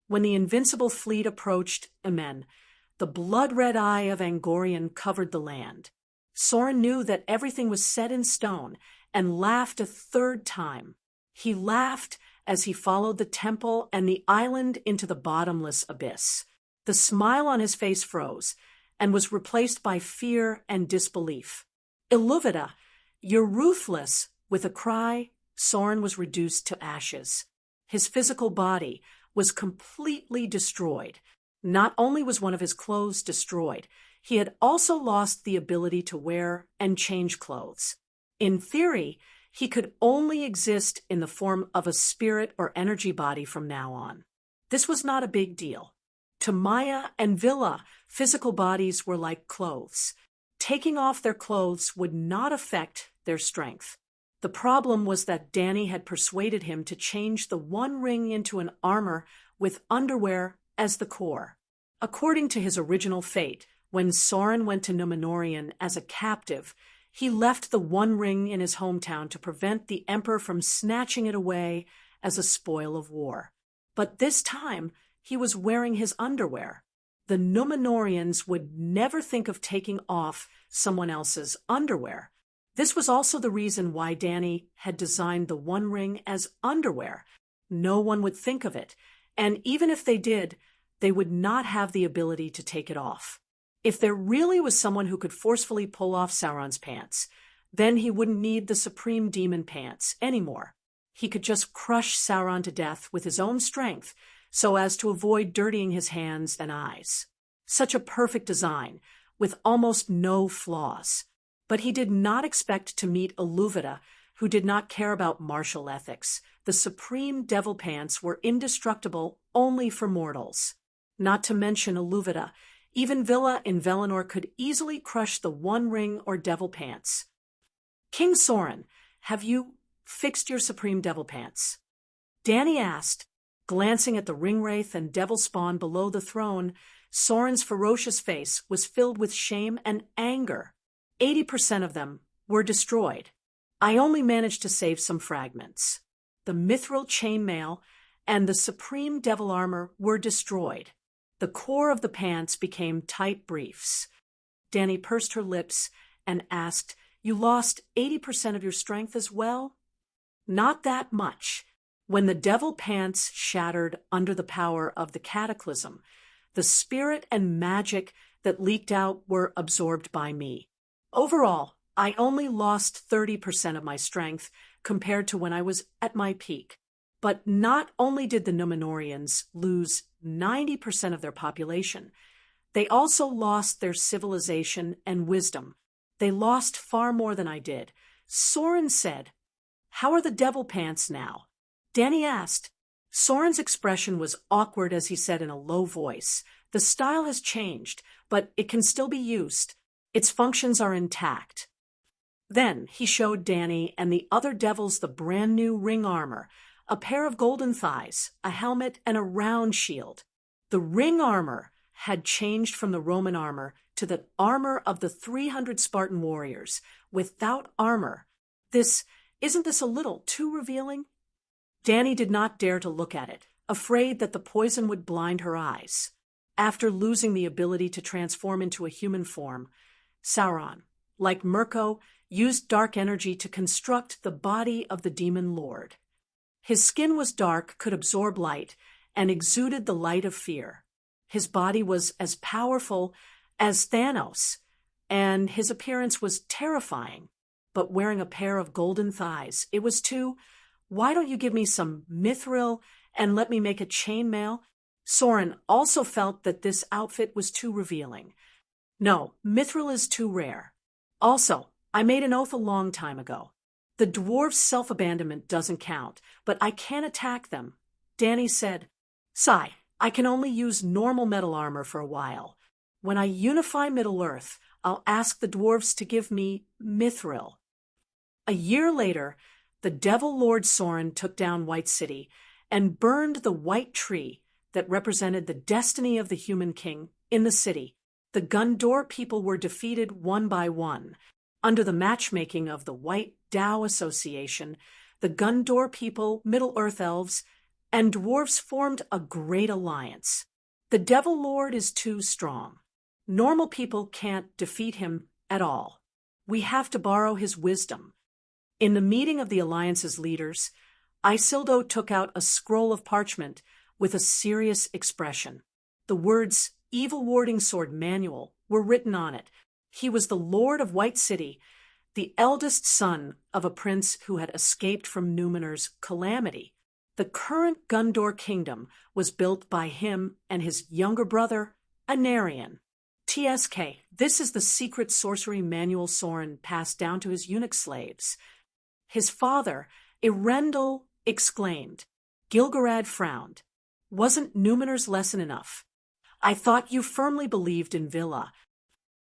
When the invincible fleet approached Amen, the blood-red eye of Angorian covered the land. Soren knew that everything was set in stone and laughed a third time. He laughed as he followed the temple and the island into the bottomless abyss. The smile on his face froze and was replaced by fear and disbelief. Iluvita, you're ruthless. With a cry, Soren was reduced to ashes. His physical body was completely destroyed. Not only was one of his clothes destroyed, he had also lost the ability to wear and change clothes. In theory, he could only exist in the form of a spirit or energy body from now on. This was not a big deal. To Maya and Villa, physical bodies were like clothes. Taking off their clothes would not affect their strength. The problem was that Danny had persuaded him to change the One Ring into an armor with underwear as the core. According to his original fate, when Soren went to Númenórean as a captive, he left the One Ring in his hometown to prevent the Emperor from snatching it away as a spoil of war. But this time, he was wearing his underwear. The Númenóreans would never think of taking off someone else's underwear. This was also the reason why Danny had designed the One Ring as underwear. No one would think of it, and even if they did, they would not have the ability to take it off. If there really was someone who could forcefully pull off Sauron's pants, then he wouldn't need the Supreme Demon Pants anymore. He could just crush Sauron to death with his own strength so as to avoid dirtying his hands and eyes. Such a perfect design, with almost no flaws. But he did not expect to meet Aluvita, who did not care about martial ethics. The Supreme Devil Pants were indestructible only for mortals. Not to mention Aluvita, even Villa in Valinor could easily crush the One Ring or Devil Pants. King Soren, have you fixed your Supreme Devil Pants? Danny asked, glancing at the ringwraith and devil spawn below the throne. Soren's ferocious face was filled with shame and anger. 80% of them were destroyed. I only managed to save some fragments. The mithril chainmail and the Supreme Devil Armor were destroyed. The core of the pants became tight briefs. Danny pursed her lips and asked, You lost 80% of your strength as well? Not that much. When the devil pants shattered under the power of the cataclysm, the spirit and magic that leaked out were absorbed by me. Overall, I only lost 30% of my strength compared to when I was at my peak. But not only did the Númenóreans lose 90% of their population, they also lost their civilization and wisdom. They lost far more than I did. Soren said, How are the devil pants now? Danny asked. Soren's expression was awkward as he said in a low voice, The style has changed, but it can still be used. Its functions are intact. Then he showed Danny and the other devils the brand new ring armor, a pair of golden thighs, a helmet, and a round shield. The ring armor had changed from the Roman armor to the armor of the 300 Spartan warriors, without armor. Isn't this a little too revealing? Danny did not dare to look at it, afraid that the poison would blind her eyes. After losing the ability to transform into a human form, Sauron, like Mirko, used dark energy to construct the body of the demon lord. His skin was dark, could absorb light, and exuded the light of fear. His body was as powerful as Thanos, and his appearance was terrifying, but wearing a pair of golden thighs. It was too, "Why don't you give me some mithril and let me make a chainmail?" Soren also felt that this outfit was too revealing. "No, mithril is too rare. Also, I made an oath a long time ago. The dwarves' self-abandonment doesn't count, but I can't attack them," Danny said. "Sigh, I can only use normal metal armor for a while. When I unify Middle-earth, I'll ask the dwarves to give me mithril." A year later, the Devil Lord Soren took down White City and burned the white tree that represented the destiny of the human king in the city. The Gundor people were defeated one by one. Under the matchmaking of the White Dao Association, the Gundor people, Middle-earth elves, and dwarves formed a great alliance. The Devil Lord is too strong. Normal people can't defeat him at all. We have to borrow his wisdom. In the meeting of the alliance's leaders, Isildo took out a scroll of parchment with a serious expression. The words "Evil Warding Sword Manual" were written on it. He was the Lord of White City, the eldest son of a prince who had escaped from Numenor's calamity. The current Gundor kingdom was built by him and his younger brother, Anarion. TSK, this is the secret sorcery manual Soren passed down to his eunuch slaves. His father, Irendel, exclaimed. Gilgarad frowned. Wasn't Numenor's lesson enough? I thought you firmly believed in Villa.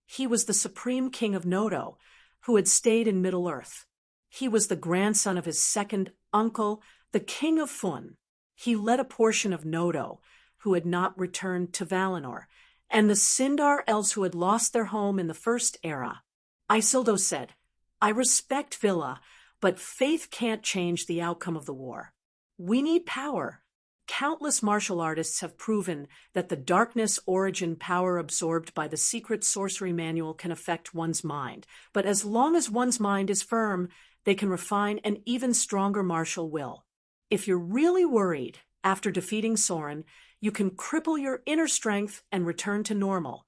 He was the supreme king of Nodo, who had stayed in Middle-earth. He was the grandson of his second uncle, the king of Fun. He led a portion of Nodo, who had not returned to Valinor, and the Sindar elves who had lost their home in the First Era. Isildo said, I respect Villa, but faith can't change the outcome of the war. We need power. Countless martial artists have proven that the darkness origin power absorbed by the secret sorcery manual can affect one's mind, but as long as one's mind is firm, they can refine an even stronger martial will. If you're really worried after defeating Soren, you can cripple your inner strength and return to normal.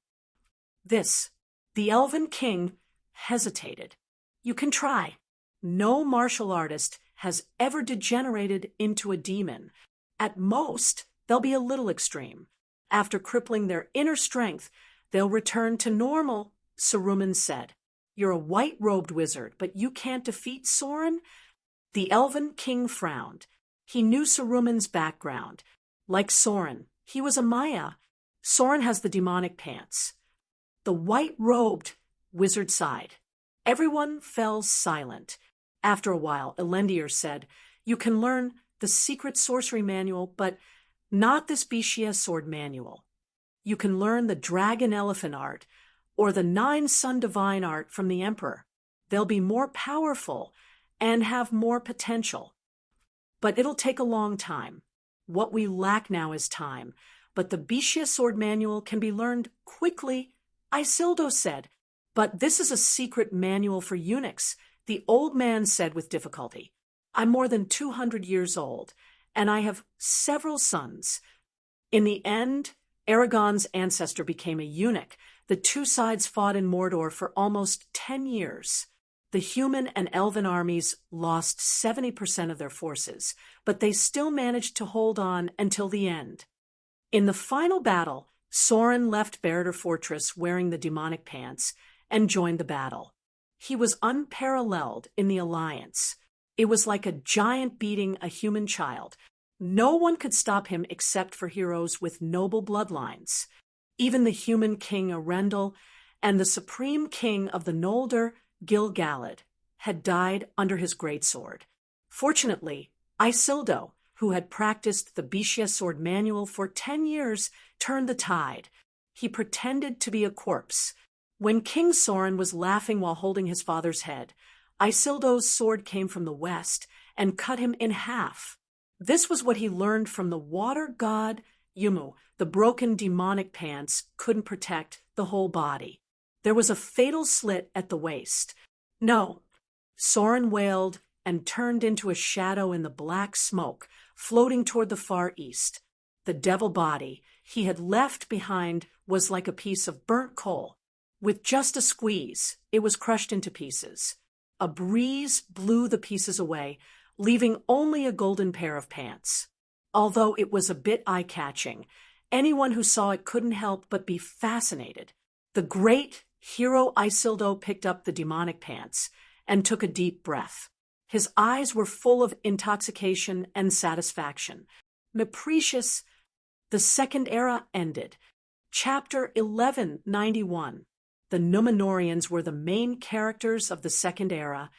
The Elven King, hesitated. You can try. No martial artist has ever degenerated into a demon. At most, they'll be a little extreme. After crippling their inner strength, they'll return to normal, Saruman said. You're a white-robed wizard, but you can't defeat Soren? The Elven King frowned. He knew Saruman's background. Like Soren, he was a Maya. Soren has the demonic pants. The white-robed wizard sighed. Everyone fell silent. After a while, Elendir said, You can learn the secret sorcery manual, but not the Specia sword manual. You can learn the dragon elephant art or the 9 sun divine art from the emperor. They'll be more powerful and have more potential. But it'll take a long time. What we lack now is time, but the Specia sword manual can be learned quickly, Isildo said. But this is a secret manual for eunuchs, the old man said with difficulty. I'm more than 200 years old, and I have several sons. In the end, Aragorn's ancestor became a eunuch. The two sides fought in Mordor for almost 10 years. The human and elven armies lost 70% of their forces, but they still managed to hold on until the end. In the final battle, Soren left Beridir Fortress wearing the demonic pants and joined the battle. He was unparalleled in the alliance. It was like a giant beating a human child. No one could stop him except for heroes with noble bloodlines. Even the human king Arendel and the supreme king of the Noldor, Gil-galad, had died under his greatsword. Fortunately, Isildo, who had practiced the Specia sword manual for 10 years, turned the tide. He pretended to be a corpse. When King Soren was laughing while holding his father's head, Isildo's sword came from the west and cut him in half. This was what he learned from the water god Yumu. The broken demonic pants couldn't protect the whole body. There was a fatal slit at the waist. No. Soren wailed and turned into a shadow in the black smoke, floating toward the far east. The devil body he had left behind was like a piece of burnt coal. With just a squeeze, it was crushed into pieces. A breeze blew the pieces away, leaving only a golden pair of pants. Although it was a bit eye-catching, anyone who saw it couldn't help but be fascinated. The great hero Isildo picked up the demonic pants and took a deep breath. His eyes were full of intoxication and satisfaction. Capricious, the Second Era ended. Chapter 1191. The Númenóreans were the main characters of the Second Era,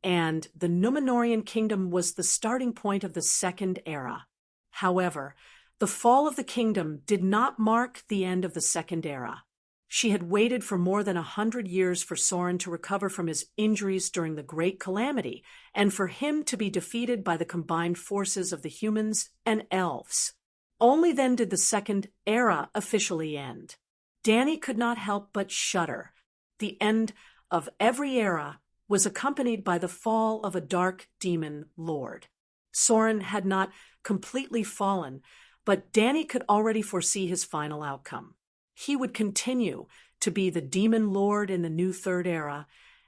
and the Númenórean kingdom was the starting point of the Second Era. However, the fall of the kingdom did not mark the end of the Second Era. She had waited for more than 100 years for Soren to recover from his injuries during the Great Calamity, and for him to be defeated by the combined forces of the humans and elves. Only then did the Second Era officially end. Danny could not help but shudder. The end of every era was accompanied by the fall of a dark demon lord. Soren had not completely fallen, but Danny could already foresee his final outcome. He would continue to be the demon lord in the new Third Era,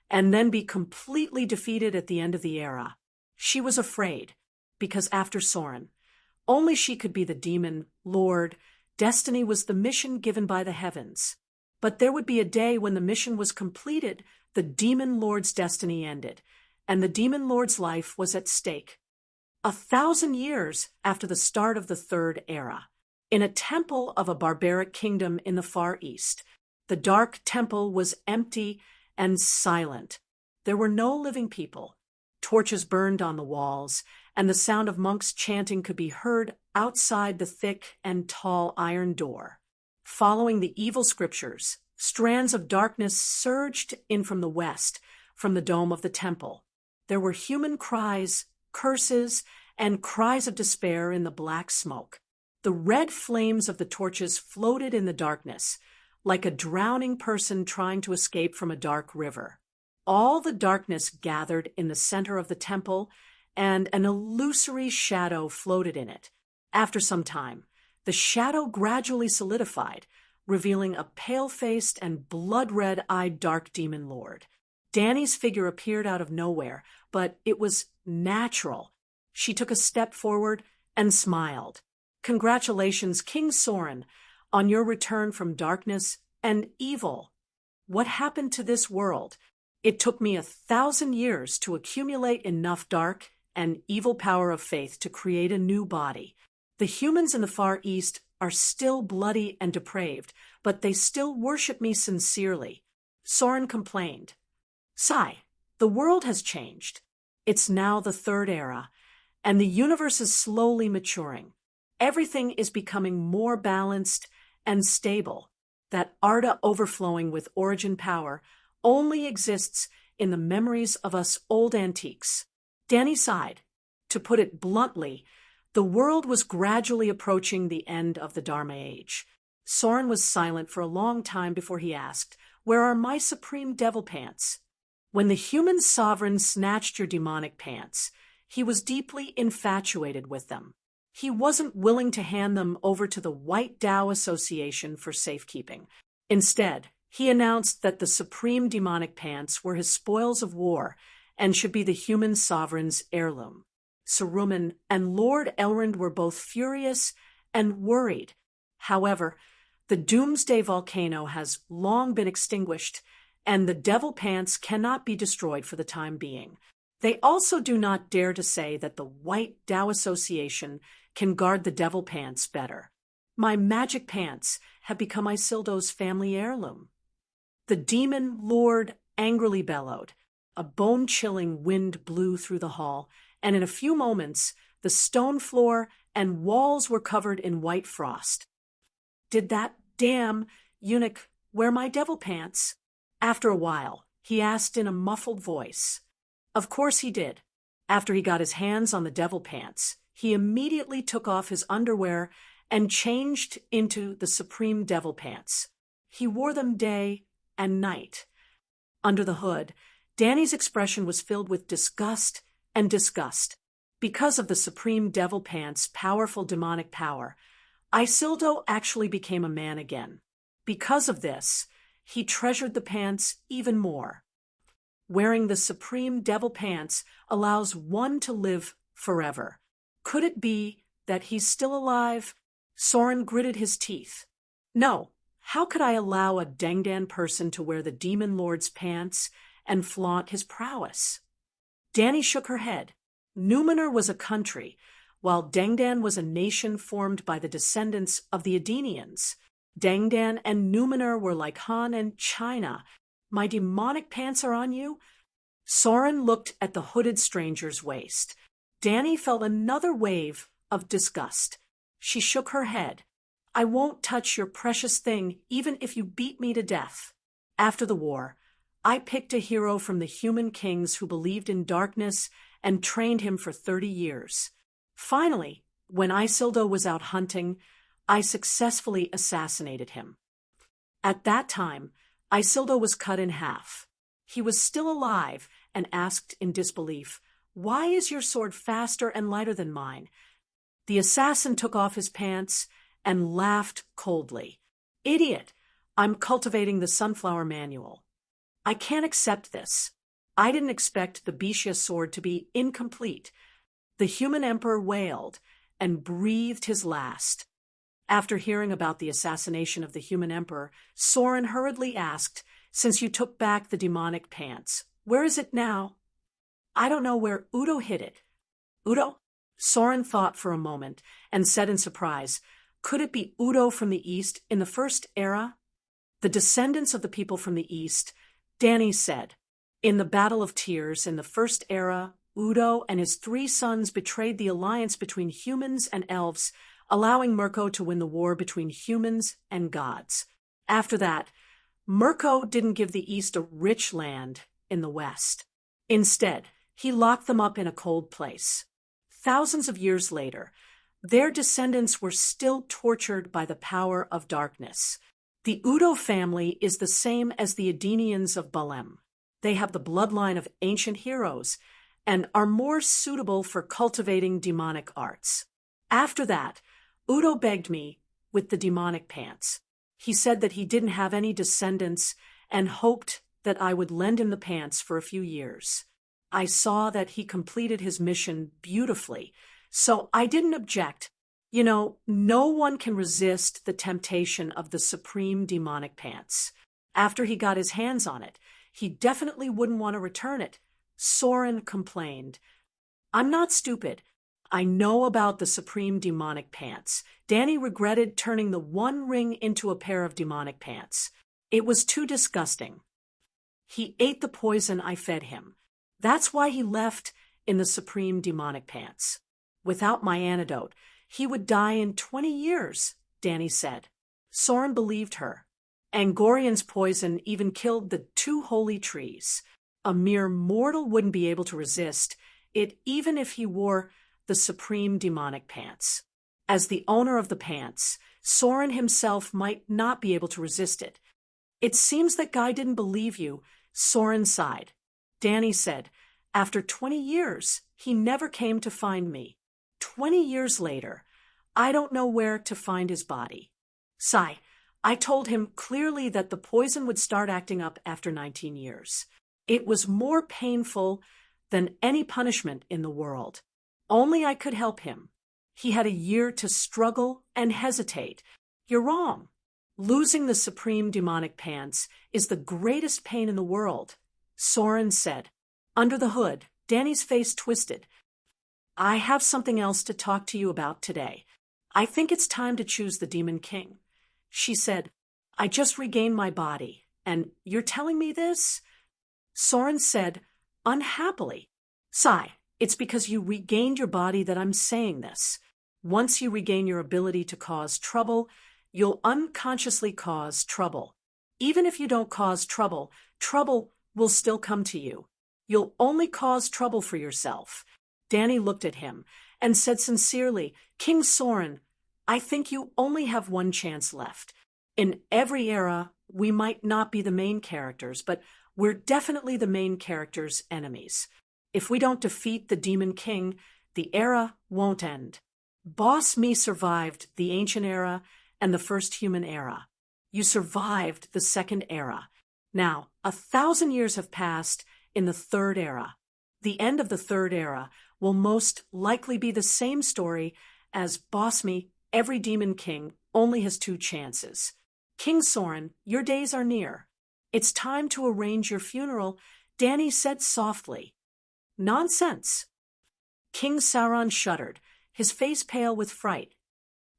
and then be completely defeated at the end of the era. She was afraid, because after Soren, only she could be the demon lord. Destiny was the mission given by the heavens. But there would be a day when the mission was completed, the demon lord's destiny ended, and the demon lord's life was at stake. 1,000 years after the start of the Third Era, in a temple of a barbaric kingdom in the Far East, the dark temple was empty and silent. There were no living people. Torches burned on the walls, and the sound of monks chanting could be heard outside the thick and tall iron door. Following the evil scriptures, strands of darkness surged in from the west, from the dome of the temple. There were human cries, curses, and cries of despair in the black smoke. The red flames of the torches floated in the darkness, like a drowning person trying to escape from a dark river. All the darkness gathered in the center of the temple, and an illusory shadow floated in it. After some time, the shadow gradually solidified, revealing a pale-faced and blood-red-eyed dark demon lord. Danny's figure appeared out of nowhere, but it was natural. She took a step forward and smiled. "Congratulations, King Soren, on your return from darkness and evil. What happened to this world? It took me 1,000 years to accumulate enough dark and evil power of faith to create a new body. The humans in the Far East are still bloody and depraved, but they still worship me sincerely." Soren complained. "Sigh, the world has changed. It's now the Third Era, and the universe is slowly maturing. Everything is becoming more balanced and stable. That Arda overflowing with origin power only exists in the memories of us old antiques." Danny sighed. To put it bluntly, the world was gradually approaching the end of the Dharma Age. Soren was silent for a long time before he asked, "Where are my supreme devil pants?" "When the human sovereign snatched your demonic pants, he was deeply infatuated with them. He wasn't willing to hand them over to the White Tao Association for safekeeping. Instead, he announced that the supreme demonic pants were his spoils of war and should be the human sovereign's heirloom." Saruman and Lord Elrond were both furious and worried. However, the Doomsday Volcano has long been extinguished, and the Devil Pants cannot be destroyed for the time being. They also do not dare to say that the White Tao Association can guard the Devil Pants better. "My magic pants have become Isildo's family heirloom." The demon lord angrily bellowed. A bone-chilling wind blew through the hall, and in a few moments, the stone floor and walls were covered in white frost. "Did that damn eunuch wear my devil pants?" After a while, he asked in a muffled voice. Of course he did. After he got his hands on the devil pants, he immediately took off his underwear and changed into the supreme devil pants. He wore them day and night. Under the hood, Danny's expression was filled with disgust and disgust. Because of the Supreme Devil Pant's powerful demonic power, Isildo actually became a man again. Because of this, he treasured the pants even more. Wearing the Supreme Devil Pants allows one to live forever. Could it be that he's still alive? Soren gritted his teeth. No, how could I allow a Dangdan person to wear the Demon Lord's pants and flaunt his prowess? Danny shook her head. Numenor was a country, while Dangdan was a nation formed by the descendants of the Edenians. Dangdan and Numenor were like Han and China. My demonic pants are on you? Soren looked at the hooded stranger's waist. Danny felt another wave of disgust. She shook her head. I won't touch your precious thing, even if you beat me to death. After the war, I picked a hero from the human kings who believed in darkness and trained him for 30 years. Finally, when Isildo was out hunting, I successfully assassinated him. At that time, Isildo was cut in half. He was still alive and asked in disbelief, "Why is your sword faster and lighter than mine?" The assassin took off his pants and laughed coldly. "Idiot! I'm cultivating the Sunflower Manual. I can't accept this. I didn't expect the Bisha sword to be incomplete." The human emperor wailed and breathed his last. After hearing about the assassination of the human emperor, Soren hurriedly asked, "Since you took back the demonic pants, where is it now?" "I don't know where Udo hid it." "Udo?" Soren thought for a moment and said in surprise, "Could it be Udo from the East in the First Era?" "The descendants of the people from the East," Danny said. "In the Battle of Tears in the First Era, Udo and his 3 sons betrayed the alliance between humans and elves, allowing Mirko to win the war between humans and gods. After that, Mirko didn't give the East a rich land in the West. Instead, he locked them up in a cold place. Thousands of years later, their descendants were still tortured by the power of darkness. The Udo family is the same as the Edenians of Balem. They have the bloodline of ancient heroes and are more suitable for cultivating demonic arts. After that, Udo begged me with the demonic pants. He said that he didn't have any descendants and hoped that I would lend him the pants for a few years. I saw that he completed his mission beautifully, so I didn't object. You know, no one can resist the temptation of the supreme demonic pants. After he got his hands on it, he definitely wouldn't want to return it. Soren complained. I'm not stupid. I know about the supreme demonic pants. Danny regretted turning the one ring into a pair of demonic pants. It was too disgusting. He ate the poison I fed him. That's why he left in the supreme demonic pants. Without my antidote, he would die in 20 years, Danny said. Soren believed her. Angorian's poison even killed the 2 holy trees. A mere mortal wouldn't be able to resist it even if he wore the supreme demonic pants. As the owner of the pants, Soren himself might not be able to resist it. It seems that Guy didn't believe you, Soren sighed. Danny said, after 20 years, he never came to find me. 20 years later, I don't know where to find his body. Sigh, I told him clearly that the poison would start acting up after 19 years. It was more painful than any punishment in the world. Only I could help him. He had a year to struggle and hesitate. You're wrong. Losing the supreme demonic pants is the greatest pain in the world, Soren said. Under the hood, Danny's face twisted. I have something else to talk to you about today. I think it's time to choose the Demon King. She said, I just regained my body, and you're telling me this? Soren said, unhappily. Sigh, it's because you regained your body that I'm saying this. Once you regain your ability to cause trouble, you'll unconsciously cause trouble. Even if you don't cause trouble, trouble will still come to you. You'll only cause trouble for yourself. Danny looked at him and said sincerely, King Soren, I think you only have one chance left. In every era, we might not be the main characters, but We're definitely the main character's enemies. If we don't defeat the Demon King, the era won't end. Boss Me survived the Ancient Era and the First Human Era. You survived the Second Era. Now, 1,000 years have passed in the Third Era. The end of the Third Era will most likely be the same story as Boss Me. Every Demon King only has 2 chances. King Soren, your days are near. It's time to arrange your funeral, Danny said softly. Nonsense. King Sauron shuddered, his face pale with fright.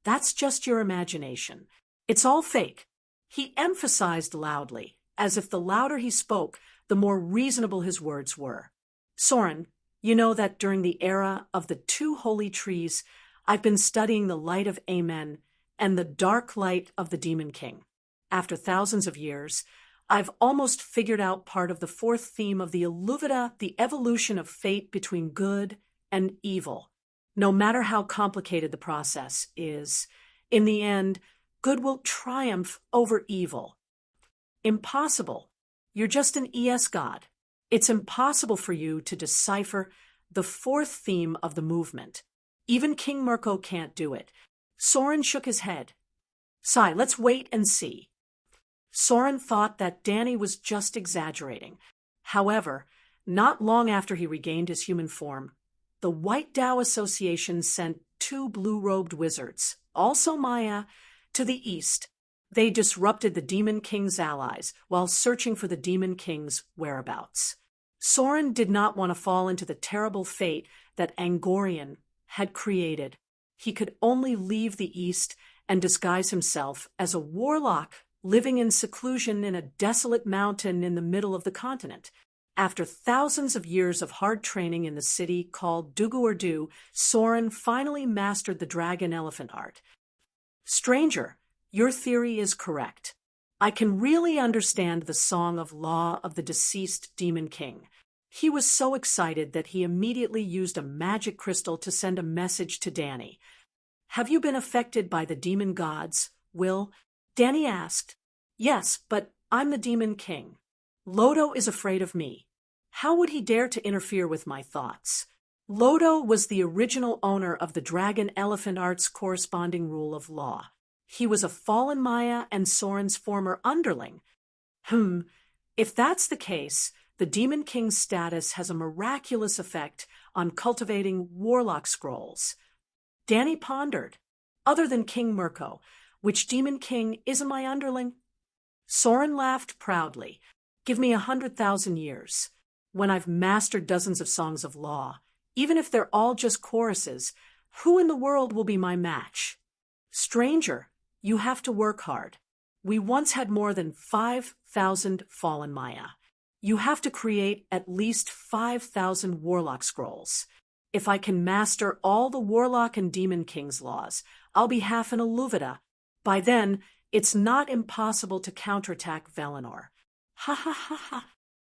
That's just your imagination. It's all fake. He emphasized loudly, as if the louder he spoke, the more reasonable his words were. Soren, you know that during the era of the 2 holy trees, I've been studying the light of Amen and the dark light of the Demon King. After thousands of years, I've almost figured out part of the 4th theme of the Illuvita, the evolution of fate between good and evil. No matter how complicated the process is, in the end, good will triumph over evil. Impossible. You're just an ES god. It's impossible for you to decipher the 4th theme of the movement. Even King Mirko can't do it. Soren shook his head. Sigh, let's wait and see. Soren thought that Danny was just exaggerating. However, not long after he regained his human form, the White Dao Association sent 2 blue-robed wizards, also Maya, to the east. They disrupted the Demon King's allies while searching for the Demon King's whereabouts. Soren did not want to fall into the terrible fate that Angorian had created. He could only leave the east and disguise himself as a warlock living in seclusion in a desolate mountain in the middle of the continent. After thousands of years of hard training in the city called Duguardu, Soren finally mastered the dragon elephant art. Stranger, your theory is correct. I can really understand the song of law of the deceased Demon King. He was so excited that he immediately used a magic crystal to send a message to Danny. Have you been affected by the demon gods, Will? Danny asked. Yes, but I'm the Demon King. Lodo is afraid of me. How would he dare to interfere with my thoughts? Lodo was the original owner of the Dragon Elephant Art's corresponding rule of law. He was a fallen Maya and Soren's former underling. If that's the case, the Demon King's status has a miraculous effect on cultivating warlock scrolls. Danny pondered. Other than King Mirko, which Demon King isn't my underling? Soren laughed proudly. Give me 100,000 years. When I've mastered dozens of songs of law, even if they're all just choruses, who in the world will be my match? Stranger, you have to work hard. We once had more than 5,000 fallen Maya. You have to create at least 5,000 warlock scrolls. If I can master all the warlock and demon king's laws, I'll be half an Illuvita. By then, it's not impossible to counterattack Valinor. Ha ha ha ha.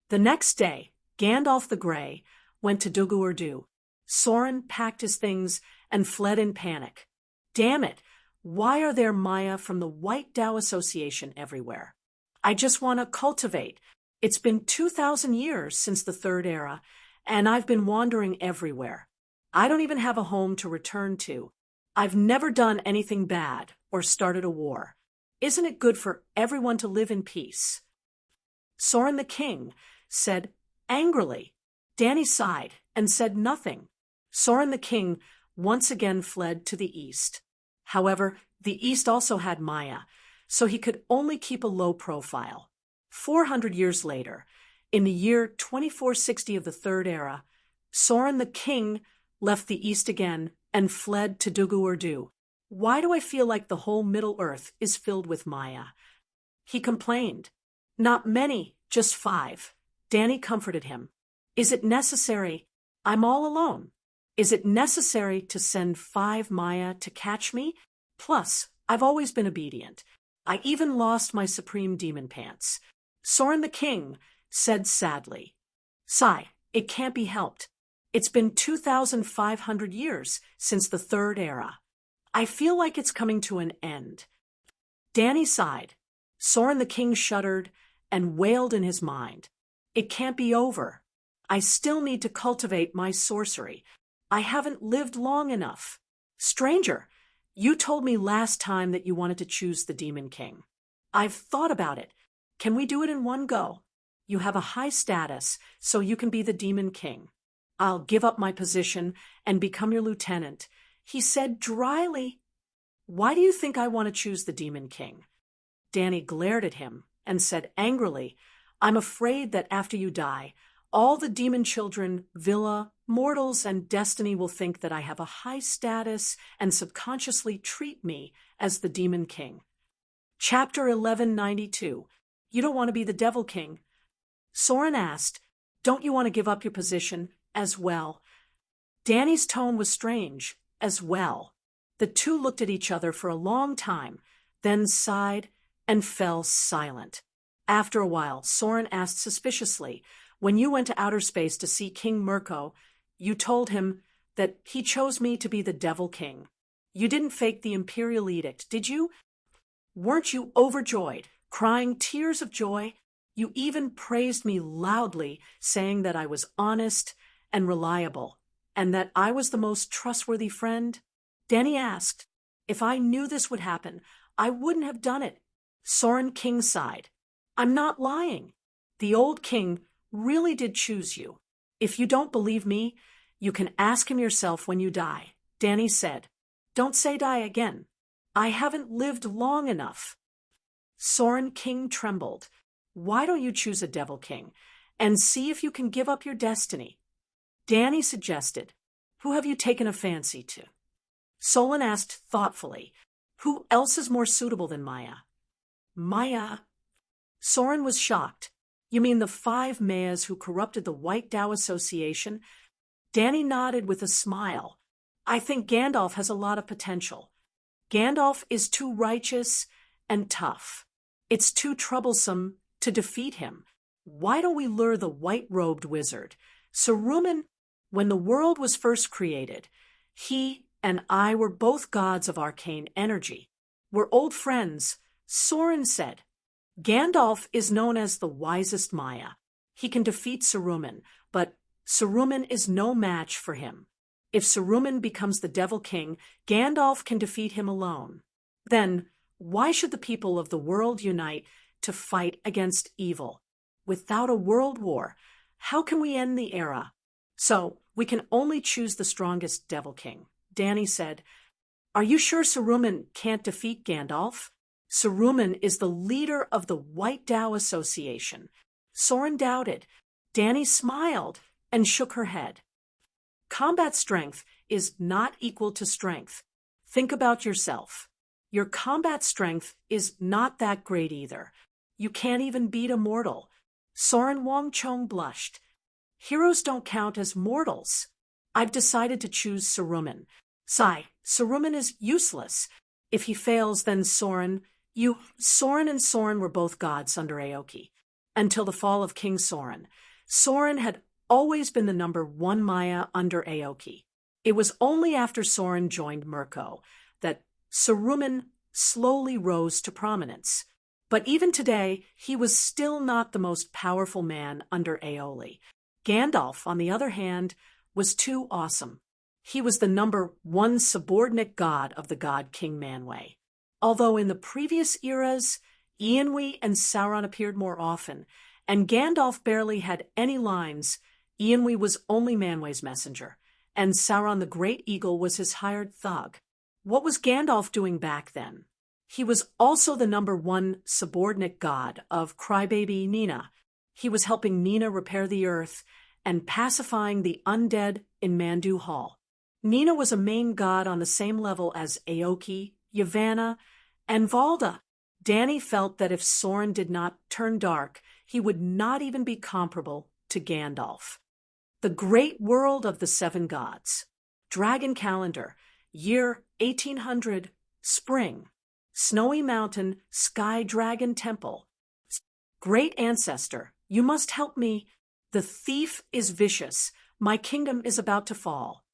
The next day, Gandalf the Grey went to Duguardu. Soren packed his things and fled in panic. Damn it! Why are there Maya from the White Dao Association everywhere? I just want to cultivate. It's been 2,000 years since the Third Era, and I've been wandering everywhere. I don't even have a home to return to. I've never done anything bad or started a war. Isn't it good for everyone to live in peace? Soren the King said angrily. Danny sighed and said nothing. Soren the King once again fled to the east. However, the east also had Maya, so he could only keep a low profile. 400 years later, in the year 2460 of the Third Era, Soren the King left the east again and fled to Duguardu. Why do I feel like the whole Middle Earth is filled with Maya? He complained. Not many, just 5. Danny comforted him. Is it necessary? I'm all alone. Is it necessary to send 5 Maya to catch me? Plus, I've always been obedient. I even lost my supreme demon pants. Soren the King said sadly. Sigh, it can't be helped. It's been 2,500 years since the Third Era. I feel like it's coming to an end. Danny sighed. Soren the King shuddered and wailed in his mind. It can't be over. I still need to cultivate my sorcery. I haven't lived long enough. Stranger, you told me last time that you wanted to choose the Demon King. I've thought about it. Can we do it in one go? You have a high status, so you can be the Demon King. I'll give up my position and become your lieutenant, he said dryly. Why do you think I want to choose the Demon King? Danny glared at him and said angrily, I'm afraid that after you die, all the demon children, Villa, mortals, and destiny will think that I have a high status and subconsciously treat me as the Demon King. Chapter 1192. You don't want to be the Devil King? Soren asked, don't you want to give up your position as well? Danny's tone was strange, as well. The two looked at each other for a long time, then sighed and fell silent. After a while, Soren asked suspiciously, when you went to outer space to see King Mirko, you told him that he chose me to be the Devil King. You didn't fake the Imperial Edict, did you? Weren't you overjoyed, crying tears of joy? You even praised me loudly, saying that I was honest and reliable, and that I was the most trustworthy friend? Danny asked. If I knew this would happen, I wouldn't have done it. Soren King sighed. I'm not lying. The old king really did choose you. If you don't believe me, you can ask him yourself when you die, Danny said. Don't say die again. I haven't lived long enough. Soren King trembled. Why don't you choose a Devil King and see if you can give up your destiny? Danny suggested. Who have you taken a fancy to? Solon asked thoughtfully. Who else is more suitable than Maya? Maya? Soren was shocked. You mean the 5 Mayas who corrupted the White Tao Association? Danny nodded with a smile. I think Gandalf has a lot of potential. Gandalf is too righteous and tough. It's too troublesome to defeat him. Why don't we lure the white-robed wizard? Saruman, when the world was first created, he and I were both gods of arcane energy. We're old friends, Soren said. Gandalf is known as the wisest Maya. He can defeat Saruman, but Saruman is no match for him. If Saruman becomes the Devil King, Gandalf can defeat him alone. Then, why should the people of the world unite to fight against evil? Without a world war, how can we end the era? So, we can only choose the strongest Devil King, Danny said. Are you sure Saruman can't defeat Gandalf? Saruman is the leader of the White Tao Association. Soren doubted. Danny smiled and shook her head. Combat strength is not equal to strength. Think about yourself. Your combat strength is not that great either. You can't even beat a mortal. Soren Wongchong blushed. Heroes don't count as mortals. I've decided to choose Saruman. Saruman is useless. If he fails, then Soren and Soren were both gods under Aoki. Until the fall of King Soren. Soren had always been the number 1 Maya under Aoki. It was only after Soren joined Mirko that Saruman slowly rose to prominence. But even today, he was still not the most powerful man under Aoli. Gandalf, on the other hand, was too awesome. He was the number 1 subordinate god of the god King Manwë. Although in the previous eras, Eowyn and Sauron appeared more often, and Gandalf barely had any lines, Eowyn was only Manwë's messenger, and Sauron the Great Eagle was his hired thug. What was Gandalf doing back then? He was also the number 1 subordinate god of crybaby Nina. He was helping Nina repair the earth and pacifying the undead in Mandu Hall. Nina was a main god on the same level as Aoki, Yavanna, and Valda. Danny felt that if Soren did not turn dark, he would not even be comparable to Gandalf. The great world of the 7 gods. Dragon calendar, year 1800, spring. Snowy mountain, sky dragon temple. Great ancestor, you must help me. The thief is vicious. My kingdom is about to fall.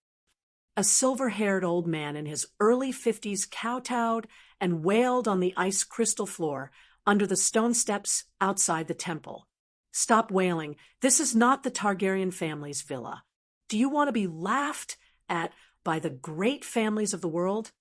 A silver-haired old man in his early 50s kowtowed and wailed on the ice crystal floor under the stone steps outside the temple. Stop wailing. This is not the Targaryen family's villa. Do you want to be laughed at by the great families of the world?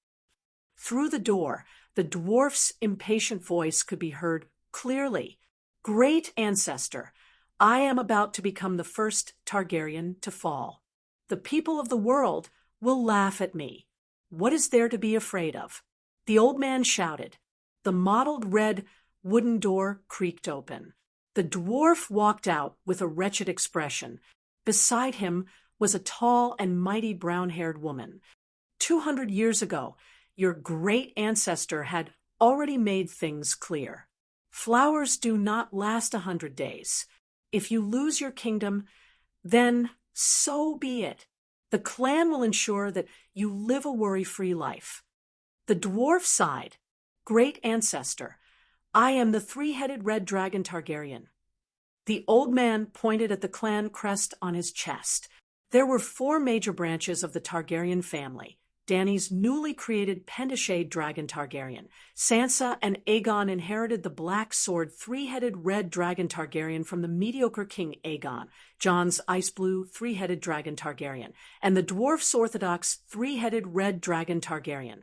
Through the door, the dwarf's impatient voice could be heard clearly. Great ancestor, I am about to become the first Targaryen to fall. The people of the world will laugh at me. What is there to be afraid of? The old man shouted. The mottled red wooden door creaked open. The dwarf walked out with a wretched expression. Beside him was a tall and mighty brown-haired woman. 200 years ago, your great ancestor had already made things clear. Flowers do not last 100 days. If you lose your kingdom, then so be it. The clan will ensure that you live a worry-free life. The dwarf sighed. Great ancestor, I am the three-headed red dragon Targaryen. The old man pointed at the clan crest on his chest. There were 4 major branches of the Targaryen family. Dany's newly created pentashade dragon Targaryen. Sansa and Aegon inherited the black sword three-headed red dragon Targaryen from the mediocre King Aegon, Jon's ice-blue three-headed dragon Targaryen, and the dwarf's orthodox three-headed red dragon Targaryen.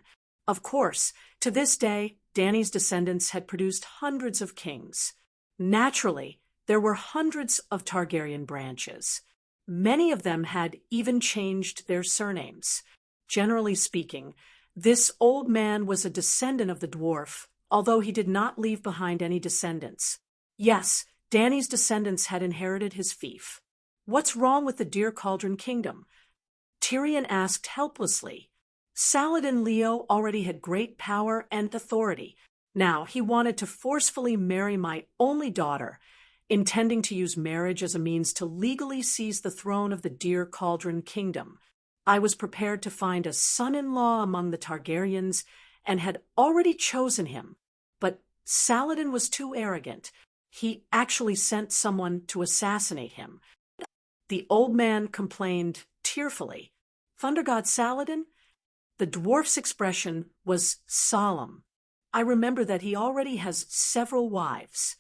Of course, to this day, Dany's descendants had produced hundreds of kings. Naturally, there were hundreds of Targaryen branches. Many of them had even changed their surnames. Generally speaking, this old man was a descendant of the dwarf, although he did not leave behind any descendants. Yes, Dany's descendants had inherited his fief. What's wrong with the Deer Cauldron Kingdom? Tyrion asked helplessly. Saladin Leo already had great power and authority. Now he wanted to forcefully marry my only daughter, intending to use marriage as a means to legally seize the throne of the Deer Cauldron Kingdom. I was prepared to find a son-in-law among the Targaryens and had already chosen him. But Saladin was too arrogant. He actually sent someone to assassinate him. The old man complained tearfully. Thunder God Saladin? The dwarf's expression was solemn. I remember that he already has several wives.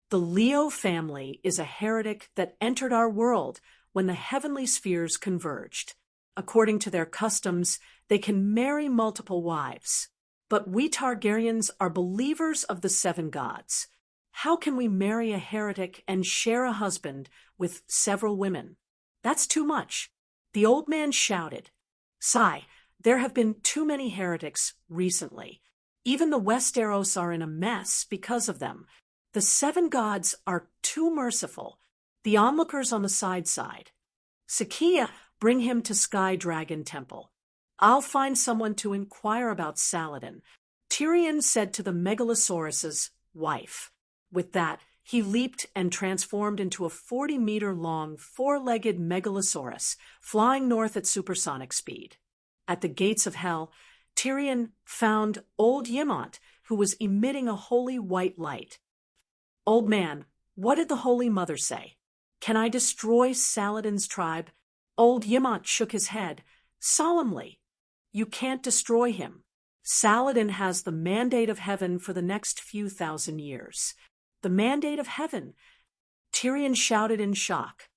The Leo family is a heretic that entered our world when the heavenly spheres converged. According to their customs, they can marry multiple wives. But we Targaryens are believers of the 7 gods. How can we marry a heretic and share a husband with several women? That's too much. The old man shouted. Sigh, there have been too many heretics recently. Even the Westeros are in a mess because of them. The 7 gods are too merciful. The onlookers on the side. Sakia, bring him to Sky Dragon Temple. I'll find someone to inquire about Saladin, Tyrion said to the Megalosaurus's wife. With that, he leaped and transformed into a 40-meter-long, 4-legged Megalosaurus, flying north at supersonic speed. At the gates of hell, Tyrion found old Ymont, who was emitting a holy white light. Old man, what did the Holy Mother say? Can I destroy Saladin's tribe? Old Ymont shook his head, solemnly. You can't destroy him. Saladin has the mandate of heaven for the next few thousand years. The mandate of heaven? Tyrion shouted in shock.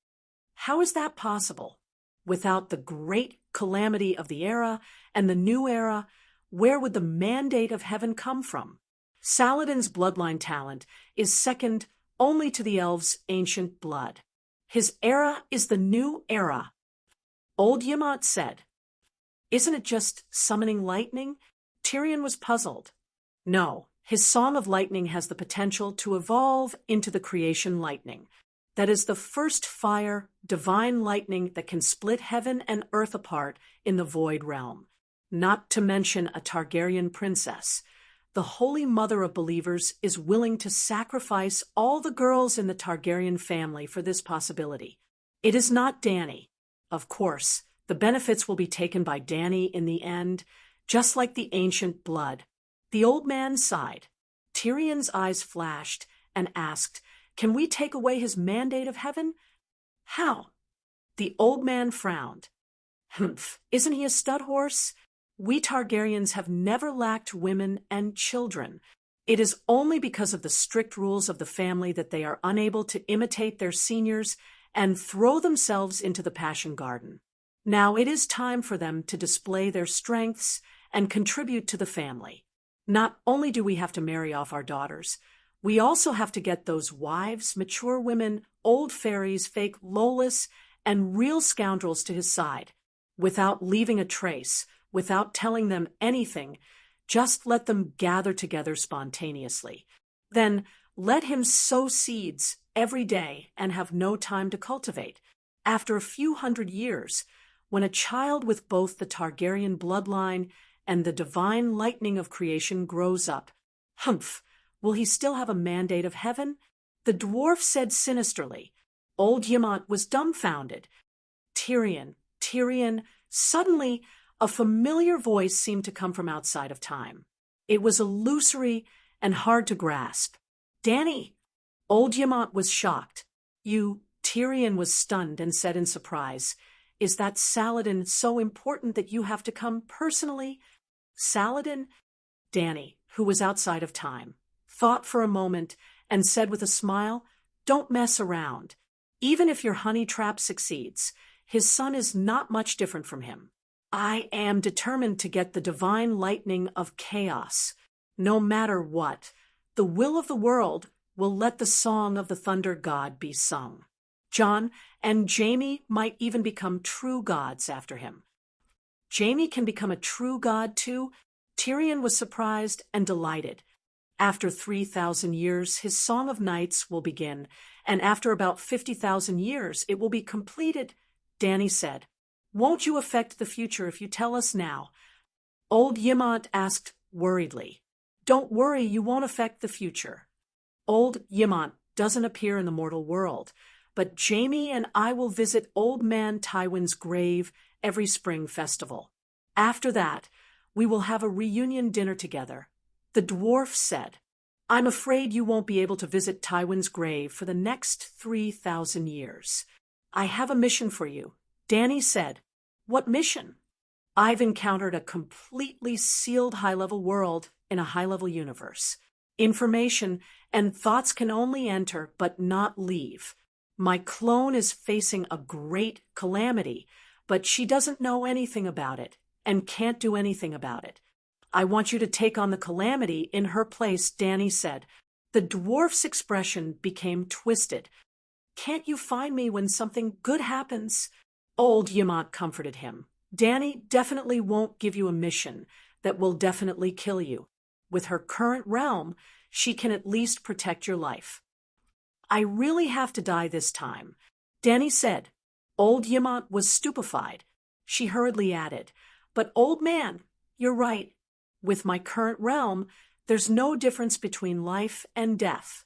How is that possible? Without the great calamity of the era and the new era, where would the mandate of heaven come from? Saladin's bloodline talent is second only to the elves' ancient blood. His era is the new era. Old Ymont said. Isn't it just summoning lightning? Tyrion was puzzled. No, his Song of Lightning has the potential to evolve into the creation lightning. That is the first fire, divine lightning that can split heaven and earth apart in the Void Realm. Not to mention a Targaryen princess. The Holy Mother of Believers is willing to sacrifice all the girls in the Targaryen family for this possibility. It is not Dany. Of course, the benefits will be taken by Dany in the end, just like the ancient blood. The old man sighed. Tyrion's eyes flashed and asked, Can we take away his mandate of heaven? How? The old man frowned. Humph, isn't he a stud horse? We Targaryens have never lacked women and children. It is only because of the strict rules of the family that they are unable to imitate their seniors and throw themselves into the passion garden. Now it is time for them to display their strengths and contribute to the family. Not only do we have to marry off our daughters, we also have to get those wives, mature women, old fairies, fake Lolas, and real scoundrels to his side, without leaving a trace, without telling them anything. Just let them gather together spontaneously. Then let him sow seeds every day and have no time to cultivate. After a few hundred years, when a child with both the Targaryen bloodline and the divine lightning of creation grows up, humph, will he still have a mandate of heaven? The dwarf said sinisterly. Old Yemont was dumbfounded. Tyrion, suddenly a familiar voice seemed to come from outside of time. It was illusory and hard to grasp. Dany! Old Yemont was shocked. Tyrion was stunned and said in surprise, "Is that Saladin so important that you have to come personally?" Saladin? Dany, who was outside of time, thought for a moment and said with a smile, "Don't mess around. Even if your honey trap succeeds, his son is not much different from him. I am determined to get the divine lightning of chaos. No matter what, the will of the world will let the song of the thunder god be sung. Jon and Jaime might even become true gods after him." Jaime can become a true god too? Tyrion was surprised and delighted. After 3,000 years, his Song of Nights will begin, and after about 50,000 years, it will be completed. Dany said, "Won't you affect the future if you tell us now?" Old Yemont asked worriedly. "Don't worry, you won't affect the future. Old Yemont doesn't appear in the mortal world, but Jaime and I will visit Old Man Tywin's grave every spring festival. After that, we will have a reunion dinner together." The dwarf said, "I'm afraid you won't be able to visit Tywin's grave for the next 3,000 years. I have a mission for you." Dany said, "What mission?" "I've encountered a completely sealed high-level world in a high-level universe. Information and thoughts can only enter but not leave. My clone is facing a great calamity, but she doesn't know anything about it and can't do anything about it. I want you to take on the calamity in her place," Dany said. The dwarf's expression became twisted. "Can't you find me when something good happens?" Old Yemont comforted him. "Dany definitely won't give you a mission that will definitely kill you. With her current realm, she can at least protect your life." "I really have to die this time," Dany said. Old Yemont was stupefied. She hurriedly added, "But old man, you're right. With my current realm, there's no difference between life and death."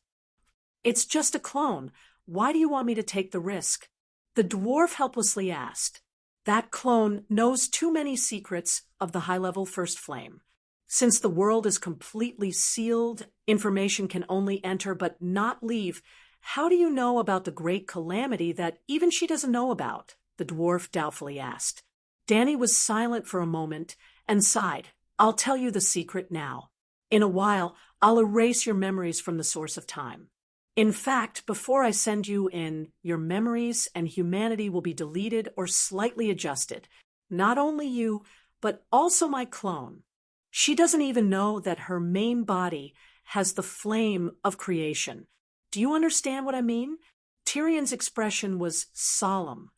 "It's just a clone. Why do you want me to take the risk?" The dwarf helplessly asked. "That clone knows too many secrets of the high-level First Flame. Since the world is completely sealed, information can only enter but not leave. How do you know about the great calamity that even she doesn't know about?" the dwarf doubtfully asked. Dany was silent for a moment and sighed. "I'll tell you the secret now. In a while, I'll erase your memories from the source of time. In fact, before I send you in, your memories and humanity will be deleted or slightly adjusted. Not only you, but also my clone. She doesn't even know that her main body has the flame of creation. Do you understand what I mean?" Tyrion's expression was solemn.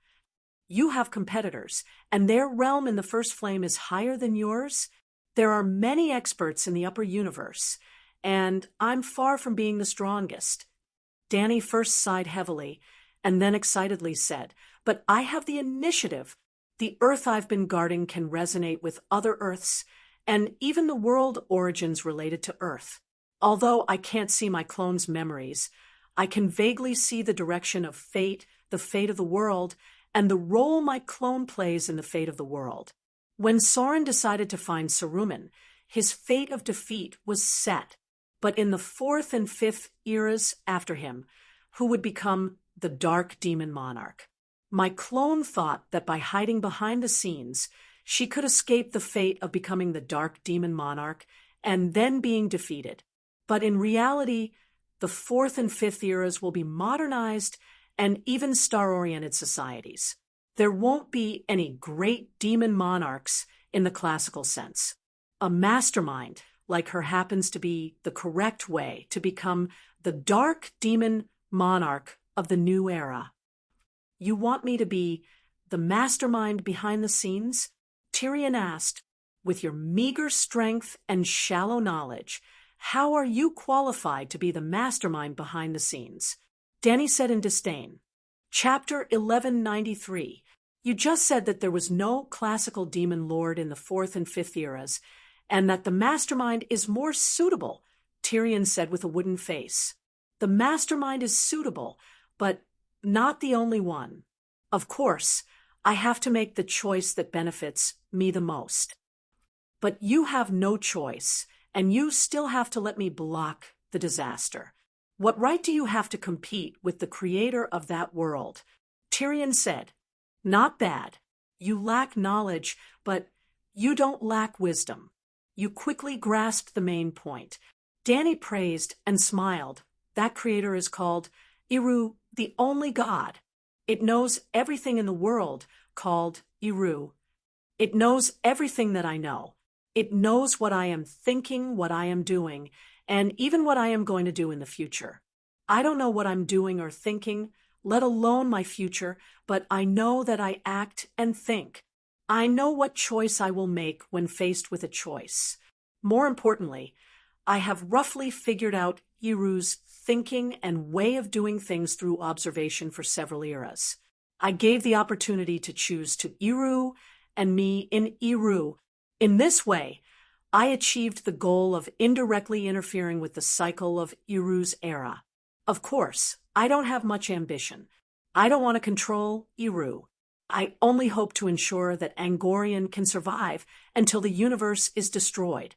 "You have competitors, and their realm in the First Flame is higher than yours? There are many experts in the upper universe, and I'm far from being the strongest." Dany first sighed heavily, and then excitedly said, "But I have the initiative. The Earth I've been guarding can resonate with other Earths, and even the world origins related to Earth. Although I can't see my clone's memories, I can vaguely see the direction of fate, the fate of the world, and the role my clone plays in the fate of the world. When Sorin decided to find Saruman, his fate of defeat was set. But in the 4th and 5th eras after him, who would become the Dark Demon Monarch? My clone thought that by hiding behind the scenes, she could escape the fate of becoming the Dark Demon Monarch and then being defeated. But in reality, the fourth and fifth eras will be modernized and even star-oriented societies. There won't be any great demon monarchs in the classical sense. A mastermind like her happens to be the correct way to become the dark demon monarch of the new era. You want me to be the mastermind behind the scenes? Tyrion asked. With your meager strength and shallow knowledge, how are you qualified to be the mastermind behind the scenes? Dany said in disdain. Chapter 1193. You just said that there was no classical demon lord in the fourth and fifth eras, and that the mastermind is more suitable, Tyrion said with a wooden face. The mastermind is suitable, but not the only one. Of course, I have to make the choice that benefits me the most. But you have no choice, and you still have to let me block the disaster. What right do you have to compete with the creator of that world? Tyrion said. Not bad. You lack knowledge, but you don't lack wisdom. You quickly grasped the main point. Dany praised and smiled. That creator is called Eru, the only god. It knows everything in the world, called Eru. It knows everything that I know. It knows what I am thinking, what I am doing, and even what I am going to do in the future. I don't know what I'm doing or thinking, let alone my future, but I know that I act and think. I know what choice I will make when faced with a choice. More importantly, I have roughly figured out Eru's thinking and way of doing things through observation for several eras. I gave the opportunity to choose to Eru and me in Eru. In this way, I achieved the goal of indirectly interfering with the cycle of Eru's era. Of course, I don't have much ambition. I don't want to control Eru. I only hope to ensure that Angorian can survive until the universe is destroyed.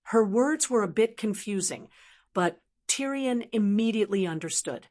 Her words were a bit confusing, but Tyrion immediately understood.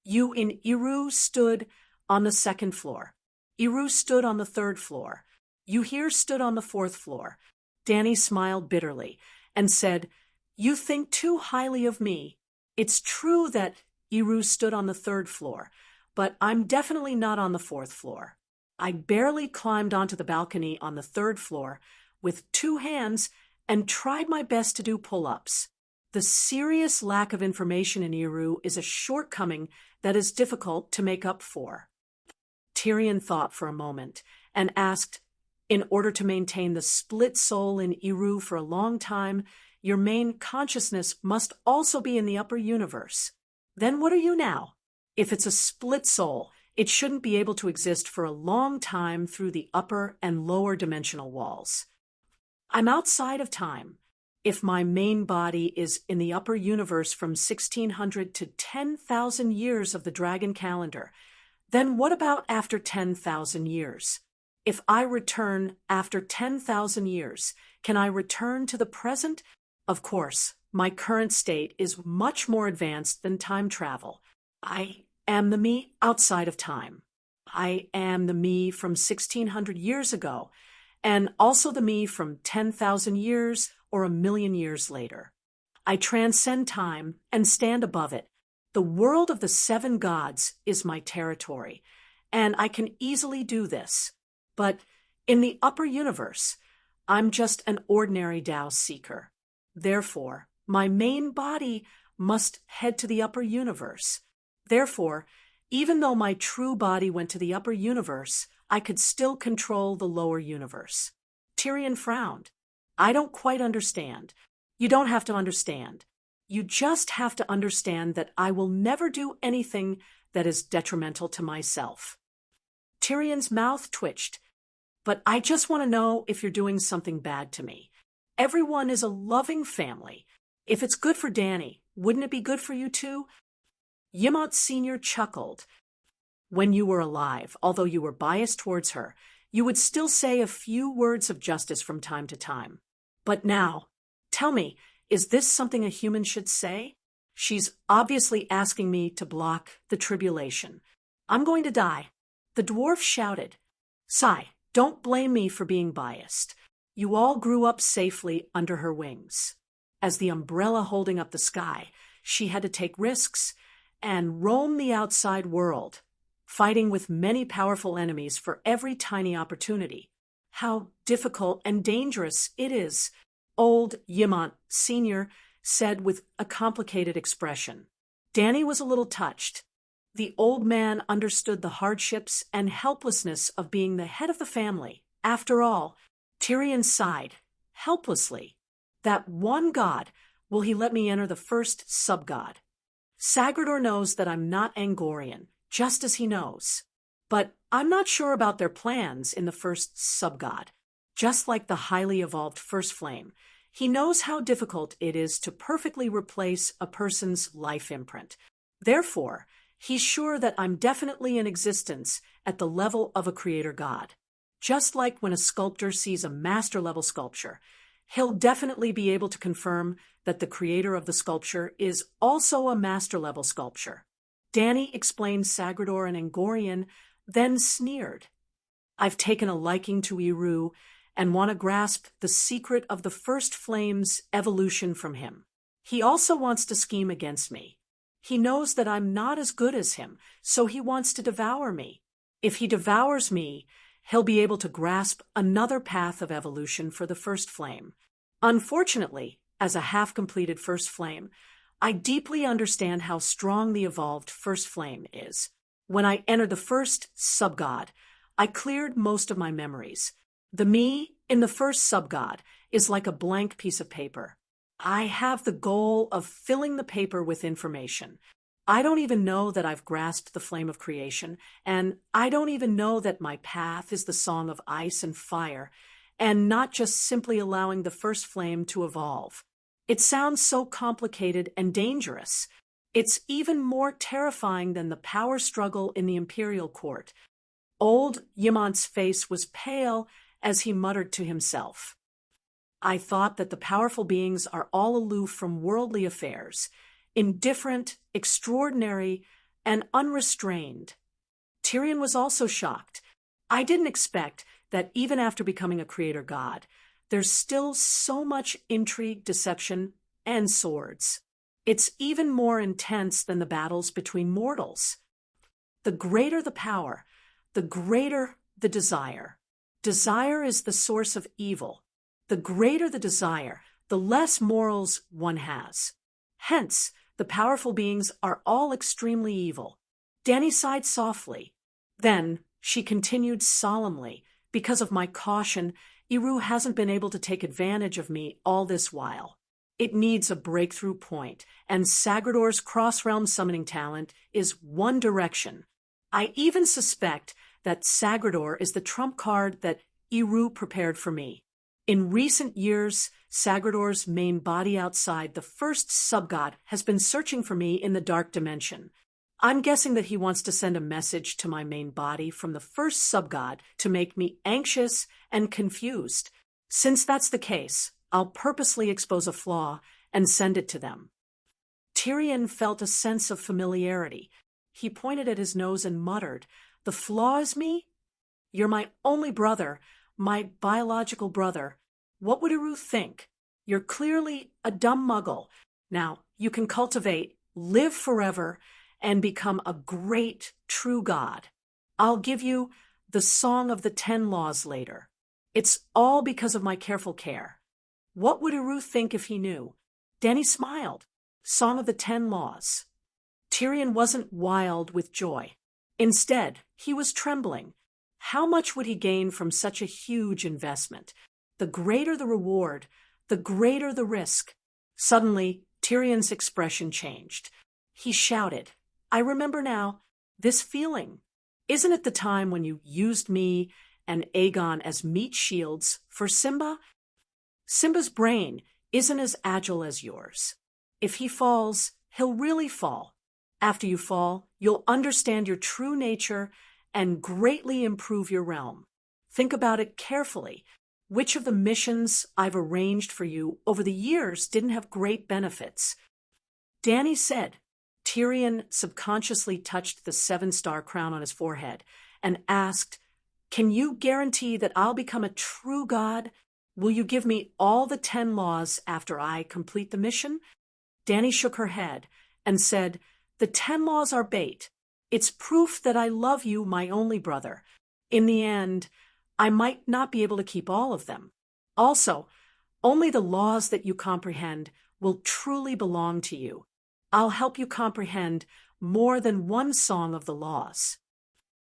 You in Eru stood on the second floor. Eru stood on the third floor. You here stood on the fourth floor. Dany smiled bitterly and said, You think too highly of me. It's true that Eru stood on the third floor, but I'm definitely not on the fourth floor. I barely climbed onto the balcony on the third floor with 2 hands and tried my best to do pull-ups. The serious lack of information in Eru is a shortcoming that is difficult to make up for. Tyrion thought for a moment and asked, In order to maintain the split soul in Eru for a long time, your main consciousness must also be in the upper universe. Then what are you now? If it's a split soul, it shouldn't be able to exist for a long time through the upper and lower dimensional walls. I'm outside of time. If my main body is in the upper universe from 1600 to 10,000 years of the dragon calendar, then what about after 10,000 years? If I return after 10,000 years, can I return to the present? Of course, my current state is much more advanced than time travel. I am the me outside of time. I am the me from 1600 years ago, and also the me from 10,000 years or 1,000,000 years later. I transcend time and stand above it. The world of the 7 gods is my territory, and I can easily do this. But in the upper universe, I'm just an ordinary Tao seeker. Therefore, my main body must head to the upper universe. Therefore, even though my true body went to the upper universe, I could still control the lower universe. Tyrion frowned. I don't quite understand. You don't have to understand. You just have to understand that I will never do anything that is detrimental to myself. Tyrion's mouth twitched. But I just want to know if you're doing something bad to me. Everyone is a loving family. If it's good for Dany, wouldn't it be good for you too? Ymont Sr. chuckled. When you were alive, although you were biased towards her, you would still say a few words of justice from time to time. But now, tell me, is this something a human should say? She's obviously asking me to block the tribulation. I'm going to die. The dwarf shouted. Sigh, don't blame me for being biased. You all grew up safely under her wings. As the umbrella holding up the sky, she had to take risks and roam the outside world, fighting with many powerful enemies for every tiny opportunity. How difficult and dangerous it is, old Yimont Sr. said with a complicated expression. Danny was a little touched. The old man understood the hardships and helplessness of being the head of the family. After all, Tyrion sighed, helplessly. That one god, will he let me enter the first sub-god? Sagrador knows that I'm not Angorian, just as he knows. But I'm not sure about their plans in the first sub-god. Just like the highly evolved First Flame, he knows how difficult it is to perfectly replace a person's life imprint. Therefore, he's sure that I'm definitely in existence at the level of a creator god. Just like when a sculptor sees a master-level sculpture, he'll definitely be able to confirm that the creator of the sculpture is also a master-level sculpture. Danny explained Sagrador and Angorian, then sneered. I've taken a liking to Eru and want to grasp the secret of the First Flame's evolution from him. He also wants to scheme against me. He knows that I'm not as good as him, so he wants to devour me. If he devours me, he'll be able to grasp another path of evolution for the First Flame. Unfortunately, as a half-completed First Flame, I deeply understand how strong the evolved First Flame is. When I entered the first sub-god, I cleared most of my memories. The me in the first sub-god is like a blank piece of paper. I have the goal of filling the paper with information. I don't even know that I've grasped the flame of creation, and I don't even know that my path is the song of ice and fire, and not just simply allowing the first flame to evolve. It sounds so complicated and dangerous. It's even more terrifying than the power struggle in the imperial court. Old Yimont's face was pale as he muttered to himself. I thought that the powerful beings are all aloof from worldly affairs, indifferent, extraordinary, and unrestrained. Tyrion was also shocked. I didn't expect that even after becoming a creator god, there's still so much intrigue, deception, and swords. It's even more intense than the battles between mortals. The greater the power, the greater the desire. Desire is the source of evil. The greater the desire, the less morals one has. Hence, the powerful beings are all extremely evil. Danny sighed softly. Then, she continued solemnly, because of my caution, Eru hasn't been able to take advantage of me all this while. It needs a breakthrough point, and Sagrador's cross-realm summoning talent is one direction. I even suspect that Sagrador is the trump card that Eru prepared for me. In recent years, Sagrador's main body outside the first sub-god has been searching for me in the dark dimension. I'm guessing that he wants to send a message to my main body from the first sub-god to make me anxious and confused. Since that's the case, I'll purposely expose a flaw and send it to them. Tyrion felt a sense of familiarity. He pointed at his nose and muttered, "The flaw is me? You're my only brother, my biological brother. What would Eru think? You're clearly a dumb muggle. Now, you can cultivate, live forever, and become a great, true god. I'll give you the Song of the 10 Laws later. It's all because of my careful care." What would Eru think if he knew? Danny smiled. Song of the 10 Laws. Tyrion wasn't wild with joy. Instead, he was trembling. How much would he gain from such a huge investment? The greater the reward, the greater the risk. Suddenly, Tyrion's expression changed. He shouted, "I remember now, this feeling. Isn't it the time when you used me and Aegon as meat shields for Simba? Simba's brain isn't as agile as yours. If he falls, he'll really fall. After you fall, you'll understand your true nature and greatly improve your realm. Think about it carefully. Which of the missions I've arranged for you over the years didn't have great benefits?" Danny said. Tyrion subconsciously touched the 7-star crown on his forehead and asked, "Can you guarantee that I'll become a true god Will you give me all the 10 laws after I complete the mission? Danny shook her head and said, The 10 laws are bait. It's proof that I love you, my only brother. In the end, I might not be able to keep all of them. Also, only the laws that you comprehend will truly belong to you. I'll help you comprehend more than one song of the laws.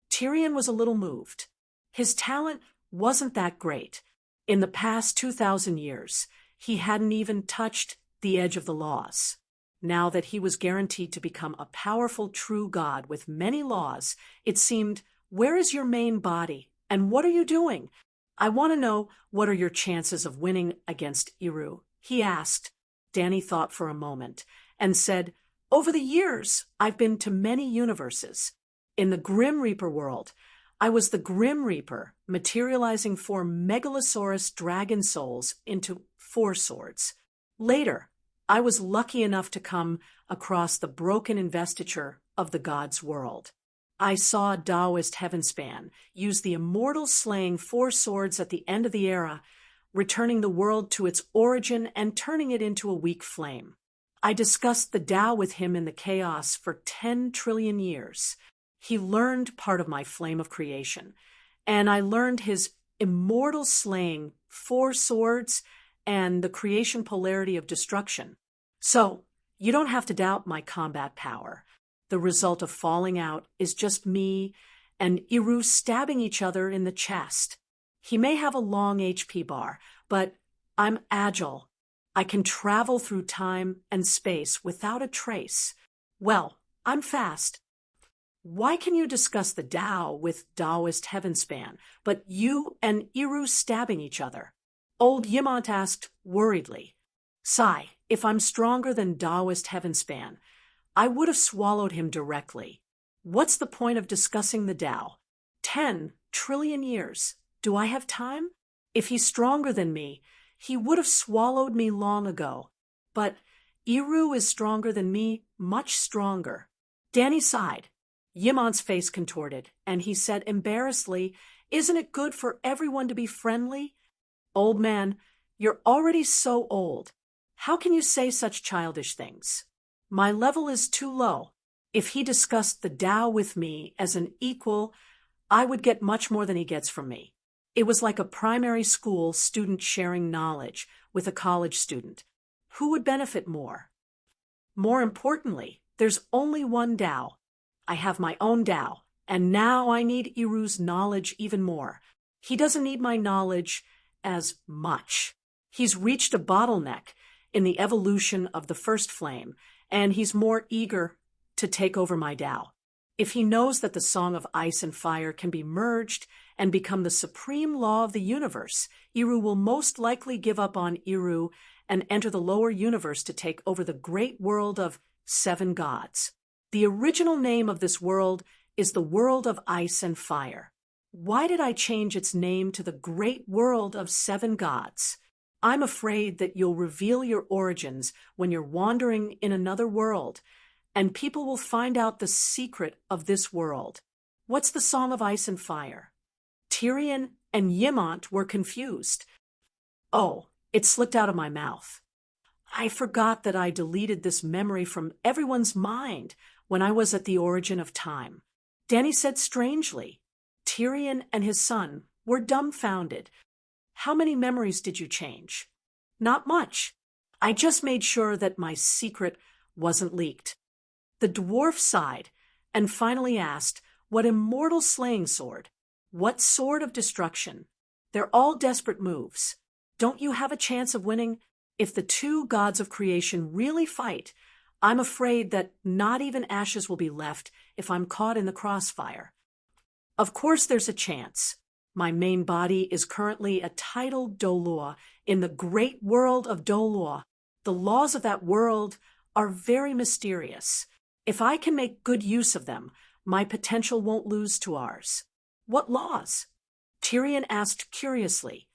Tyrion was a little moved. His talent wasn't that great. In the past 2,000 years, he hadn't even touched the edge of the laws. Now that he was guaranteed to become a powerful true god with many laws, it seemed, where is your main body, and what are you doing? I want to know, what are your chances of winning against Eru? He asked. Danny thought for a moment and said, Over the years, I've been to many universes. In the Grim Reaper world, I was the Grim Reaper, materializing 4 Megalosaurus dragon souls into 4 swords. Later, I was lucky enough to come across the broken investiture of the gods' world. I saw Taoist Heavenspan use the immortal slaying 4 swords at the end of the era, returning the world to its origin and turning it into a weak flame. I discussed the Tao with him in the chaos for 10 trillion years. He learned part of my flame of creation, and I learned his immortal slaying 4 swords and the creation polarity of destruction. So, you don't have to doubt my combat power. The result of falling out is just me and Eru stabbing each other in the chest. He may have a long HP bar, but I'm agile. I can travel through time and space without a trace. Well, I'm fast. Why can you discuss the Tao with Taoist Heavenspan, but you and Eru stabbing each other? Old Yimont asked worriedly. Sigh, if I'm stronger than Taoist Heavenspan, I would have swallowed him directly. What's the point of discussing the Tao? 10 trillion years. Do I have time? If he's stronger than me, he would have swallowed me long ago. But Eru is stronger than me, much stronger. Danny sighed. Yimont's face contorted, and he said embarrassedly, Isn't it good for everyone to be friendly? Old man, you're already so old. How can you say such childish things? My level is too low. If he discussed the Tao with me as an equal, I would get much more than he gets from me. It was like a primary school student sharing knowledge with a college student. Who would benefit more? More importantly, there's only one Tao. I have my own Tao, and now I need Eru's knowledge even more. He doesn't need my knowledge as much. He's reached a bottleneck in the evolution of the first flame, and he's more eager to take over my Tao. If he knows that the Song of Ice and Fire can be merged and become the supreme law of the universe, Eru will most likely give up on Eru and enter the lower universe to take over the great world of 7 gods. The original name of this world is the world of ice and fire. Why did I change its name to the great world of 7 gods? I'm afraid that you'll reveal your origins when you're wandering in another world, and people will find out the secret of this world. What's the Song of Ice and Fire? Tyrion and Yimont were confused. Oh, it slipped out of my mouth. I forgot that I deleted this memory from everyone's mind when I was at the origin of time. Danny said strangely. Tyrion and his son were dumbfounded. How many memories did you change? Not much. I just made sure that my secret wasn't leaked. The dwarf sighed and finally asked, What immortal slaying sword? What sword of destruction? They're all desperate moves. Don't you have a chance of winning? If the 2 gods of creation really fight, I'm afraid that not even ashes will be left if I'm caught in the crossfire. Of course there's a chance. My main body is currently a titled Dolor in the great world of Dolor. The laws of that world are very mysterious. If I can make good use of them, my potential won't lose to ours. What laws? Tyrion asked curiously.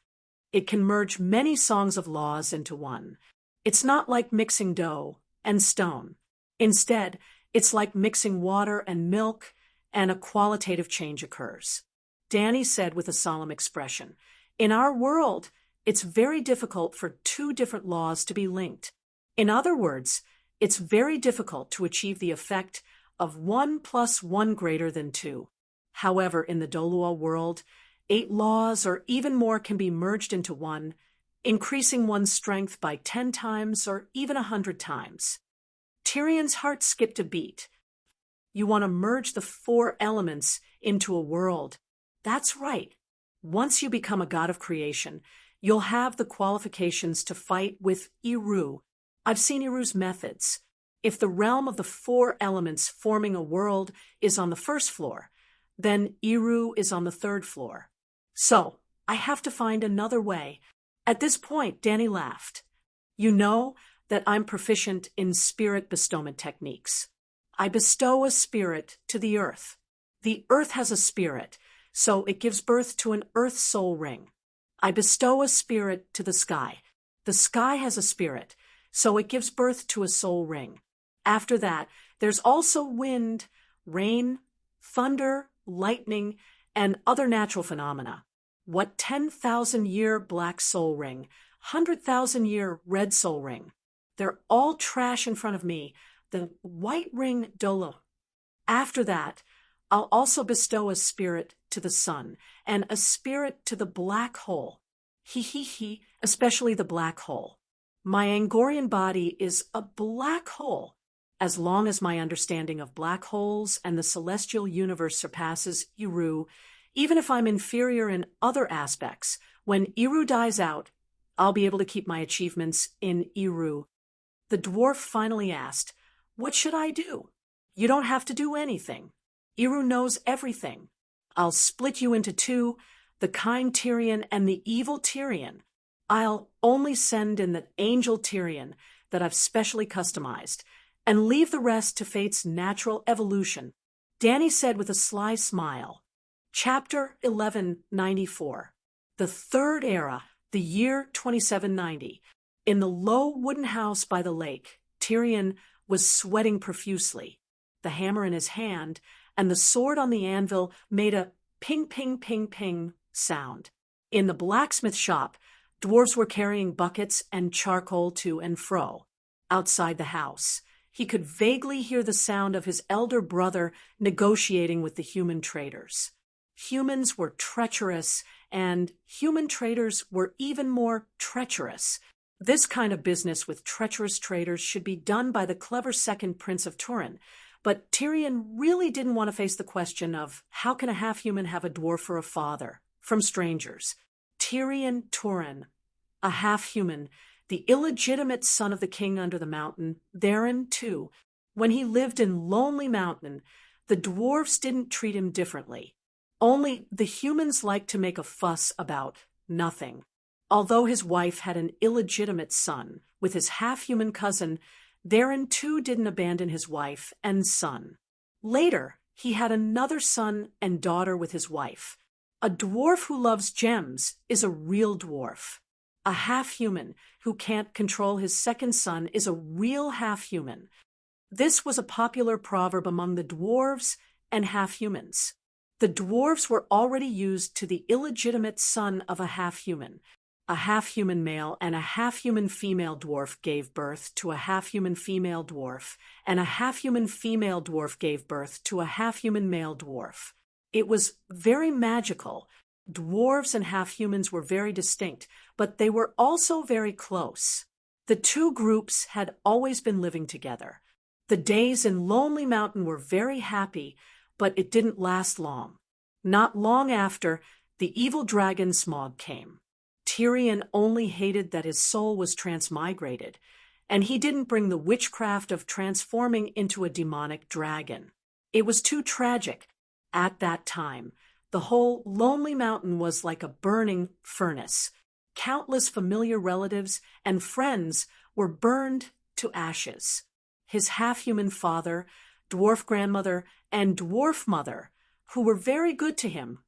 It can merge many songs of laws into one. It's not like mixing dough and stone. Instead, it's like mixing water and milk, and a qualitative change occurs. Danny said with a solemn expression, In our world, It's very difficult for two different laws to be linked. In other words, it's very difficult to achieve the effect of 1 plus 1 greater than 2. However, in the Dolua world, 8 laws or even more can be merged into one, increasing one's strength by 10 times or even 100 times. Tyrion's heart skipped a beat. You want to merge the 4 elements into a world. That's right. Once you become a god of creation, you'll have the qualifications to fight with Eru. I've seen Eru's methods. If the realm of the 4 elements forming a world is on the first floor, then Eru is on the 3rd floor. So, I have to find another way. At this point, Dany laughed. You know that I'm proficient in spirit bestowment techniques. I bestow a spirit to the earth. The earth has a spirit, so it gives birth to an earth soul ring. I bestow a spirit to the sky. The sky has a spirit, so it gives birth to a soul ring. After that, there's also wind, rain, thunder, lightning, and other natural phenomena. What 10,000-year black soul ring, 100,000-year red soul ring. They're all trash in front of me. The white ring Dolo. After that, I'll also bestow a spirit to the sun and a spirit to the black hole. Especially the black hole. My Angorian body is a black hole. As long as my understanding of black holes and the celestial universe surpasses Eru, even if I'm inferior in other aspects, when Eru dies out, I'll be able to keep my achievements in Eru. The dwarf finally asked, "What should I do?" "You don't have to do anything. Eru knows everything. I'll split you into 2, the kind Tyrion and the evil Tyrion. I'll only send in the angel Tyrion that I've specially customized, and leave the rest to fate's natural evolution," Dany said with a sly smile. Chapter 1194. The Third Era, the year 2790. In the low wooden house by the lake, Tyrion was sweating profusely. The hammer in his hand and the sword on the anvil made a ping, ping, ping, ping sound. In the blacksmith shop, dwarves were carrying buckets and charcoal to and fro. Outside the house, he could vaguely hear the sound of his elder brother negotiating with the human traders. Humans were treacherous, and human traders were even more treacherous. This kind of business with treacherous traders should be done by the clever second prince of Turin, but Tyrion really didn't want to face the question of how can a half-human have a dwarf for a father from strangers. Tyrion Turin, a half-human, the illegitimate son of the king under the mountain, therein too. When he lived in Lonely Mountain, the dwarves didn't treat him differently. Only the humans liked to make a fuss about nothing. Although his wife had an illegitimate son with his half-human cousin, therein too didn't abandon his wife and son. Later, he had another son and daughter with his wife. A dwarf who loves gems is a real dwarf. A half-human who can't control his second son is a real half-human. This was a popular proverb among the dwarves and half-humans. The dwarves were already used to the illegitimate son of a half-human. A half-human male and a half-human female dwarf gave birth to a half-human female dwarf, and a half-human female dwarf gave birth to a half-human male dwarf. It was very magical. Dwarves and half-humans were very distinct, but they were also very close. The two groups had always been living together. The days in Lonely Mountain were very happy, but it didn't last long. Not long after, the evil dragon Smaug came. Tyrion only hated that his soul was transmigrated, and he didn't bring the witchcraft of transforming into a demonic dragon. It was too tragic. At that time, the whole Lonely Mountain was like a burning furnace. Countless familiar relatives and friends were burned to ashes. His half-human father, dwarf grandmother, and dwarf mother, who were very good to him,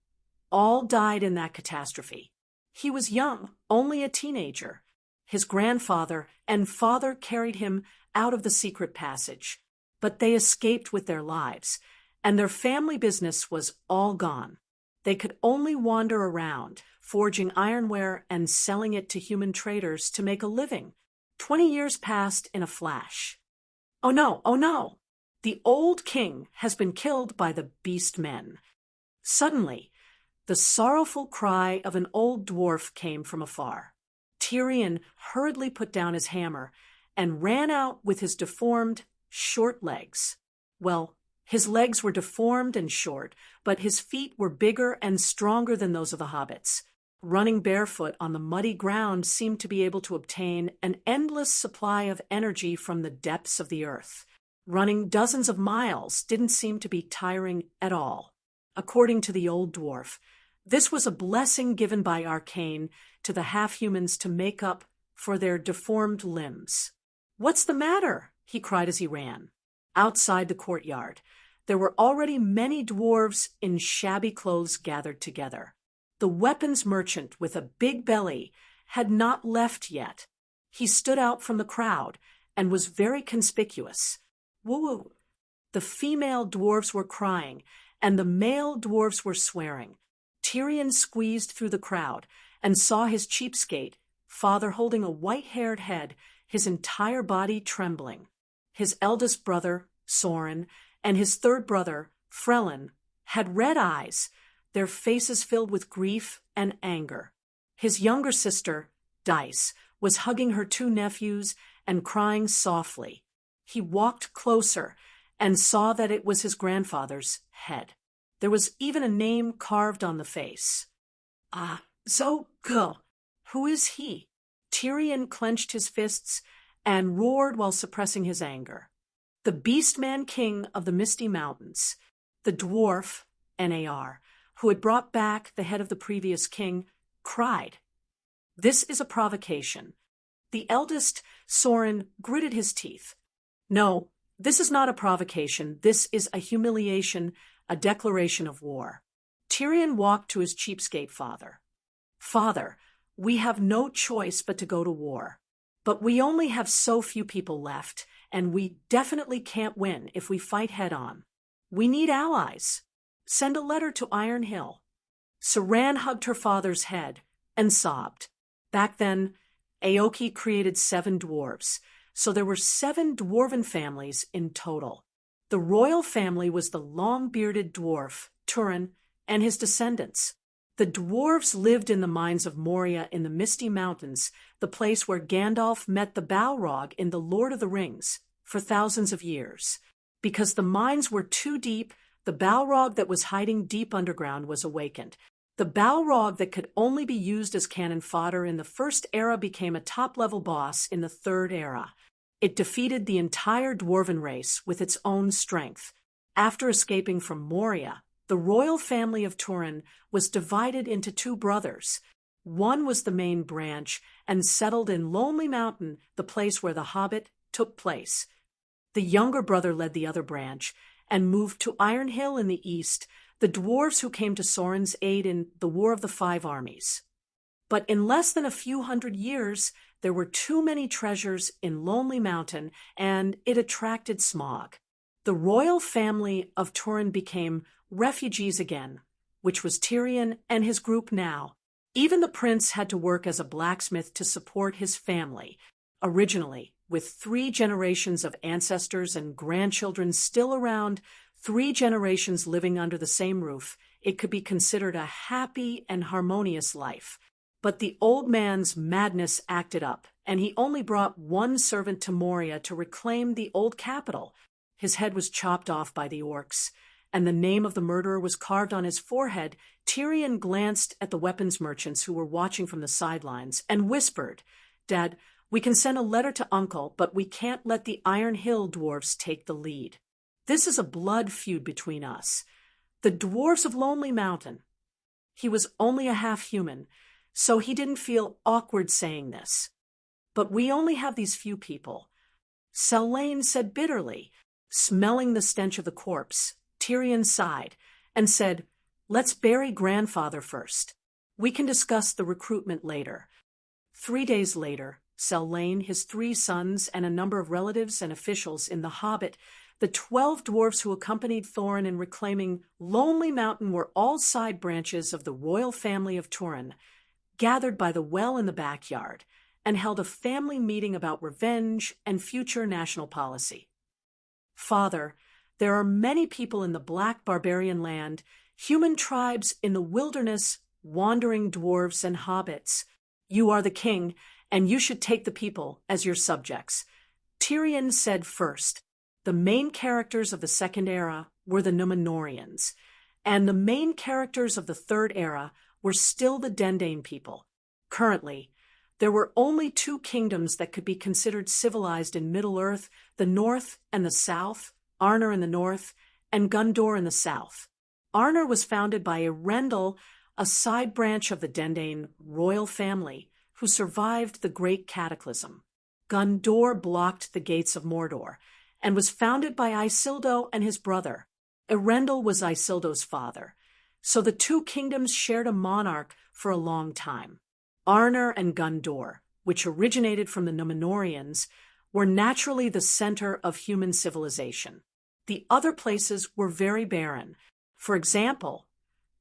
all died in that catastrophe. He was young, only a teenager. His grandfather and father carried him out of the secret passage, but they escaped with their lives, and their family business was all gone. They could only wander around, forging ironware and selling it to human traders to make a living. 20 years passed in a flash. Oh no, oh no! The old king has been killed by the beast men. Suddenly, the sorrowful cry of an old dwarf came from afar. Tyrion hurriedly put down his hammer and ran out with his deformed, short legs. Well, his legs were deformed and short, but his feet were bigger and stronger than those of the hobbits. Running barefoot on the muddy ground seemed to be able to obtain an endless supply of energy from the depths of the earth. Running dozens of miles didn't seem to be tiring at all. According to the old dwarf, this was a blessing given by Arcane to the half-humans to make up for their deformed limbs. "What's the matter?" he cried as he ran. Outside the courtyard, there were already many dwarves in shabby clothes gathered together. The weapons merchant with a big belly had not left yet. He stood out from the crowd and was very conspicuous. Woo! The female dwarves were crying, and the male dwarves were swearing. Tyrion squeezed through the crowd and saw his cheapskate father holding a white-haired head, his entire body trembling. His eldest brother, Soren, and his third brother, Frelin, had red eyes, their faces filled with grief and anger. His younger sister, Dice, was hugging her two nephews and crying softly. He walked closer and saw that it was his grandfather's head. There was even a name carved on the face. Zogul. Who is he? Tyrion clenched his fists and roared while suppressing his anger. The Beastman King of the Misty Mountains, the dwarf, Nar, who had brought back the head of the previous king, cried. This is a provocation. The eldest, Soren, gritted his teeth. No, this is not a provocation. This is a humiliation, a declaration of war. Tyrion walked to his cheapskate father. Father, we have no choice but to go to war. But we only have so few people left, and we definitely can't win if we fight head-on. We need allies. Send a letter to Iron Hill. Saran hugged her father's head and sobbed. Back then, Aoki created 7 dwarves, so there were 7 dwarven families in total. The royal family was the long-bearded dwarf, Turin, and his descendants. The dwarves lived in the mines of Moria in the Misty Mountains, the place where Gandalf met the Balrog in The Lord of the Rings, for thousands of years. Because the mines were too deep, the Balrog that was hiding deep underground was awakened. The Balrog that could only be used as cannon fodder in the First Era became a top-level boss in the Third Era. It defeated the entire dwarven race with its own strength. After escaping from Moria, the royal family of Turin was divided into 2 brothers. One was the main branch and settled in Lonely Mountain, the place where The Hobbit took place. The younger brother led the other branch and moved to Iron Hill in the east, the dwarves who came to Soren's aid in the War of the 5 Armies. But in less than a few hundred years, there were too many treasures in Lonely Mountain, and it attracted Smaug. The royal family of Turin became refugees again, which was Tyrion and his group now. Even the prince had to work as a blacksmith to support his family. Originally, with 3 generations of ancestors and grandchildren still around, 3 generations living under the same roof, it could be considered a happy and harmonious life. But the old man's madness acted up, and he only brought 1 servant to Moria to reclaim the old capital. His head was chopped off by the orcs, and the name of the murderer was carved on his forehead. Tyrion glanced at the weapons merchants who were watching from the sidelines and whispered, Dad, we can send a letter to Uncle, but we can't let the Iron Hill dwarves take the lead. This is a blood feud between us. The dwarves of Lonely Mountain. He was only a half-human, so he didn't feel awkward saying this. But we only have these few people. Selene said bitterly, smelling the stench of the corpse. Tyrion sighed and said, Let's bury grandfather first. We can discuss the recruitment later. 3 days later, Selene, his 3 sons, and a number of relatives and officials in The Hobbit. The 12 dwarfs who accompanied Thorin in reclaiming Lonely Mountain were all side branches of the royal family of Turin, gathered by the well in the backyard, and held a family meeting about revenge and future national policy. Father, there are many people in the Black Barbarian land, human tribes in the wilderness, wandering dwarves and hobbits. You are the king, and you should take the people as your subjects. Tyrion said first. The main characters of the Second Era were the Númenóreans, and the main characters of the Third Era were still the Dendane people. Currently, there were only 2 kingdoms that could be considered civilized in Middle-earth, the North and the South, Arnor in the North, and Gondor in the South. Arnor was founded by Erendil, a side branch of the Dendane royal family, who survived the Great Cataclysm. Gondor blocked the gates of Mordor, and was founded by Isildur and his brother. Erendil was Isildur's father, so the 2 kingdoms shared a monarch for a long time. Arnor and Gondor, which originated from the Númenóreans, were naturally the center of human civilization. The other places were very barren. For example,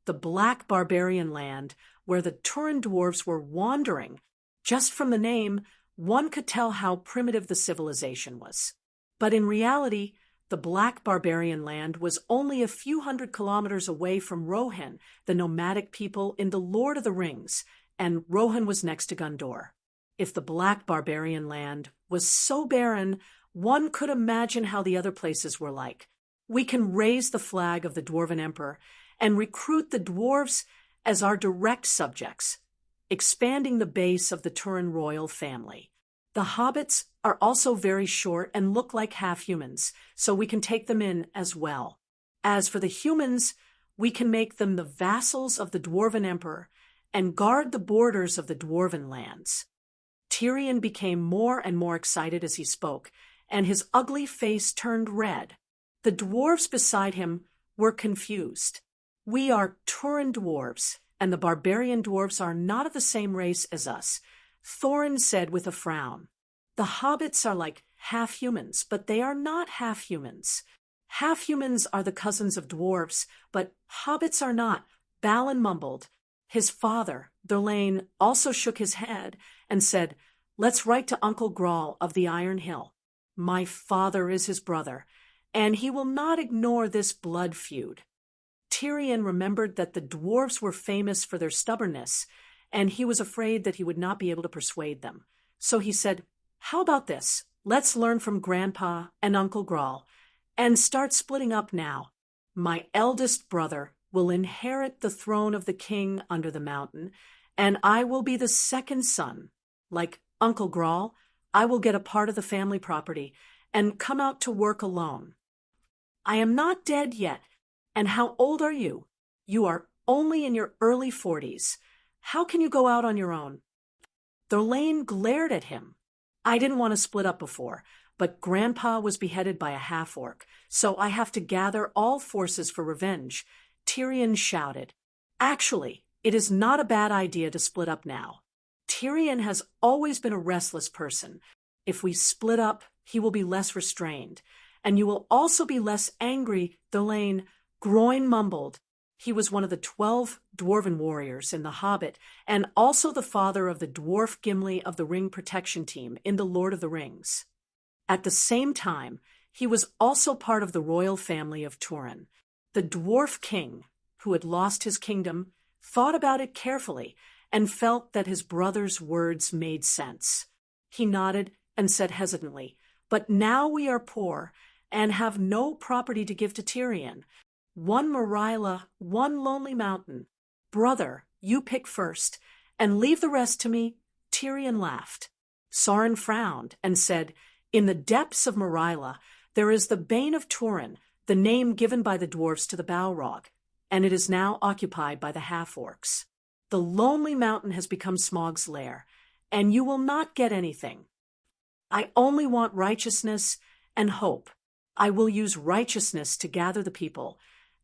the Black Barbarian land, where the Turin dwarves were wandering. Just from the name, one could tell how primitive the civilization was. But in reality, the Black Barbarian land was only a few hundred kilometers away from Rohan, the nomadic people in The Lord of the Rings, and Rohan was next to Gondor. If the Black Barbarian land was so barren, one could imagine how the other places were like. We can raise the flag of the Dwarven Emperor and recruit the dwarves as our direct subjects, expanding the base of the Turin royal family. The hobbits are also very short and look like half-humans, so we can take them in as well. As for the humans, we can make them the vassals of the Dwarven Emperor and guard the borders of the Dwarven lands. Tyrion became more and more excited as he spoke, and his ugly face turned red. The dwarves beside him were confused. We are Turin dwarves, and the barbarian dwarves are not of the same race as us, Thorin said with a frown. The hobbits are like half-humans, but they are not half-humans. Half-humans are the cousins of dwarves, but hobbits are not, Balin mumbled. His father, Durlane, also shook his head and said, Let's write to Uncle Grawl of the Iron Hill. My father is his brother, and he will not ignore this blood feud. Tyrion remembered that the dwarves were famous for their stubbornness, and he was afraid that he would not be able to persuade them. So he said, How about this? Let's learn from Grandpa and Uncle Grawl, and start splitting up now. My eldest brother will inherit the throne of the king under the mountain, and I will be the second son. Like Uncle Grawl, I will get a part of the family property and come out to work alone. I am not dead yet. And how old are you? You are only in your early 40s. How can you go out on your own? Durlane glared at him. I didn't want to split up before, but Grandpa was beheaded by a half-orc, so I have to gather all forces for revenge. Tyrion shouted. Actually, it is not a bad idea to split up now. Tyrion has always been a restless person. If we split up, he will be less restrained, and you will also be less angry, Durlane. Groin mumbled. He was one of the 12 dwarven warriors in The Hobbit, and also the father of the dwarf Gimli of the Ring Protection Team in The Lord of the Rings. At the same time, he was also part of the royal family of Turin. The dwarf king, who had lost his kingdom, thought about it carefully and felt that his brother's words made sense. He nodded and said hesitantly, But now we are poor and have no property to give to Tyrion. 1 Marilla, 1 Lonely Mountain. Brother, you pick first, and leave the rest to me. Tyrion laughed. Sauron frowned and said, In the depths of Marilla, there is the Bane of Turin, the name given by the dwarves to the Balrog, and it is now occupied by the half-orcs. The Lonely Mountain has become Smaug's lair, and you will not get anything. I only want righteousness and hope. I will use righteousness to gather the people,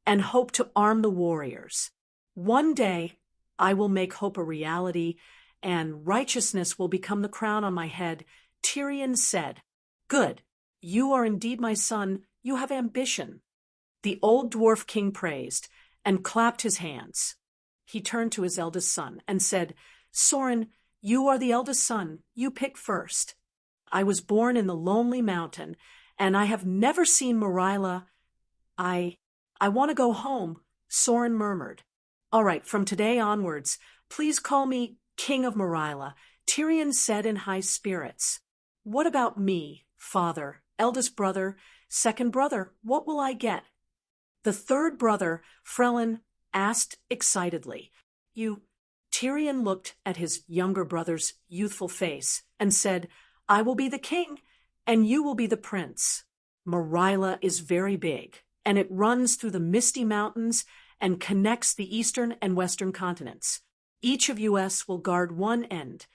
and hope to arm the warriors. One day, I will make hope a reality, and righteousness will become the crown on my head, Tyrion said, "Good. You are indeed my son. You have ambition." The old dwarf king praised and clapped his hands. He turned to his eldest son and said, "Soren, you are the eldest son. You pick first. I was born in the lonely mountain, and I have never seen Marilla. I want to go home," Soren murmured. "All right, from today onwards, please call me King of Marilla," Tyrion said in high spirits. "What about me, father, eldest brother, second brother? What will I get?" The third brother, Frelin, asked excitedly. Tyrion looked at his younger brother's youthful face and said, "I will be the king, and you will be the prince. Marilla is very big, and it runs through the Misty Mountains and connects the eastern and western continents. Each of us will guard one end."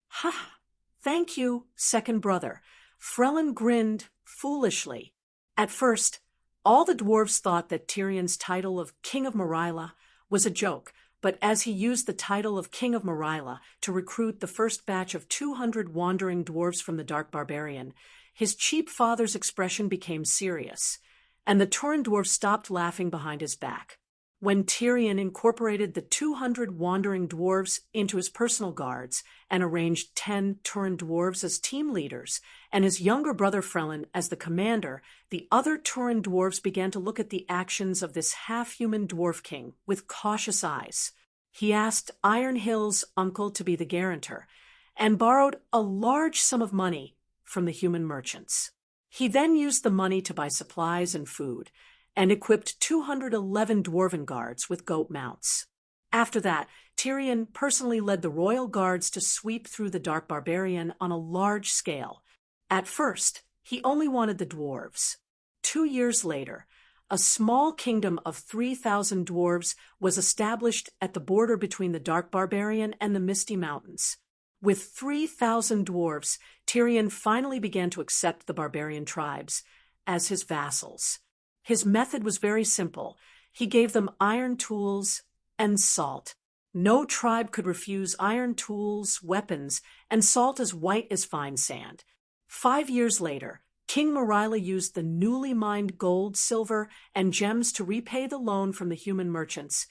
"Ha! Thank you, second brother." Frelin grinned foolishly. At first, all the dwarves thought that Tyrion's title of King of Marilla was a joke, but as he used the title of King of Marilla to recruit the first batch of 200 wandering dwarves from the Dark Barbarian, his cheap father's expression became serious, and the Turin dwarf stopped laughing behind his back. When Tyrion incorporated the 200 wandering dwarves into his personal guards and arranged 10 Turin dwarves as team leaders and his younger brother Frelin as the commander, the other Turin dwarves began to look at the actions of this half-human dwarf king with cautious eyes. He asked Iron Hill's uncle to be the guarantor and borrowed a large sum of money from the human merchants. He then used the money to buy supplies and food, and equipped 211 dwarven guards with goat mounts. After that, Tyrion personally led the royal guards to sweep through the Dark Barbarian on a large scale. At first, he only wanted the dwarves. 2 years later, a small kingdom of 3,000 dwarves was established at the border between the Dark Barbarian and the Misty Mountains. With 3,000 dwarves, Tyrion finally began to accept the barbarian tribes as his vassals. His method was very simple. He gave them iron tools and salt. No tribe could refuse iron tools, weapons, and salt as white as fine sand. 5 years later, King Marilla used the newly mined gold, silver, and gems to repay the loan from the human merchants,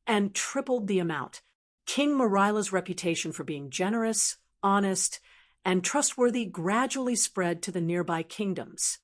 and tripled the amount. King Marilla's reputation for being generous, honest, and trustworthy gradually spread to the nearby kingdoms.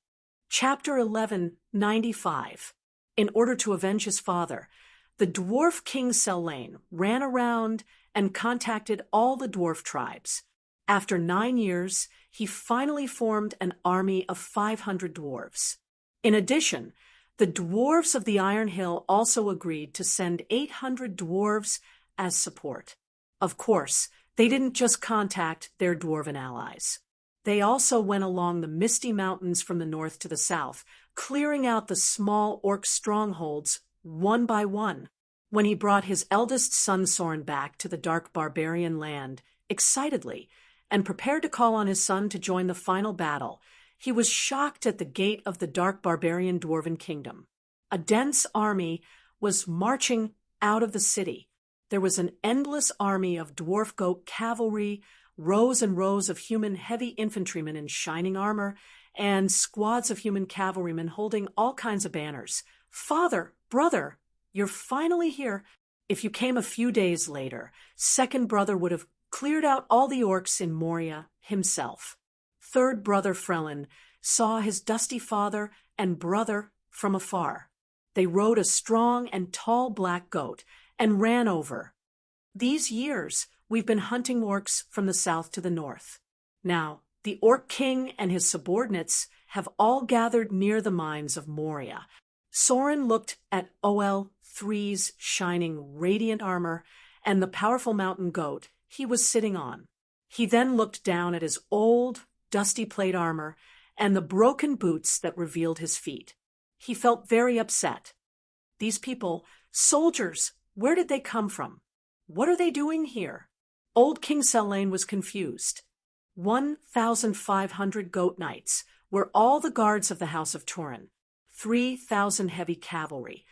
Chapter 1195. In order to avenge his father, the dwarf king Selene ran around and contacted all the dwarf tribes. After 9 years, he finally formed an army of 500 dwarves. In addition, the dwarves of the Iron Hill also agreed to send 800 dwarves as support. Of course, they didn't just contact their dwarven allies. They also went along the Misty Mountains from the north to the south, clearing out the small orc strongholds one by one. When he brought his eldest son Soren back to the Dark Barbarian land, excitedly, and prepared to call on his son to join the final battle, he was shocked at the gate of the Dark Barbarian Dwarven Kingdom. A dense army was marching out of the city. There was an endless army of dwarf goat cavalry, rows and rows of human heavy infantrymen in shining armor, and squads of human cavalrymen holding all kinds of banners. "Father, brother, you're finally here." If you came a few days later, second brother would have cleared out all the orcs in Moria himself. Third brother Frelin saw his dusty father and brother from afar. They rode a strong and tall black goat and ran over. "These years, we've been hunting orcs from the south to the north. Now, the Orc King and his subordinates have all gathered near the mines of Moria." Soren looked at OL3's shining, radiant armor and the powerful mountain goat he was sitting on. He then looked down at his old, dusty plate armor and the broken boots that revealed his feet. He felt very upset. These people, soldiers, where did they come from? What are they doing here? Old King Selene was confused. 1,500 goat knights were all the guards of the House of Turin, 3,000 heavy cavalry.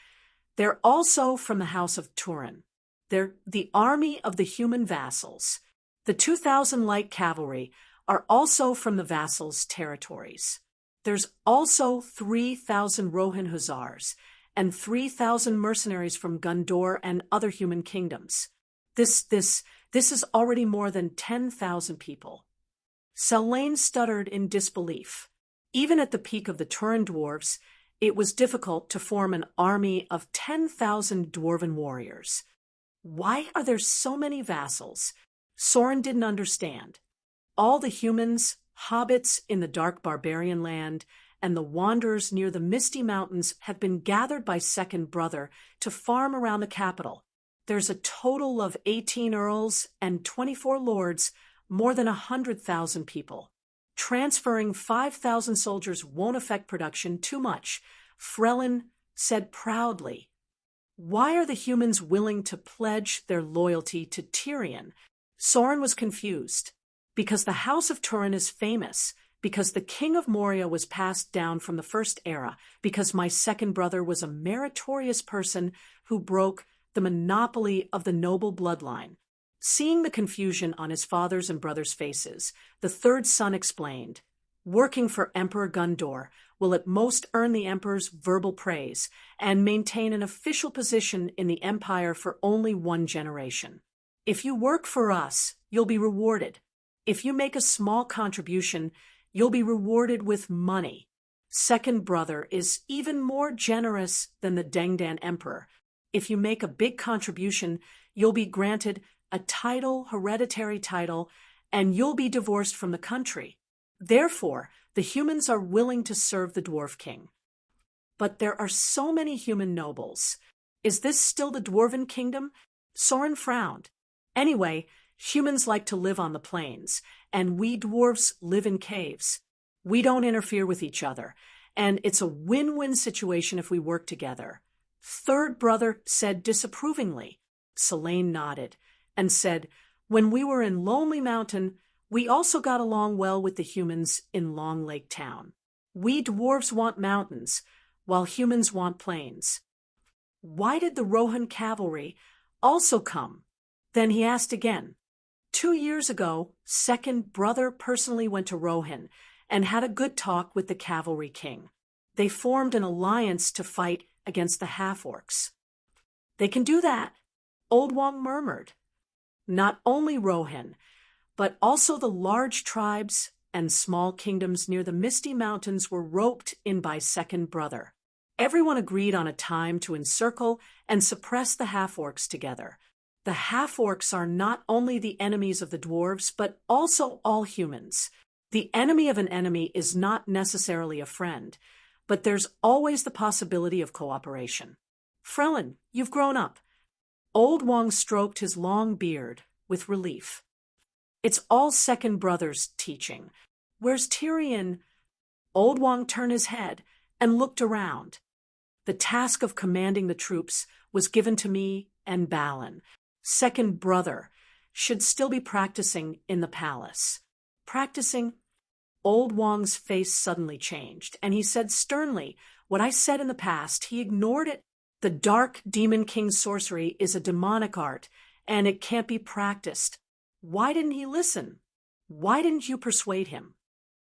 They're also from the House of Turin. They're the army of the human vassals. The 2,000 light cavalry are also from the vassals' territories. There's also 3,000 Rohan hussars and 3,000 mercenaries from Gondor and other human kingdoms. This is already more than 10,000 people. Selene stuttered in disbelief. Even at the peak of the Turin dwarves, it was difficult to form an army of 10,000 dwarven warriors. Why are there so many vassals? Soren didn't understand. All the humans, hobbits in the dark barbarian land, and the wanderers near the misty mountains have been gathered by Second Brother to farm around the capital. There's a total of 18 earls and 24 lords, more than 100,000 people. Transferring 5,000 soldiers won't affect production too much, Frelin said proudly. Why are the humans willing to pledge their loyalty to Tyrion? Soren was confused. Because the House of Turin is famous, because the King of Moria was passed down from the First Era, because my second brother was a meritorious person who broke the monopoly of the noble bloodline. Seeing the confusion on his father's and brother's faces, the third son explained, working for Emperor Gondor will at most earn the Emperor's verbal praise and maintain an official position in the Empire for only one generation. If you work for us, you'll be rewarded. If you make a small contribution, you'll be rewarded with money. Second brother is even more generous than the Dengdan Emperor. If you make a big contribution, you'll be granted a title, hereditary title, and you'll be divorced from the country. Therefore, the humans are willing to serve the Dwarf King. But there are so many human nobles. Is this still the Dwarven Kingdom? Soren frowned. Anyway, humans like to live on the plains, and we dwarves live in caves. We don't interfere with each other, and it's a win-win situation if we work together. Third brother said disapprovingly. Selene nodded and said, when we were in Lonely Mountain, we also got along well with the humans in Long Lake Town. We dwarves want mountains, while humans want plains. Why did the Rohan cavalry also come? Then he asked again. 2 years ago, Second Brother personally went to Rohan and had a good talk with the cavalry king. They formed an alliance to fight against the half-orcs. They can do that, Old Wong murmured. Not only Rohan, but also the large tribes and small kingdoms near the Misty Mountains were roped in by Second Brother. Everyone agreed on a time to encircle and suppress the half-orcs together. The half-orcs are not only the enemies of the dwarves, but also all humans. The enemy of an enemy is not necessarily a friend, but there's always the possibility of cooperation. Frelin, you've grown up. Old Wong stroked his long beard with relief. It's all Second Brother's teaching. Where's Tyrion? Old Wong turned his head and looked around. The task of commanding the troops was given to me and Balin. Second Brother should still be practicing in the palace. Practicing? Old Wong's face suddenly changed, and he said sternly, what I said in the past, he ignored it. The Dark Demon King's sorcery is a demonic art, and it can't be practiced. Why didn't he listen? Why didn't you persuade him?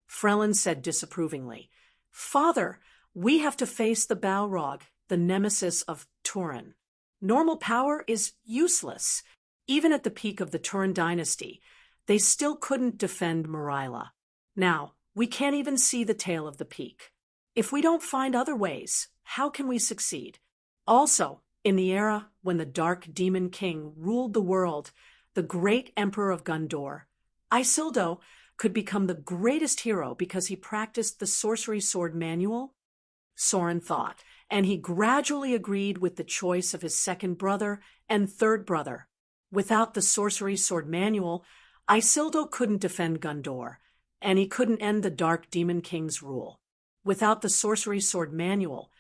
Frelin said disapprovingly, Father, we have to face the Balrog, the nemesis of Turin. Normal power is useless. Even at the peak of the Turin dynasty, they still couldn't defend Marilla. Now, we can't even see the tail of the peak. If we don't find other ways, how can we succeed? Also, in the era when the Dark Demon King ruled the world, the great Emperor of Gondor, Isildur, could become the greatest hero because he practiced the sorcery sword manual? Soren thought, and he gradually agreed with the choice of his second brother and third brother. Without the sorcery sword manual, Isildur couldn't defend Gondor, and he couldn't end the Dark Demon King's rule. Without the sorcery sword manual,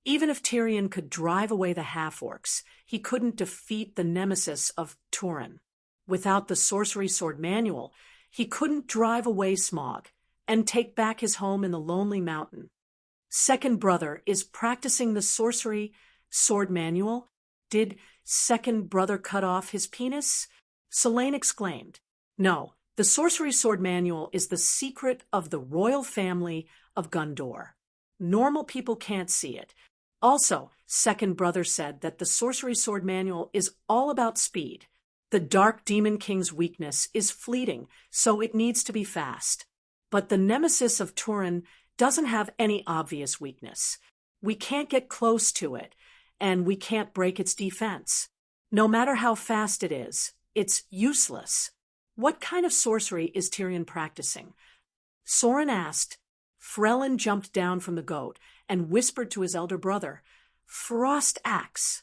even if Tyrion could drive away the half-orcs, he couldn't defeat the nemesis of Turin. Without the sorcery sword manual, he couldn't drive away Smaug and take back his home in the Lonely Mountain. Second Brother is practicing the sorcery sword manual. Did Second Brother cut off his penis? Selene exclaimed. No, the Sorcery Sword Manual is the secret of the royal family of Gondor. Normal people can't see it. Also, Second Brother said that the Sorcery Sword Manual is all about speed. The Dark Demon King's weakness is fleeting, so it needs to be fast. But the nemesis of Turin doesn't have any obvious weakness. We can't get close to it, and we can't break its defense. No matter how fast it is, it's useless. What kind of sorcery is Tyrion practicing? Soren asked. Frelin jumped down from the goat and whispered to his elder brother, Frost Axe.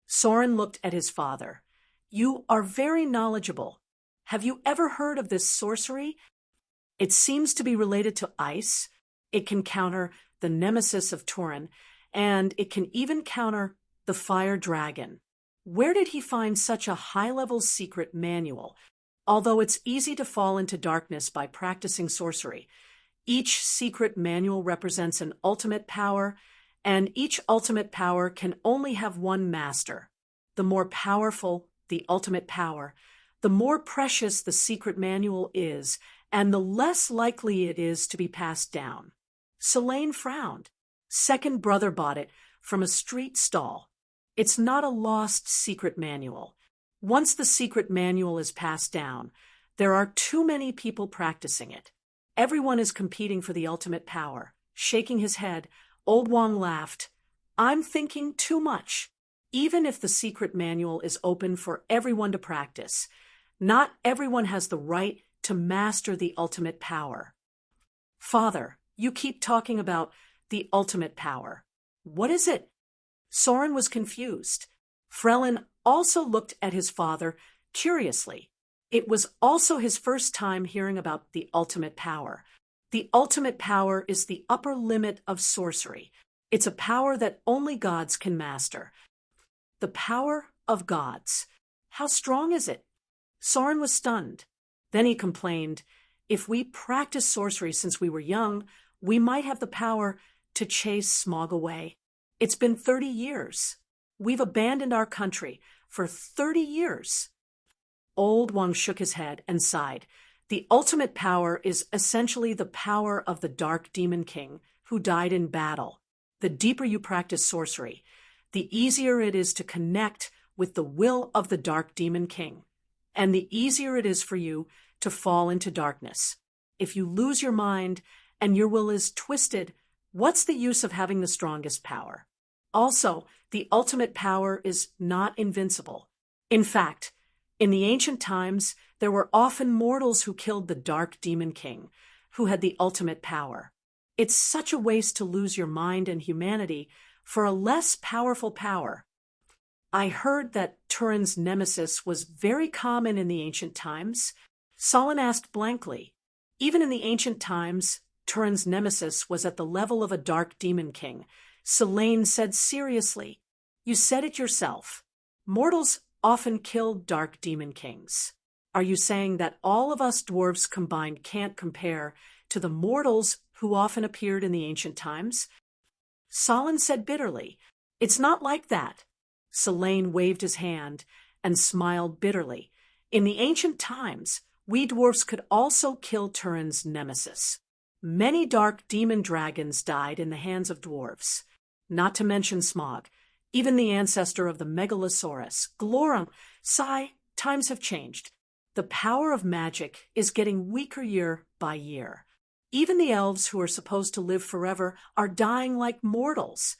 Soren looked at his father. You are very knowledgeable. Have you ever heard of this sorcery? It seems to be related to ice. It can counter the nemesis of Turin, and it can even counter the fire dragon. Where did he find such a high-level secret manual? Although it's easy to fall into darkness by practicing sorcery, each secret manual represents an ultimate power, and each ultimate power can only have one master. The more powerful the ultimate power, the more precious the secret manual is, and the less likely it is to be passed down. Selene frowned. Second Brother bought it from a street stall. It's not a lost secret manual. Once the secret manual is passed down, there are too many people practicing it. Everyone is competing for the ultimate power. Shaking his head, Old Wong laughed. I'm thinking too much. Even if the secret manual is open for everyone to practice, not everyone has the right to master the ultimate power. Father, you keep talking about the ultimate power. What is it? Soren was confused. Frelin also looked at his father curiously. It was also his first time hearing about the ultimate power. The ultimate power is the upper limit of sorcery. It's a power that only gods can master. The power of gods. How strong is it? Soren was stunned. Then he complained, if we practiced sorcery since we were young, we might have the power to chase Smaug away. It's been 30 years. We've abandoned our country for 30 years. Old Wang shook his head and sighed. The ultimate power is essentially the power of the Dark Demon King, who died in battle. The deeper you practice sorcery, the easier it is to connect with the will of the Dark Demon King, and the easier it is for you to fall into darkness. If you lose your mind and your will is twisted, what's the use of having the strongest power? Also, the ultimate power is not invincible. In fact, in the ancient times, there were often mortals who killed the Dark Demon King, who had the ultimate power. It's such a waste to lose your mind and humanity for a less powerful power. I heard that Turin's nemesis was very common in the ancient times. Solon asked blankly. Even in the ancient times, Turin's nemesis was at the level of a Dark Demon King. Selene said seriously, You said it yourself. Mortals often killed Dark Demon Kings. Are you saying that all of us dwarves combined can't compare to the mortals who often appeared in the ancient times? Solon said bitterly, It's not like that. Selene waved his hand and smiled bitterly. In the ancient times, we dwarfs could also kill Turin's nemesis. Many dark demon dragons died in the hands of dwarves. Not to mention Smaug, even the ancestor of the Megalosaurus. Glorum, sigh, times have changed. The power of magic is getting weaker year by year. Even the elves who are supposed to live forever are dying like mortals.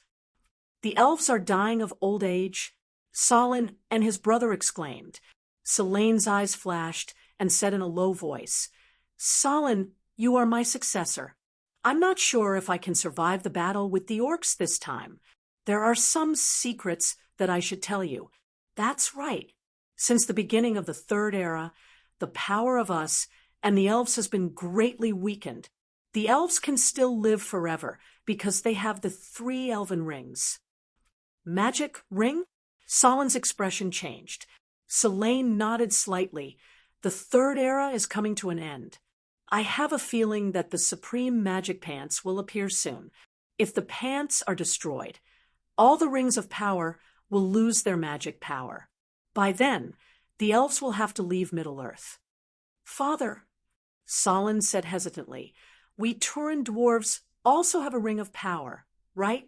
The elves are dying of old age, Solon and his brother exclaimed. Selene's eyes flashed and said in a low voice, Solon, you are my successor. I'm not sure if I can survive the battle with the orcs this time. There are some secrets that I should tell you. That's right. Since the beginning of the Third Era, the power of us and the elves has been greatly weakened. The elves can still live forever because they have the 3 elven rings. Magic ring? Solon's expression changed. Selene nodded slightly. The Third Era is coming to an end. I have a feeling that the Supreme Magic Pants will appear soon. If the pants are destroyed, all the rings of power will lose their magic power. By then, the elves will have to leave Middle-earth. Father, Solon said hesitantly, we Turin dwarves also have a ring of power, right?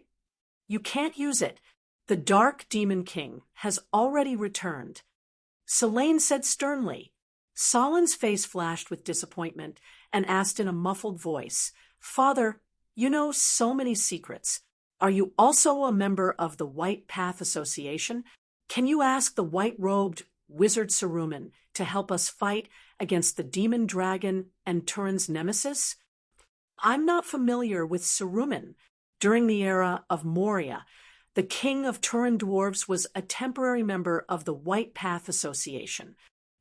You can't use it. The Dark Demon King has already returned. Selene said sternly. Solon's face flashed with disappointment and asked in a muffled voice, Father, you know so many secrets. Are you also a member of the White Path Association? Can you ask the white-robed wizard Saruman to help us fight against the demon dragon and Turin's nemesis? I'm not familiar with Saruman. During the era of Moria, the king of Turin dwarves was a temporary member of the White Path Association.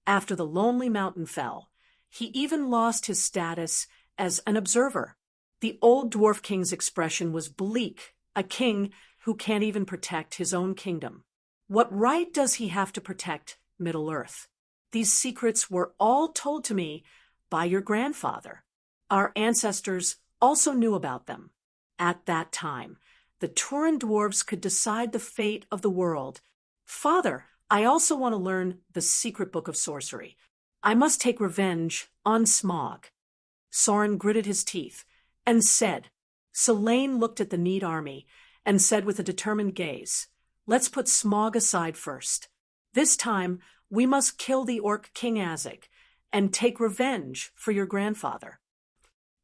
After the Lonely Mountain fell, he even lost his status as an observer. The old dwarf king's expression was bleak, a king who can't even protect his own kingdom. What right does he have to protect Middle-earth? These secrets were all told to me by your grandfather. Our ancestors also knew about them. At that time, the Turin dwarves could decide the fate of the world. Father, I also want to learn the secret book of sorcery. I must take revenge on Smog. Soren gritted his teeth and said. Selene looked at the neat army and said with a determined gaze, Let's put Smog aside first. This time, we must kill the orc King Azig and take revenge for your grandfather.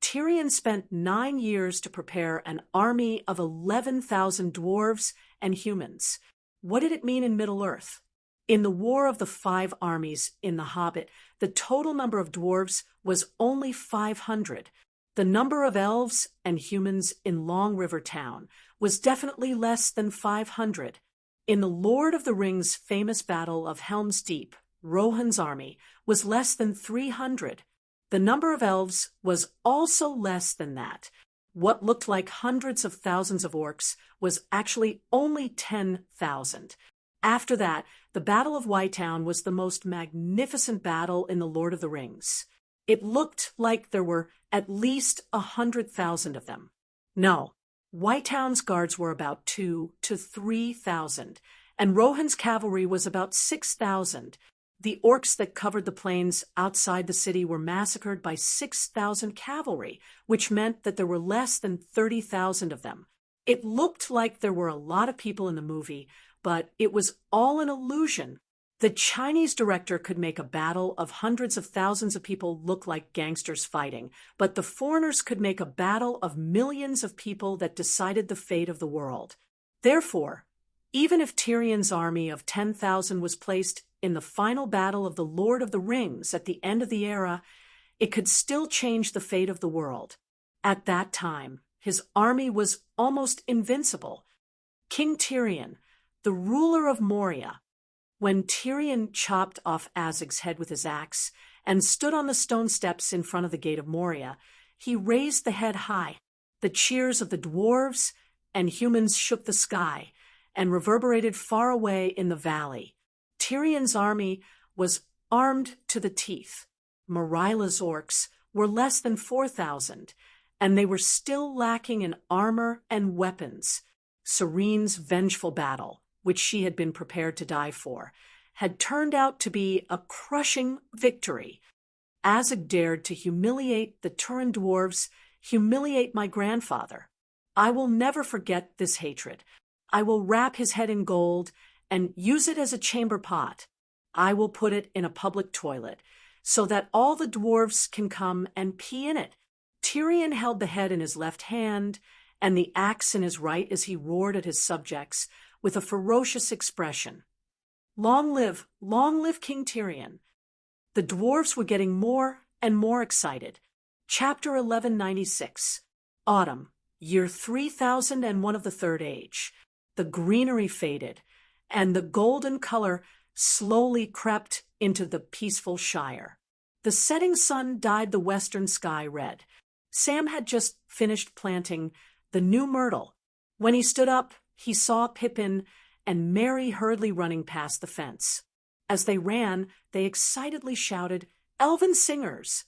Tyrion spent 9 years to prepare an army of 11,000 dwarves and humans. What did it mean in Middle-earth? In the War of the Five Armies in The Hobbit, the total number of dwarves was only 500. The number of elves and humans in Long River Town was definitely less than 500. In the Lord of the Rings famous Battle of Helm's Deep, Rohan's army was less than 300. The number of elves was also less than that. What looked like hundreds of thousands of orcs was actually only 10,000. After that, the Battle of Whitetown was the most magnificent battle in the Lord of the Rings. It looked like there were at least 100,000 of them. No, Whitetown's guards were about 2,000 to 3,000, and Rohan's cavalry was about 6,000. The orcs that covered the plains outside the city were massacred by 6,000 cavalry, which meant that there were less than 30,000 of them. It looked like there were a lot of people in the movie, but it was all an illusion. The Chinese director could make a battle of hundreds of thousands of people look like gangsters fighting, but the foreigners could make a battle of millions of people that decided the fate of the world. Therefore, even if Tyrion's army of 10,000 was placed in the final battle of the Lord of the Rings at the end of the era, it could still change the fate of the world. At that time, his army was almost invincible. King Tyrion, the ruler of Moria. When Tyrion chopped off Azig's head with his axe and stood on the stone steps in front of the gate of Moria, he raised the head high. The cheers of the dwarves and humans shook the sky and reverberated far away in the valley. Tyrion's army was armed to the teeth. Marilla's orcs were less than 4,000, and they were still lacking in armor and weapons. Serene's vengeful battle, which she had been prepared to die for, had turned out to be a crushing victory. Azig dared to humiliate the Turin dwarves, humiliate my grandfather. I will never forget this hatred. I will wrap his head in gold and use it as a chamber pot. I will put it in a public toilet so that all the dwarves can come and pee in it. Tyrion held the head in his left hand and the axe in his right as he roared at his subjects with a ferocious expression. Long live King Tyrion. The dwarves were getting more and more excited. Chapter 1196. Autumn, year 3001 of the Third Age. The greenery faded, and the golden color slowly crept into the peaceful Shire. The setting sun dyed the western sky red. Sam had just finished planting the new myrtle. When he stood up, he saw Pippin and Merry hurriedly running past the fence. As they ran, they excitedly shouted, "Elven singers!"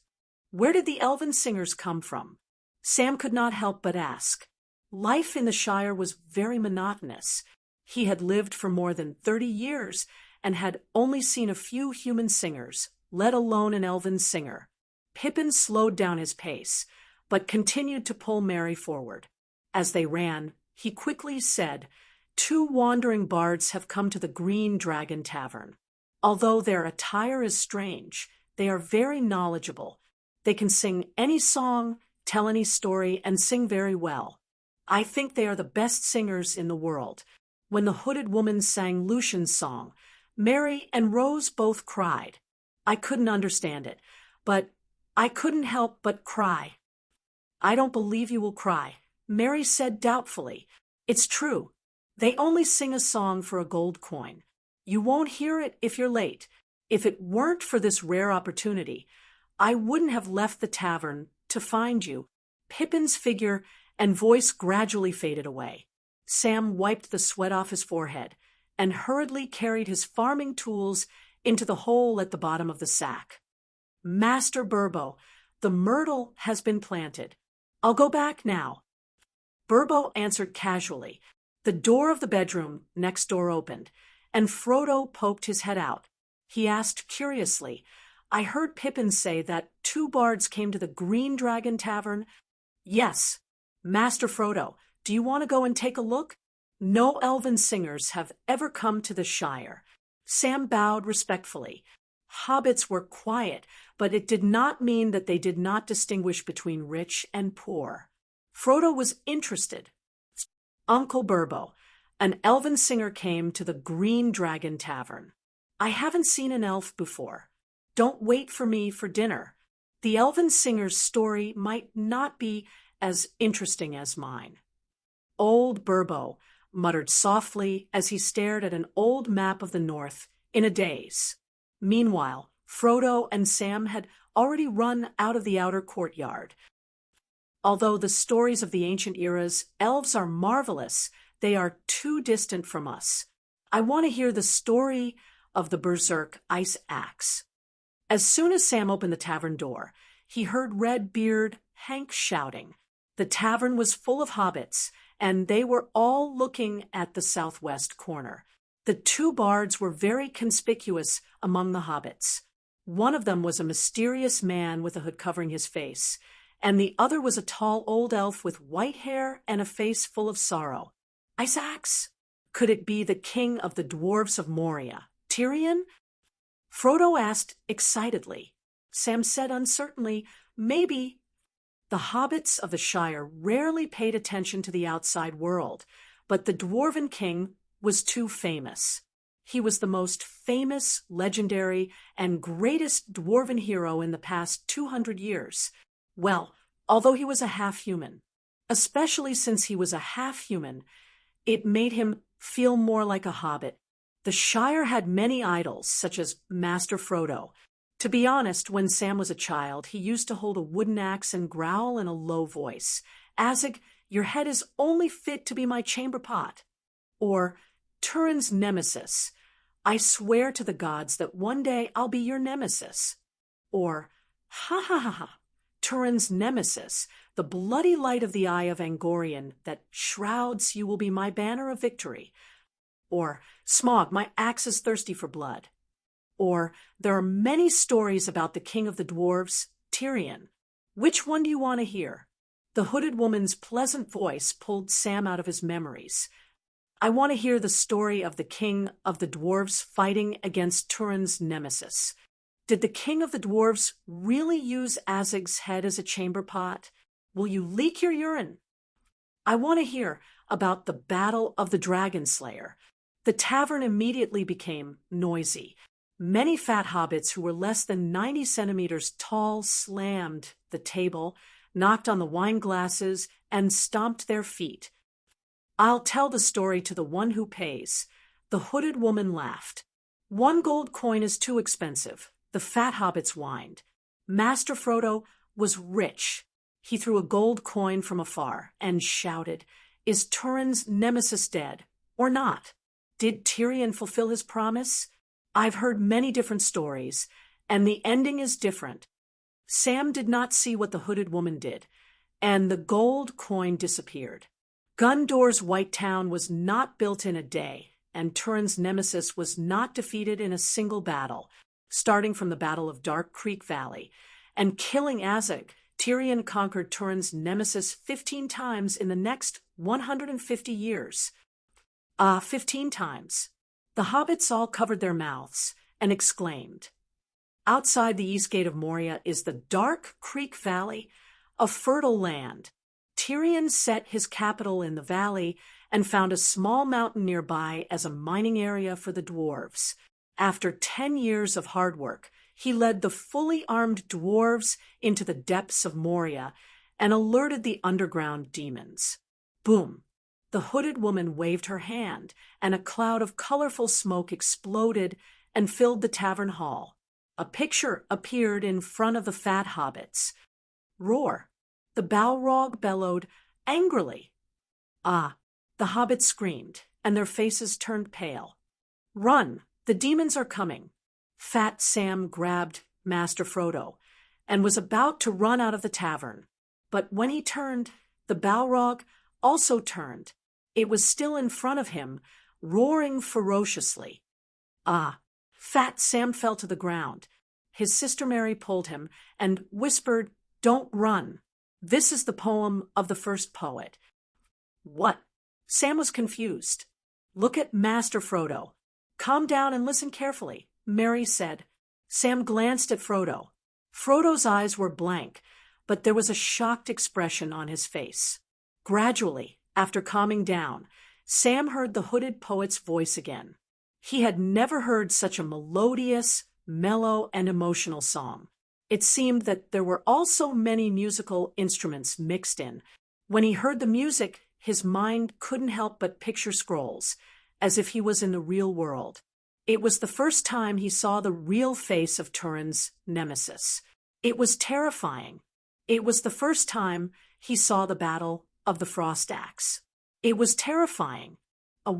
Where did the elven singers come from? Sam could not help but ask. Life in the Shire was very monotonous. He had lived for more than 30 years and had only seen a few human singers, let alone an elven singer. Pippin slowed down his pace, but continued to pull Merry forward. As they ran, he quickly said, "Two wandering bards have come to the Green Dragon Tavern. Although their attire is strange, they are very knowledgeable. They can sing any song, tell any story, and sing very well. I think they are the best singers in the world." When the hooded woman sang Lucian's song, Mary and Rose both cried. I couldn't understand it, but I couldn't help but cry. "I don't believe you will cry," Mary said doubtfully. "It's true. They only sing a song for a gold coin. You won't hear it if you're late. If it weren't for this rare opportunity, I wouldn't have left the tavern to find you." Pippin's figure and voice gradually faded away. Sam wiped the sweat off his forehead and hurriedly carried his farming tools into the hole at the bottom of the sack. "Master Burbo, the myrtle has been planted. I'll go back now." Burbo answered casually. The door of the bedroom next door opened, and Frodo poked his head out. He asked curiously, "I heard Pippin say that two bards came to the Green Dragon Tavern." "Yes, Master Frodo. Do you want to go and take a look?" "No elven singers have ever come to the Shire." Sam bowed respectfully. Hobbits were quiet, but it did not mean that they did not distinguish between rich and poor. Frodo was interested. "Uncle Burbo, an elven singer came to the Green Dragon Tavern. I haven't seen an elf before. Don't wait for me for dinner. The elven singer's story might not be as interesting as mine." Old Burbo muttered softly as he stared at an old map of the north in a daze. Meanwhile, Frodo and Sam had already run out of the outer courtyard. Although the stories of the ancient eras, elves are marvelous, they are too distant from us. I want to hear the story of the Berserk Ice Axe. As soon as Sam opened the tavern door, he heard Redbeard Hank shouting. The tavern was full of hobbits, and they were all looking at the southwest corner. The two bards were very conspicuous among the hobbits. One of them was a mysterious man with a hood covering his face, and the other was a tall old elf with white hair and a face full of sorrow. Ice Axe? Could it be the king of the dwarves of Moria, Tirion? Frodo asked excitedly. Sam said uncertainly, "Maybe." The hobbits of the Shire rarely paid attention to the outside world, but the Dwarven King was too famous. He was the most famous, legendary, and greatest dwarven hero in the past 200 years. Well, although he was a half-human, especially since he was a half-human, it made him feel more like a hobbit. The Shire had many idols, such as Master Frodo. To be honest, when Sam was a child, he used to hold a wooden axe and growl in a low voice. "Azig, your head is only fit to be my chamber pot." Or, "Turin's nemesis. I swear to the gods that one day I'll be your nemesis." Or, "Ha ha ha ha. Turin's nemesis, the bloody light of the eye of Angorian that shrouds you will be my banner of victory." Or, "Smaug, my axe is thirsty for blood." Or, "There are many stories about the king of the dwarves, Tirion. Which one do you want to hear?" The hooded woman's pleasant voice pulled Sam out of his memories. "I want to hear the story of the king of the dwarves fighting against Turin's nemesis. Did the king of the dwarves really use Azig's head as a chamber pot? Will you leak your urine? I want to hear about the battle of the Dragon Slayer." The tavern immediately became noisy. Many fat hobbits who were less than 90 centimeters tall slammed the table, knocked on the wine glasses, and stomped their feet. "I'll tell the story to the one who pays." The hooded woman laughed. "1 gold coin is too expensive," the fat hobbits whined. Master Frodo was rich. He threw a gold coin from afar and shouted, "Is Turin's nemesis dead, or not? Did Tirion fulfill his promise? I've heard many different stories, and the ending is different." Sam did not see what the hooded woman did, and the gold coin disappeared. Gondor's White Town was not built in a day, and Turin's nemesis was not defeated in a single battle. starting from the Battle of Dark Creek Valley, and killing Azog. Tyrion conquered Turin's nemesis 15 times in the next 150 years. 15 times. The hobbits all covered their mouths and exclaimed. Outside the east gate of Moria is the Dark Creek Valley, a fertile land. Tyrion set his capital in the valley and found a small mountain nearby as a mining area for the dwarves. After 10 years of hard work, he led the fully armed dwarves into the depths of Moria and alerted the underground demons. Boom! The hooded woman waved her hand, and a cloud of colorful smoke exploded and filled the tavern hall. A picture appeared in front of the fat hobbits. Roar! The Balrog bellowed angrily. Ah! The hobbits screamed, and their faces turned pale. Run! The demons are coming! Fat Sam grabbed Master Frodo and was about to run out of the tavern. But when he turned, the Balrog also turned. It was still in front of him, roaring ferociously. Ah! Fat Sam fell to the ground. His sister Mary pulled him and whispered, "Don't run. This is the poem of the first poet." What? Sam was confused. Look at Master Frodo. Calm down and listen carefully, Mary said. Sam glanced at Frodo. Frodo's eyes were blank, but there was a shocked expression on his face. Gradually, after calming down, Sam heard the hooded poet's voice again. He had never heard such a melodious, mellow, and emotional song. It seemed that there were also many musical instruments mixed in. When he heard the music, his mind couldn't help but picture scrolls, as if he was in the real world. It was the first time he saw the real face of Turin's nemesis. It was terrifying. It was the first time he saw the Battle of the Frost Axe. It was terrifying. A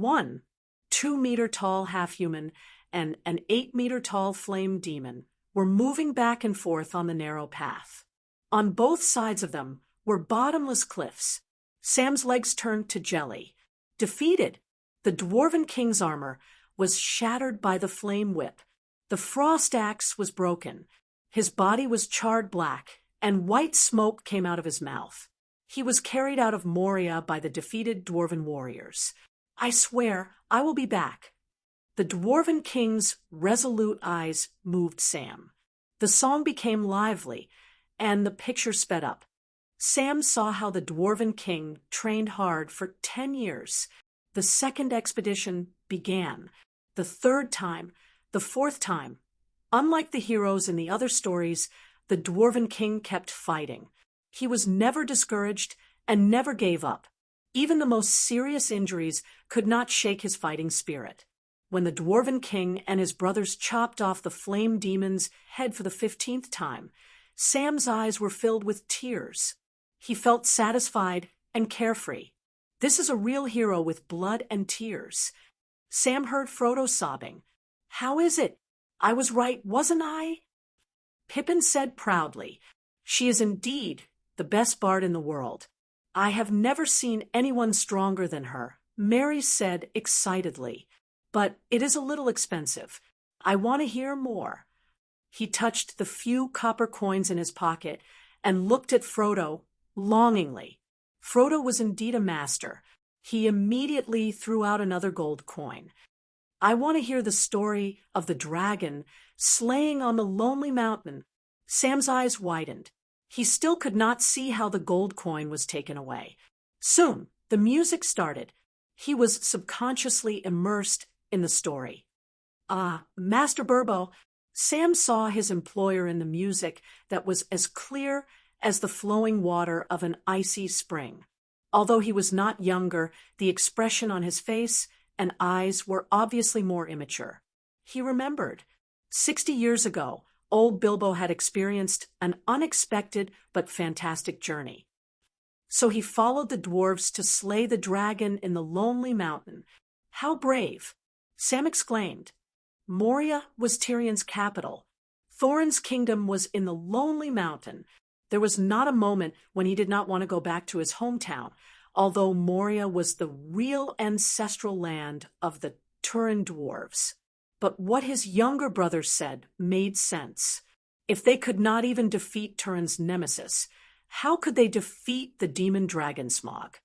2-meter-tall half-human and an 8-meter-tall flame demon were moving back and forth on the narrow path. On both sides of them were bottomless cliffs. Sam's legs turned to jelly. Defeated, the Dwarven King's armor was shattered by the flame whip. The frost axe was broken. His body was charred black, and white smoke came out of his mouth. He was carried out of Moria by the defeated Dwarven warriors. "I swear I will be back." The Dwarven King's resolute eyes moved Sam. The song became lively, and the picture sped up. Sam saw how the Dwarven King trained hard for 10 years. The second expedition began. The third time, the fourth time. Unlike the heroes in the other stories, the Dwarven King kept fighting. He was never discouraged and never gave up. Even the most serious injuries could not shake his fighting spirit. When the Dwarven King and his brothers chopped off the flame demon's head for the 15th time, Sam's eyes were filled with tears. He felt satisfied and carefree. This is a real hero with blood and tears. Sam heard Frodo sobbing. "How is it? I was right, wasn't I?" Pippin said proudly, "She is indeed the best bard in the world. I have never seen anyone stronger than her," Mary said excitedly. "But it is a little expensive. I want to hear more." He touched the few copper coins in his pocket and looked at Frodo longingly. Frodo was indeed a master. He immediately threw out another gold coin. "I want to hear the story of the dragon slaying on the lonely mountain." Sam's eyes widened. He still could not see how the gold coin was taken away. Soon, the music started. He was subconsciously immersed in the story. Master Burbo," Sam saw his employer in the music that was as clear as the flowing water of an icy spring. Although he was not younger, the expression on his face and eyes were obviously more immature. He remembered. 60 years ago, old Bilbo had experienced an unexpected but fantastic journey. So he followed the dwarves to slay the dragon in the lonely mountain. How brave! Sam exclaimed. Moria was Tyrion's capital. Thorin's kingdom was in the lonely mountain. There was not a moment when he did not want to go back to his hometown, although Moria was the real ancestral land of the Turin dwarves. But what his younger brothers said made sense. If they could not even defeat Turin's nemesis, how could they defeat the demon dragon Smog?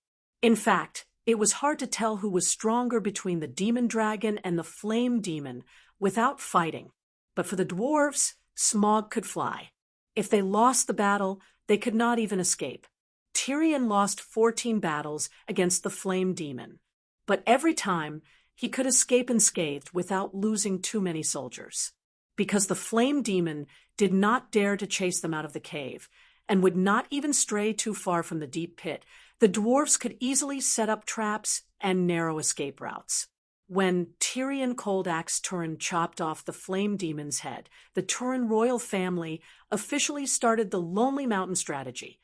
In fact, it was hard to tell who was stronger between the demon dragon and the flame demon without fighting. But for the dwarves, Smog could fly. If they lost the battle, they could not even escape. Tyrion lost 14 battles against the flame demon, but every time he could escape unscathed without losing too many soldiers. Because the flame demon did not dare to chase them out of the cave, and would not even stray too far from the deep pit, the dwarves could easily set up traps and narrow escape routes. When Tyrion Coldaxe Turin chopped off the flame demon's head, the Turin royal family officially started the Lonely Mountain strategy.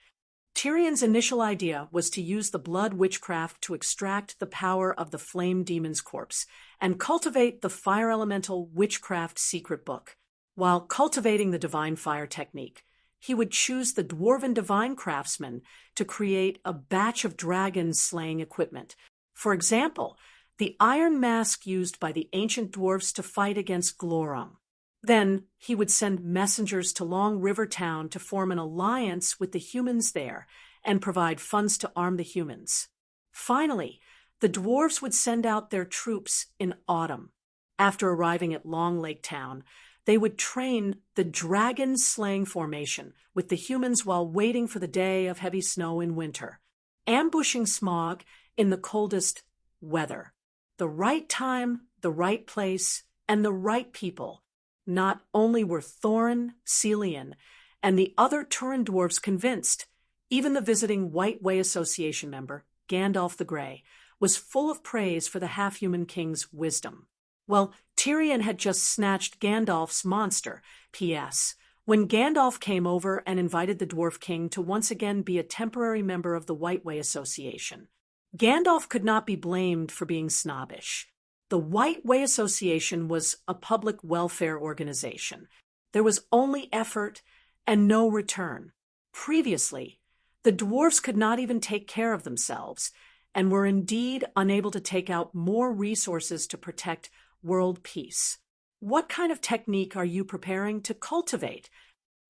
Tyrion's initial idea was to use the blood witchcraft to extract the power of the flame demon's corpse and cultivate the fire elemental witchcraft secret book. While cultivating the divine fire technique, he would choose the dwarven divine craftsman to create a batch of dragon-slaying equipment. For example, the iron mask used by the ancient dwarves to fight against Glorung. Then he would send messengers to Long River Town to form an alliance with the humans there and provide funds to arm the humans. Finally, the dwarves would send out their troops in autumn. After arriving at Long Lake Town, they would train the dragon-slaying formation with the humans while waiting for the day of heavy snow in winter, ambushing Smog in the coldest weather. The right time, the right place, and the right people. Not only were Thorin, Celian, and the other Turin dwarves convinced, even the visiting White Way Association member, Gandalf the Grey, was full of praise for the half-human king's wisdom. Well, Tyrion had just snatched Gandalf's monster. P.S. When Gandalf came over and invited the Dwarf King to once again be a temporary member of the White Way Association, Gandalf could not be blamed for being snobbish. The White Way Association was a public welfare organization. There was only effort and no return. Previously, the dwarves could not even take care of themselves and were indeed unable to take out more resources to protect world peace. What kind of technique are you preparing to cultivate?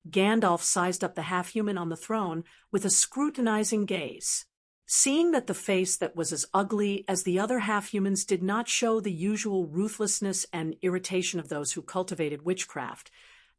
Gandalf sized up the half-human on the throne with a scrutinizing gaze. Seeing that the face that was as ugly as the other half-humans did not show the usual ruthlessness and irritation of those who cultivated witchcraft,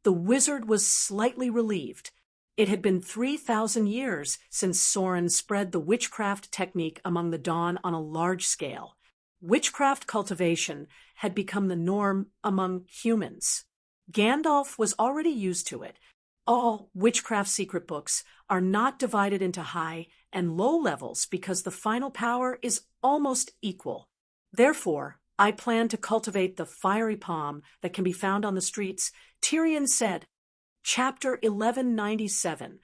the wizard was slightly relieved. It had been 3,000 years since Sauron spread the witchcraft technique among the Dawn on a large scale. Witchcraft cultivation had become the norm among humans. Gandalf was already used to it. All witchcraft secret books are not divided into high and low levels because the final power is almost equal. Therefore, I plan to cultivate the fiery palm that can be found on the streets, Tyrion said. Chapter 1197.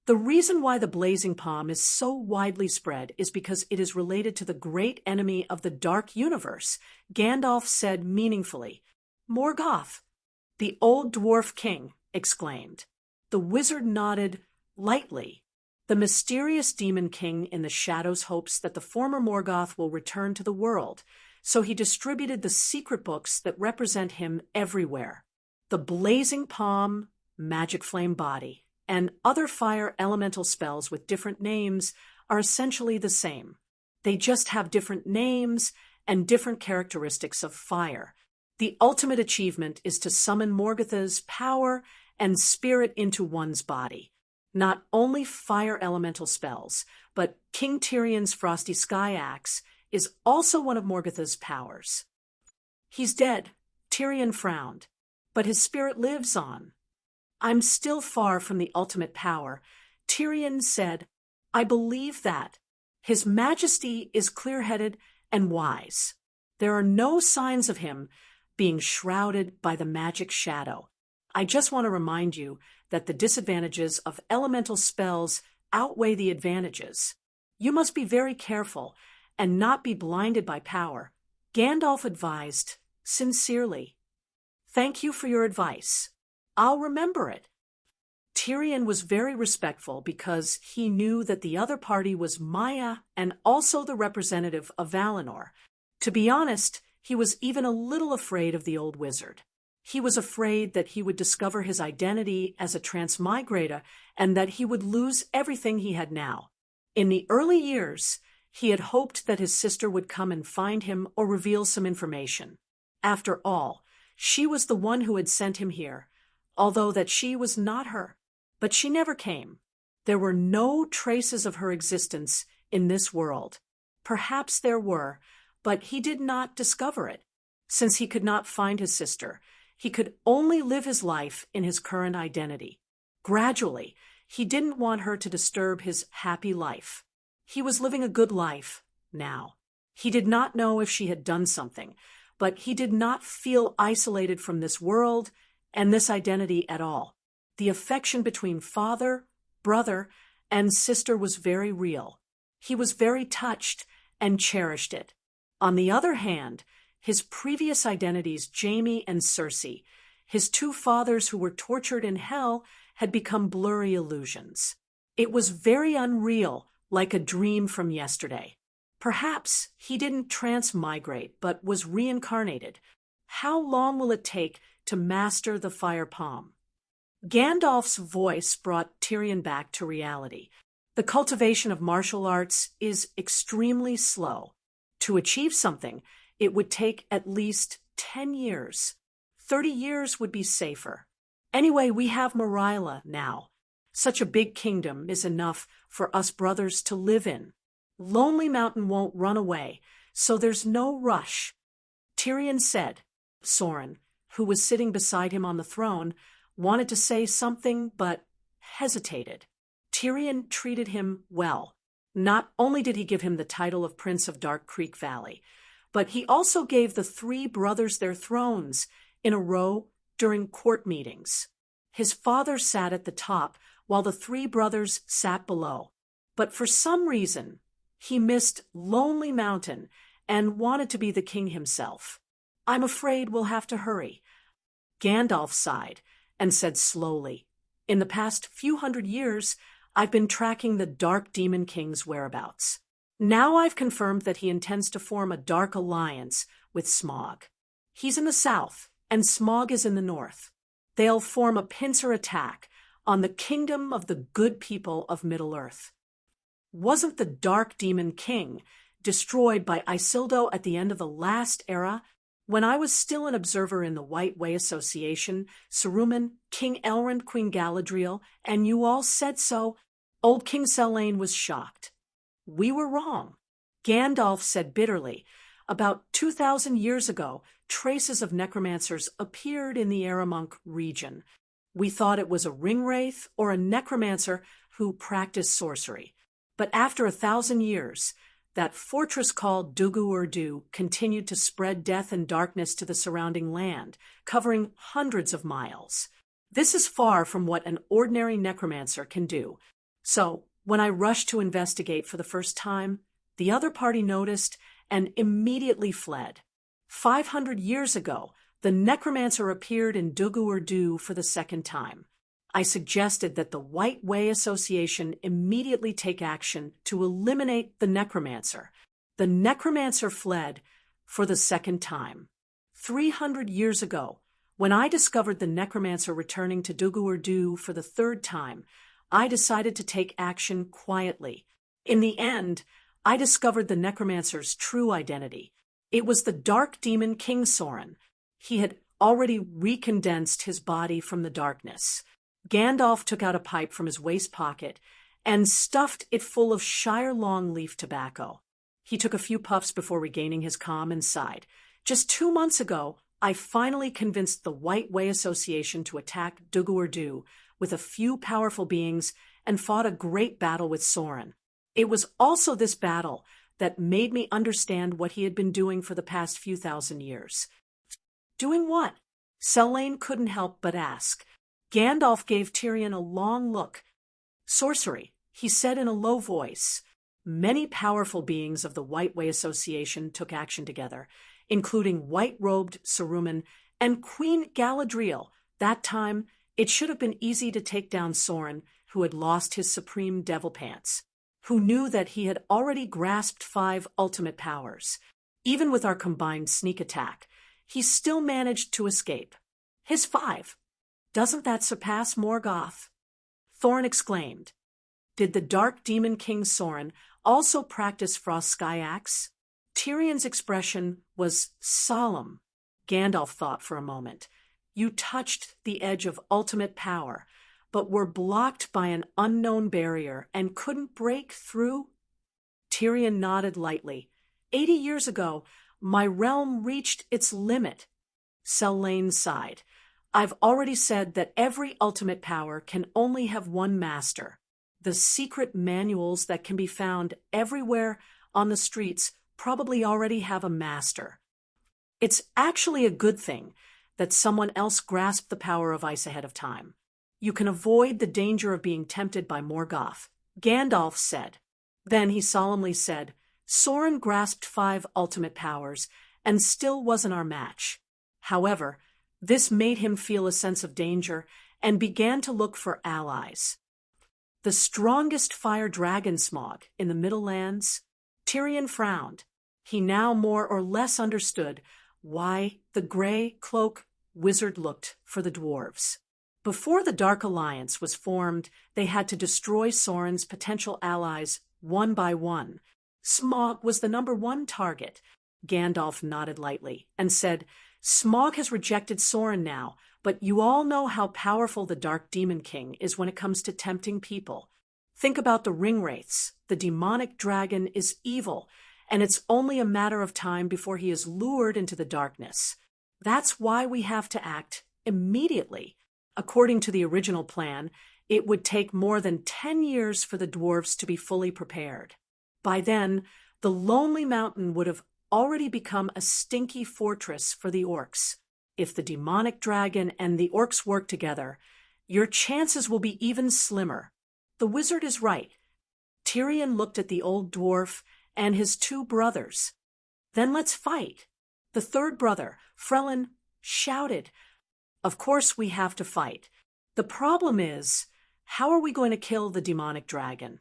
The reason why the blazing palm is so widely spread is because it is related to the great enemy of the dark universe, Gandalf said meaningfully. Morgoth, the old dwarf king, exclaimed. The wizard nodded lightly. The mysterious demon king in the shadows hopes that the former Morgoth will return to the world, so he distributed the secret books that represent him everywhere. The blazing palm, magic flame body, and other fire elemental spells with different names are essentially the same. They just have different names and different characteristics of fire. The ultimate achievement is to summon Morgoth's power and spirit into one's body. Not only fire elemental spells, but King Tyrion's Frosty Sky Axe is also one of Morgoth's powers. He's dead, Tyrion frowned, but his spirit lives on. I'm still far from the ultimate power, Tyrion said. I believe that. His Majesty is clear-headed and wise. There are no signs of him being shrouded by the magic shadow. I just want to remind you that the disadvantages of elemental spells outweigh the advantages. You must be very careful and not be blinded by power. Gandalf advised, sincerely. Thank you for your advice. I'll remember it. Tyrion was very respectful because he knew that the other party was Maya and also the representative of Valinor. To be honest, He was even a little afraid of the old wizard. He was afraid that he would discover his identity as a transmigrator and that he would lose everything he had now. In the early years, he had hoped that his sister would come and find him or reveal some information. After all, she was the one who had sent him here, although that she was not her. But she never came. There were no traces of her existence in this world. Perhaps there were, but he did not discover it. Since he could not find his sister, he could only live his life in his current identity. Gradually, he didn't want her to disturb his happy life. He was living a good life now. He did not know if she had done something, but he did not feel isolated from this world and this identity at all. The affection between father, brother, and sister was very real. He was very touched and cherished it. On the other hand, his previous identities, Jamie and Cersei, his two fathers who were tortured in hell, had become blurry illusions. It was very unreal, like a dream from yesterday. Perhaps he didn't transmigrate, but was reincarnated. How long will it take to master the fire palm? Gandalf's voice brought Tyrion back to reality. The cultivation of martial arts is extremely slow. To achieve something, it would take at least 10 years. 30 years would be safer. Anyway, we have Marilla now. Such a big kingdom is enough for us brothers to live in. Lonely Mountain won't run away, so there's no rush. Tyrion said. Soren, who was sitting beside him on the throne, wanted to say something but hesitated. Tyrion treated him well. Not only did he give him the title of Prince of Dark Creek Valley, but he also gave the three brothers their thrones in a row during court meetings. His father sat at the top while the three brothers sat below. But for some reason, he missed Lonely Mountain and wanted to be the king himself. I'm afraid we'll have to hurry. Gandalf sighed and said slowly, in the past few hundred years, I've been tracking the Dark Demon King's whereabouts. Now I've confirmed that he intends to form a dark alliance with Smaug. He's in the south, and Smaug is in the north. They'll form a pincer attack on the kingdom of the good people of Middle-earth. Wasn't the Dark Demon King destroyed by Isildo at the end of the last era? When I was still an observer in the White Way Association, Saruman, King Elrond, Queen Galadriel, and you all said so, old King Selene was shocked. We were wrong. Gandalf said bitterly, about 2,000 years ago, traces of necromancers appeared in the Aramunk region. We thought it was a ringwraith or a necromancer who practiced sorcery. But after 1,000 years, that fortress called Duggu-Urdu continued to spread death and darkness to the surrounding land, covering hundreds of miles. This is far from what an ordinary necromancer can do. So, when I rushed to investigate for the first time, the other party noticed and immediately fled. 500 years ago, the necromancer appeared in Duggu-Urdu for the second time. I suggested that the White Way Association immediately take action to eliminate the necromancer. The necromancer fled for the second time. 300 years ago, when I discovered the necromancer returning to Duggu-Urdu for the third time, I decided to take action quietly. In the end, I discovered the necromancer's true identity. It was the Dark Demon King Soren. He had already recondensed his body from the darkness. Gandalf took out a pipe from his waist pocket and stuffed it full of Shire Longleaf tobacco. He took a few puffs before regaining his calm and sighed. Just 2 months ago, I finally convinced the White Way Association to attack Duggu-Urdu with a few powerful beings and fought a great battle with Soren. It was also this battle that made me understand what he had been doing for the past few thousand years. Doing what? Selene couldn't help but ask. Gandalf gave Tyrion a long look. Sorcery, he said in a low voice. Many powerful beings of the White Way Association took action together, including white-robed Saruman and Queen Galadriel. That time, it should have been easy to take down Soren, who had lost his supreme devil pants, who knew that he had already grasped 5 ultimate powers. Even with our combined sneak attack, he still managed to escape. His 5. Doesn't that surpass Morgoth? Thorin exclaimed. Did the Dark Demon King Sorin also practice Frost Sky Axe? Tyrion's expression was solemn. Gandalf thought for a moment. You touched the edge of ultimate power, but were blocked by an unknown barrier and couldn't break through? Tyrion nodded lightly. 80 years ago, my realm reached its limit. Selene sighed. I've already said that every ultimate power can only have one master. The secret manuals that can be found everywhere on the streets probably already have a master. It's actually a good thing that someone else grasped the power of ice ahead of time. You can avoid the danger of being tempted by Morgoth, Gandalf said. Then he solemnly said, Sorin grasped 5 ultimate powers and still wasn't our match. However, this made him feel a sense of danger and began to look for allies. The strongest fire dragon Smaug in the Middle Lands? Tyrion frowned. He now more or less understood why the gray cloak wizard looked for the dwarves. Before the Dark Alliance was formed, they had to destroy Sorin's potential allies one by one. Smaug was the #1 target. Gandalf nodded lightly and said, Smaug has rejected Sorin now, but you all know how powerful the Dark Demon King is when it comes to tempting people. Think about the Ringwraiths. The demonic dragon is evil, and it's only a matter of time before he is lured into the darkness. That's why we have to act immediately. According to the original plan, it would take more than 10 years for the dwarves to be fully prepared. By then, the Lonely Mountain would have already become a stinky fortress for the orcs. If the demonic dragon and the orcs work together, your chances will be even slimmer. The wizard is right. Tyrion looked at the old dwarf and his 2 brothers. Then let's fight. The 3rd brother, Frelin, shouted, Of course we have to fight. The problem is, how are we going to kill the demonic dragon?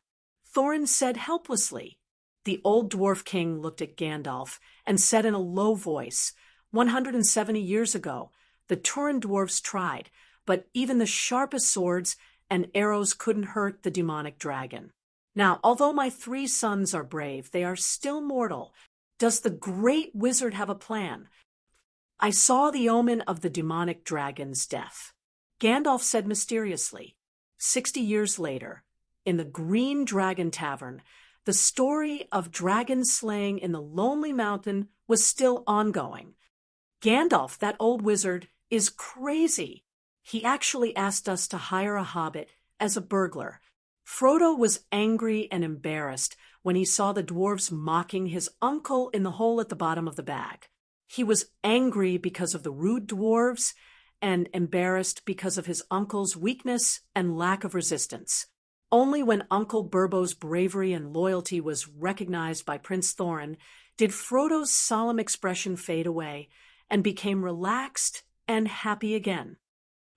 Thorin said helplessly. The old dwarf king looked at Gandalf and said in a low voice, 170 years ago, the Turin dwarves tried, but even the sharpest swords and arrows couldn't hurt the demonic dragon. Now, although my 3 sons are brave, they are still mortal. Does the great wizard have a plan? I saw the omen of the demonic dragon's death. Gandalf said mysteriously. 60 years later, in the Green Dragon Tavern, the story of dragon slaying in the Lonely Mountain was still ongoing. Gandalf, that old wizard, is crazy. He actually asked us to hire a hobbit as a burglar. Frodo was angry and embarrassed when he saw the dwarves mocking his uncle in the hole at the bottom of the bag. He was angry because of the rude dwarves and embarrassed because of his uncle's weakness and lack of resistance. Only when Uncle Bilbo's bravery and loyalty was recognized by Prince Thorin did Frodo's solemn expression fade away and became relaxed and happy again.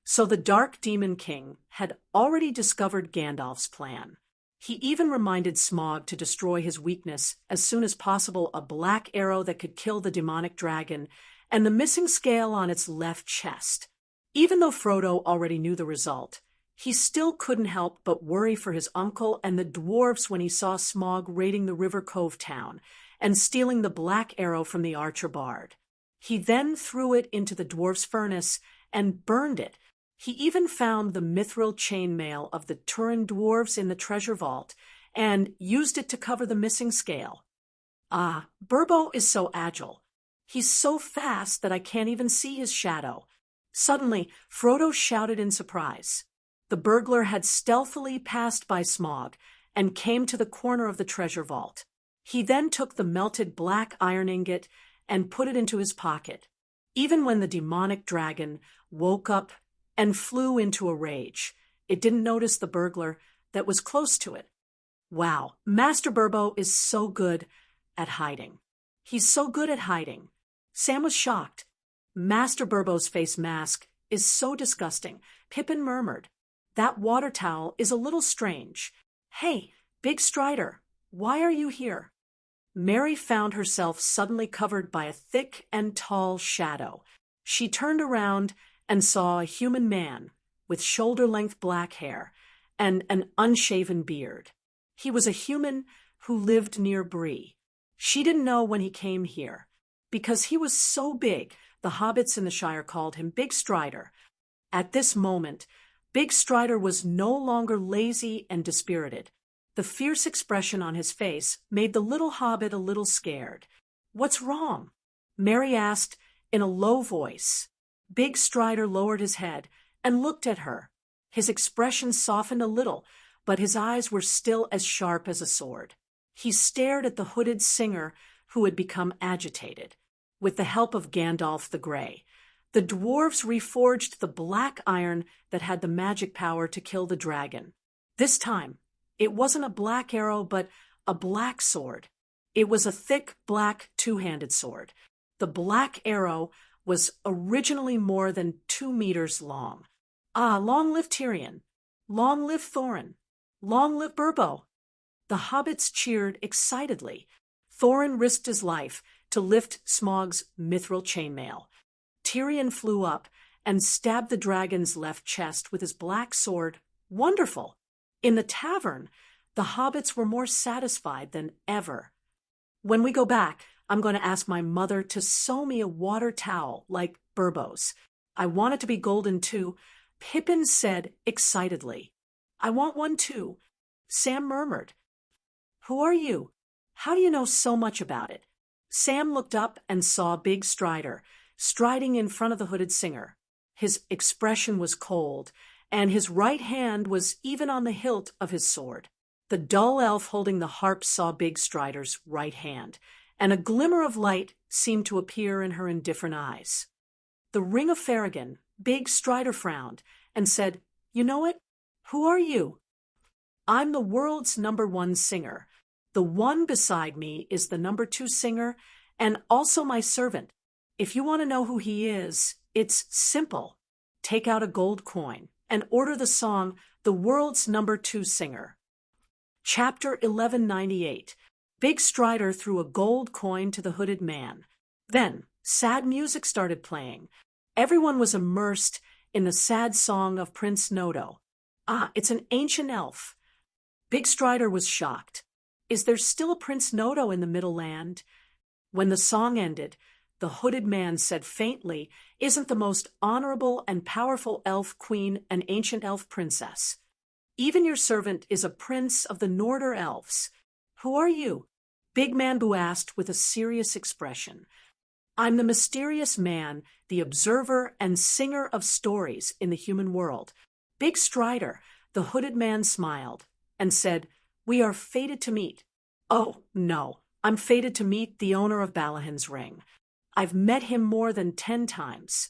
So the Dark Demon King had already discovered Gandalf's plan. He even reminded Smaug to destroy his weakness as soon as possible, a black arrow that could kill the demonic dragon and the missing scale on its left chest. Even though Frodo already knew the result, he still couldn't help but worry for his uncle and the dwarves when he saw Smaug raiding the River Cove town and stealing the black arrow from the archer bard. He then threw it into the dwarf's furnace and burned it. He even found the mithril chainmail of the Turin dwarves in the treasure vault and used it to cover the missing scale. Ah, Bilbo is so agile. He's so fast that I can't even see his shadow. Suddenly, Frodo shouted in surprise. The burglar had stealthily passed by Smaug and came to the corner of the treasure vault. He then took the melted black iron ingot and put it into his pocket. Even when the demonic dragon woke up and flew into a rage, it didn't notice the burglar that was close to it. Wow, Master Bilbo is so good at hiding. He's so good at hiding. Sam was shocked. Master Bilbo's face mask is so disgusting. Pippin murmured, That water towel is a little strange. Hey, Big Strider, why are you here? Mary found herself suddenly covered by a thick and tall shadow. She turned around and saw a human man with shoulder-length black hair and an unshaven beard. He was a human who lived near Bree. She didn't know when he came here. Because he was so big, the hobbits in the Shire called him Big Strider. At this moment, Big Strider was no longer lazy and dispirited. The fierce expression on his face made the little hobbit a little scared. "What's wrong?" Mary asked in a low voice. Big Strider lowered his head and looked at her. His expression softened a little, but his eyes were still as sharp as a sword. He stared at the hooded singer who had become agitated. With the help of Gandalf the Grey, the dwarves reforged the black iron that had the magic power to kill the dragon. This time, it wasn't a black arrow, but a black sword. It was a thick, black, two-handed sword. The black arrow was originally more than 2 meters long. Ah, long live Tirion! Long live Thorin! Long live Bilbo! The hobbits cheered excitedly. Thorin risked his life to lift Smaug's mithril chainmail. Tirion flew up and stabbed the dragon's left chest with his black sword. Wonderful! In the tavern, the hobbits were more satisfied than ever. When we go back, I'm going to ask my mother to sew me a water towel like Bilbo's. I want it to be golden too, Pippin said excitedly. I want one too, Sam murmured. Who are you? How do you know so much about it? Sam looked up and saw Big Strider, striding in front of the hooded singer. His expression was cold, and his right hand was even on the hilt of his sword. The dull elf holding the harp saw Big Strider's right hand, and a glimmer of light seemed to appear in her indifferent eyes. The Ring of Ferrigan, Big Strider frowned and said, "You know it? Who are you?" "I'm the world's #1 singer. The one beside me is the #2 singer and also my servant. If you want to know who he is, it's simple. Take out a gold coin and order the song The World's #2 Singer." Chapter 1198. Big Strider threw a gold coin to the hooded man. Then sad music started playing. Everyone was immersed in the sad song of Prince Nodo. Ah, it's an ancient elf. Big Strider was shocked. Is there still a Prince Nodo in the Middle Land? When the song ended, the hooded man said faintly, "Isn't the most honorable and powerful elf queen an ancient elf princess? Even your servant is a prince of the Norder elves. Who are you?" Big Man Boo asked with a serious expression. "I'm the mysterious man, the observer and singer of stories in the human world." Big Strider, the hooded man, smiled and said, "We are fated to meet." "Oh, no, I'm fated to meet the owner of Balahin's ring. I've met him more than 10 times.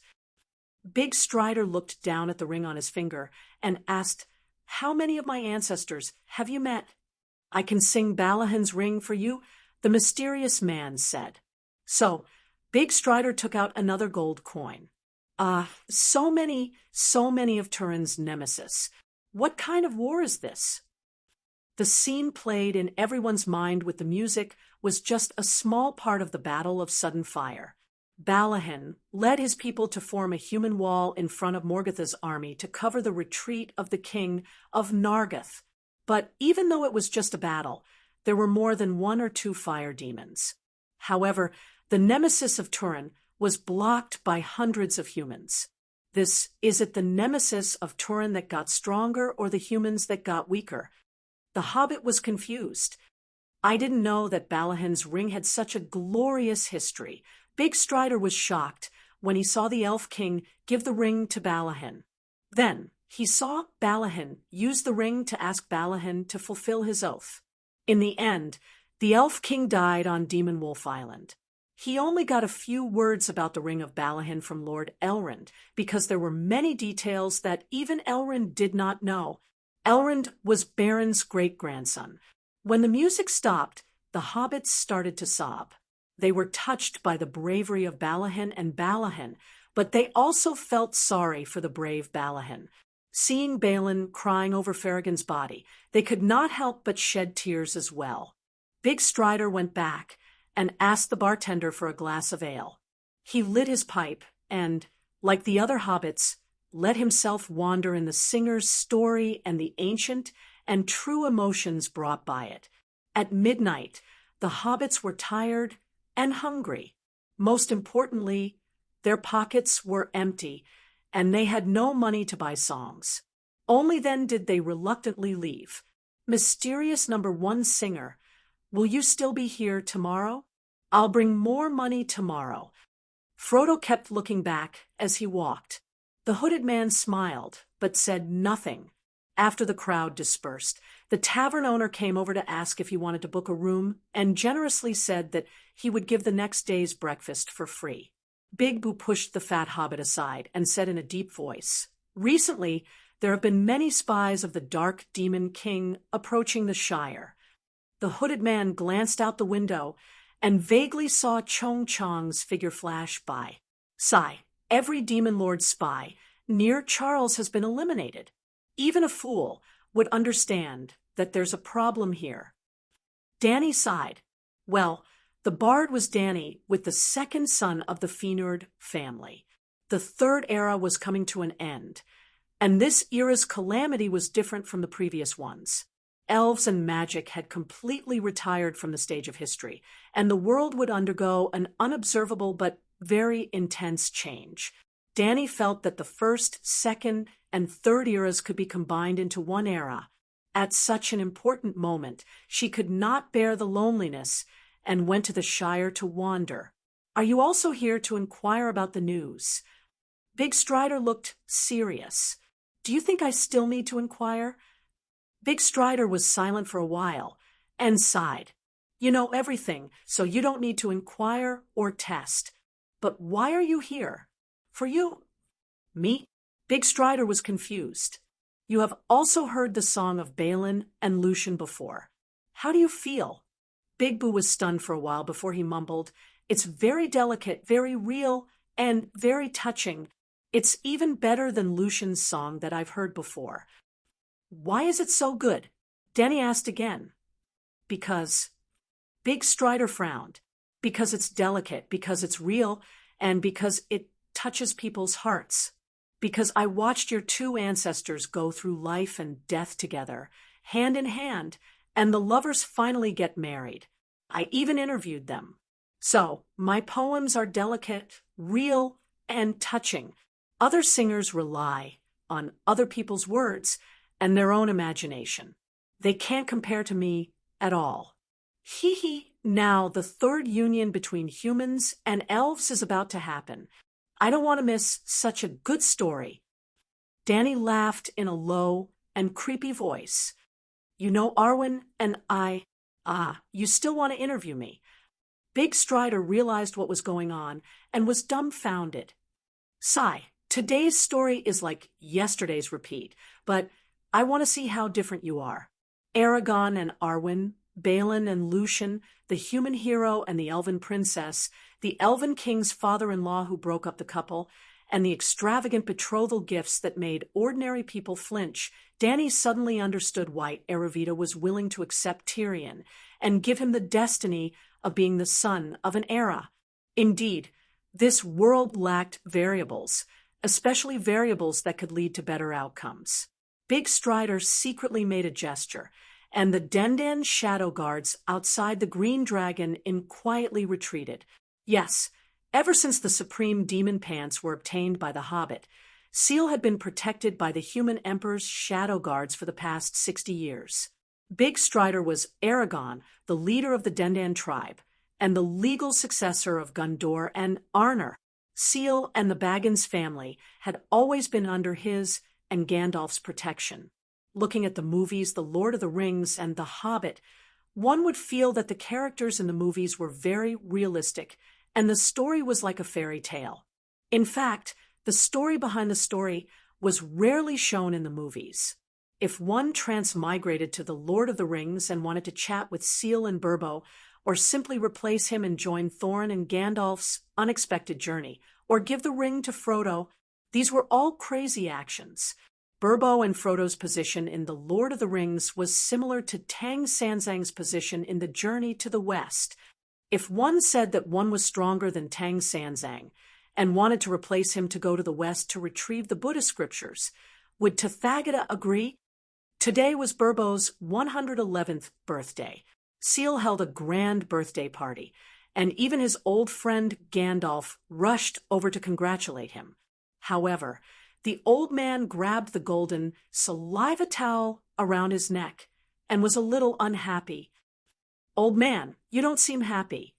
Big Strider looked down at the ring on his finger and asked, "How many of my ancestors have you met?" "I can sing Balahin's ring for you," the mysterious man said. So Big Strider took out another gold coin. So many of Turin's nemesis. What kind of war is this?" The scene played in everyone's mind with the music was just a small part of the Battle of Sudden Fire. Balahin led his people to form a human wall in front of Morgoth's army to cover the retreat of the king of Nargotha. But even though it was just a battle, there were more than 1 or 2 fire demons. However, the nemesis of Turin was blocked by hundreds of humans. Is it the nemesis of Turin that got stronger or the humans that got weaker? The hobbit was confused. I didn't know that Balahin's ring had such a glorious history. Big Strider was shocked when he saw the Elf King give the ring to Balahin. Then he saw Balahin use the ring to ask Balahin to fulfill his oath. In the end, the Elf King died on Demon Wolf Island. He only got a few words about the ring of Balahin from Lord Elrond, because there were many details that even Elrond did not know. Elrond was Baron's great-grandson. When the music stopped, the hobbits started to sob. They were touched by the bravery of Balahin and Balahin, but they also felt sorry for the brave Balahin. Seeing Balin crying over Ferrigan's body, they could not help but shed tears as well. Big Strider went back and asked the bartender for a glass of ale. He lit his pipe and, like the other hobbits, let himself wander in the singer's story and the ancient and true emotions brought by it. At midnight, the hobbits were tired and hungry. Most importantly, their pockets were empty, and they had no money to buy songs. Only then did they reluctantly leave. Mysterious number one singer, will you still be here tomorrow? I'll bring more money tomorrow. Frodo kept looking back as he walked. The hooded man smiled, but said nothing. After the crowd dispersed, the tavern owner came over to ask if he wanted to book a room and generously said that he would give the next day's breakfast for free. Big-Boo pushed the fat hobbit aside and said in a deep voice, "Recently, there have been many spies of the Dark Demon King approaching the Shire." The hooded man glanced out the window and vaguely saw Chong Chong's figure flash by. "Sigh, every demon lord spy near Charles has been eliminated. Even a fool would understand that there's a problem here." Danny sighed. Well, the bard was Danny with the second son of the Fëanor family. The third era was coming to an end, and this era's calamity was different from the previous ones. Elves and magic had completely retired from the stage of history, and the world would undergo an unobservable but very intense change. Danny felt that the first, second, and third eras could be combined into one era. At such an important moment, she could not bear the loneliness and went to the Shire to wander. "Are you also here to inquire about the news?" Big Strider looked serious. "Do you think I still need to inquire?" Big Strider was silent for a while and sighed. "You know everything, so you don't need to inquire or test. But why are you here? For you?" "Me?" Big Strider was confused. "You have also heard the song of Balin and Lucian before. How do you feel?" Big-Boo was stunned for a while before he mumbled, "It's very delicate, very real, and very touching. It's even better than Lucian's song that I've heard before." "Why is it so good?" Danny asked again. "Because." Big Strider frowned. "Because it's delicate, because it's real, and because it touches people's hearts. Because I watched your two ancestors go through life and death together, hand in hand, and the lovers finally get married. I even interviewed them. So, my poems are delicate, real, and touching. Other singers rely on other people's words and their own imagination. They can't compare to me at all. Hee hee. Now the third union between humans and elves is about to happen. I don't want to miss such a good story." Danny laughed in a low and creepy voice. "You know Arwen and I... you still want to interview me?" Big Strider realized what was going on and was dumbfounded. "Sigh, today's story is like yesterday's repeat, but I want to see how different you are. Aragorn and Arwen, Balin and Lucian, the human hero and the elven princess, the elven king's father-in-law who broke up the couple, and the extravagant betrothal gifts that made ordinary people flinch." Danny suddenly understood why Aravita was willing to accept Tyrion and give him the destiny of being the son of an era. Indeed, this world lacked variables, especially variables that could lead to better outcomes. Big Strider secretly made a gesture, and the Dendan shadow guards outside the Green Dragon quietly retreated. Yes, ever since the supreme demon pants were obtained by the Hobbit, Seal had been protected by the human emperor's shadow guards for the past 60 years. Big Strider was Aragorn, the leader of the Dendan tribe, and the legal successor of Gondor and Arnor. Seal and the Baggins family had always been under his and Gandalf's protection. Looking at the movies The Lord of the Rings and The Hobbit, one would feel that the characters in the movies were very realistic, and the story was like a fairy tale. In fact, the story behind the story was rarely shown in the movies. If one transmigrated to The Lord of the Rings and wanted to chat with Seal and Bilbo, or simply replace him and join Thorin and Gandalf's unexpected journey, or give the ring to Frodo, these were all crazy actions. Bilbo and Frodo's position in The Lord of the Rings was similar to Tang Sanzang's position in The Journey to the West. If one said that one was stronger than Tang Sanzang and wanted to replace him to go to the West to retrieve the Buddhist scriptures, would Tathagata agree? Today was Bilbo's 111th birthday. Seal held a grand birthday party, and even his old friend Gandalf rushed over to congratulate him. However, the old man grabbed the golden saliva towel around his neck and was a little unhappy. "Old man, you don't seem happy.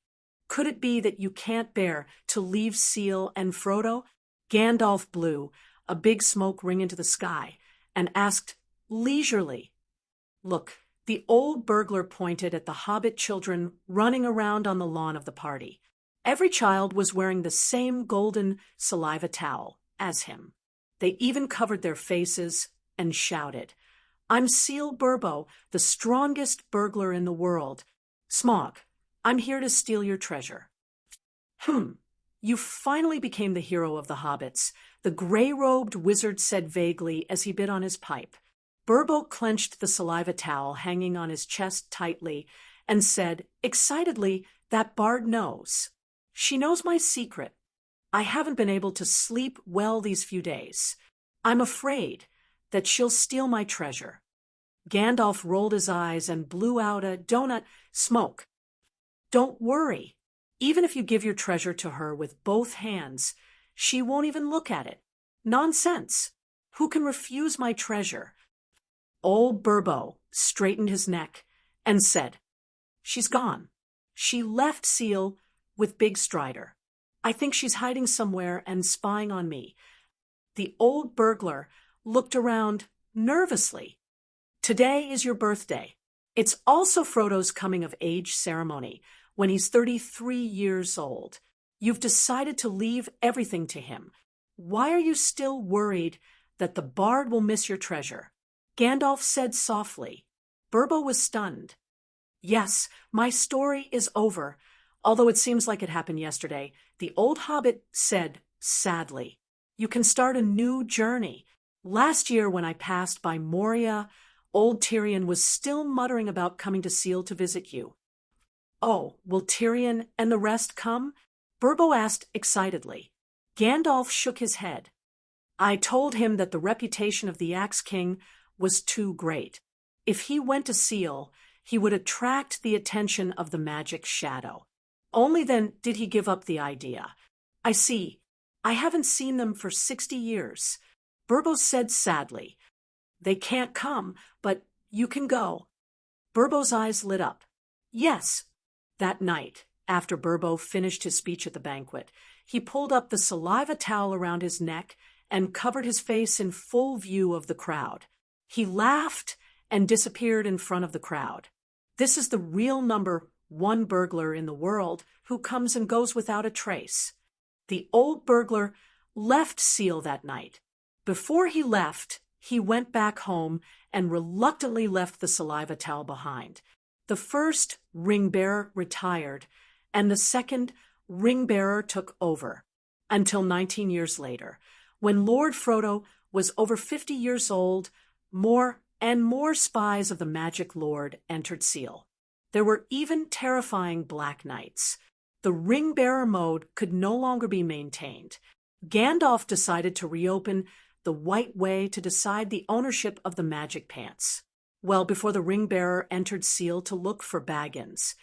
Could it be that you can't bear to leave Seal and Frodo?" Gandalf blew a big smoke ring into the sky and asked leisurely. "Look," the old burglar pointed at the hobbit children running around on the lawn of the party. Every child was wearing the same golden saliva towel as him. They even covered their faces and shouted, "I'm Seal Bilbo, the strongest burglar in the world. Smaug, I'm here to steal your treasure." You finally became the hero of the hobbits," the gray-robed wizard said vaguely as he bit on his pipe. Bilbo clenched the saliva towel hanging on his chest tightly and said, excitedly, "That bard knows. She knows my secret. I haven't been able to sleep well these few days. I'm afraid that she'll steal my treasure." Gandalf rolled his eyes and blew out a donut smoke. "Don't worry. Even if you give your treasure to her with both hands, she won't even look at it. Nonsense. Who can refuse my treasure?" Old Bilbo straightened his neck and said, "She's gone. She left Seal with Big Strider. I think she's hiding somewhere and spying on me." The old burglar looked around nervously. "Today is your birthday. It's also Frodo's coming-of-age ceremony, when he's 33 years old. You've decided to leave everything to him. Why are you still worried that the bard will miss your treasure?" Gandalf said softly. Bilbo was stunned. "Yes, my story is over, although it seems like it happened yesterday," the old hobbit said sadly. "You can start a new journey. Last year when I passed by Moria, old Tyrion was still muttering about coming to Seal to visit you." "Oh, will Tyrion and the rest come?" Bilbo asked excitedly. Gandalf shook his head. "I told him that the reputation of the Axe King was too great. If he went to Seal, he would attract the attention of the magic shadow. Only then did he give up the idea. I see. I haven't seen them for 60 years. Bilbo said sadly. "They can't come, but you can go." Bilbo's eyes lit up. "Yes." That night, after Bilbo finished his speech at the banquet, he pulled up the saliva towel around his neck and covered his face in full view of the crowd. He laughed and disappeared in front of the crowd. This is the real number one burglar in the world who comes and goes without a trace. The old burglar left Seal that night. Before he left, he went back home and reluctantly left the saliva towel behind. The first ring-bearer retired, and the second ring-bearer took over, until 19 years later, when Lord Frodo was over 50 years old, more and more spies of the Magic Lord entered Seal. There were even terrifying Black Knights. The ring-bearer mode could no longer be maintained. Gandalf decided to reopen the White Way to decide the ownership of the magic pants. Well before the ring-bearer entered Seal to look for Baggins,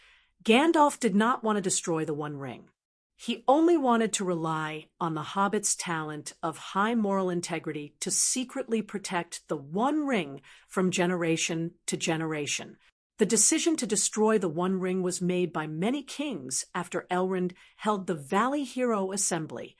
Gandalf did not want to destroy the One Ring. He only wanted to rely on the Hobbit's talent of high moral integrity to secretly protect the One Ring from generation to generation. The decision to destroy the One Ring was made by many kings after Elrond held the Valley Hero Assembly.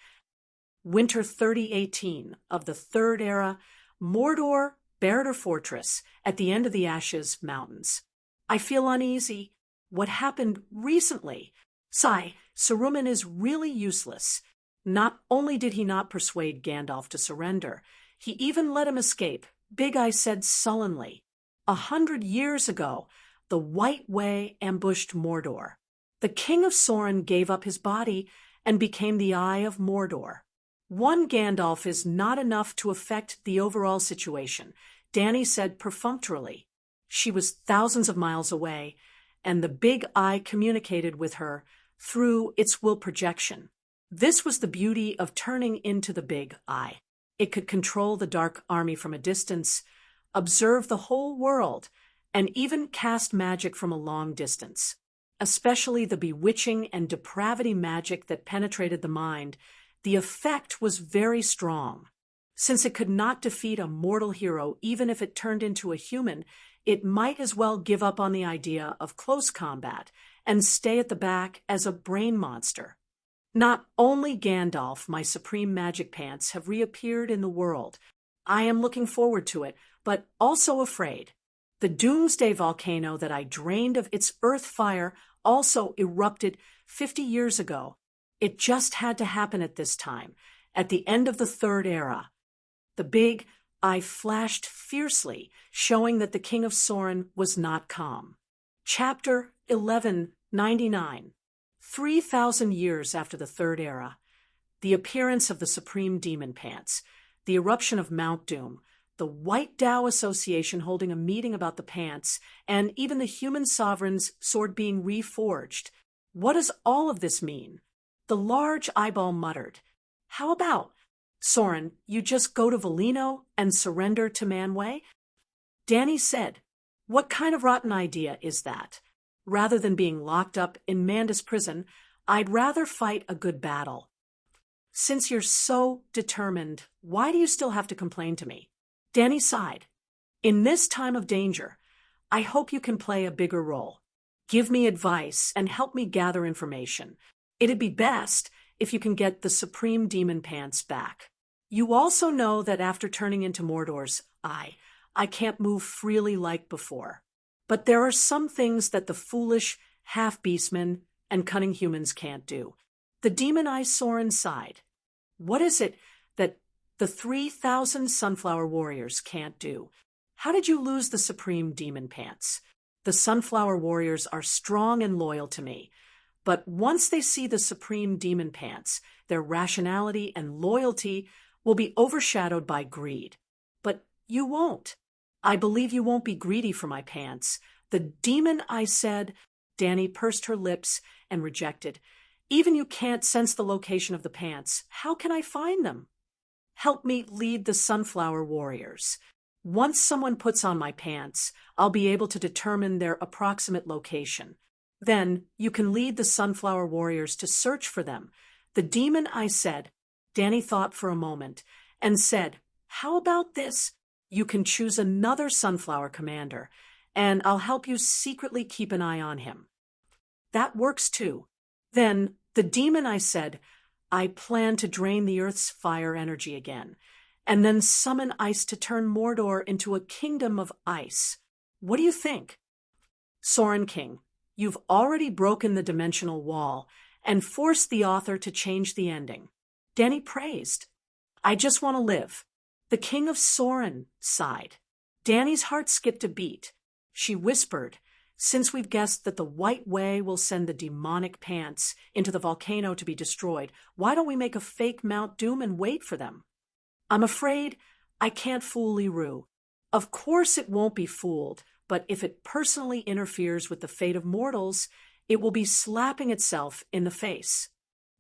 Winter 3018 of the Third Era, Mordor bared her fortress at the end of the Ashes Mountains. "I feel uneasy. What happened recently? Saruman is really useless." Not only did he not persuade Gandalf to surrender, he even let him escape, Big Eye said sullenly. 100 years ago, the White Way ambushed Mordor. The King of Sorin gave up his body and became the Eye of Mordor. One Gandalf is not enough to affect the overall situation, Dany said perfunctorily. She was thousands of miles away, and the Big Eye communicated with her through its will projection. This was the beauty of turning into the Big Eye. It could control the Dark Army from a distance, observe the whole world, and even cast magic from a long distance. Especially the bewitching and depravity magic that penetrated the mind, the effect was very strong. Since it could not defeat a mortal hero even if it turned into a human, it might as well give up on the idea of close combat and stay at the back as a brain monster. Not only Gandalf, my supreme magic pants, have reappeared in the world. I am looking forward to it, but also afraid. The doomsday volcano that I drained of its earth fire also erupted 50 years ago. It just had to happen at this time, at the end of the Third Era. The Big Eye flashed fiercely, showing that the King of Sorin was not calm. Chapter 1199. 3,000 years after the Third Era, the appearance of the Supreme Demon Pants, the eruption of Mount Doom, the White Dao Association holding a meeting about the pants, and even the human sovereign's sword being reforged. What does all of this mean? The large eyeball muttered, "How about, Sorin, you just go to Volino and surrender to Manwë?" Dany said, "What kind of rotten idea is that? Rather than being locked up in Mandus prison, I'd rather fight a good battle." "Since you're so determined, why do you still have to complain to me?" Dany sighed. "In this time of danger, I hope you can play a bigger role. Give me advice and help me gather information. It'd be best if you can get the Supreme Demon Pants back. You also know that after turning into Mordor's eye, I can't move freely like before. But there are some things that the foolish half-beastmen and cunning humans can't do." The Demon Eye Sorin sighed. "What is it that the 3,000 Sunflower Warriors can't do? How did you lose the Supreme Demon Pants? The Sunflower Warriors are strong and loyal to me, but once they see the Supreme Demon Pants, their rationality and loyalty will be overshadowed by greed. But you won't. I believe you won't be greedy for my pants." "The demon," I said. Dany pursed her lips and rejected. "Even you can't sense the location of the pants. How can I find them?" "Help me lead the Sunflower Warriors. Once someone puts on my pants, I'll be able to determine their approximate location. Then you can lead the Sunflower Warriors to search for them." "The demon," I said. Dany thought for a moment and said, "How about this? You can choose another Sunflower commander, and I'll help you secretly keep an eye on him." "That works too." "Then, the demon," I said, "I plan to drain the Earth's fire energy again, and then summon ice to turn Mordor into a kingdom of ice. What do you think?" "Sorin King, you've already broken the dimensional wall and forced the author to change the ending." Dany praised. "I just want to live." The King of Sorin sighed. Dany's heart skipped a beat. She whispered, "Since we've guessed that the White Way will send the demonic pants into the volcano to be destroyed, why don't we make a fake Mount Doom and wait for them?" "I'm afraid I can't fool Eru. Of course it won't be fooled, but if it personally interferes with the fate of mortals, it will be slapping itself in the face."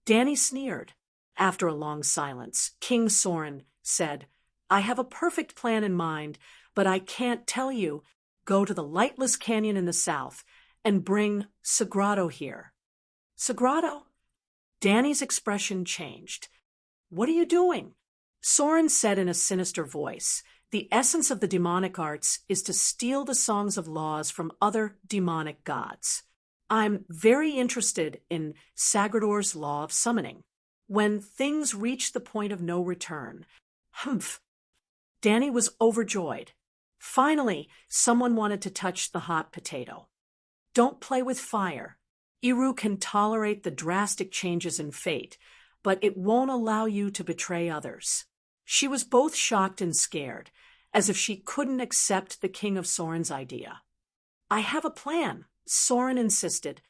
Dany sneered. After a long silence, King Sorin said, "I have a perfect plan in mind, but I can't tell you. Go to the Lightless Canyon in the south and bring Sagrado here." "Sagrado?" Dany's expression changed. "What are you doing?" Sorin said in a sinister voice, "The essence of the demonic arts is to steal the songs of laws from other demonic gods. I'm very interested in Sagrador's law of summoning. When things reach the point of no return." "Humph." Dany was overjoyed. Finally, someone wanted to touch the hot potato. "Don't play with fire. Eru can tolerate the drastic changes in fate, but it won't allow you to betray others." She was both shocked and scared, as if she couldn't accept the King of Sorin's idea. "I have a plan," Sorin insisted.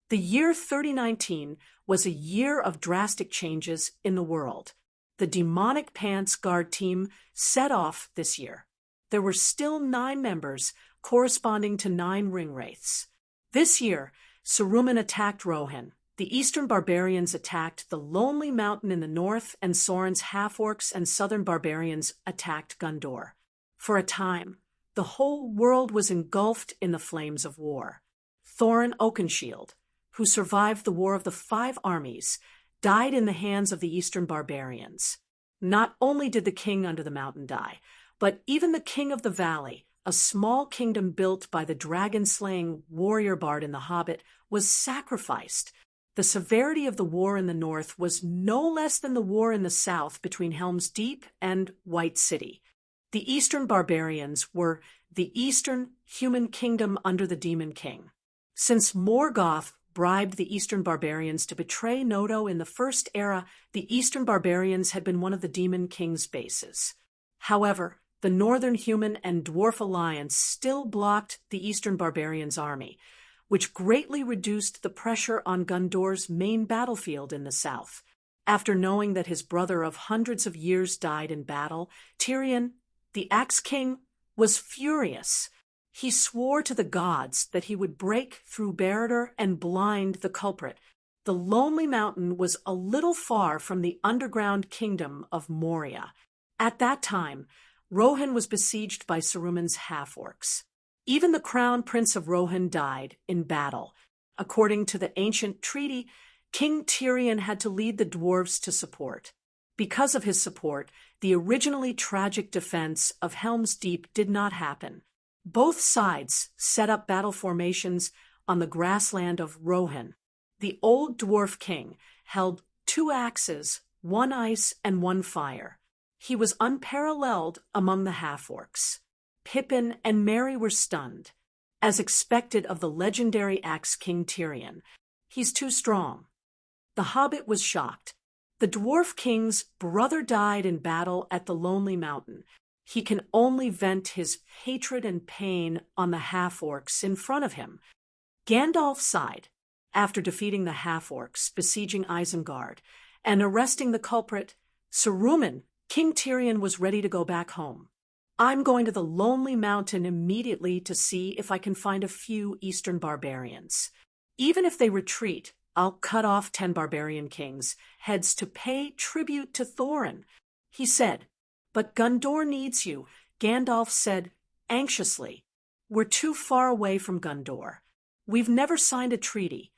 The year 3019 was a year of drastic changes in the world. The the demonic pants guard team set off this year. There were still 9 members, corresponding to 9 ring wraiths. This year, Saruman attacked Rohan. The eastern barbarians attacked the Lonely Mountain in the north, and Sorin's half-orcs and southern barbarians attacked Gundor. For a time, the whole world was engulfed in the flames of war. Thorin Oakenshield, who survived the War of the 5 Armies, died in the hands of the eastern barbarians. Not only did the king under the mountain die, but even the king of the valley, a small kingdom built by the dragon-slaying warrior bard in The Hobbit, was sacrificed. The severity of the war in the north was no less than the war in the south between Helm's Deep and White City. The eastern barbarians were the eastern human kingdom under the Demon King. Since Morgoth bribed the eastern barbarians to betray Nodo in the First Era, the eastern barbarians had been one of the Demon King's bases. However, the northern human and dwarf alliance still blocked the eastern barbarians' army, which greatly reduced the pressure on Gundor's main battlefield in the south. After knowing that his brother of hundreds of years died in battle, Tirion, the Axe King, was furious. He swore to the gods that he would break through Barad and blind the culprit. The Lonely Mountain was a little far from the underground kingdom of Moria. At that time, Rohan was besieged by Saruman's half-orcs. Even the crown prince of Rohan died in battle. According to the ancient treaty, King Tirion had to lead the dwarves to support. Because of his support, the originally tragic defense of Helm's Deep did not happen. Both sides set up battle formations on the grassland of Rohan. The old dwarf king held 2 axes, 1 ice and 1 fire. He was unparalleled among the half-orcs. Pippin and Merry were stunned. As expected of the legendary Axe King Tirion, he's too strong. The Hobbit was shocked. The Dwarf King's brother died in battle at the Lonely Mountain. He can only vent his hatred and pain on the half-orcs in front of him. Gandalf sighed. After defeating the half-orcs, besieging Isengard, and arresting the culprit, Saruman, King Tirion was ready to go back home. I'm going to the Lonely Mountain immediately to see if I can find a few eastern barbarians. Even if they retreat, I'll cut off 10 barbarian kings' heads to pay tribute to Thorin. He said, but Gundor needs you, Gandalf said anxiously. We're too far away from Gundor. We've never signed a treaty.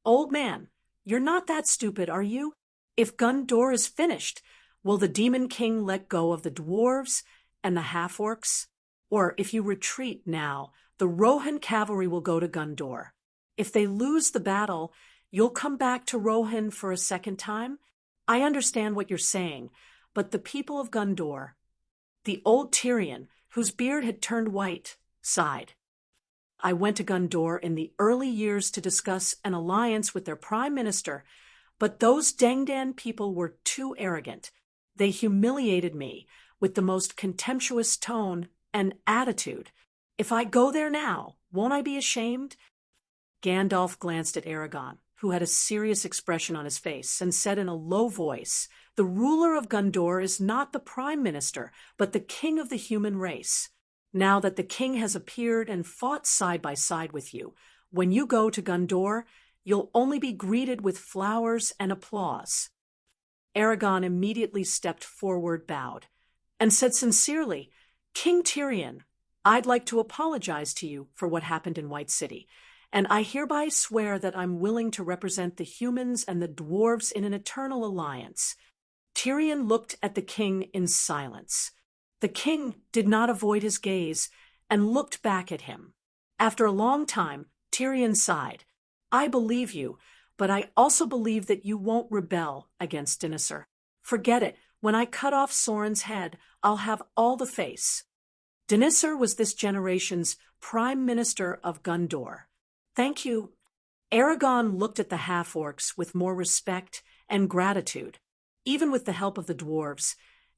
Old man, you're not that stupid, are you? If Gundor is finished, will the Demon King let go of the dwarves and the half-orcs? Or if you retreat now, the Rohan cavalry will go to Gundor. If they lose the battle, you'll come back to Rohan for a second time? I understand what you're saying, but the people of Gundor, the old Tirion, whose beard had turned white, sighed. I went to Gundor in the early years to discuss an alliance with their prime minister, but those Dangdan people were too arrogant. They humiliated me with the most contemptuous tone and attitude. If I go there now, won't I be ashamed? Gandalf glanced at Aragorn, who had a serious expression on his face, and said in a low voice, the ruler of Gundor is not the prime minister, but the king of the human race. Now that the king has appeared and fought side by side with you, when you go to Gundor, you'll only be greeted with flowers and applause. Aragorn immediately stepped forward, bowed, and said sincerely, King Tirion, I'd like to apologize to you for what happened in White City, and I hereby swear that I'm willing to represent the humans and the dwarves in an eternal alliance. Tirion looked at the king in silence. The king did not avoid his gaze and looked back at him. After a long time, Tirion sighed. I believe you, but I also believe that you won't rebel against Denethor. Forget it. When I cut off Sorin's head, I'll have all the face. Denethor was this generation's prime minister of Gundor. Thank you. Aragorn looked at the half-orcs with more respect and gratitude. Even with the help of the dwarves,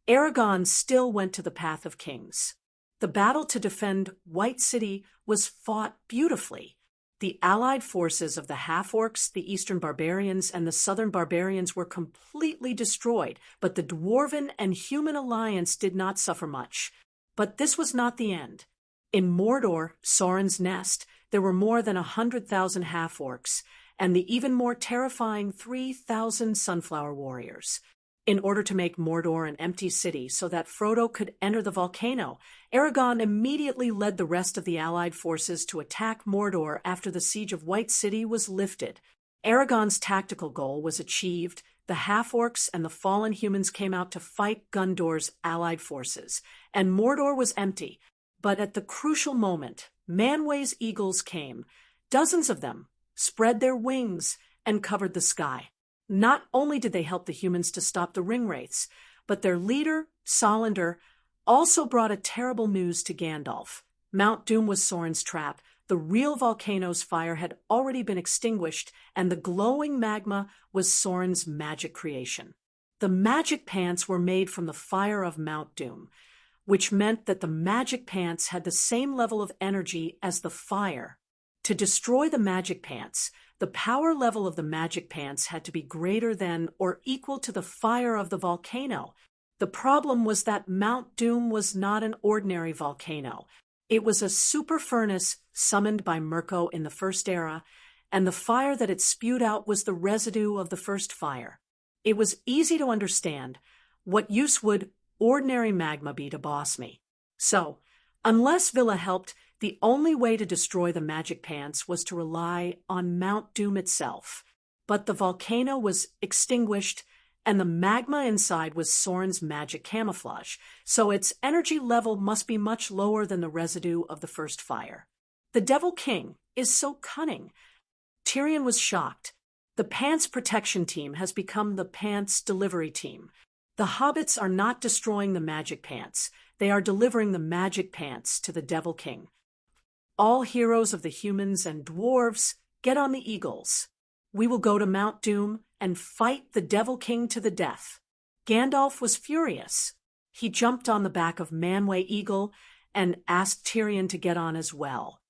Aragorn still went to the path of kings. The battle to defend White City was fought beautifully. The allied forces of the half-orcs, the eastern barbarians, and the southern barbarians were completely destroyed, but the dwarven and human alliance did not suffer much. But this was not the end. In Mordor, Sauron's nest, there were more than 100,000 half-orcs, and the even more terrifying 3,000 sunflower warriors. In order to make Mordor an empty city so that Frodo could enter the volcano, Aragorn immediately led the rest of the allied forces to attack Mordor after the siege of White City was lifted. Aragorn's tactical goal was achieved. The half-orcs and the fallen humans came out to fight Gondor's allied forces, and Mordor was empty. But at the crucial moment, Manwë's eagles came. Dozens of them spread their wings and covered the sky. Not only did they help the humans to stop the ringwraiths, but their leader, Solander, also brought a terrible news to Gandalf. Mount Doom was Sauron's trap. The real volcano's fire had already been extinguished, and the glowing magma was Sauron's magic creation. The magic pants were made from the fire of Mount Doom, which meant that the magic pants had the same level of energy as the fire. To destroy the magic pants, the power level of the magic pants had to be greater than or equal to the fire of the volcano. The problem was that Mount Doom was not an ordinary volcano. It was a super furnace summoned by Mirko in the First Era, and the fire that it spewed out was the residue of the first fire. It was easy to understand. What use would ordinary magma be to boss me? So, unless Villa helped, the only way to destroy the magic pants was to rely on Mount Doom itself. But the volcano was extinguished, and the magma inside was Sauron's magic camouflage, so its energy level must be much lower than the residue of the first fire. The Devil King is so cunning. Tyrion was shocked. The Pants Protection Team has become the Pants Delivery Team. The hobbits are not destroying the magic pants. They are delivering the magic pants to the Devil King. All heroes of the humans and dwarves, get on the eagles. We will go to Mount Doom and fight the Devil King to the death. Gandalf was furious. He jumped on the back of Manwë Eagle and asked Tyrion to get on as well.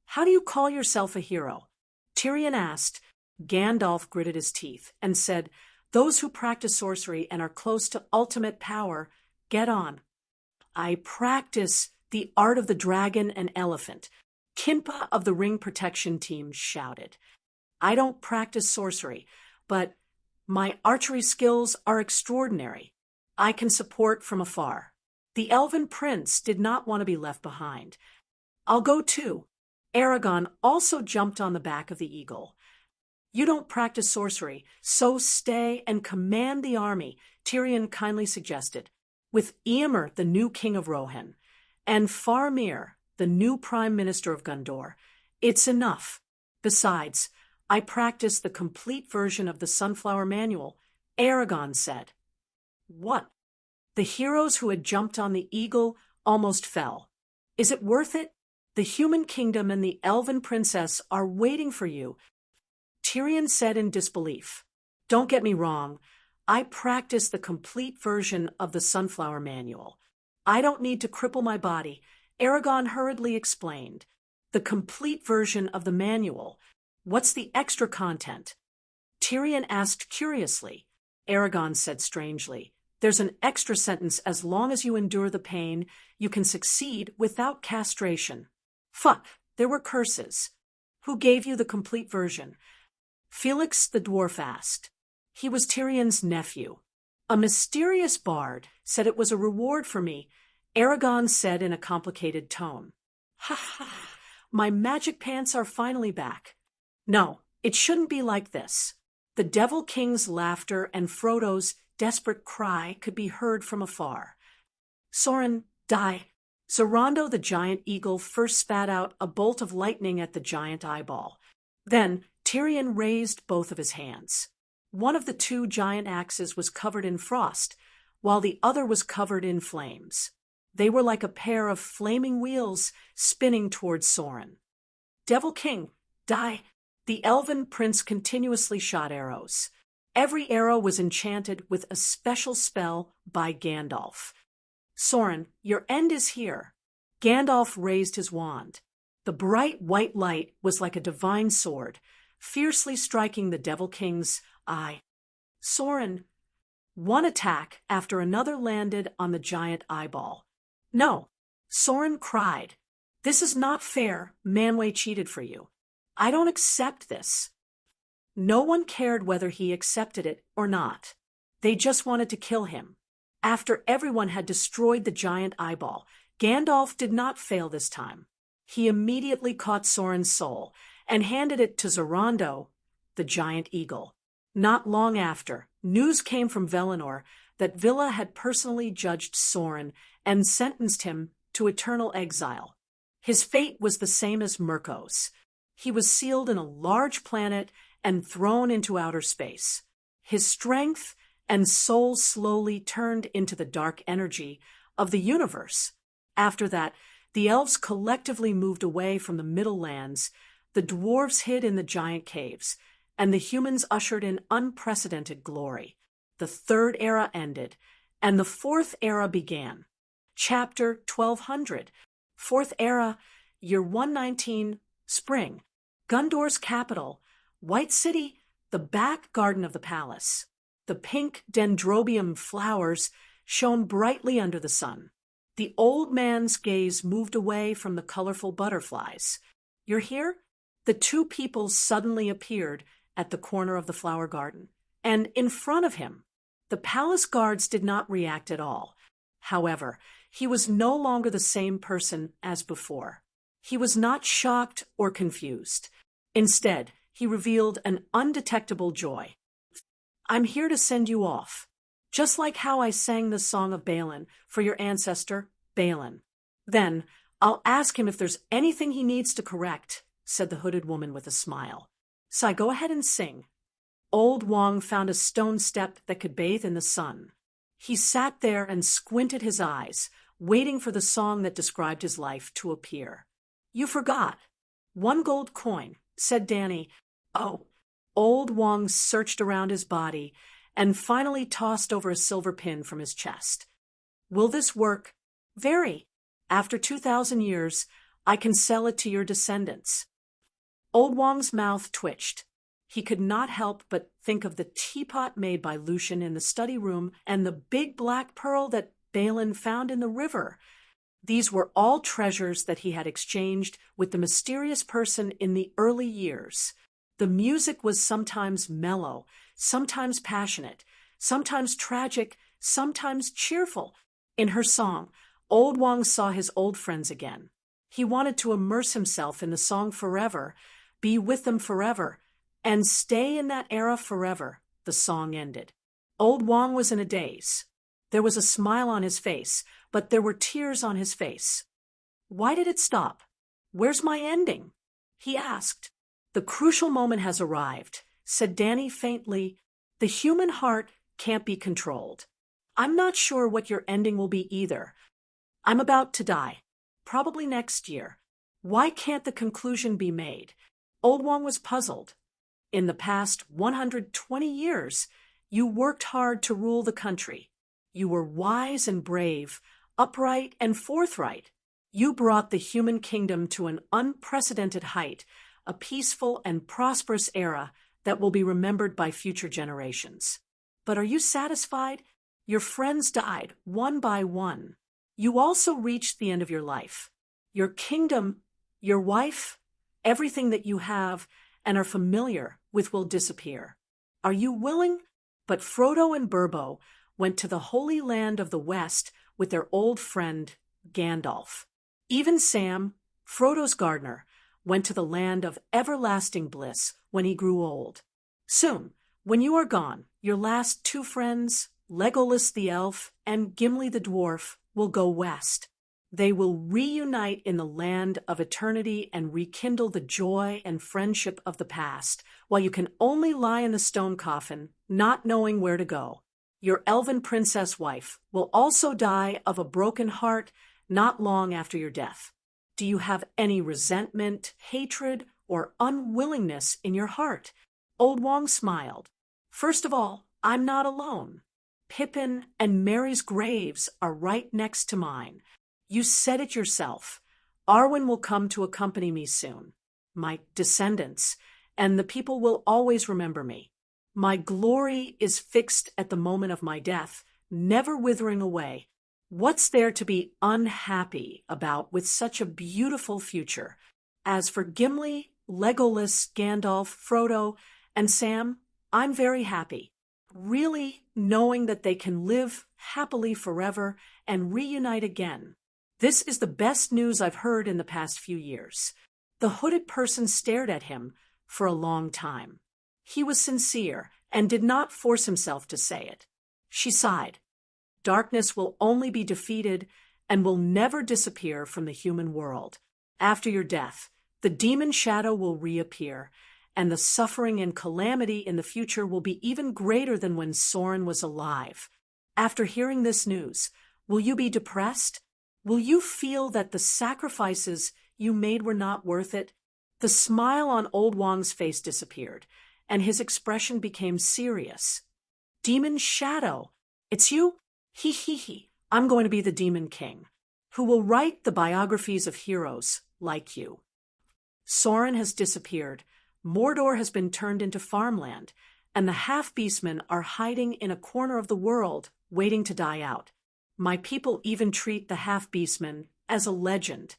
"How do you call yourself a hero?" Tyrion asked. Gandalf gritted his teeth and said, "Those who practice sorcery and are close to ultimate power, get on." "I practice the art of the dragon and elephant," Kinpa of the Ring Protection Team shouted. "I don't practice sorcery, but my archery skills are extraordinary. I can support from afar." The elven prince did not want to be left behind. "I'll go too." Aragorn also jumped on the back of the eagle. "You don't practice sorcery, so stay and command the army," Tyrion kindly suggested. "With Eomer, the new king of Rohan, and Faramir, the new prime minister of Gondor, it's enough. Besides, I practice the complete version of the Sunflower Manual," Aragorn said. "What?" The heroes who had jumped on the eagle almost fell. "Is it worth it? The human kingdom and the elven princess are waiting for you," Tyrion said in disbelief. "Don't get me wrong. I practice the complete version of the Sunflower Manual. I don't need to cripple my body," Aragorn hurriedly explained. "The complete version of the manual. What's the extra content?" Tyrion asked curiously. Aragorn said strangely, "There's an extra sentence: as long as you endure the pain, you can succeed without castration." Fuck, there were curses. "Who gave you the complete version?" Felix the dwarf asked. He was Tyrion's nephew. "A mysterious bard said it was a reward for me," Aragorn said in a complicated tone. "Ha ha, my magic pants are finally back." "No, it shouldn't be like this." The Devil King's laughter and Frodo's desperate cry could be heard from afar. "Sauron, die." Zorando the giant eagle first spat out a bolt of lightning at the giant eyeball. Then Tyrion raised both of his hands. One of the two giant axes was covered in frost, while the other was covered in flames. They were like a pair of flaming wheels spinning towards Sauron. "Devil King, die." The elven prince continuously shot arrows. Every arrow was enchanted with a special spell by Gandalf. "Sauron, your end is here." Gandalf raised his wand. The bright white light was like a divine sword, fiercely striking the Devil King's eye. Soren, one attack after another landed on the giant eyeball. No, Soren cried. This is not fair. Manwë cheated for you. I don't accept this. No one cared whether he accepted it or not. They just wanted to kill him. After everyone had destroyed the giant eyeball, Gandalf did not fail this time. He immediately caught Soren's soul and handed it to Zorando, the giant eagle. Not long after, news came from Valinor that Villa had personally judged Soren and sentenced him to eternal exile. His fate was the same as Mirko's. He was sealed in a large planet and thrown into outer space. His strength and soul slowly turned into the dark energy of the universe. After that, the elves collectively moved away from the Middle Lands, the dwarves hid in the giant caves, and the humans ushered in unprecedented glory. The Third Era ended, and the Fourth Era began. Chapter 1200. Fourth Era, Year 119, Spring. Gondor's capital, White City, the back garden of the palace. The pink dendrobium flowers shone brightly under the sun. The old man's gaze moved away from the colorful butterflies. You're here? The two people suddenly appeared at the corner of the flower garden, and in front of him. The palace guards did not react at all. However, he was no longer the same person as before. He was not shocked or confused. Instead, he revealed an undetectable joy. I'm here to send you off, just like how I sang the Song of Balin for your ancestor, Balin. Then, I'll ask him if there's anything he needs to correct, said the hooded woman with a smile. So go ahead and sing. Old Wong found a stone step that could bathe in the sun. He sat there and squinted his eyes, waiting for the song that described his life to appear. You forgot. 1 gold coin, said Danny. Oh. Old Wong searched around his body and finally tossed over a silver pin from his chest. Will this work? Very. After 2,000 years, I can sell it to your descendants. Old Wong's mouth twitched. He could not help but think of the teapot made by Lucian in the study room and the big black pearl that Balin found in the river. These were all treasures that he had exchanged with the mysterious person in the early years. The music was sometimes mellow, sometimes passionate, sometimes tragic, sometimes cheerful. In her song, Old Wong saw his old friends again. He wanted to immerse himself in the song forever, be with them forever, and stay in that era forever. The song ended. Old Wong was in a daze. There was a smile on his face, but there were tears on his face. Why did it stop? Where's my ending? He asked. The crucial moment has arrived, said Danny faintly. The human heart can't be controlled. I'm not sure what your ending will be either. I'm about to die, probably next year. Why can't the conclusion be made? Old Wong was puzzled. In the past 120 years, you worked hard to rule the country. You were wise and brave, upright and forthright. You brought the human kingdom to an unprecedented height, a peaceful and prosperous era that will be remembered by future generations. But are you satisfied? Your friends died one by one. You also reached the end of your life. Your kingdom, your wife, everything that you have and are familiar with will disappear. Are you willing? But Frodo and Bilbo went to the Holy Land of the West with their old friend, Gandalf. Even Sam, Frodo's gardener, went to the land of everlasting bliss when he grew old. Soon, when you are gone, your last two friends, Legolas the elf and Gimli the dwarf, will go west. They will reunite in the land of eternity and rekindle the joy and friendship of the past, while you can only lie in the stone coffin, not knowing where to go. Your elven princess wife will also die of a broken heart not long after your death. Do you have any resentment, hatred, or unwillingness in your heart? Old Wong smiled. First of all, I'm not alone. Pippin and Merry's graves are right next to mine. You said it yourself. Arwen will come to accompany me soon. My descendants, and the people will always remember me. My glory is fixed at the moment of my death, never withering away. What's there to be unhappy about with such a beautiful future? As for Gimli, Legolas, Gandalf, Frodo, and Sam, I'm very happy. Really knowing that they can live happily forever and reunite again. This is the best news I've heard in the past few years. The hooded person stared at him for a long time. He was sincere and did not force himself to say it. She sighed. Darkness will only be defeated and will never disappear from the human world. After your death, the demon shadow will reappear, and the suffering and calamity in the future will be even greater than when Soren was alive. After hearing this news, will you be depressed? Will you feel that the sacrifices you made were not worth it? The smile on Old Wong's face disappeared, and his expression became serious. Demon Shadow, it's you? He. I'm going to be the Demon King, who will write the biographies of heroes like you. Soren has disappeared, Mordor has been turned into farmland, and the half-beastmen are hiding in a corner of the world, waiting to die out. My people even treat the half-beastmen as a legend.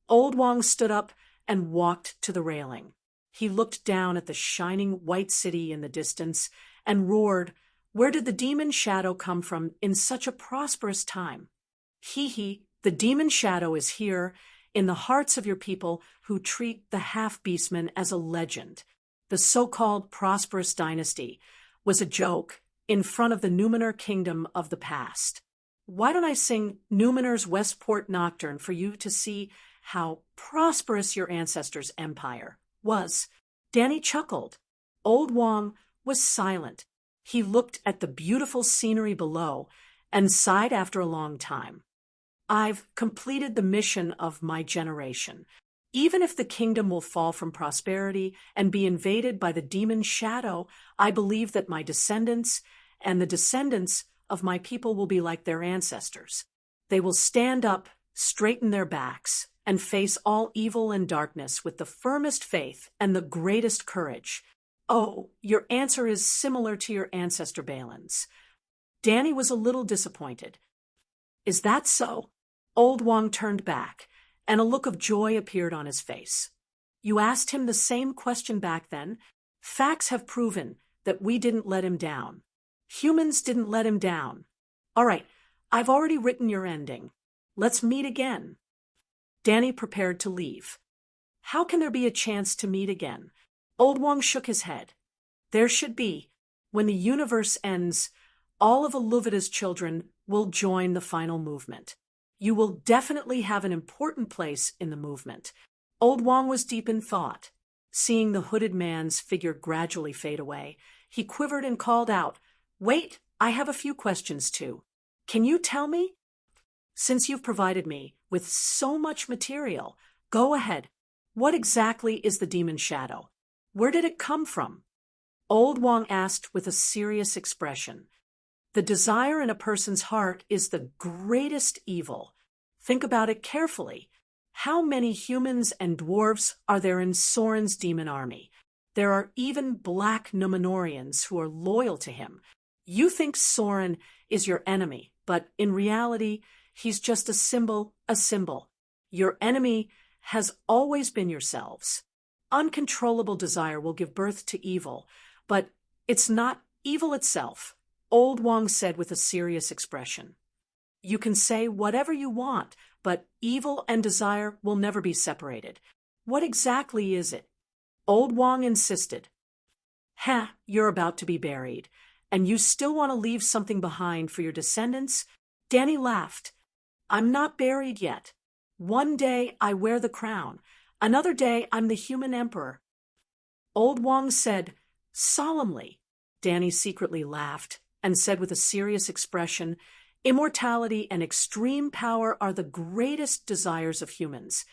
Old Wong stood up and walked to the railing. He looked down at the shining white city in the distance and roared, "Where did the demon shadow come from in such a prosperous time? The demon shadow is here, in the hearts of your people who treat the half-beastmen as a legend. The so-called prosperous dynasty was a joke in front of the Numenor kingdom of the past. Why don't I sing Numenor's Westport Nocturne for you to see how prosperous your ancestors' empire was?" Danny chuckled. Old Wong was silent. He looked at the beautiful scenery below and sighed after a long time. I've completed the mission of my generation. Even if the kingdom will fall from prosperity and be invaded by the demon shadow, I believe that my descendants and the descendants of my people will be like their ancestors. They will stand up, straighten their backs, and face all evil and darkness with the firmest faith and the greatest courage. Oh, your answer is similar to your ancestor Balin's. Danny was a little disappointed. Is that so? Old Wong turned back, and a look of joy appeared on his face. You asked him the same question back then. Facts have proven that we didn't let him down. Humans didn't let him down. All right, I've already written your ending. Let's meet again. Danny prepared to leave. How can there be a chance to meet again? Old Wong shook his head. There should be. When the universe ends, all of Aluvida's children will join the final movement. You will definitely have an important place in the movement. Old Wong was deep in thought. Seeing the hooded man's figure gradually fade away, he quivered and called out, "Wait, I have a few questions too. Can you tell me? Since you've provided me with so much material, go ahead. What exactly is the demon shadow? Where did it come from?" Old Wong asked with a serious expression. The desire in a person's heart is the greatest evil. Think about it carefully. How many humans and dwarves are there in Soren's demon army? There are even black Numenorians who are loyal to him. You think Soren is your enemy, but in reality, he's just a symbol, a symbol. Your enemy has always been yourselves. Uncontrollable desire will give birth to evil, but it's not evil itself. Old Wong said with a serious expression. You can say whatever you want, but evil and desire will never be separated. What exactly is it? Old Wong insisted. You're about to be buried, and you still want to leave something behind for your descendants? Danny laughed. I'm not buried yet. One day I wear the crown. Another day I'm the human emperor. Old Wong said, solemnly. Danny secretly laughed and said with a serious expression, immortality and extreme power are the greatest desires of humans,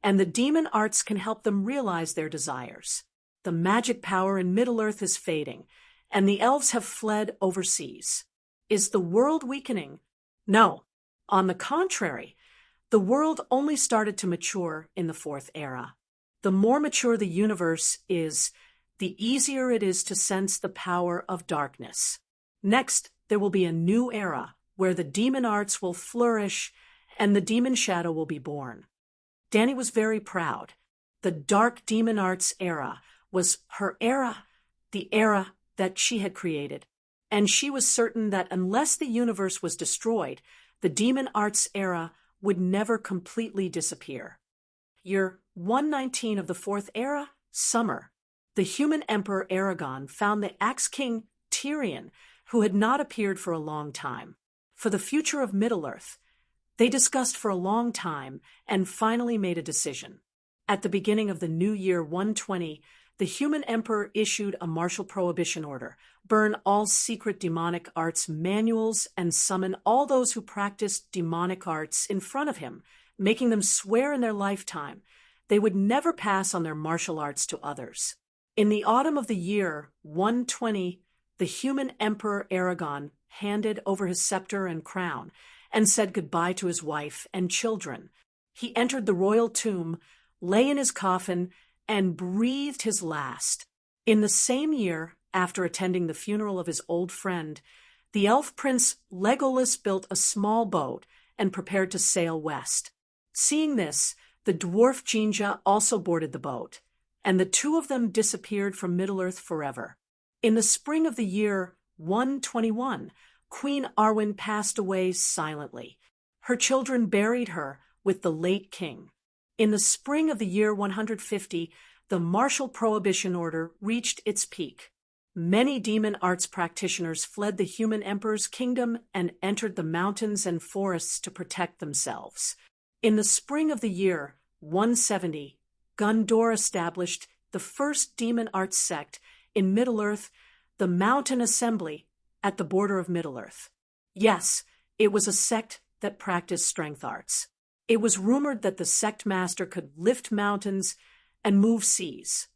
and the demon arts can help them realize their desires. The magic power in Middle-earth is fading, and the elves have fled overseas. Is the world weakening? No. On the contrary, The world only started to mature in the Fourth Era. The more mature the universe is, the easier it is to sense the power of darkness. Next, there will be a new era where the demon arts will flourish and the demon shadow will be born. Dani was very proud. The dark demon arts era was her era, the era that she had created. And she was certain that unless the universe was destroyed, the demon arts era would never completely disappear. Year 119 of the Fourth Era, summer. The human emperor Aragon found the Axe King Tyrion, who had not appeared for a long time. For the future of Middle-earth, they discussed for a long time and finally made a decision. At the beginning of the new year 120, the human emperor issued a martial prohibition order: burn all secret demonic arts manuals and summon all those who practiced demonic arts in front of him, making them swear in their lifetime they would never pass on their martial arts to others. In the autumn of the year 120, the human emperor Aragon handed over his scepter and crown and said goodbye to his wife and children. He entered the royal tomb, lay in his coffin, and breathed his last. In the same year, after attending the funeral of his old friend, the elf prince Legolas built a small boat and prepared to sail west. Seeing this, the dwarf Jinja also boarded the boat, and the two of them disappeared from Middle-earth forever. In the spring of the year 121, Queen Arwen passed away silently. Her children buried her with the late king. In the spring of the year 150, the martial prohibition order reached its peak. Many demon arts practitioners fled the human emperor's kingdom and entered the mountains and forests to protect themselves. In the spring of the year 170, Gondor established the first demon arts sect in Middle-earth, the Mountain Assembly, at the border of Middle-earth. Yes, it was a sect that practiced strength arts. It was rumored that the sect master could lift mountains and move seas.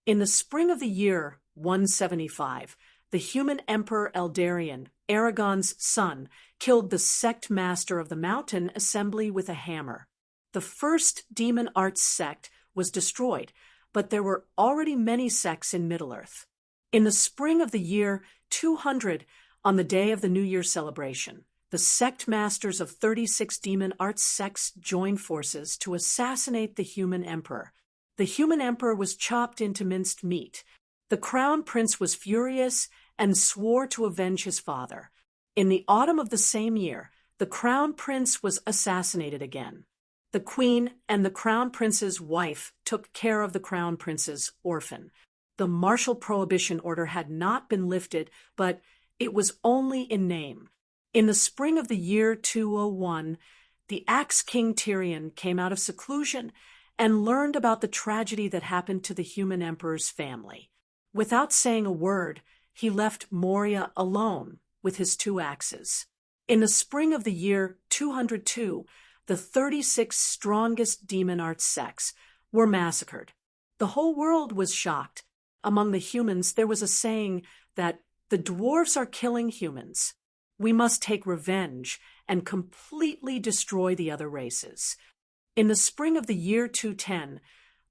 In the spring of the year 175, the human emperor Eldarion, Aragon's son, killed the sect master of the Mountain Assembly with a hammer. The first demon arts sect was destroyed, but there were already many sects in Middle-earth. In the spring of the year 200, on the day of the New Year celebration, the sect masters of 36 demon arts sects joined forces to assassinate the human emperor. The human emperor was chopped into minced meat. The crown prince was furious and swore to avenge his father. In the autumn of the same year, the crown prince was assassinated again. The queen and the crown prince's wife took care of the crown prince's orphan. The martial prohibition order had not been lifted, but it was only in name. In the spring of the year 201, the Axe King Tyrion came out of seclusion and learned about the tragedy that happened to the human emperor's family. Without saying a word, he left Moria alone with his two axes. In the spring of the year 202, the 36 strongest demon arts sects were massacred. The whole world was shocked. Among the humans, there was a saying that the dwarves are killing humans. We must take revenge and completely destroy the other races. In the spring of the year 210,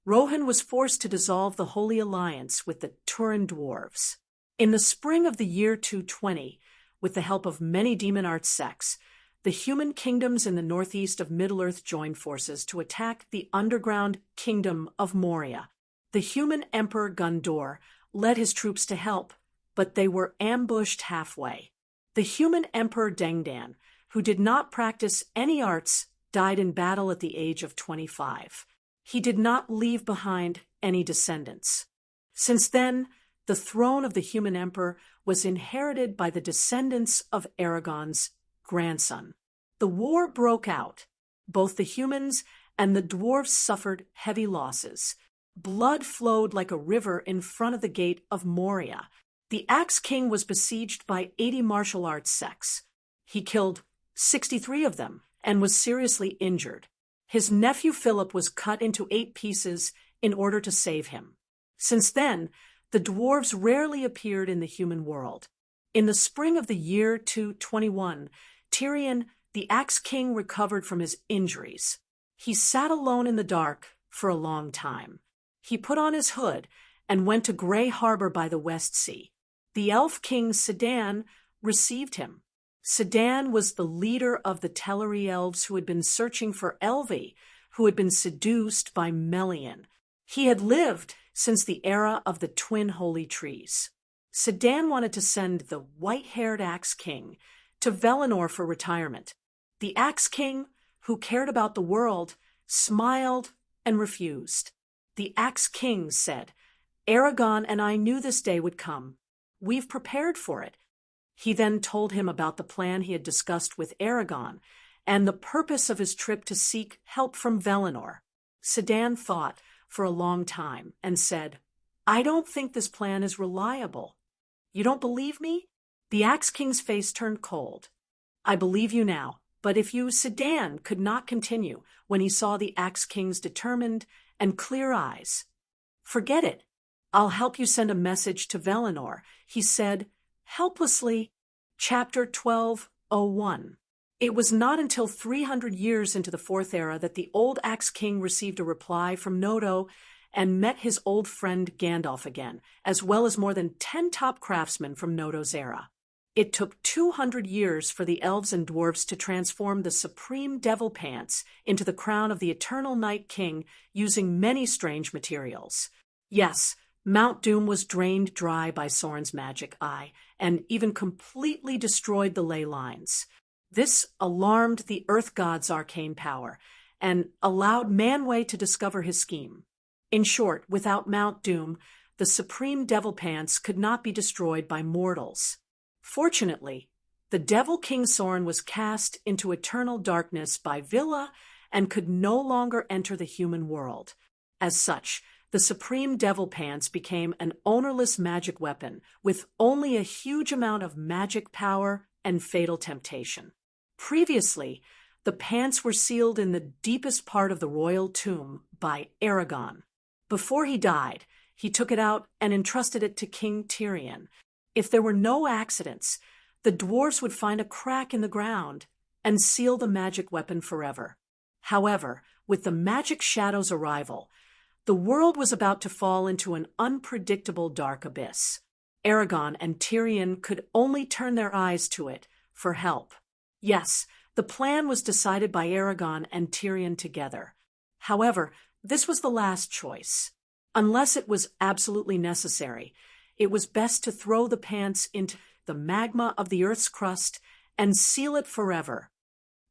Rohan was forced to dissolve the Holy Alliance with the Turin dwarves. In the spring of the year 220, with the help of many demon arts sects, the human kingdoms in the northeast of Middle-earth joined forces to attack the underground kingdom of Moria. The human emperor Gondor led his troops to help, but they were ambushed halfway. The human emperor Dengdan, who did not practice any arts, died in battle at the age of 25. He did not leave behind any descendants. Since then, the throne of the human emperor was inherited by the descendants of Aragon's grandson. The war broke out. Both the humans and the dwarves suffered heavy losses. Blood flowed like a river in front of the gate of Moria. The Axe King was besieged by 80 martial arts sects. He killed 63 of them and was seriously injured. His nephew Philip was cut into 8 pieces in order to save him. Since then, the dwarves rarely appeared in the human world. In the spring of the year 221, Tyrion the Axe King recovered from his injuries. He sat alone in the dark for a long time. He put on his hood and went to Grey Harbor by the West Sea. The Elf King Sedan received him. Sedan was the leader of the Teleri elves who had been searching for Elvi, who had been seduced by Melian. He had lived since the era of the twin holy trees. Sedan wanted to send the white-haired Axe King to Valinor for retirement. The Axe King, who cared about the world, smiled and refused. The Axe King said, "Aragon and I knew this day would come. We've prepared for it." He then told him about the plan he had discussed with Aragon and the purpose of his trip to seek help from Valinor. Sedan thought for a long time and said, "I don't think this plan is reliable." "You don't believe me?" The Axe King's face turned cold. "I believe you now, but if you..." Sedan could not continue when he saw the Axe King's determined and clear eyes. "Forget it. I'll help you send a message to Valinor," he said, helplessly. Chapter 12:01. It was not until 300 years into the Fourth Era that the old Axe King received a reply from Nodo and met his old friend Gandalf again, as well as more than 10 top craftsmen from Nodo's era. It took 200 years for the elves and dwarves to transform the supreme devil pants into the crown of the eternal Night King using many strange materials. Yes, Mount Doom was drained dry by Sauron's magic eye and even completely destroyed the ley lines. This alarmed the Earth God's arcane power and allowed Manwë to discover his scheme. In short, without Mount Doom, the supreme devil pants could not be destroyed by mortals. Fortunately, the Devil King Sauron was cast into eternal darkness by Vila and could no longer enter the human world. As such, the supreme devil pants became an ownerless magic weapon with only a huge amount of magic power and fatal temptation. Previously, the pants were sealed in the deepest part of the royal tomb by Aragon. Before he died, he took it out and entrusted it to King Tirion. If there were no accidents, the dwarves would find a crack in the ground and seal the magic weapon forever. However, with the magic shadow's arrival, the world was about to fall into an unpredictable dark abyss. Aragon and Tirion could only turn their eyes to it for help. Yes, the plan was decided by Aragon and Tirion together. However, this was the last choice. Unless it was absolutely necessary, it was best to throw the pants into the magma of the Earth's crust and seal it forever.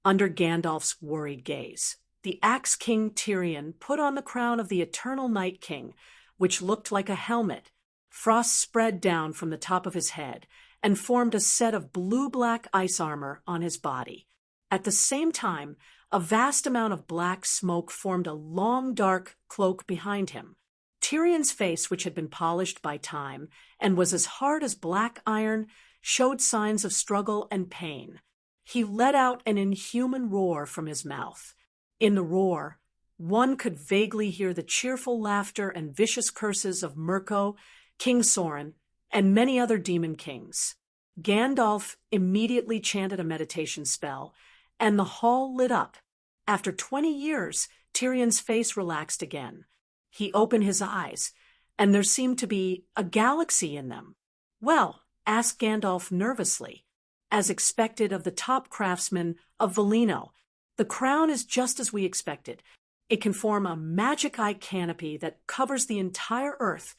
Under Gandalf's worried gaze, the Axe King Tirion put on the crown of the Eternal Night King, which looked like a helmet. Frost spread down from the top of his head and formed a set of blue-black ice armor on his body. At the same time, a vast amount of black smoke formed a long, dark cloak behind him. Tyrion's face, which had been polished by time and was as hard as black iron, showed signs of struggle and pain. He let out an inhuman roar from his mouth. In the roar, one could vaguely hear the cheerful laughter and vicious curses of Mirko, King Sauron, and many other demon kings. Gandalf immediately chanted a meditation spell, and the hall lit up. After 20 years, Tyrion's face relaxed again. He opened his eyes, and there seemed to be a galaxy in them. "Well," asked Gandalf nervously, as expected of the top craftsman of Valinor, "the crown is just as we expected. It can form a magic eye canopy that covers the entire earth,"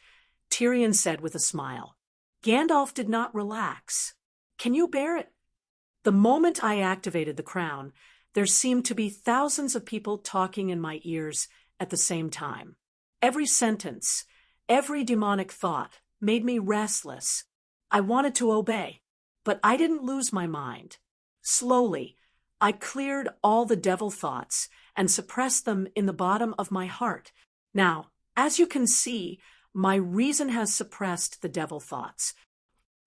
Tirion said with a smile. Gandalf did not relax. "Can you bear it?" The moment I activated the crown, there seemed to be thousands of people talking in my ears at the same time. Every sentence, every demonic thought made me restless. I wanted to obey, but I didn't lose my mind. Slowly, I cleared all the devil thoughts and suppressed them in the bottom of my heart. Now, as you can see, my reason has suppressed the devil thoughts.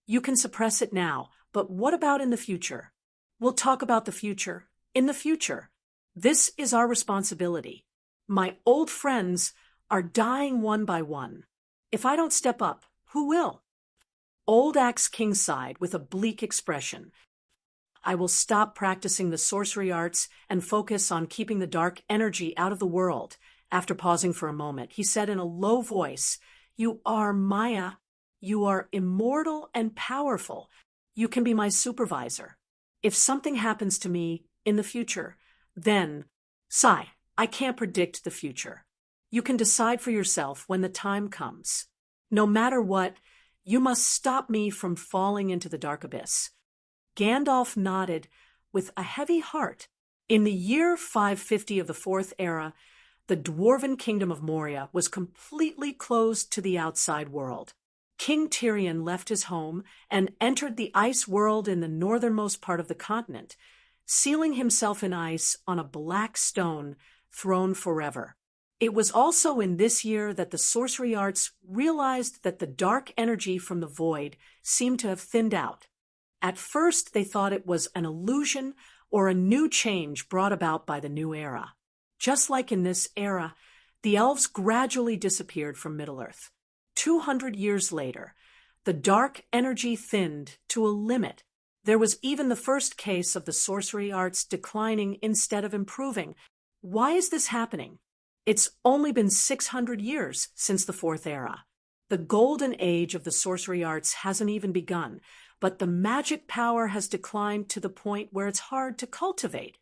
You can suppress it now, but what about in the future? We'll talk about the future in the future. This is our responsibility. My old friends are dying one by one. If I don't step up, who will? Old Axe King sighed with a bleak expression. I will stop practicing the sorcery arts and focus on keeping the dark energy out of the world. After pausing for a moment, he said in a low voice, "You are Maya. You are immortal and powerful. You can be my supervisor. If something happens to me in the future, then, Sai, I can't predict the future. You can decide for yourself when the time comes. No matter what, you must stop me from falling into the dark abyss." Gandalf nodded with a heavy heart. In the year 550 of the Fourth Era, the dwarven kingdom of Moria was completely closed to the outside world. King Tirion left his home and entered the ice world in the northernmost part of the continent, sealing himself in ice on a black stone thrown forever. It was also in this year that the sorcery arts realized that the dark energy from the void seemed to have thinned out. At first, they thought it was an illusion or a new change brought about by the new era. Just like in this era, the elves gradually disappeared from Middle-earth. 200 years later, the dark energy thinned to a limit. There was even the first case of the sorcery arts declining instead of improving. Why is this happening? It's only been 600 years since the Fourth Era. The golden age of the sorcery arts hasn't even begun, but the magic power has declined to the point where it's hard to cultivate.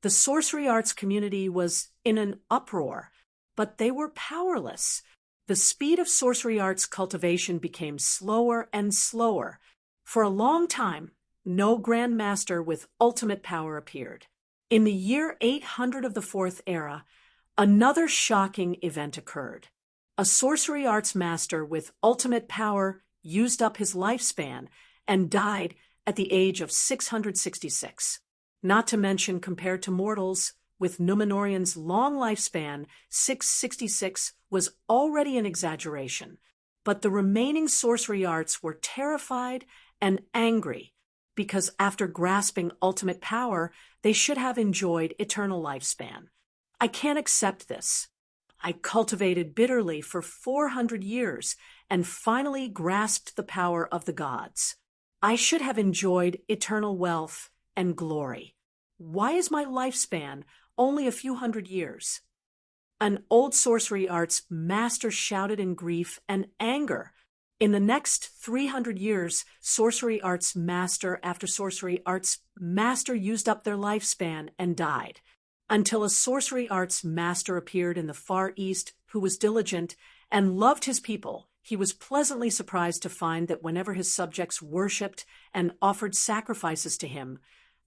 The sorcery arts community was in an uproar, but they were powerless. The speed of sorcery arts cultivation became slower and slower. For a long time, no Grand Master with ultimate power appeared. In the year 800 of the Fourth Era, another shocking event occurred. A sorcery arts master with ultimate power used up his lifespan and died at the age of 666. Not to mention, compared to mortals, with Númenórean's long lifespan, 666 was already an exaggeration. But the remaining sorcery arts were terrified and angry because after grasping ultimate power, they should have enjoyed eternal lifespan. I can't accept this. I cultivated bitterly for 400 years and finally grasped the power of the gods. I should have enjoyed eternal wealth and glory. Why is my lifespan only a few hundred years? An old sorcery arts master shouted in grief and anger. In the next 300 years, sorcery arts master after sorcery arts master used up their lifespan and died, until a sorcery arts master appeared in the Far East who was diligent and loved his people. He was pleasantly surprised to find that whenever his subjects worshipped and offered sacrifices to him,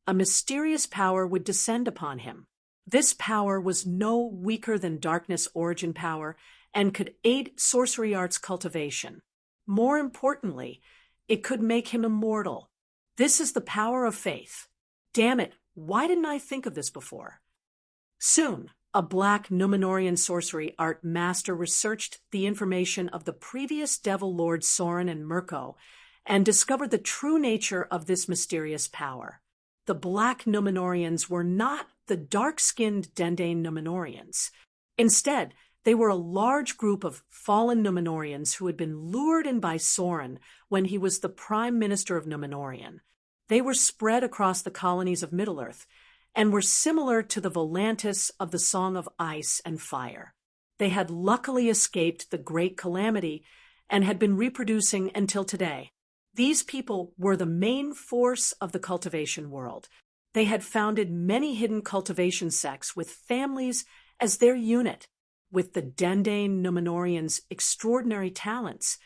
a mysterious power would descend upon him. This power was no weaker than darkness origin power and could aid sorcery arts cultivation. More importantly, it could make him immortal. This is the power of faith. Damn it, why didn't I think of this before? Soon, a black Númenórean sorcery art master researched the information of the previous devil lords Sorin and Mirko and discovered the true nature of this mysterious power. The black Númenóreans were not the dark-skinned Dendane Númenóreans. Instead, they were a large group of fallen Númenóreans who had been lured in by Sorin when he was the prime minister of Númenórean. They were spread across the colonies of Middle-earth and were similar to the Volantis of the Song of Ice and Fire. They had luckily escaped the Great Calamity and had been reproducing until today. These people were the main force of the cultivation world. They had founded many hidden cultivation sects with families as their unit. With the Dendane Númenóreans' extraordinary talents,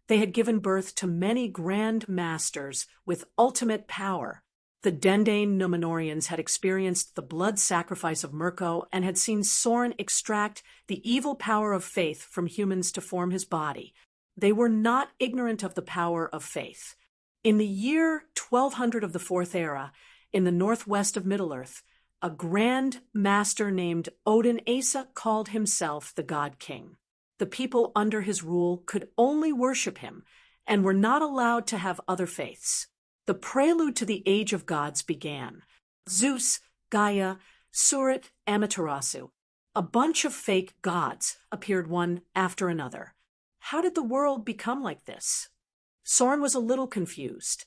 they had given birth to many grand masters with ultimate power. The Dendane Númenóreans had experienced the blood sacrifice of Mirko and had seen Sorin extract the evil power of faith from humans to form his body. They were not ignorant of the power of faith. In the year 1200 of the Fourth Era, in the northwest of Middle-earth, a grand master named Odin Asa called himself the God King. The people under his rule could only worship him and were not allowed to have other faiths. The prelude to the Age of Gods began. Zeus, Gaia, Surit, Amaterasu, a bunch of fake gods appeared one after another. How did the world become like this? Sorin was a little confused.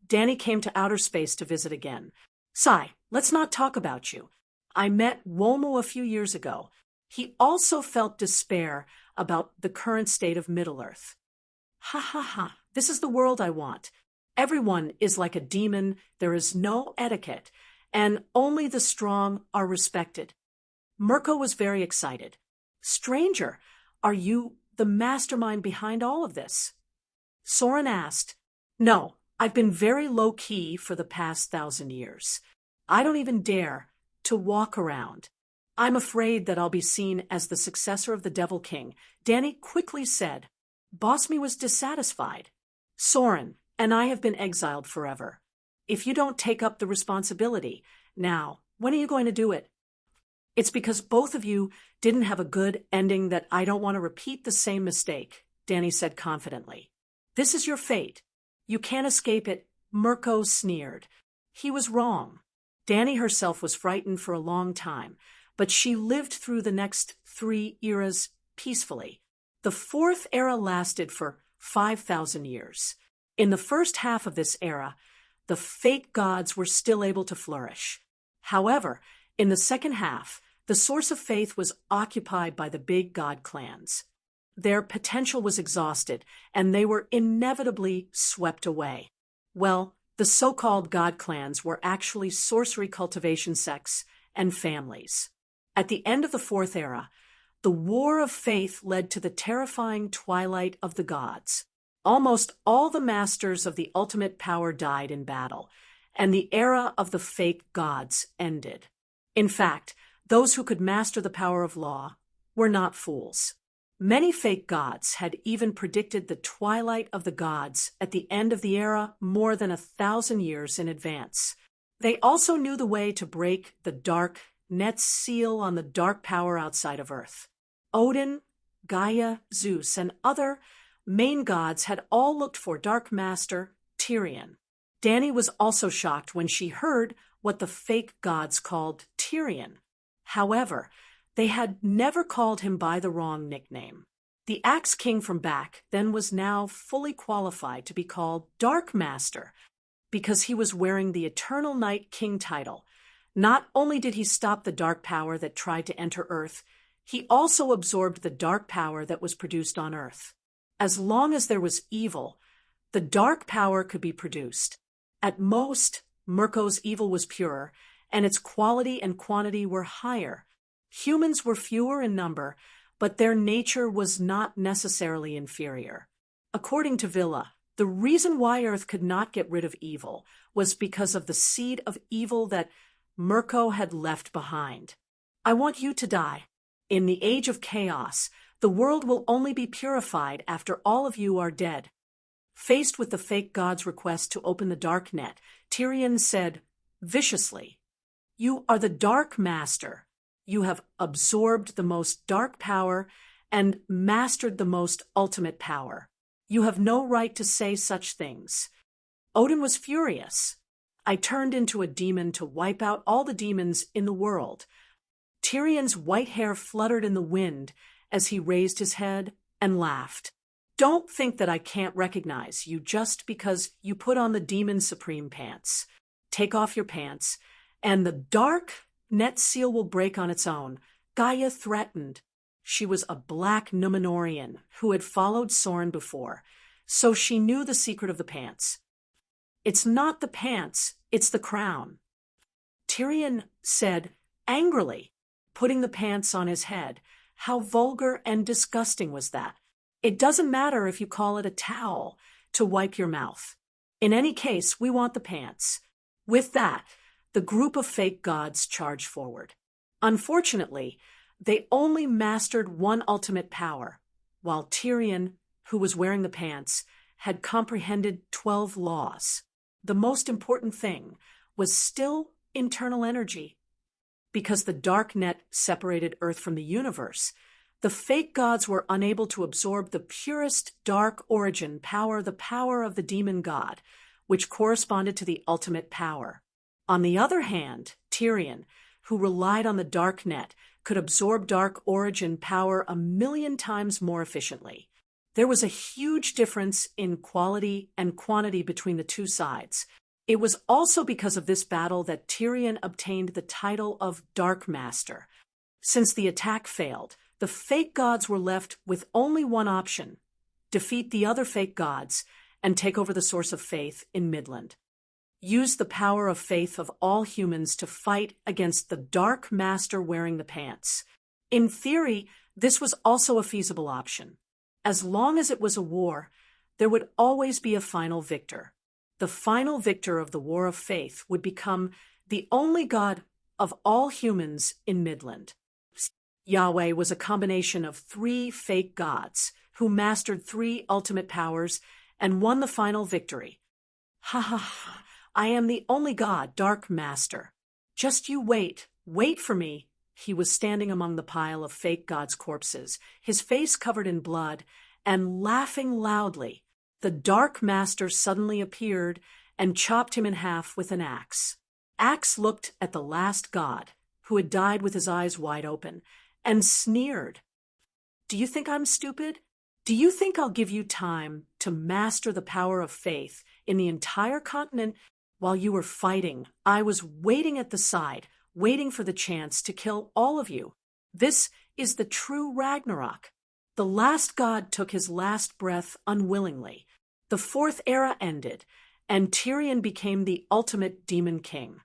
Danny came to outer space to visit again. Sigh, let's not talk about you. I met Wolmo a few years ago. He also felt despair about the current state of Middle-earth. Ha ha ha, this is the world I want. Everyone is like a demon, there is no etiquette, and only the strong are respected. Mirko was very excited. Stranger, are you the mastermind behind all of this? Soren asked. No, I've been very low-key for the past 1,000 years. I don't even dare to walk around. I'm afraid that I'll be seen as the successor of the Devil King, Danny quickly said. Bosme was dissatisfied. Soren and I have been exiled forever. If you don't take up the responsibility, now, when are you going to do it? It's because both of you didn't have a good ending that I don't want to repeat the same mistake, Danny said confidently. This is your fate. You can't escape it, Mirko sneered. He was wrong. Danny herself was frightened for a long time, but she lived through the next 3 eras peacefully. The 4th era lasted for 5,000 years. In the first half of this era, the fake gods were still able to flourish. However, in the second half, the source of faith was occupied by the big god clans. Their potential was exhausted, and they were inevitably swept away. Well, the so-called god clans were actually sorcery cultivation sects and families. At the end of the 4th era, the war of faith led to the terrifying twilight of the gods. Almost all the masters of the ultimate power died in battle, and the era of the fake gods ended. In fact, those who could master the power of law were not fools. Many fake gods had even predicted the twilight of the gods at the end of the era more than 1,000 years in advance. They also knew the way to break the dark net seal on the dark power outside of Earth. Odin, Gaia, Zeus, and other main gods had all looked for Dark Master Tyrion. Danny was also shocked when she heard what the fake gods called Tyrion. However, they had never called him by the wrong nickname. The Axe King from back then was now fully qualified to be called Dark Master because he was wearing the Eternal Night King title. Not only did he stop the dark power that tried to enter Earth, he also absorbed the dark power that was produced on Earth. As long as there was evil, the dark power could be produced. At most, Mirko's evil was pure, and its quality and quantity were higher. Humans were fewer in number, but their nature was not necessarily inferior. According to Villa, the reason why Earth could not get rid of evil was because of the seed of evil that Mirko had left behind. I want you to die. In the age of chaos, the world will only be purified after all of you are dead. Faced with the fake god's request to open the dark net, Tyrion said viciously, "You are the Dark Master. You have absorbed the most dark power and mastered the most ultimate power. You have no right to say such things." Odin was furious. "I turned into a demon to wipe out all the demons in the world." Tyrion's white hair fluttered in the wind as he raised his head and laughed. "Don't think that I can't recognize you just because you put on the Demon Supreme pants. Take off your pants, and the dark net seal will break on its own," Gaia threatened. She was a black Numenorian who had followed Soren before, so she knew the secret of the pants. "It's not the pants, it's the crown," Tyrion said angrily, putting the pants on his head. How vulgar and disgusting was that? It doesn't matter if you call it a towel to wipe your mouth. In any case, we want the pants. With that, the group of fake gods charged forward. Unfortunately, they only mastered one ultimate power, while Tyrion, who was wearing the pants, had comprehended 12 laws. The most important thing was still internal energy. Because the dark net separated Earth from the universe, the fake gods were unable to absorb the purest dark origin power, the power of the demon god, which corresponded to the ultimate power. On the other hand, Tyrion, who relied on the dark net, could absorb dark origin power 1,000,000 times more efficiently. There was a huge difference in quality and quantity between the two sides. It was also because of this battle that Tyrion obtained the title of Dark Master. Since the attack failed, the fake gods were left with only one option: defeat the other fake gods and take over the source of faith in Midland. Use the power of faith of all humans to fight against the Dark Master wearing the pants. In theory, this was also a feasible option. As long as it was a war, there would always be a final victor. The final victor of the War of Faith would become the only God of all humans in Midland. Yahweh was a combination of three fake gods who mastered three ultimate powers and won the final victory. Ha ha ha, I am the only God, Dark Master. Just you wait for me. He was standing among the pile of fake gods' corpses, his face covered in blood, and laughing loudly. The Dark Master suddenly appeared and chopped him in half with an axe. Axe looked at the last god, who had died with his eyes wide open, and sneered. Do you think I'm stupid? Do you think I'll give you time to master the power of faith in the entire continent while you were fighting? I was waiting at the side, waiting for the chance to kill all of you. This is the true Ragnarok. The last god took his last breath unwillingly. The fourth era ended, and Tyrion became the ultimate demon king.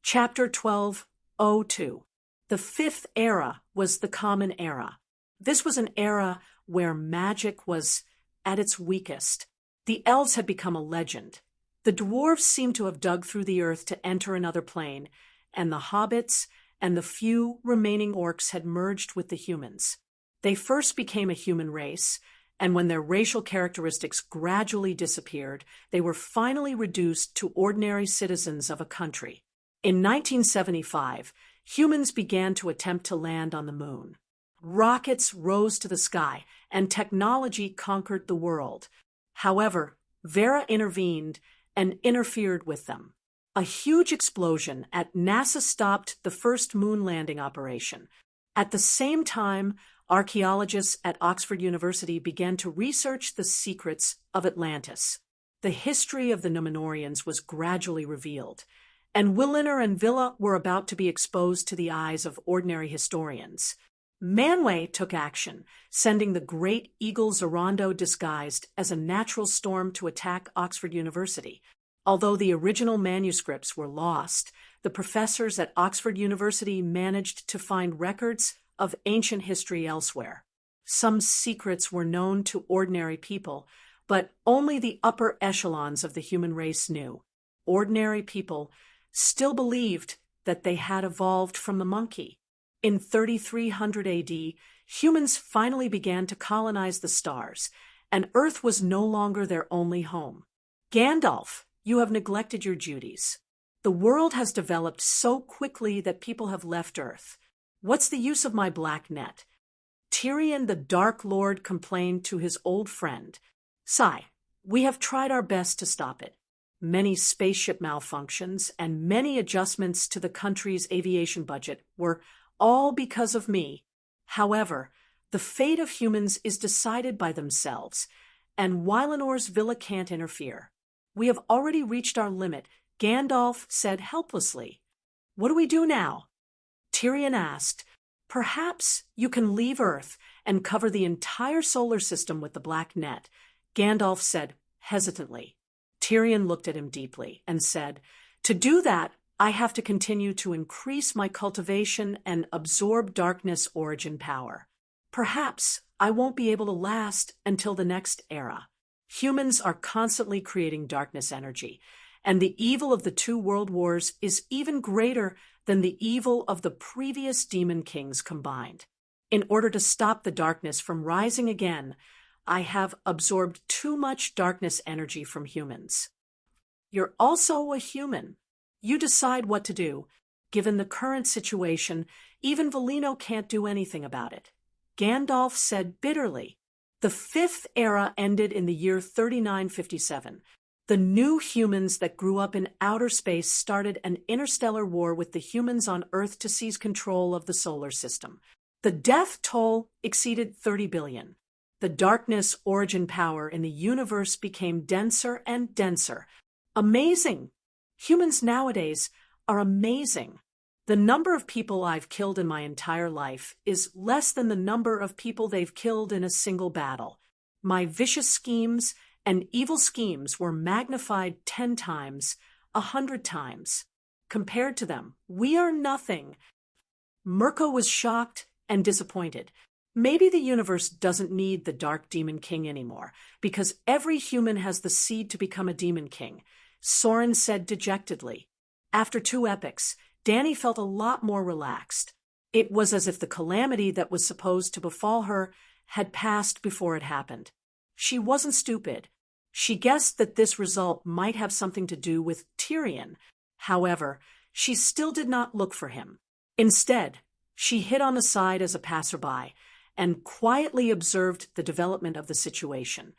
Chapter 12:02. The fifth era was the Common Era. This was an era where magic was at its weakest. The elves had become a legend. The dwarves seemed to have dug through the earth to enter another plane, and the hobbits and the few remaining orcs had merged with the humans. They first became a human race, and when their racial characteristics gradually disappeared, they were finally reduced to ordinary citizens of a country. In 1975, humans began to attempt to land on the moon. Rockets rose to the sky, and technology conquered the world. However, Vera intervened and interfered with them. A huge explosion at NASA stopped the first moon landing operation. At the same time, archaeologists at Oxford University began to research the secrets of Atlantis. The history of the Númenóreans was gradually revealed, and Williner and Villa were about to be exposed to the eyes of ordinary historians. Manwë took action, sending the great eagle Zorando disguised as a natural storm to attack Oxford University. Although the original manuscripts were lost, the professors at Oxford University managed to find records of ancient history elsewhere. Some secrets were known to ordinary people, but only the upper echelons of the human race knew. Ordinary people still believed that they had evolved from the monkey. In 3300 AD, humans finally began to colonize the stars, and Earth was no longer their only home. Gandalf, you have neglected your duties. The world has developed so quickly that people have left Earth. What's the use of my black net? Tyrion the Dark Lord complained to his old friend. Sigh, we have tried our best to stop it. Many spaceship malfunctions and many adjustments to the country's aviation budget were all because of me. However, the fate of humans is decided by themselves, and Wylenor's Villa can't interfere. We have already reached our limit, Gandalf said helplessly. What do we do now? Tyrion asked. Perhaps you can leave Earth and cover the entire solar system with the black net, Gandalf said hesitantly. Tyrion looked at him deeply and said, to do that, I have to continue to increase my cultivation and absorb darkness origin power. Perhaps I won't be able to last until the next era. Humans are constantly creating darkness energy, and the evil of the two world wars is even greater than the evil of the previous demon kings combined. In order to stop the darkness from rising again, I have absorbed too much darkness energy from humans. You're also a human. You decide what to do. Given the current situation, even Valino can't do anything about it. Gandalf said bitterly. The fifth era ended in the year 3957. The new humans that grew up in outer space started an interstellar war with the humans on Earth to seize control of the solar system. The death toll exceeded 30 billion. The darkness origin power in the universe became denser and denser. Amazing! Humans nowadays are amazing. The number of people I've killed in my entire life is less than the number of people they've killed in a single battle. My vicious schemes and evil schemes were magnified 10 times, 100 times. Compared to them, we are nothing. Mirko was shocked and disappointed. Maybe the universe doesn't need the Dark Demon King anymore, because every human has the seed to become a Demon King, Soren said dejectedly. After 2 epochs, Danny felt a lot more relaxed. It was as if the calamity that was supposed to befall her had passed before it happened. She wasn't stupid. She guessed that this result might have something to do with Tyrion. However, she still did not look for him. Instead, she hid on the side as a passerby and quietly observed the development of the situation.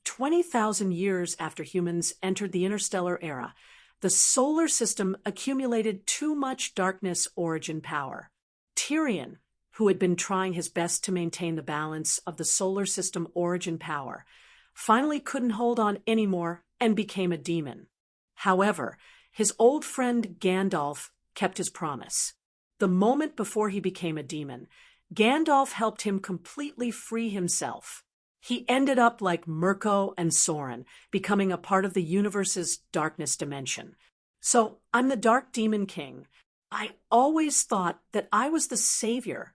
20,000 years after humans entered the interstellar era, the solar system accumulated too much darkness origin power. Tyrion, who had been trying his best to maintain the balance of the solar system origin power, finally couldn't hold on anymore and became a demon. However, his old friend Gandalf kept his promise. The moment before he became a demon, Gandalf helped him completely free himself. He ended up like Mirko and Soren, becoming a part of the universe's darkness dimension. So, I'm the Dark Demon King. I always thought that I was the savior.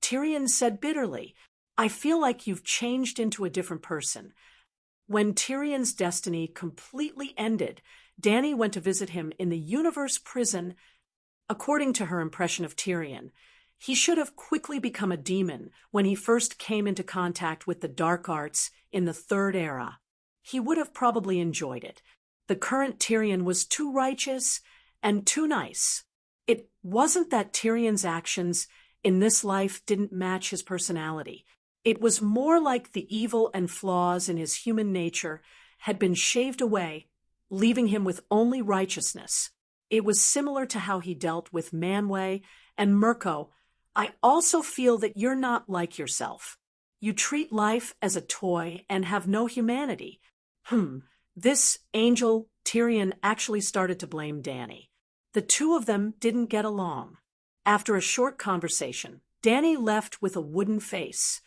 Tyrion said bitterly, I feel like you've changed into a different person. When Tyrion's destiny completely ended, Danny went to visit him in the universe prison. According to her impression of Tyrion, he should have quickly become a demon when he first came into contact with the dark arts in the Third Era. He would have probably enjoyed it. The current Tyrion was too righteous and too nice. It wasn't that Tyrion's actions in this life didn't match his personality. It was more like the evil and flaws in his human nature had been shaved away, leaving him with only righteousness. It was similar to how he dealt with Manwë and Mirko. I also feel that you're not like yourself. You treat life as a toy and have no humanity. This angel, Tyrion, actually started to blame Danny. The two of them didn't get along. After a short conversation, Danny left with a wooden face.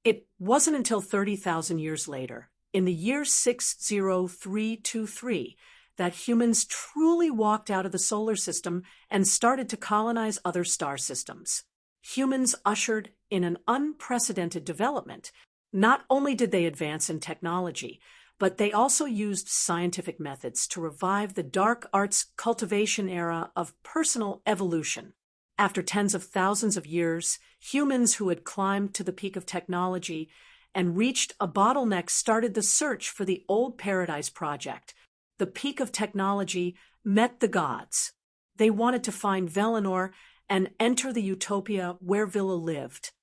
It wasn't until 30,000 years later, in the year 60323, that humans truly walked out of the solar system and started to colonize other star systems. Humans ushered in an unprecedented development. Not only did they advance in technology, but they also used scientific methods to revive the dark arts cultivation era of personal evolution. After tens of thousands of years, humans who had climbed to the peak of technology and reached a bottleneck started the search for the old Paradise Project. The peak of technology met the gods. They wanted to find Valinor and enter the utopia where Villa lived.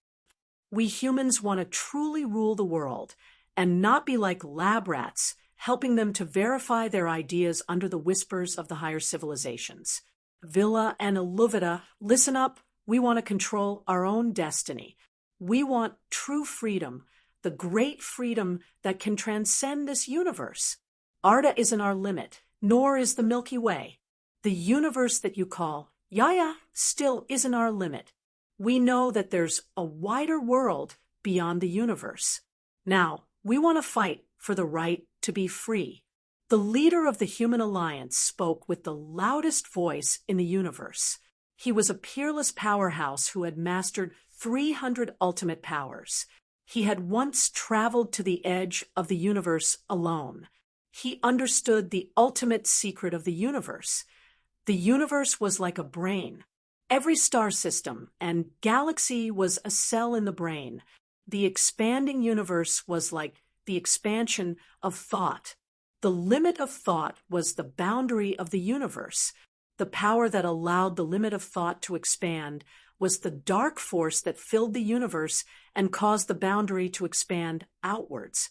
We humans want to truly rule the world and not be like lab rats, helping them to verify their ideas under the whispers of the higher civilizations. Villa and Illuvita, listen up. We want to control our own destiny. We want true freedom, the great freedom that can transcend this universe. Arda isn't our limit, nor is the Milky Way. The universe that you call Yaya still isn't our limit. We know that there's a wider world beyond the universe. Now, we want to fight for the right to be free. The leader of the Human Alliance spoke with the loudest voice in the universe. He was a peerless powerhouse who had mastered 300 ultimate powers. He had once traveled to the edge of the universe alone. He understood the ultimate secret of the universe. The universe was like a brain. Every star system and galaxy was a cell in the brain. The expanding universe was like the expansion of thought. The limit of thought was the boundary of the universe. The power that allowed the limit of thought to expand was the dark force that filled the universe and caused the boundary to expand outwards.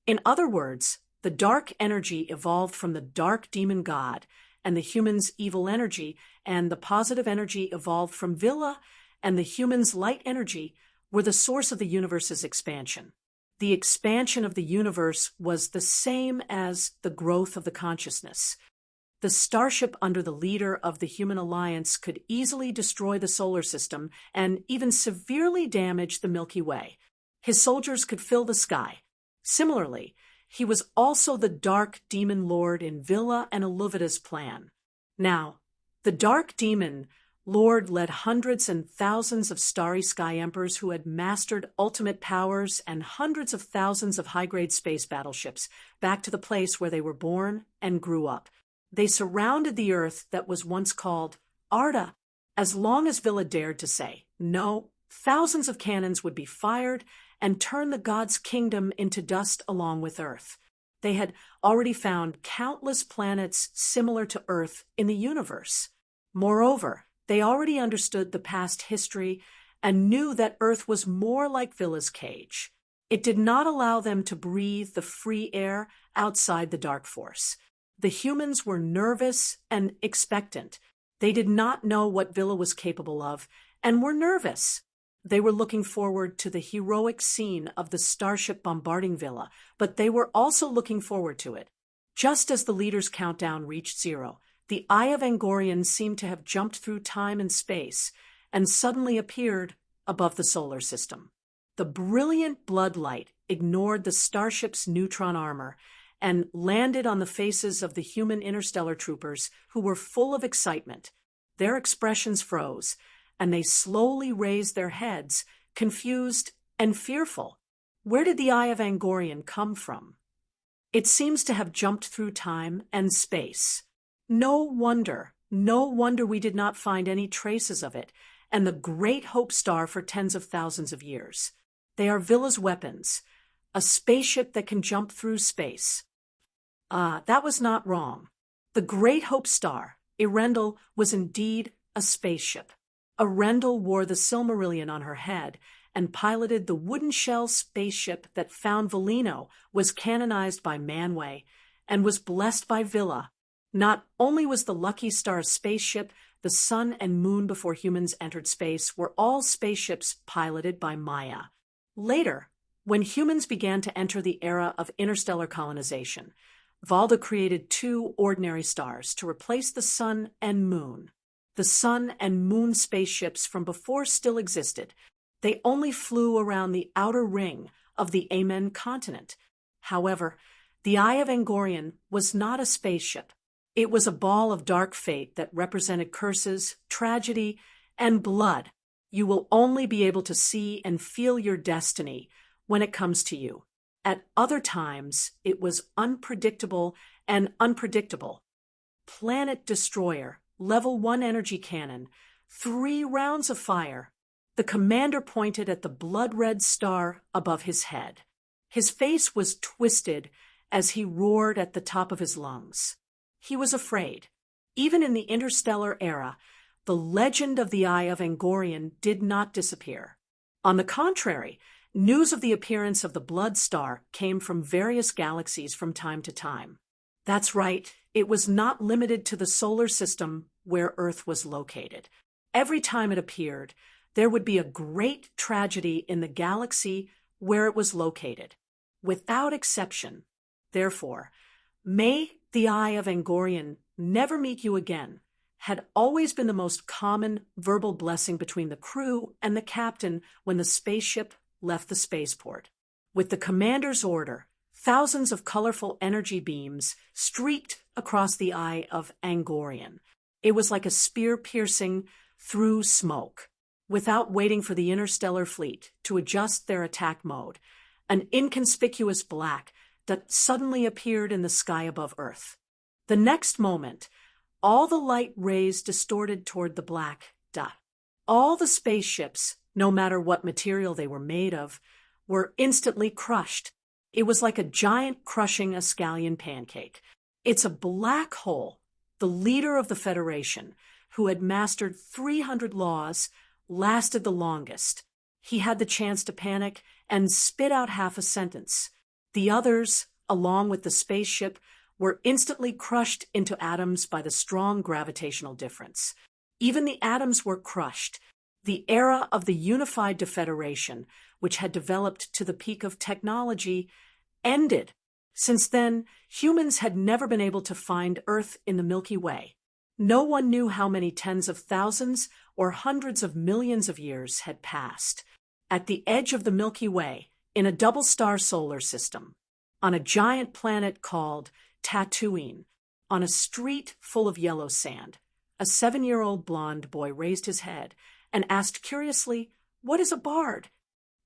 In other words, the dark energy evolved from the dark demon god, and the human's evil energy, and the positive energy evolved from Villa, and the human's light energy were the source of the universe's expansion. The expansion of the universe was the same as the growth of the consciousness. The starship under the leader of the Human Alliance could easily destroy the solar system and even severely damage the Milky Way. His soldiers could fill the sky. Similarly, he was also the Dark Demon Lord in Villa and Aluvida's plan. Now, the Dark Demon Lord led hundreds and thousands of starry sky emperors who had mastered ultimate powers and hundreds of thousands of high-grade space battleships back to the place where they were born and grew up. They surrounded the Earth that was once called Arda. As long as Villa dared to say no, thousands of cannons would be fired and turn the gods' kingdom into dust along with Earth. They had already found countless planets similar to Earth in the universe. Moreover, they already understood the past history and knew that Earth was more like Villa's cage. It did not allow them to breathe the free air outside the dark force. The humans were nervous and expectant. They did not know what Villa was capable of and were nervous. They were looking forward to the heroic scene of the starship bombarding Villa, but they were also looking forward to it. Just as the leader's countdown reached zero, the Eye of Angorian seemed to have jumped through time and space and suddenly appeared above the solar system. The brilliant blood light ignored the starship's neutron armor and landed on the faces of the human interstellar troopers who were full of excitement. Their expressions froze, and they slowly raised their heads, confused and fearful. Where did the Eye of Angorian come from? It seems to have jumped through time and space. No wonder we did not find any traces of it, and the Great Hope Star for tens of thousands of years. They are Villa's weapons, a spaceship that can jump through space. That was not wrong. The Great Hope Star, Erendel, was indeed a spaceship. Erendel wore the Silmarillion on her head and piloted the wooden shell spaceship that found Velino, was canonized by Manwë, and was blessed by Villa. Not only was the Lucky Star a spaceship, the sun and moon before humans entered space were all spaceships piloted by Maya. Later, when humans began to enter the era of interstellar colonization, Valda created two ordinary stars to replace the sun and moon. The sun and moon spaceships from before still existed. They only flew around the outer ring of the Amen continent. However, the Eye of Angorian was not a spaceship. It was a ball of dark fate that represented curses, tragedy, and blood. You will only be able to see and feel your destiny when it comes to you. At other times, it was unpredictable and unpredictable. Planet Destroyer, Level 1 energy cannon, 3 rounds of fire. The commander pointed at the blood-red star above his head. His face was twisted as he roared at the top of his lungs. He was afraid. Even in the interstellar era, the legend of the Eye of Angorian did not disappear. On the contrary, news of the appearance of the blood star came from various galaxies from time to time. That's right, it was not limited to the solar system where Earth was located. Every time it appeared, there would be a great tragedy in the galaxy where it was located. Without exception. Therefore, may the Eye of Angorian never meet you again had always been the most common verbal blessing between the crew and the captain when the spaceship left the spaceport. With the commander's order, thousands of colorful energy beams streaked across the Eye of Angorian. It was like a spear piercing through smoke. Without waiting for the interstellar fleet to adjust their attack mode, an inconspicuous black that suddenly appeared in the sky above Earth. The next moment, all the light rays distorted toward the black dot. All the spaceships, no matter what material they were made of, were instantly crushed. It was like a giant crushing a scallion pancake. It's a black hole. The leader of the Federation, who had mastered 300 laws, lasted the longest. He had the chance to panic and spit out half a sentence. The others, along with the spaceship, were instantly crushed into atoms by the strong gravitational difference. Even the atoms were crushed. The era of the unified Federation, which had developed to the peak of technology, ended. Since then, humans had never been able to find Earth in the Milky Way. No one knew how many tens of thousands or hundreds of millions of years had passed. At the edge of the Milky Way, in a double-star solar system, on a giant planet called Tatooine, on a street full of yellow sand, a 7-year-old blonde boy raised his head and asked curiously, "What is a bard?"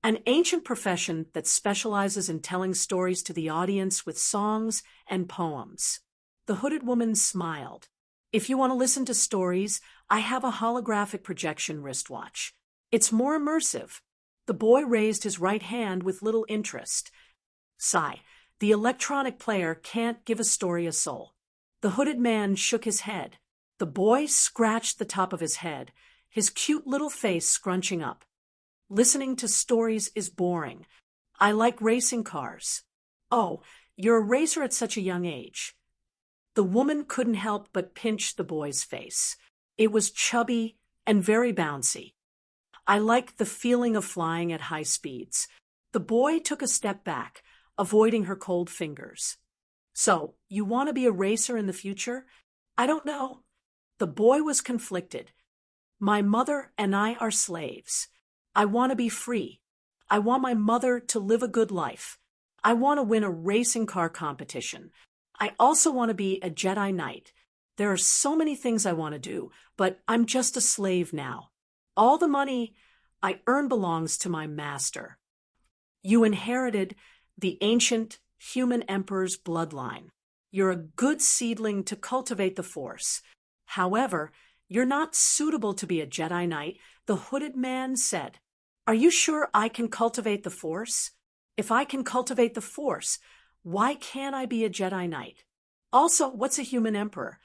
An ancient profession that specializes in telling stories to the audience with songs and poems. The hooded woman smiled. "If you want to listen to stories, I have a holographic projection wristwatch. It's more immersive." The boy raised his right hand with little interest. "Sigh, the electronic player can't give a story a soul." The hooded man shook his head. The boy scratched the top of his head, his cute little face scrunching up. "Listening to stories is boring. I like racing cars." "Oh, you're a racer at such a young age." The woman couldn't help but pinch the boy's face. It was chubby and very bouncy. "I like the feeling of flying at high speeds." The boy took a step back, avoiding her cold fingers. "So, you want to be a racer in the future?" "I don't know." The boy was conflicted. "My mother and I are slaves. I want to be free. I want my mother to live a good life. I want to win a racing car competition. I also want to be a Jedi Knight. There are so many things I want to do, but I'm just a slave now. All the money I earn belongs to my master." "You inherited the ancient human emperor's bloodline. You're a good seedling to cultivate the Force. However, you're not suitable to be a Jedi Knight," the hooded man said. "Are you sure I can cultivate the Force? If I can cultivate the Force, why can't I be a Jedi Knight? Also, what's a human emperor?"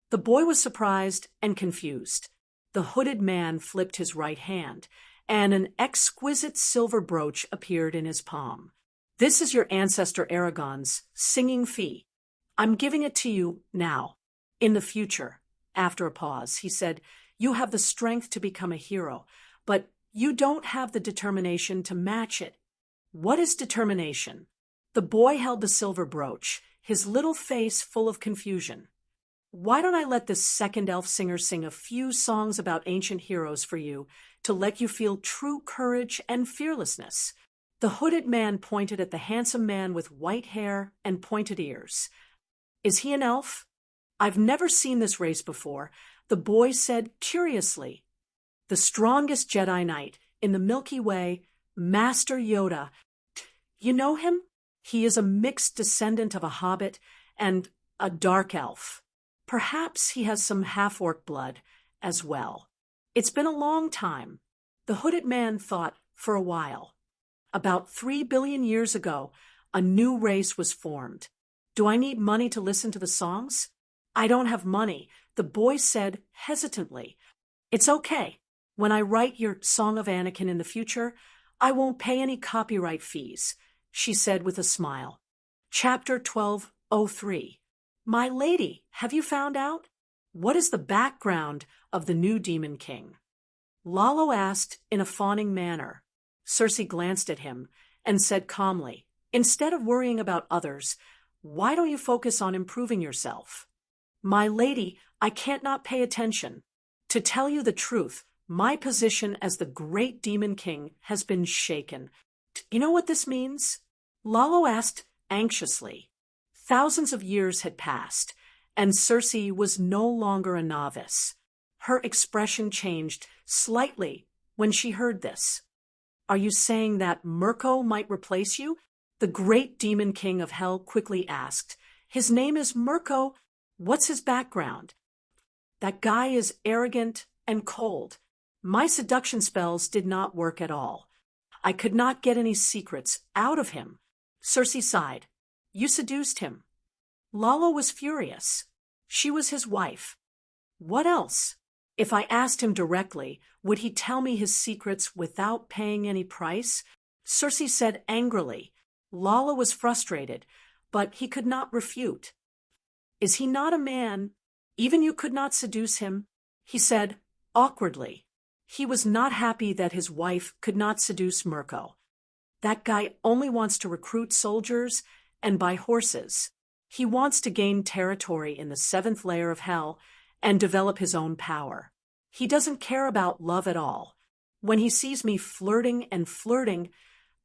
The boy was surprised and confused. The hooded man flipped his right hand, and an exquisite silver brooch appeared in his palm. "This is your ancestor Aragon's singing fee. I'm giving it to you now. In the future," after a pause, he said, "you have the strength to become a hero, but you don't have the determination to match it." "What is determination?" The boy held the silver brooch, his little face full of confusion. "Why don't I let this second elf singer sing a few songs about ancient heroes for you to let you feel true courage and fearlessness?" The hooded man pointed at the handsome man with white hair and pointed ears. "Is he an elf?" "I've never seen this race before," the boy said curiously. "The strongest Jedi Knight in the Milky Way, Master Yoda. You know him? He is a mixed descendant of a hobbit and a dark elf. Perhaps he has some half-orc blood as well. It's been a long time." The hooded man thought for a while. "About 3 billion years ago, a new race was formed. Do I need money to listen to the songs?" "I don't have money," the boy said hesitantly. "It's okay. When I write your Song of Anakin in the future, I won't pay any copyright fees," she said with a smile. Chapter 1203. "My lady, have you found out? What is the background of the new Demon King?" Lalo asked in a fawning manner. Cersei glanced at him and said calmly, "Instead of worrying about others, why don't you focus on improving yourself?" "My lady, I can't not pay attention. To tell you the truth, my position as the great Demon King has been shaken." "You know what this means?" Lalo asked anxiously. Thousands of years had passed, and Cersei was no longer a novice. Her expression changed slightly when she heard this. "Are you saying that Mirko might replace you?" the great Demon King of Hell quickly asked. "His name is Mirko. What's his background?" "That guy is arrogant and cold. My seduction spells did not work at all. I could not get any secrets out of him." Cersei sighed. "You seduced him." Lalo was furious. She was his wife. What else? If I asked him directly, would he tell me his secrets without paying any price? Cersei said angrily. Lalo was frustrated, but he could not refute. "Is he not a man? Even you could not seduce him?" he said awkwardly. He was not happy that his wife could not seduce Mirko. That guy only wants to recruit soldiers and buy horses. He wants to gain territory in the seventh layer of hell and develop his own power. He doesn't care about love at all. When he sees me flirting and flirting,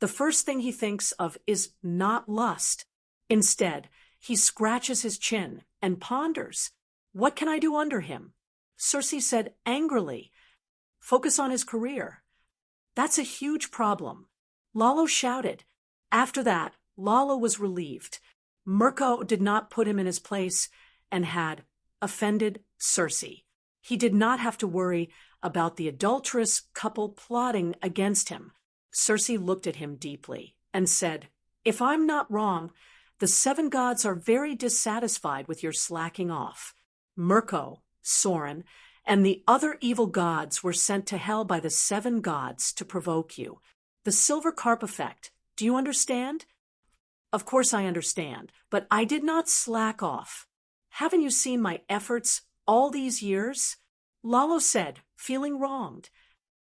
the first thing he thinks of is not lust. Instead, he scratches his chin and ponders. What can I do under him? Circe said angrily. Focus on his career. That's a huge problem. Lalo shouted. After that, Lalo was relieved. Mirko did not put him in his place and had offended Circe. He did not have to worry about the adulterous couple plotting against him. Circe looked at him deeply and said, "If I'm not wrong, the seven gods are very dissatisfied with your slacking off. Mirko, Soren, and the other evil gods were sent to hell by the seven gods to provoke you. The silver carp effect. Do you understand?" "Of course I understand, but I did not slack off. Haven't you seen my efforts all these years?" Lalo said, feeling wronged.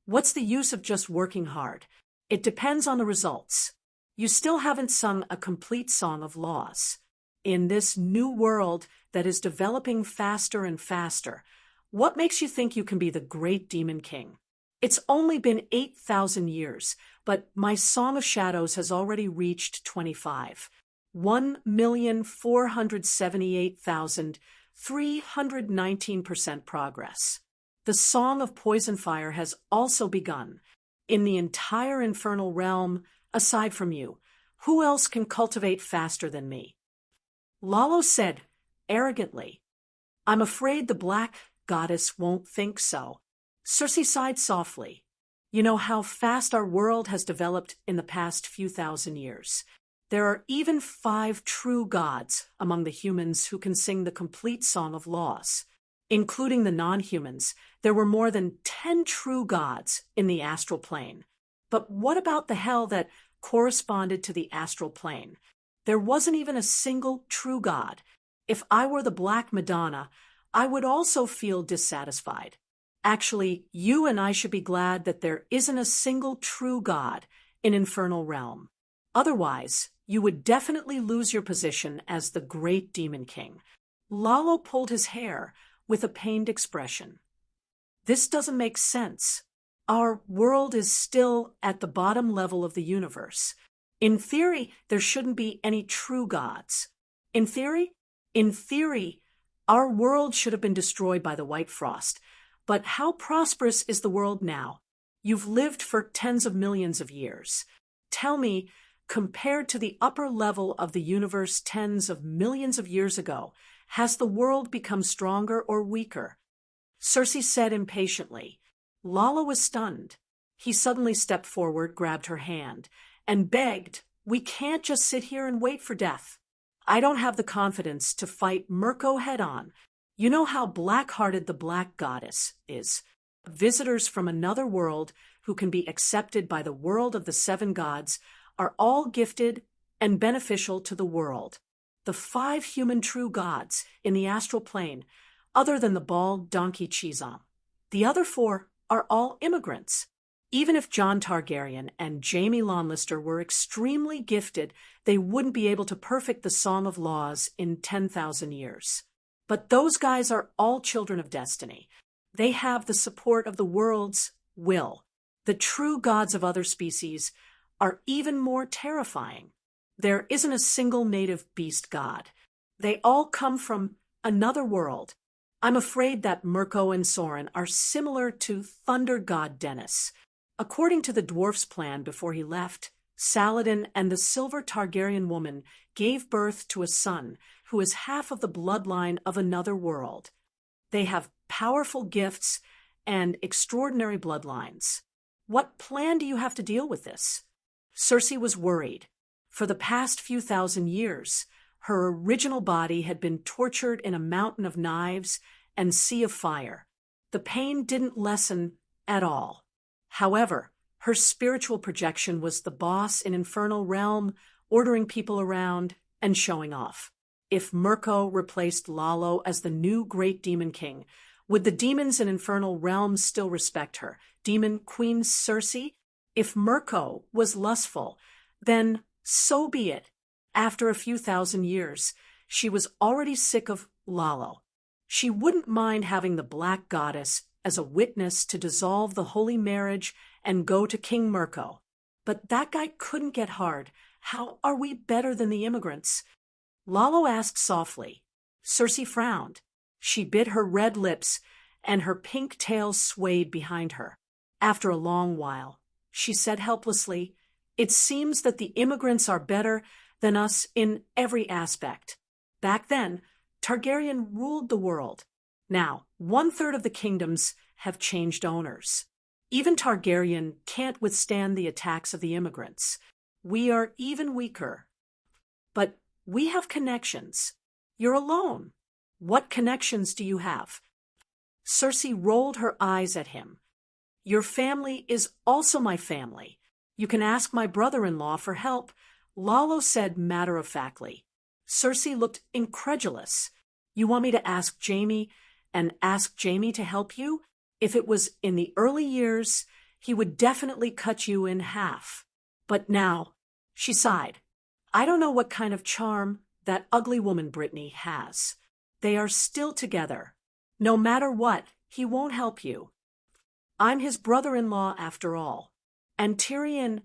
"What's the use of just working hard? It depends on the results. You still haven't sung a complete song of laws. In this new world that is developing faster and faster, what makes you think you can be the great demon king? It's only been 8,000 years, but my Song of Shadows has already reached 25. 1,478,319% progress. The Song of Poison Fire has also begun. In the entire infernal realm, aside from you, who else can cultivate faster than me?" Lalo said arrogantly, "I'm afraid the black goddess won't think so." Circe sighed softly. "You know how fast our world has developed in the past few thousand years. There are even 5 true gods among the humans who can sing the complete Song of Laws. Including the non-humans, there were more than 10 true gods in the astral plane. But what about the hell that corresponded to the astral plane? There wasn't even a single true god. If I were the Black Madonna, I would also feel dissatisfied. Actually, you and I should be glad that there isn't a single true god in Infernal Realm. Otherwise, you would definitely lose your position as the great demon king." Lalo pulled his hair with a pained expression. "This doesn't make sense. Our world is still at the bottom level of the universe. In theory, there shouldn't be any true gods. In theory, our world should have been destroyed by the White Frost. But how prosperous is the world now? You've lived for tens of millions of years. Tell me, compared to the upper level of the universe tens of millions of years ago, has the world become stronger or weaker?" Circe said impatiently. Lalo was stunned. He suddenly stepped forward, grabbed her hand, and begged, "We can't just sit here and wait for death. I don't have the confidence to fight Mirko head-on. You know how black-hearted the Black Goddess is. Visitors from another world who can be accepted by the world of the seven gods are all gifted and beneficial to the world. The 5 human true gods in the astral plane, other than the bald donkey Chizam. The other 4 are all immigrants. Even if Jon Targaryen and Jaime Lannister were extremely gifted, they wouldn't be able to perfect the Song of Laws in 10,000 years. But those guys are all children of destiny. They have the support of the world's will. The true gods of other species are even more terrifying. There isn't a single native beast god. They all come from another world. I'm afraid that Mirko and Soren are similar to Thunder God Dennis. According to the dwarf's plan before he left, Saladin and the Silver Targaryen woman gave birth to a son who is half of the bloodline of another world. They have powerful gifts and extraordinary bloodlines. What plan do you have to deal with this?" Circe was worried. For the past few thousand years, her original body had been tortured in a mountain of knives and sea of fire. The pain didn't lessen at all. However, her spiritual projection was the boss in Infernal Realm, ordering people around and showing off. If Mirko replaced Lalo as the new great demon king, Would the demons in infernal realms still respect her? Demon Queen Circe? If Mirko was lustful, then so be it. After a few thousand years, she was already sick of Lalo. She wouldn't mind having the Black Goddess as a witness to dissolve the holy marriage and go to King Mirko. But that guy couldn't get hard. How are we better than the immigrants? Lalo asked softly. Circe frowned. She bit her red lips, and her pink tail swayed behind her. After a long while, she said helplessly, "It seems that the immigrants are better than us in every aspect. Back then, Targaryen ruled the world. Now, 1/3 of the kingdoms have changed owners. Even Targaryen can't withstand the attacks of the immigrants. We are even weaker. But we have connections. You're alone. What connections do you have?" Circe rolled her eyes at him. "Your family is also my family. You can ask my brother-in-law for help," Lalo said matter-of-factly. Circe looked incredulous. "You want me to ask Jaime and ask Jaime to help you? If it was in the early years, he would definitely cut you in half. But now," she sighed, "I don't know what kind of charm that ugly woman Brittany has. They are still together. No matter what, he won't help you. I'm his brother-in-law after all." And Tyrion,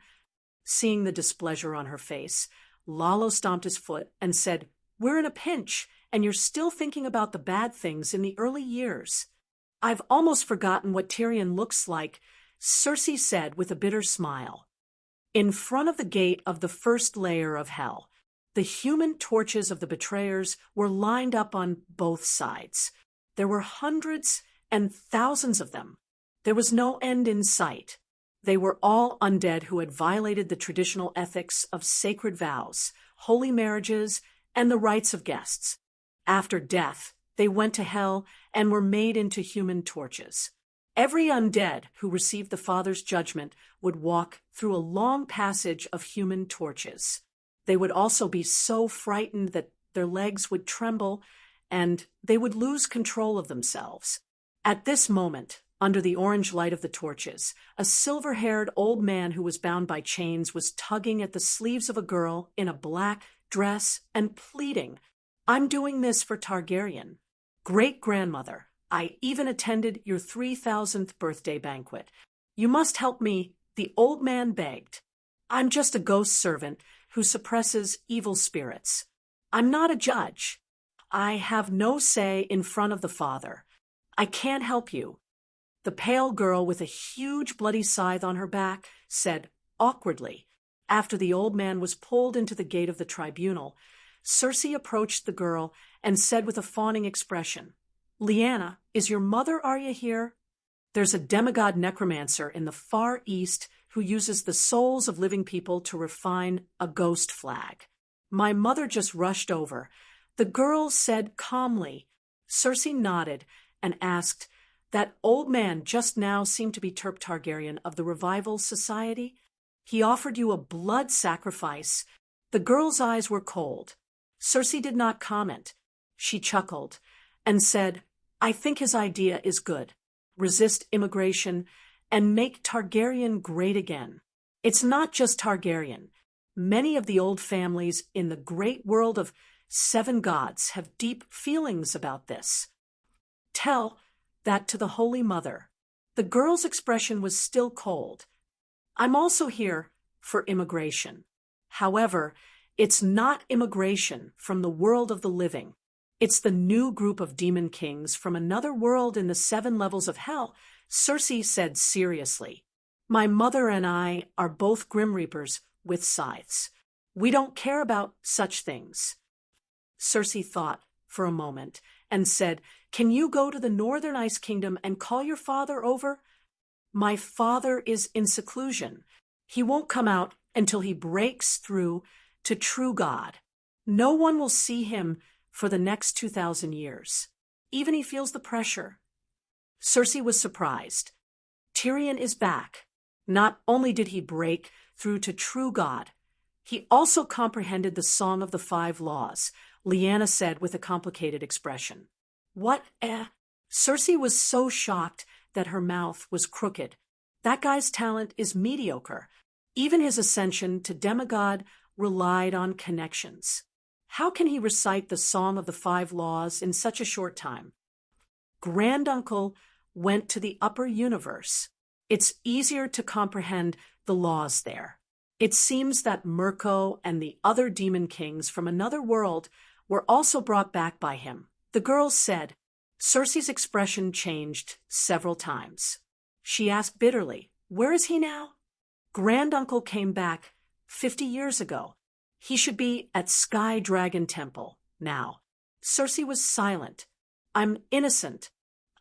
seeing the displeasure on her face, Lalo stomped his foot and said, "We're in a pinch, and you're still thinking about the bad things in the early years." "I've almost forgotten what Tyrion looks like," Circe said with a bitter smile. In front of the gate of the first layer of hell, the human torches of the betrayers were lined up on both sides. There were hundreds and thousands of them. There was no end in sight. They were all undead who had violated the traditional ethics of sacred vows, holy marriages, and the rights of guests. After death, they went to hell and were made into human torches. Every undead who received the Father's judgment would walk through a long passage of human torches. They would also be so frightened that their legs would tremble and they would lose control of themselves. At this moment, under the orange light of the torches, a silver-haired old man who was bound by chains was tugging at the sleeves of a girl in a black dress and pleading, "I'm doing this for Targaryen. Great-grandmother, I even attended your 3,000th birthday banquet. You must help me," the old man begged. "I'm just a ghost servant who suppresses evil spirits. I'm not a judge. I have no say in front of the Father. I can't help you." The pale girl with a huge bloody scythe on her back said awkwardly. After the old man was pulled into the gate of the tribunal, Circe approached the girl and said with a fawning expression, "Lyanna, is your mother Arya here? There's a demigod necromancer in the far east who uses the souls of living people to refine a ghost flag. My mother just rushed over," the girl said calmly. Circe nodded and asked, "That old man just now seemed to be Terp Targaryen of the Revival Society? He offered you a blood sacrifice." The girl's eyes were cold. Circe did not comment. She chuckled and said, "I think his idea is good. Resist immigration and make Targaryen great again. It's not just Targaryen. Many of the old families in the great world of 7 gods have deep feelings about this. Tell that to the Holy Mother." The girl's expression was still cold. "I'm also here for immigration. However, it's not immigration from the world of the living. It's the new group of demon kings from another world in the 7 levels of hell," Circe said seriously. "My mother and I are both Grim Reapers with scythes. We don't care about such things." Circe thought for a moment and said, "Can you go to the Northern Ice Kingdom and call your father over?" "My father is in seclusion. He won't come out until he breaks through to true God. No one will see him for the next 2,000 years. Even he feels the pressure." Circe was surprised. Tyrion is back. Not only did he break through to true God, he also comprehended the Song of the 5 Laws, Lyanna said with a complicated expression. "What Circe was so shocked that her mouth was crooked. That guy's talent is mediocre. Even his ascension to demigod relied on connections. How can he recite the Song of the Five Laws in such a short time? Granduncle went to the upper universe. It's easier to comprehend the laws there. It seems that Mirko and the other demon kings from another world were also brought back by him. The girls said. Circe's expression changed several times. She asked bitterly, "Where is he now?" Granduncle came back 50 years ago. He should be at Sky Dragon Temple now. Circe was silent. "I'm innocent.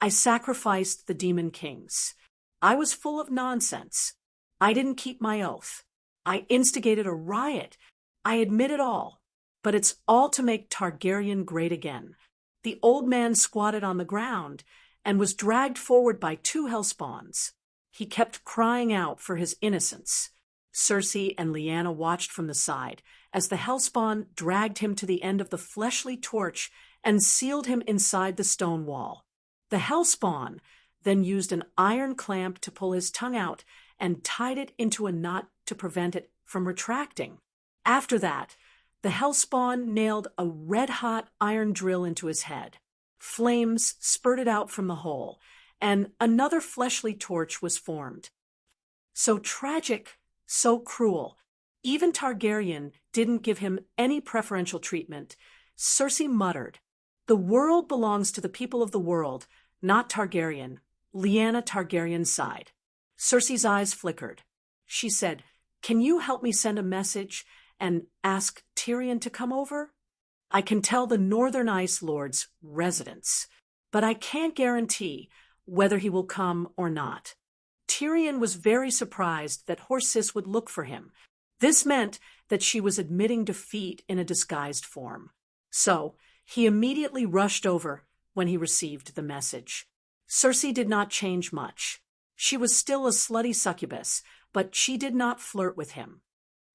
I sacrificed the demon kings. I was full of nonsense. I didn't keep my oath. I instigated a riot. I admit it all. But it's all to make Targaryen great again." The old man squatted on the ground and was dragged forward by two hellspawns. He kept crying out for his innocence. Circe and Lyanna watched from the side as the hellspawn dragged him to the end of the fleshly torch and sealed him inside the stone wall. The hellspawn then used an iron clamp to pull his tongue out and tied it into a knot to prevent it from retracting. After that, the hellspawn nailed a red-hot iron drill into his head. Flames spurted out from the hole, and another fleshly torch was formed. So tragic, so cruel. Even Targaryen didn't give him any preferential treatment. Circe muttered, "The world belongs to the people of the world, not Targaryen." Lyanna Targaryen sighed. Circe's eyes flickered. She said, "Can you help me send a message and ask Tyrion to come over? I can tell the Northern Ice Lord's residence, but I can't guarantee whether he will come or not." Tyrion was very surprised that Horsis would look for him. This meant that she was admitting defeat in a disguised form. So he immediately rushed over when he received the message. Circe did not change much. She was still a slutty succubus, but she did not flirt with him.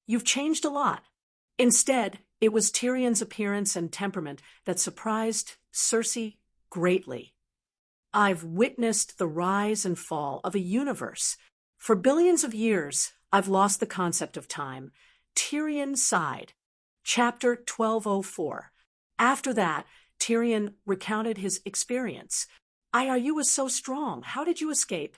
"You've changed a lot." Instead, it was Tyrion's appearance and temperament that surprised Circe greatly. "I've witnessed the rise and fall of a universe. For billions of years, I've lost the concept of time." Tyrion sighed. Chapter 1204. After that, Tyrion recounted his experience. "IRU was so strong. How did you escape?"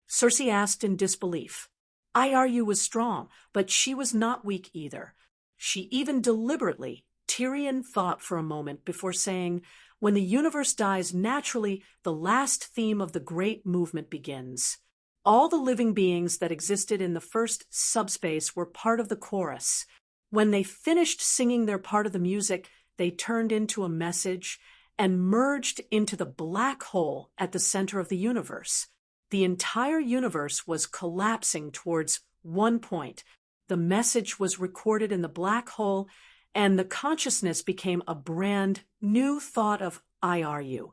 Circe asked in disbelief. IRU was strong, but she was not weak either. She even deliberately, Tyrion thought for a moment before saying, "When the universe dies naturally, the last theme of the great movement begins." All the living beings that existed in the first subspace were part of the chorus. When they finished singing their part of the music, they turned into a message and merged into the black hole at the center of the universe. The entire universe was collapsing towards one point. The message was recorded in the black hole, and the consciousness became a brand new thought of IRU.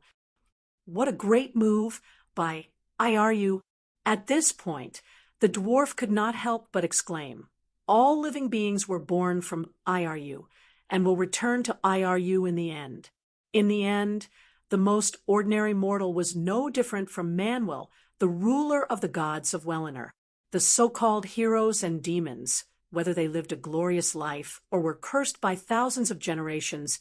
What a great move by IRU. At this point, the dwarf could not help but exclaim, "All living beings were born from IRU, and will return to IRU in the end." In the end, the most ordinary mortal was no different from Manwë, the ruler of the gods of Welinor. The so-called heroes and demons, whether they lived a glorious life or were cursed by thousands of generations,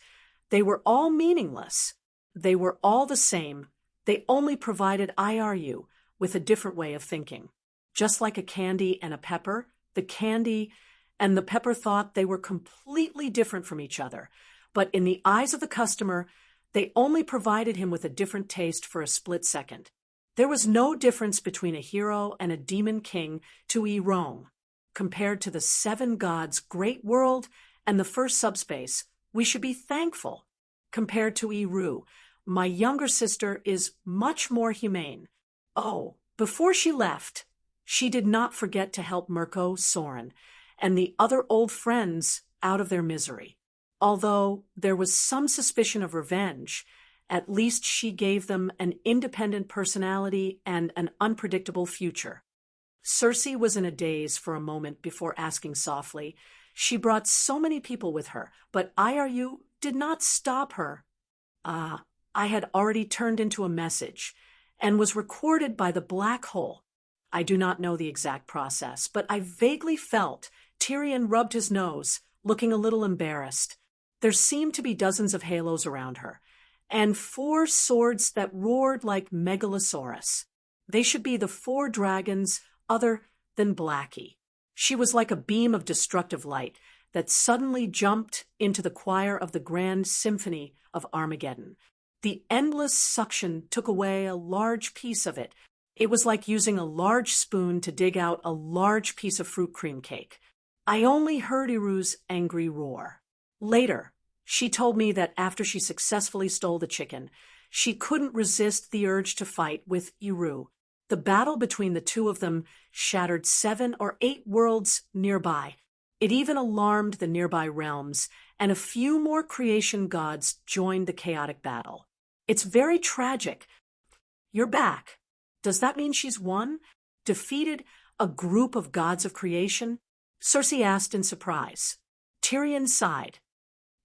they were all meaningless. They were all the same. They only provided IRU with a different way of thinking. Just like a candy and a pepper, the candy and the pepper thought they were completely different from each other. But in the eyes of the customer, they only provided him with a different taste for a split second. There was no difference between a hero and a demon king to Rome. Compared to the seven gods' great world and the first subspace, we should be thankful. Compared to Eru, my younger sister is much more humane. Oh, before she left, she did not forget to help Mirko, Soren, and the other old friends out of their misery. Although there was some suspicion of revenge, at least she gave them an independent personality and an unpredictable future. Circe was in a daze for a moment before asking softly. She brought so many people with her, but IRU did not stop her. I had already turned into a message and was recorded by the black hole. I do not know the exact process, but I vaguely felt Tyrion rubbed his nose, looking a little embarrassed. There seemed to be dozens of halos around her, and 4 swords that roared like Megalosaurus. They should be the 4 dragons other than Blackie. She was like a beam of destructive light that suddenly jumped into the choir of the grand symphony of Armageddon. The endless suction took away a large piece of it. It was like using a large spoon to dig out a large piece of fruit cream cake. I only heard Iru's angry roar. Later, she told me that after she successfully stole the chicken, she couldn't resist the urge to fight with Iru. The battle between the two of them shattered 7 or 8 worlds nearby. It even alarmed the nearby realms, and a few more creation gods joined the chaotic battle. It's very tragic. You're back. Does that mean she's won? Defeated a group of gods of creation? Cersei asked in surprise. Tyrion sighed.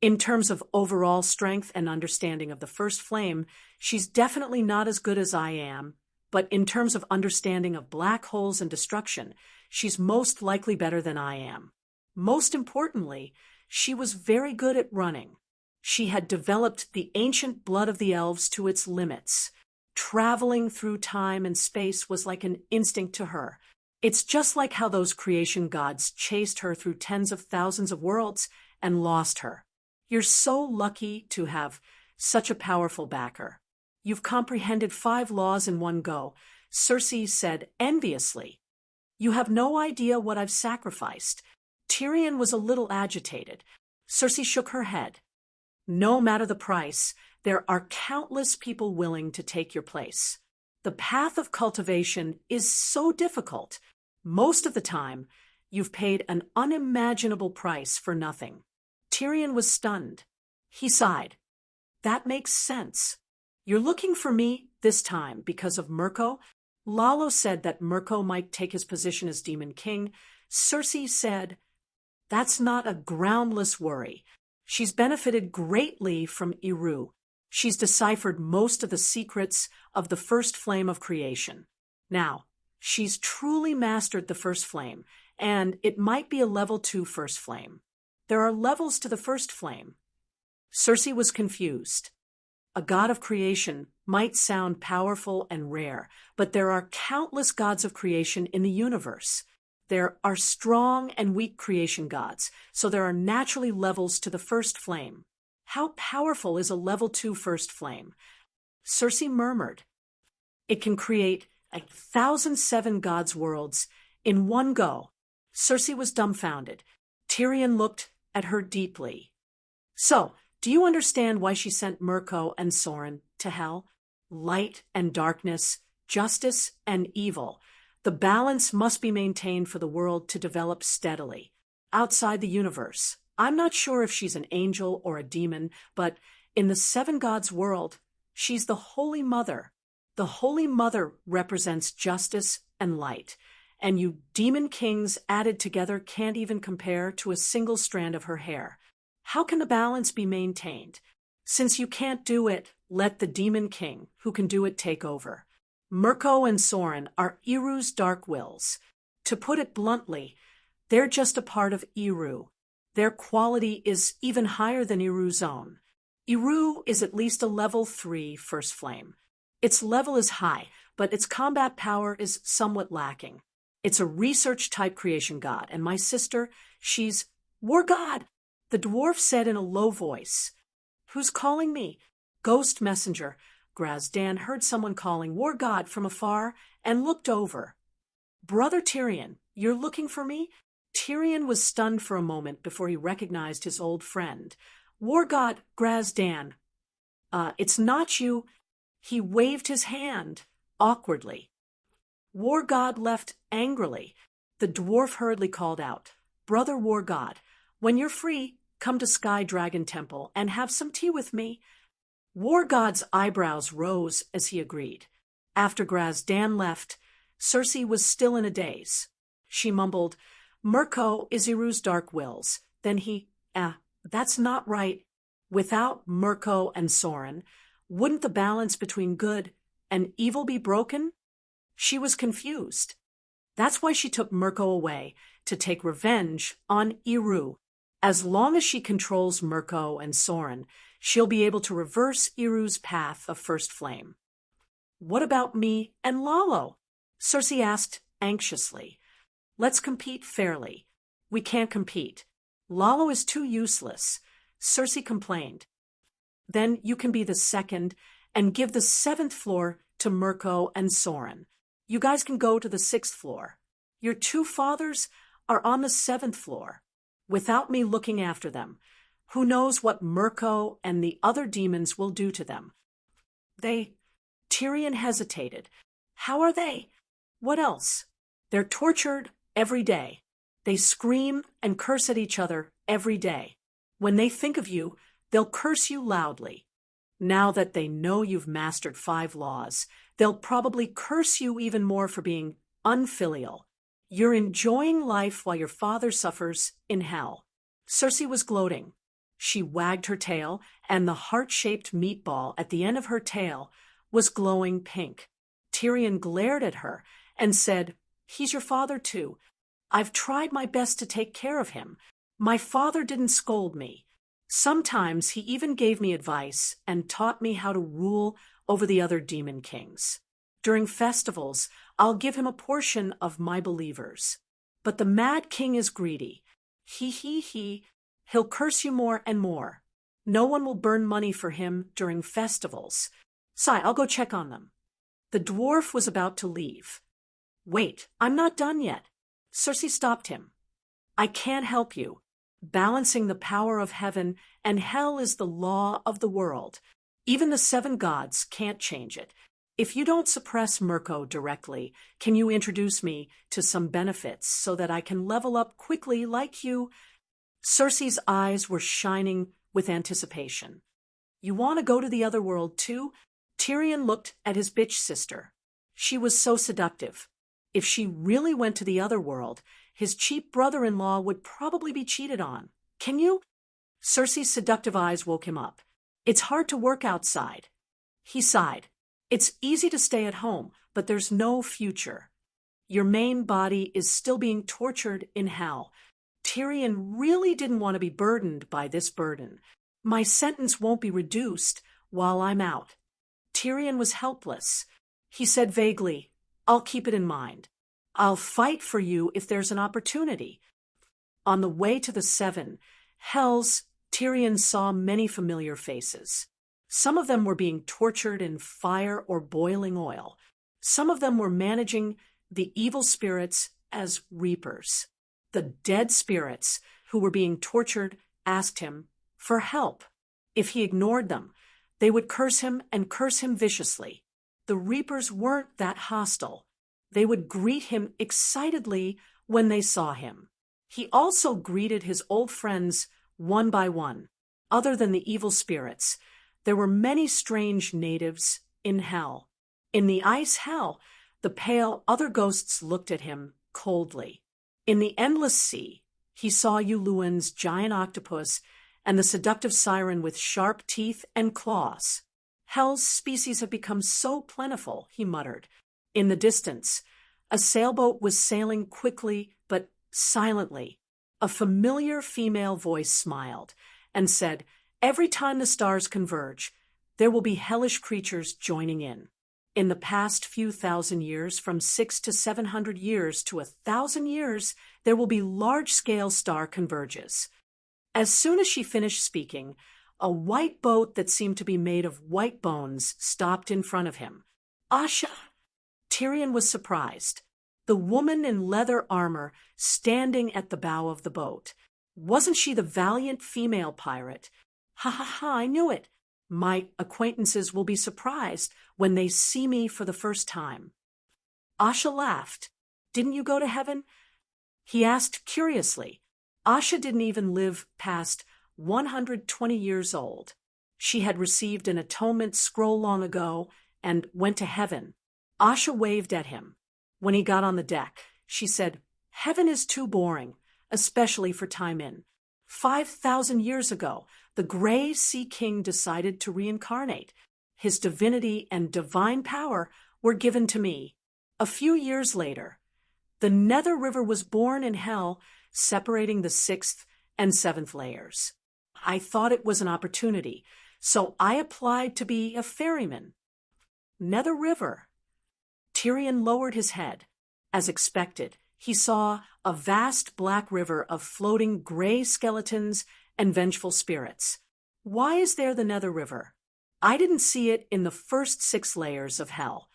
In terms of overall strength and understanding of the First Flame, she's definitely not as good as I am, but in terms of understanding of black holes and destruction, she's most likely better than I am. Most importantly, she was very good at running. She had developed the ancient blood of the elves to its limits. Traveling through time and space was like an instinct to her. It's just like how those creation gods chased her through tens of thousands of worlds and lost her. You're so lucky to have such a powerful backer. You've comprehended 5 laws in one go, Cersei said enviously. You have no idea what I've sacrificed. Tyrion was a little agitated. Cersei shook her head. No matter the price, there are countless people willing to take your place. The path of cultivation is so difficult. Most of the time, you've paid an unimaginable price for nothing. Tyrion was stunned. He sighed. That makes sense. You're looking for me this time because of Mirko? Lalo said that Mirko might take his position as Demon King. Cersei said, that's not a groundless worry. She's benefited greatly from Iru. She's deciphered most of the secrets of the First Flame of creation. Now, she's truly mastered the First Flame, and it might be a level 2 First Flame. There are levels to the First Flame. Cersei was confused. A god of creation might sound powerful and rare, but there are countless gods of creation in the universe. There are strong and weak creation gods, so there are naturally levels to the First Flame. How powerful is a level 2 First Flame? Cersei murmured. It can create 1,007 gods' worlds in one go. Cersei was dumbfounded. Tyrion looked at her deeply. So, do you understand why she sent Mirko and Soren to hell? Light and darkness, justice and evil. The balance must be maintained for the world to develop steadily. Outside the universe, I'm not sure if she's an angel or a demon, but in the 7 gods world, she's the Holy Mother. The Holy Mother represents justice and light, and you demon kings added together can't even compare to a single strand of her hair. How can the balance be maintained? Since you can't do it, let the demon king, who can do it, take over. Mirko and Soren are Iru's dark wills. To put it bluntly, they're just a part of Iru. Their quality is even higher than Iru's own. Iru is at least a level 3 First Flame. Its level is high, but its combat power is somewhat lacking. It's a research-type creation god, and my sister, she's War God, the dwarf said in a low voice. Who's calling me? Ghost messenger. Grazdan heard someone calling War God from afar and looked over. Brother Tyrion, you're looking for me? Tyrion was stunned for a moment before he recognized his old friend. War God, Grazdan. It's not you. He waved his hand, awkwardly. War God left angrily. The dwarf hurriedly called out, Brother War God, when you're free, come to Sky Dragon Temple and have some tea with me. War God's eyebrows rose as he agreed. After Grazdan left, Cersei was still in a daze. She mumbled, Mirko is Iru's dark wills. Then that's not right. Without Mirko and Soren, Wouldn't the balance between good and evil be broken? She was confused. That's why she took Mirko away, to take revenge on Iru. As long as she controls Mirko and Soren, she'll be able to reverse Iru's path of first flame. What about me and Lalo? Cersei asked anxiously. Let's compete fairly. We can't compete. Lalo is too useless, Cersei complained. Then you can be the second and give the 7th floor to Mirko and Soren. You guys can go to the 6th floor. Your 2 fathers are on the 7th floor. Without me looking after them, who knows what Mirko and the other demons will do to them? Tyrion hesitated. How are they? What else? They're tortured every day. They scream and curse at each other every day. When they think of you, they'll curse you loudly. Now that they know you've mastered 5 laws, they'll probably curse you even more for being unfilial. You're enjoying life while your father suffers in hell. Cersei was gloating. She wagged her tail, and the heart-shaped meatball at the end of her tail was glowing pink. Tyrion glared at her and said, "He's your father too. I've tried my best to take care of him. My father didn't scold me. Sometimes he even gave me advice and taught me how to rule over the other demon kings. During festivals, I'll give him a portion of my believers. But the Mad King is greedy. He'll curse you more and more. No one will burn money for him during festivals. I'll go check on them." The dwarf was about to leave. "Wait, I'm not done yet." Cersei stopped him. "I can't help you. Balancing the power of heaven and hell is the law of the world. Even the 7 gods can't change it. If you don't suppress Mirko directly, can you introduce me to some benefits so that I can level up quickly like you?" Cersei's eyes were shining with anticipation. "You want to go to the other world too?" Tyrion looked at his bitch sister. She was so seductive. If she really went to the other world, his cheap brother-in-law would probably be cheated on. "Can you?" Cersei's seductive eyes woke him up. "It's hard to work outside." He sighed. "It's easy to stay at home, but there's no future. Your main body is still being tortured in hell." Tyrion really didn't want to be burdened by this burden. "My sentence won't be reduced while I'm out." Tyrion was helpless. He said vaguely, "I'll keep it in mind. I'll fight for you if there's an opportunity." On the way to the 7 hells, Tyrion saw many familiar faces. Some of them were being tortured in fire or boiling oil. Some of them were managing the evil spirits as reapers. The dead spirits who were being tortured asked him for help. If he ignored them, they would curse him and curse him viciously. The reapers weren't that hostile. They would greet him excitedly when they saw him. He also greeted his old friends one by one. Other than the evil spirits, there were many strange natives in hell. In the ice hell, the pale other ghosts looked at him coldly. In the endless sea, he saw Yuluan's giant octopus and the seductive siren with sharp teeth and claws. "Hell's species have become so plentiful," he muttered. In the distance, a sailboat was sailing quickly but silently. A familiar female voice smiled and said, "Every time the stars converge, there will be hellish creatures joining in. In the past few thousand years, from 600 to 700 years to 1,000 years, there will be large-scale star converges." As soon as she finished speaking, a white boat that seemed to be made of white bones stopped in front of him. "Asha!" Tyrion was surprised. The woman in leather armor standing at the bow of the boat. Wasn't she the valiant female pirate? I knew it. My acquaintances will be surprised when they see me for the first time." Asha laughed. "Didn't you go to heaven?" he asked curiously. Asha didn't even live past 120 years old. She had received an atonement scroll long ago and went to heaven. Asha waved at him. When he got on the deck, she said, "Heaven is too boring, especially for time in. 5,000 years ago, the Gray Sea King decided to reincarnate. his divinity and divine power were given to me. A few years later, the Nether River was born in hell, separating the sixth and seventh layers. I thought it was an opportunity, so I applied to be a ferryman. Nether River. Tyrion lowered his head. As expected, he saw a vast black river of floating gray skeletons and vengeful spirits. Why is there the Nether River? I didn't see it in the first 6 layers of hell.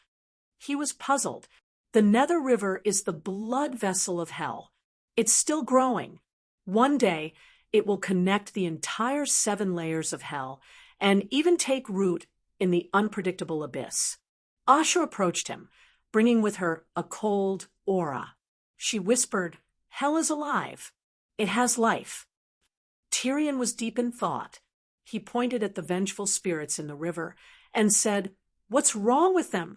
He was puzzled. The Nether River is the blood vessel of hell. It's still growing. One day, it will connect the entire 7 layers of hell and even take root in the unpredictable abyss. Asha approached him, bringing with her a cold aura. She whispered, "Hell is alive. It has life." Tyrion was deep in thought. He pointed at the vengeful spirits in the river and said, "What's wrong with them?"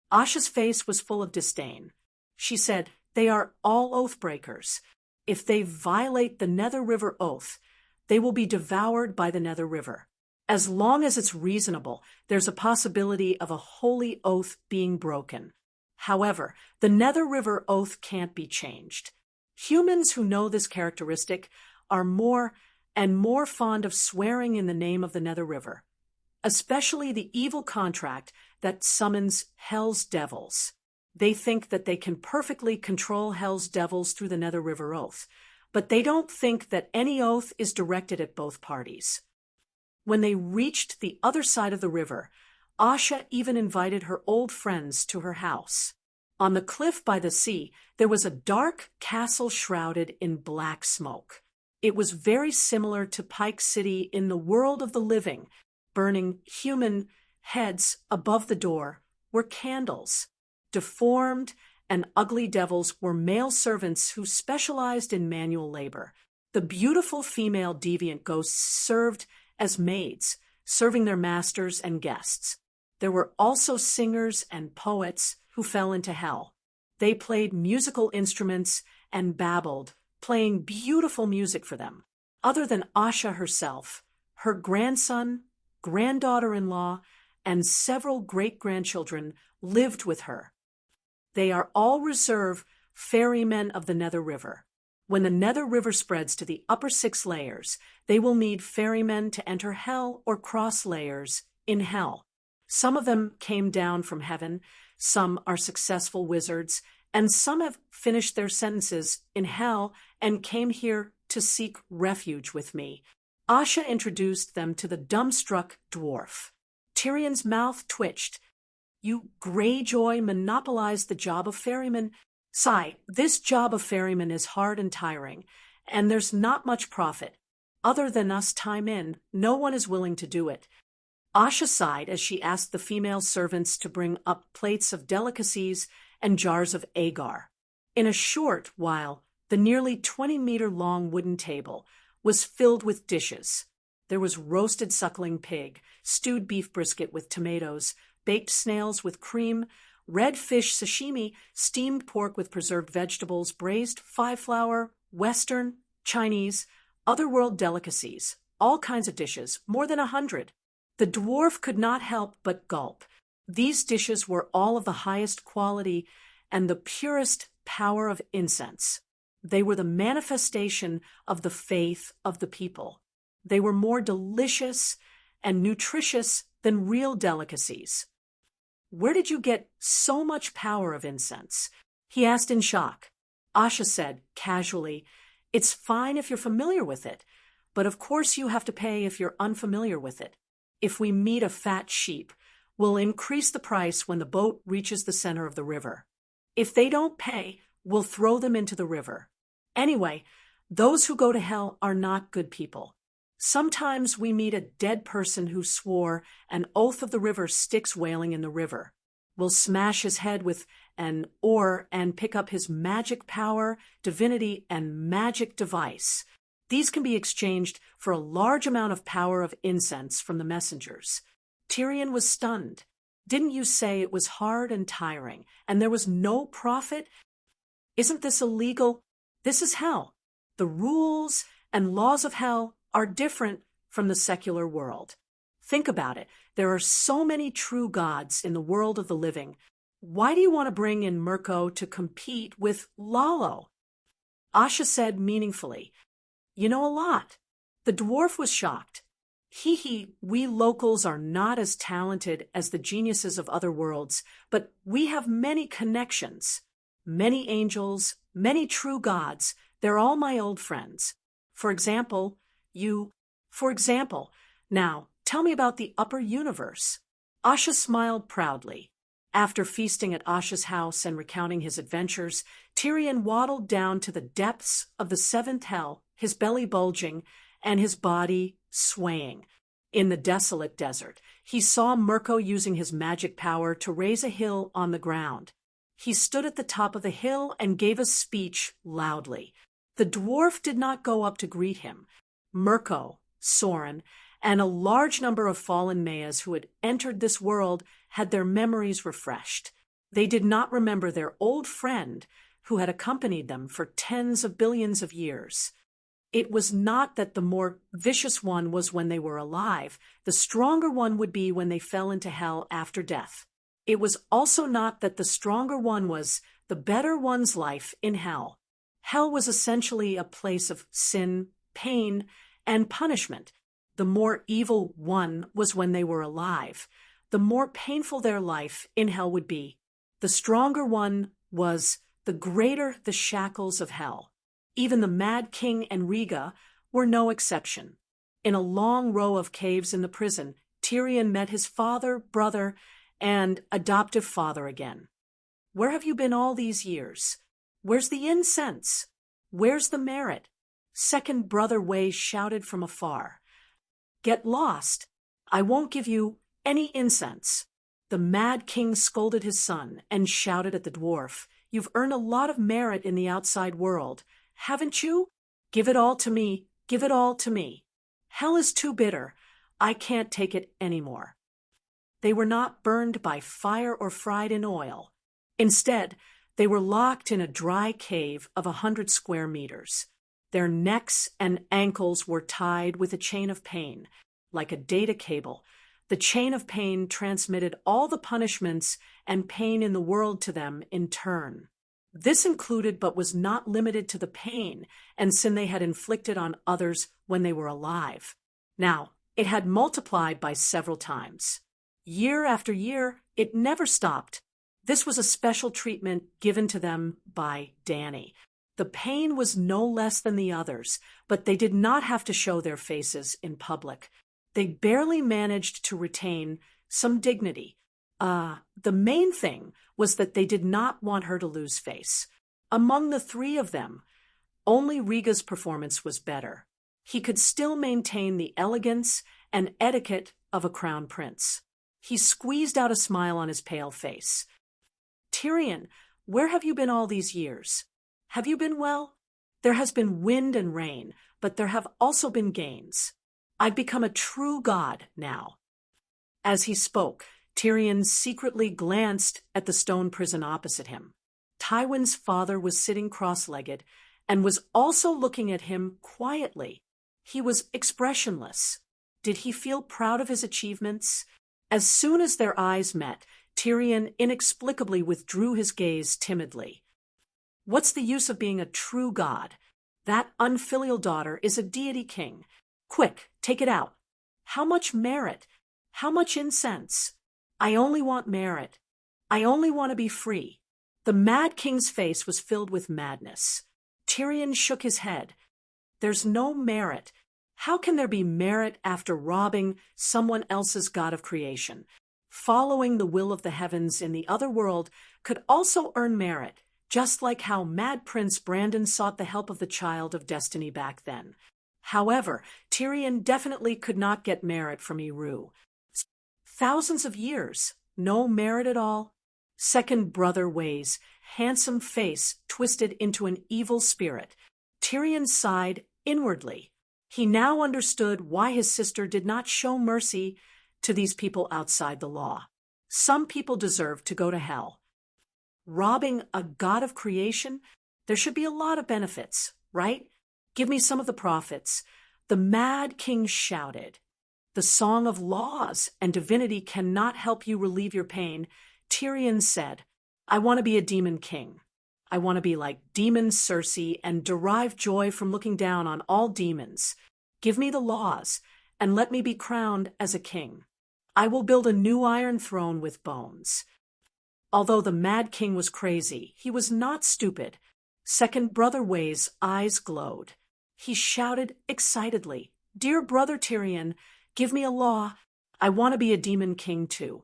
Asha's face was full of disdain. She said, "They are all oath breakers. If they violate the Nether River oath, they will be devoured by the Nether River. As long as it's reasonable, there's a possibility of a holy oath being broken. However, the Nether River oath can't be changed. Humans who know this characteristic are more and more fond of swearing in the name of the Nether River, especially the evil contract that summons Hell's devils. They think that they can perfectly control Hell's devils through the Nether River oath, but they don't think that any oath is directed at both parties." When they reached the other side of the river, Asha even invited her old friends to her house. On the cliff by the sea, there was a dark castle shrouded in black smoke. It was very similar to Pike City in the world of the living. Burning human heads above the door were candles. Deformed and ugly devils were male servants who specialized in manual labor. The beautiful female deviant ghosts served as maids, serving their masters and guests. There were also singers and poets who fell into hell. They played musical instruments and babbled, playing beautiful music for them. Other than Asha herself, her grandson, granddaughter-in-law, and several great-grandchildren lived with her. They are all reserve ferrymen of the Nether River. When the Nether River spreads to the upper 6 layers, they will need ferrymen to enter hell or cross layers in hell. Some of them came down from heaven, some are successful wizards, and some have finished their sentences in hell and came here to seek refuge with me. Asha introduced them to the dumbstruck dwarf. Tyrion's mouth twitched. "You Greyjoy monopolized the job of ferryman. Sigh, this job of ferryman is hard and tiring, and there's not much profit. Other than us time in, no one is willing to do it." Asha sighed as she asked the female servants to bring up plates of delicacies and jars of agar. In a short while, the nearly 20-meter-long wooden table was filled with dishes. There was roasted suckling pig, stewed beef brisket with tomatoes, baked snails with cream, red fish sashimi, steamed pork with preserved vegetables, braised 5-flour, Western, Chinese, otherworld delicacies, all kinds of dishes, more than 100. The dwarf could not help but gulp. These dishes were all of the highest quality and the purest power of incense. They were the manifestation of the faith of the people. They were more delicious and nutritious than real delicacies. "Where did you get so much power of incense?" he asked in shock. Asha said, casually, "It's fine if you're familiar with it, but of course you have to pay if you're unfamiliar with it. If we meet a fat sheep, we'll increase the price when the boat reaches the center of the river. If they don't pay, we'll throw them into the river. Anyway, those who go to hell are not good people. Sometimes we meet a dead person who swore an oath of the river Styx wailing in the river. We'll smash his head with an oar and pick up his magic power, divinity, and magic device. These can be exchanged for a large amount of power of incense from the messengers." Tyrion was stunned. "Didn't you say it was hard and tiring, and there was no profit? Isn't this illegal? This is hell. The rules and laws of hell are different from the secular world. Think about it. There are so many true gods in the world of the living. Why do you want to bring in Mirko to compete with Lalo? Asha said meaningfully, You know a lot. The dwarf was shocked. We locals are not as talented as the geniuses of other worlds, but we have many connections. Many angels, many true gods, they're all my old friends. For example, now, tell me about the upper universe. Asha smiled proudly. After feasting at Asha's house and recounting his adventures, Tyrion waddled down to the depths of the seventh hell, his belly bulging and his body swaying. In the desolate desert, he saw Mirko using his magic power to raise a hill on the ground. He stood at the top of the hill and gave a speech loudly. The dwarf did not go up to greet him. Mirko, Soren, and a large number of fallen Mayas who had entered this world had their memories refreshed. They did not remember their old friend who had accompanied them for tens of billions of years. It was not that the more vicious one was when they were alive. The stronger one would be when they fell into hell after death. It was also not that the stronger one was the better one's life in hell. Hell was essentially a place of sin, pain, and punishment. The more evil one was when they were alive. The more painful their life in hell would be. The stronger one was, the greater the shackles of hell. Even the Mad King and Riga were no exception. In a long row of caves in the prison, Tyrion met his father, brother, and adoptive father again. Where have you been all these years? Where's the incense? Where's the merit? Second brother Ways shouted from afar. Get lost. I won't give you any incense. The Mad King scolded his son and shouted at the dwarf. You've earned a lot of merit in the outside world, haven't you? Give it all to me. Give it all to me. Hell is too bitter. I can't take it anymore. They were not burned by fire or fried in oil. Instead, they were locked in a dry cave of 100 square meters. Their necks and ankles were tied with a chain of pain. Like a data cable, the chain of pain transmitted all the punishments and pain in the world to them in turn. This included but was not limited to the pain and sin they had inflicted on others when they were alive. Now, it had multiplied by several times. Year after year, it never stopped. This was a special treatment given to them by Dany. The pain was no less than the others, but they did not have to show their faces in public. They barely managed to retain some dignity. The main thing was that they did not want her to lose face. Among the three of them, only Riga's performance was better. He could still maintain the elegance and etiquette of a crown prince. He squeezed out a smile on his pale face. Tyrion, where have you been all these years? Have you been well? There has been wind and rain, but there have also been gains. I've become a true god now. As he spoke, Tyrion secretly glanced at the stone prison opposite him. Tywin's father was sitting cross-legged and was also looking at him quietly. He was expressionless. Did he feel proud of his achievements? As soon as their eyes met, Tyrion inexplicably withdrew his gaze timidly. What's the use of being a true god? That unfilial daughter is a deity king. Quick, take it out. How much merit? How much incense? I only want merit. I only want to be free. The Mad King's face was filled with madness. Tyrion shook his head. There's no merit. How can there be merit after robbing someone else's god of creation? Following the will of the heavens in the other world could also earn merit, just like how Mad Prince Brandon sought the help of the Child of Destiny back then. However, Tyrion definitely could not get merit from Eru. Thousands of years, no merit at all. Second brother Ways' handsome face twisted into an evil spirit. Tyrion sighed inwardly. He now understood why his sister did not show mercy to these people outside the law. Some people deserve to go to hell. Robbing a god of creation? There should be a lot of benefits, right? Give me some of the profits. The Mad King shouted. The song of laws and divinity cannot help you relieve your pain. Tyrion said, I want to be a demon king. I want to be like demon Cersei and derive joy from looking down on all demons. Give me the laws, and let me be crowned as a king. I will build a new iron throne with bones. Although the Mad King was crazy, he was not stupid. Second Brother Way's eyes glowed. He shouted excitedly, Dear Brother Tyrion, give me a law. I want to be a demon king too.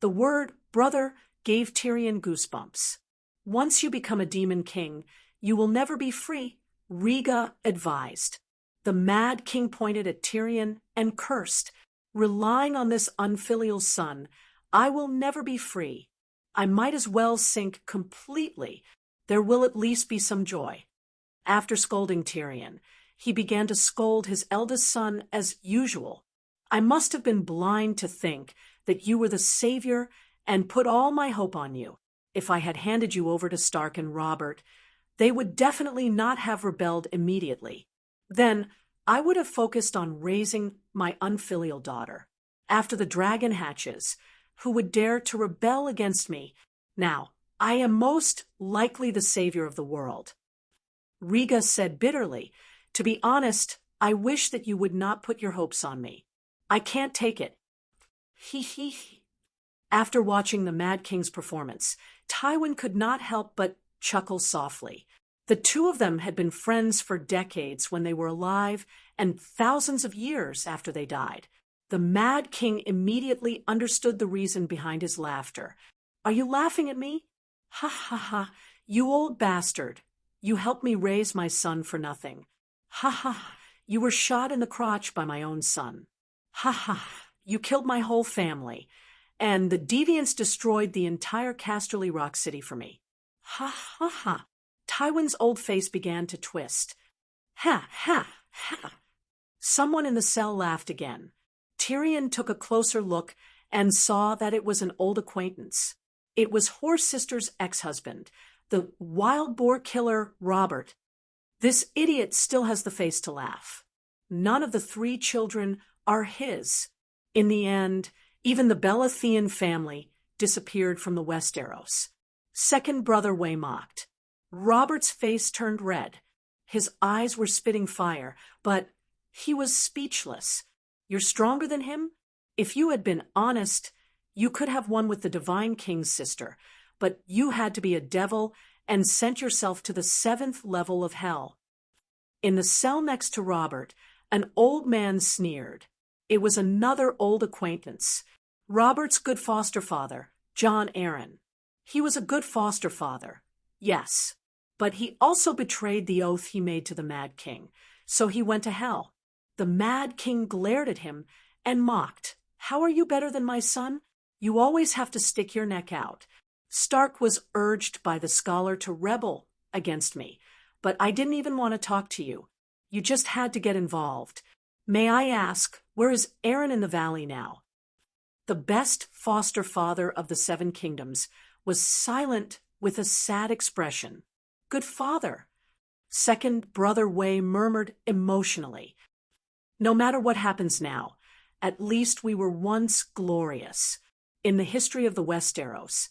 The word brother gave Tyrion goosebumps. Once you become a demon king, you will never be free, Rhaega advised. The Mad King pointed at Tyrion and cursed, Relying on this unfilial son, I will never be free. I might as well sink completely. There will at least be some joy. After scolding Tyrion, he began to scold his eldest son as usual. I must have been blind to think that you were the savior and put all my hope on you. If I had handed you over to Stark and Robert, they would definitely not have rebelled immediately. Then I would have focused on raising my unfilial daughter. After the dragon hatches, who would dare to rebel against me? Now, I am most likely the savior of the world. Rhaega said bitterly, To be honest, I wish that you would not put your hopes on me. I can't take it. He. After watching the Mad King's performance, Tywin could not help but chuckle softly. The two of them had been friends for decades when they were alive and thousands of years after they died. The Mad King immediately understood the reason behind his laughter. Are you laughing at me? Ha ha ha, you old bastard. You helped me raise my son for nothing. Ha ha, you were shot in the crotch by my own son. Ha ha, you killed my whole family. And the deviants destroyed the entire Casterly Rock City for me. Ha ha ha. Tywin's old face began to twist. Ha ha ha. Someone in the cell laughed again. Tyrion took a closer look and saw that it was an old acquaintance. It was Horse Sister's ex-husband, the wild boar killer Robert. This idiot still has the face to laugh. None of the 3 children are his. In the end, even the Baratheon family disappeared from the Westeros. Second Brother Way mocked. Robert's face turned red. His eyes were spitting fire, but he was speechless. You're stronger than him? If you had been honest, you could have won with the Divine King's sister, but you had to be a devil and sent yourself to the 7th level of hell. In the cell next to Robert, an old man sneered. It was another old acquaintance. Robert's good foster father, Jon Arryn. He was a good foster father, yes, but he also betrayed the oath he made to the Mad King, so he went to hell. The Mad King glared at him and mocked. How are you better than my son? You always have to stick your neck out. Stark was urged by the scholar to rebel against me, but I didn't even want to talk to you. You just had to get involved. May I ask, where is Arryn in the valley now? The best foster father of the 7 kingdoms was silent with a sad expression. Good father. Second Brother Way murmured emotionally. No matter what happens now, at least we were once glorious. In the history of the Westeros,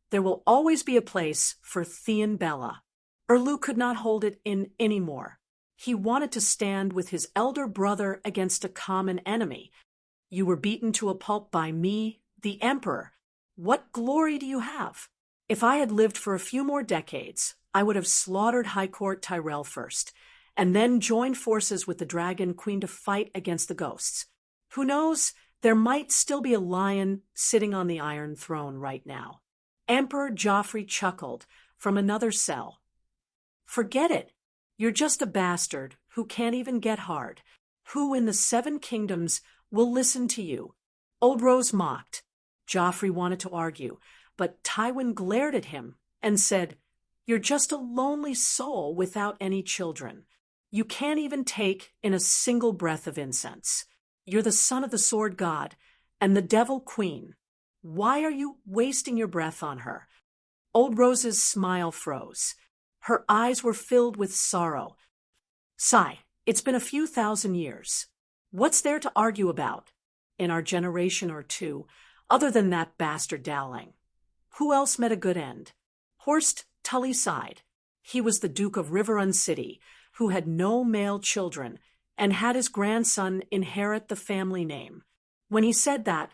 there will always be a place for Theon Bella. Erlu could not hold it in anymore. He wanted to stand with his elder brother against a common enemy. You were beaten to a pulp by me, the Emperor. What glory do you have? If I had lived for a few more decades, I would have slaughtered High Court Tyrell first, and then joined forces with the Dragon Queen to fight against the ghosts. Who knows, there might still be a lion sitting on the Iron Throne right now. Emperor Joffrey chuckled from another cell. Forget it. You're just a bastard who can't even get hard. Who in the 7 kingdoms will listen to you? Old Rose mocked. Joffrey wanted to argue, but Tywin glared at him and said, You're just a lonely soul without any children. You can't even take in a single breath of incense. You're the son of the sword god and the devil queen. Why are you wasting your breath on her? Old Rose's smile froze. Her eyes were filled with sorrow. Sigh, it's been a few thousand years. What's there to argue about in our generation or two, other than that bastard Dowling? Who else met a good end? Horst Tully sighed. He was the Duke of Riverrun City, who had no male children and had his grandson inherit the family name. When he said that,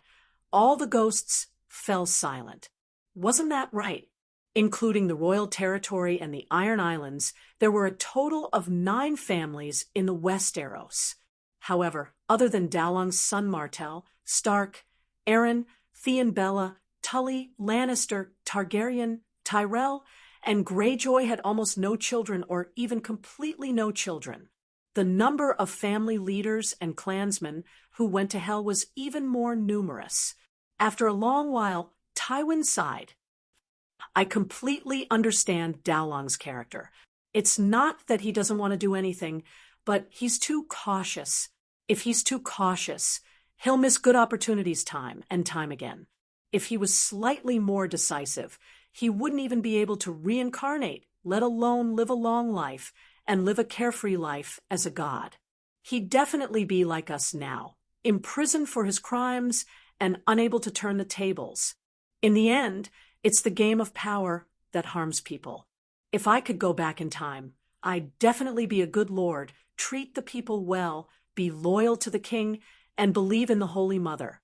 all the ghosts fell silent. Wasn't that right? Including the Royal Territory and the Iron Islands, there were a total of 9 families in the Westeros. However, other than Dowling's son Martell, Stark, Arryn, Theon Bella, Tully, Lannister, Targaryen, Tyrell, and Greyjoy had almost no children or even completely no children. The number of family leaders and clansmen who went to hell was even more numerous. After a long while, Tywin sighed. I completely understand Dowling's character. It's not that he doesn't want to do anything, but he's too cautious. If he's too cautious, he'll miss good opportunities time and time again. If he was slightly more decisive, he wouldn't even be able to reincarnate, let alone live a long life and live a carefree life as a god. He'd definitely be like us now, imprisoned for his crimes and unable to turn the tables. In the end, it's the game of power that harms people. If I could go back in time, I'd definitely be a good lord, treat the people well, be loyal to the king, and believe in the Holy Mother.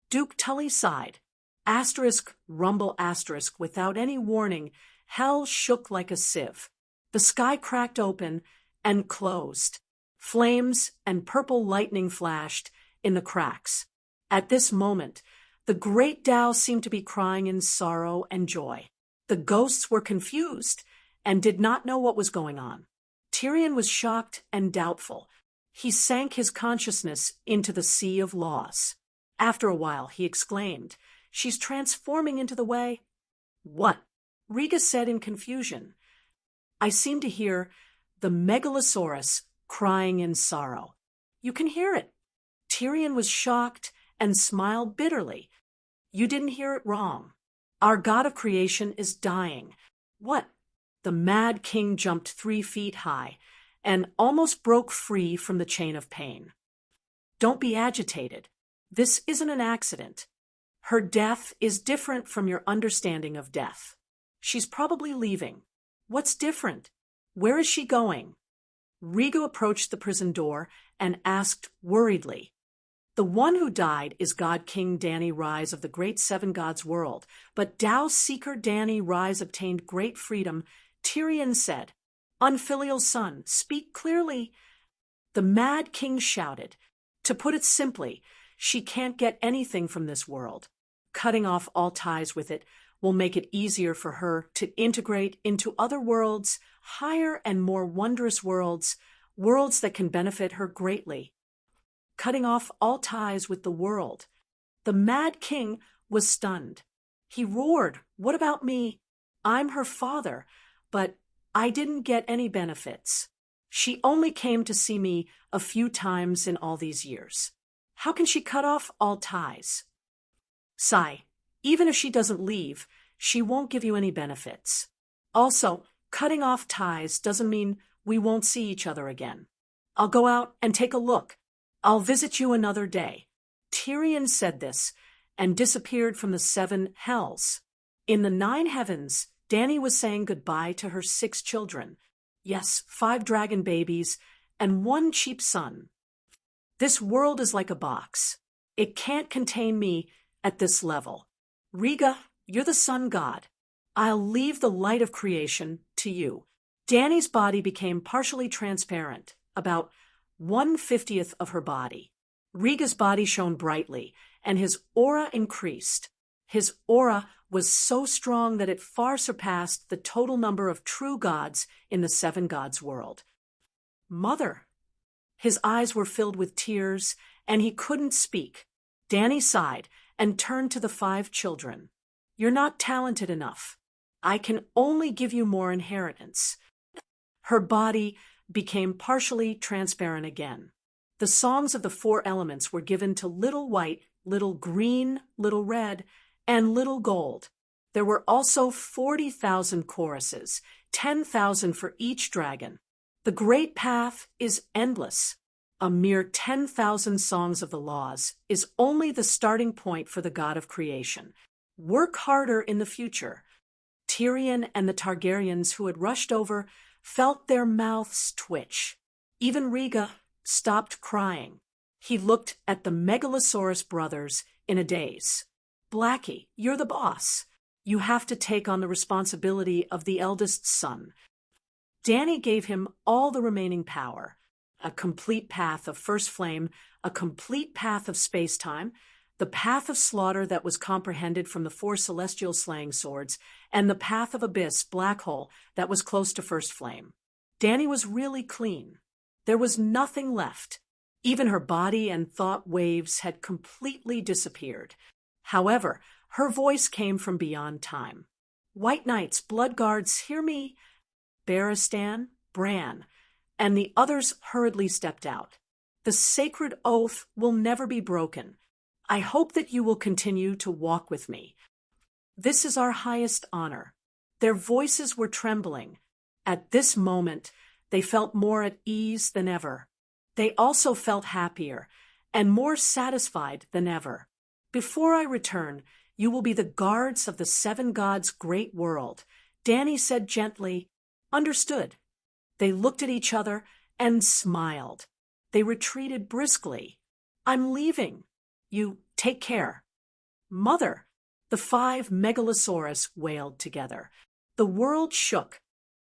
Duke Tully sighed. Asterisk, rumble asterisk, without any warning, hell shook like a sieve. The sky cracked open and closed. Flames and purple lightning flashed in the cracks. At this moment, the great Dow seemed to be crying in sorrow and joy. The ghosts were confused and did not know what was going on. Tyrion was shocked and doubtful. He sank his consciousness into the sea of loss. After a while, he exclaimed, "She's transforming into the way." "What?" Rhaegar said in confusion. "I seem to hear the Megalosaurus crying in sorrow." "You can hear it." Tyrion was shocked and smiled bitterly. "You didn't hear it wrong. Our god of creation is dying." "What?" The Mad King jumped 3 feet high and almost broke free from the chain of pain. "Don't be agitated. This isn't an accident. Her death is different from your understanding of death. She's probably leaving." "What's different? Where is she going?" Rhaegar approached the prison door and asked worriedly. "The one who died is God King Dany Rise of the Great Seven Gods world, but Dow Seeker Dany Rise obtained great freedom," Tyrion said. "Unfilial son, speak clearly." The Mad King shouted. "To put it simply, she can't get anything from this world. Cutting off all ties with it will make it easier for her to integrate into other worlds, higher and more wondrous worlds, worlds that can benefit her greatly." Cutting off all ties with the world. The Mad King was stunned. He roared, "What about me? I'm her father, but I didn't get any benefits. She only came to see me a few times in all these years. How can she cut off all ties?" "Sigh, even if she doesn't leave, she won't give you any benefits. Also, cutting off ties doesn't mean we won't see each other again. I'll go out and take a look. I'll visit you another day." Tyrion said this and disappeared from the 7 hells. In the 9 heavens, Dany was saying goodbye to her 6 children. Yes, 5 dragon babies and 1 cheap son. "This world is like a box. It can't contain me at this level. Rhaegar, you're the sun god. I'll leave the light of creation to you." Dany's body became partially transparent, about 1/50th of her body. Rhaegar's body shone brightly, and his aura increased. His aura was so strong that it far surpassed the total number of true gods in the 7 gods world. "Mother." His eyes were filled with tears, and he couldn't speak. Dany sighed and turned to the 5 children. "You're not talented enough. I can only give you more inheritance." Her body became partially transparent again. The songs of the 4 elements were given to Little White, Little Green, Little Red, and Little Gold. There were also 40,000 choruses, 10,000 for each dragon. The great path is endless. A mere 10,000 songs of the laws is only the starting point for the god of creation. Work harder in the future. Tyrion and the Targaryens who had rushed over felt their mouths twitch. Even Rhaega stopped crying. He looked at the Megalosaurus brothers in a daze. Blackie, you're the boss. You have to take on the responsibility of the eldest son. Dany gave him all the remaining power. A complete path of first flame, a complete path of space-time, the path of slaughter that was comprehended from the 4 celestial slaying swords, and the path of abyss, black hole, that was close to first flame. Dany was really clean. There was nothing left. Even her body and thought waves had completely disappeared. However, her voice came from beyond time. White Knights, Blood Guards, hear me. Barristan, Bran, and the others hurriedly stepped out. The sacred oath will never be broken. I hope that you will continue to walk with me. This is our highest honor. Their voices were trembling. At this moment, they felt more at ease than ever. They also felt happier and more satisfied than ever. Before I return, you will be the guards of the 7 gods' great world. Dany said gently, "Understood." They looked at each other and smiled. They retreated briskly. "I'm leaving. You take care." "Mother," the 5 Megalosaurus wailed together. The world shook.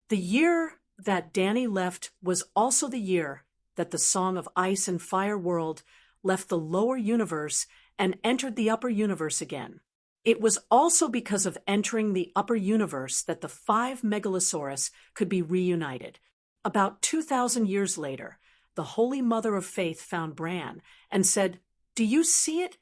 The year that Dany left was also the year that the Song of Ice and Fire world left the lower universe and entered the upper universe again. It was also because of entering the upper universe that the 5 Megalosaurus could be reunited. About 2,000 years later, the Holy Mother of Faith found Bran and said, "Do you see it?"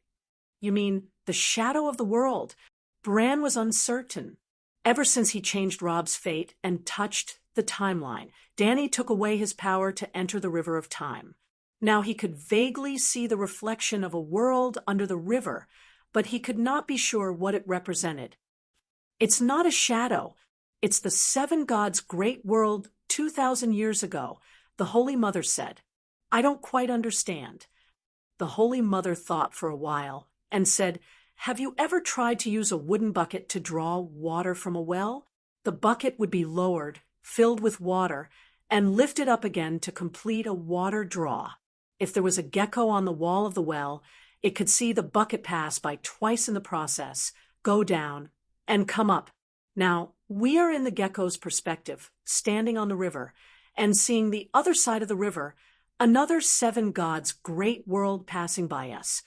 "You mean the shadow of the world?" Bran was uncertain. Ever since he changed Robb's fate and touched the timeline, Dany took away his power to enter the river of time. Now he could vaguely see the reflection of a world under the river, but he could not be sure what it represented. "It's not a shadow. It's the 7 gods' great world 2,000 years ago," the Holy Mother said. "I don't quite understand." The Holy Mother thought for a while and said, "Have you ever tried to use a wooden bucket to draw water from a well? The bucket would be lowered, filled with water, and lifted up again to complete a water draw. If there was a gecko on the wall of the well, it could see the bucket pass by twice in the process, go down, and come up. Now, we are in the gecko's perspective, standing on the river, and seeing the other side of the river, another 7 gods' great world passing by us."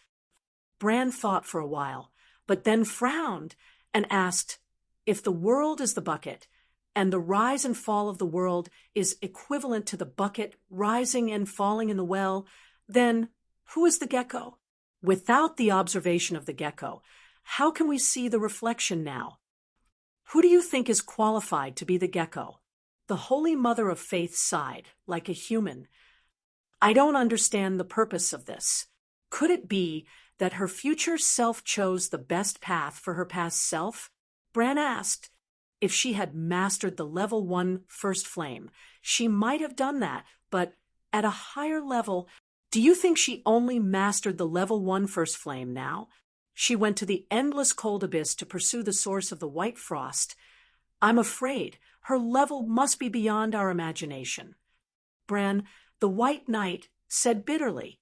Bran thought for a while, but then frowned and asked, "If the world is the bucket, and the rise and fall of the world is equivalent to the bucket rising and falling in the well, then who is the gecko? Without the observation of the gecko, how can we see the reflection now? Who do you think is qualified to be the gecko?" The Holy Mother of Faith sighed, like a human. "I don't understand the purpose of this. Could it be that her future self chose the best path for her past self?" Bran asked. If she had mastered the level 1 first flame, she might have done that, but at a higher level, do you think she only mastered the level 1 first flame now? She went to the endless cold abyss to pursue the source of the white frost. I'm afraid her level must be beyond our imagination. Bran, the White Knight, said bitterly,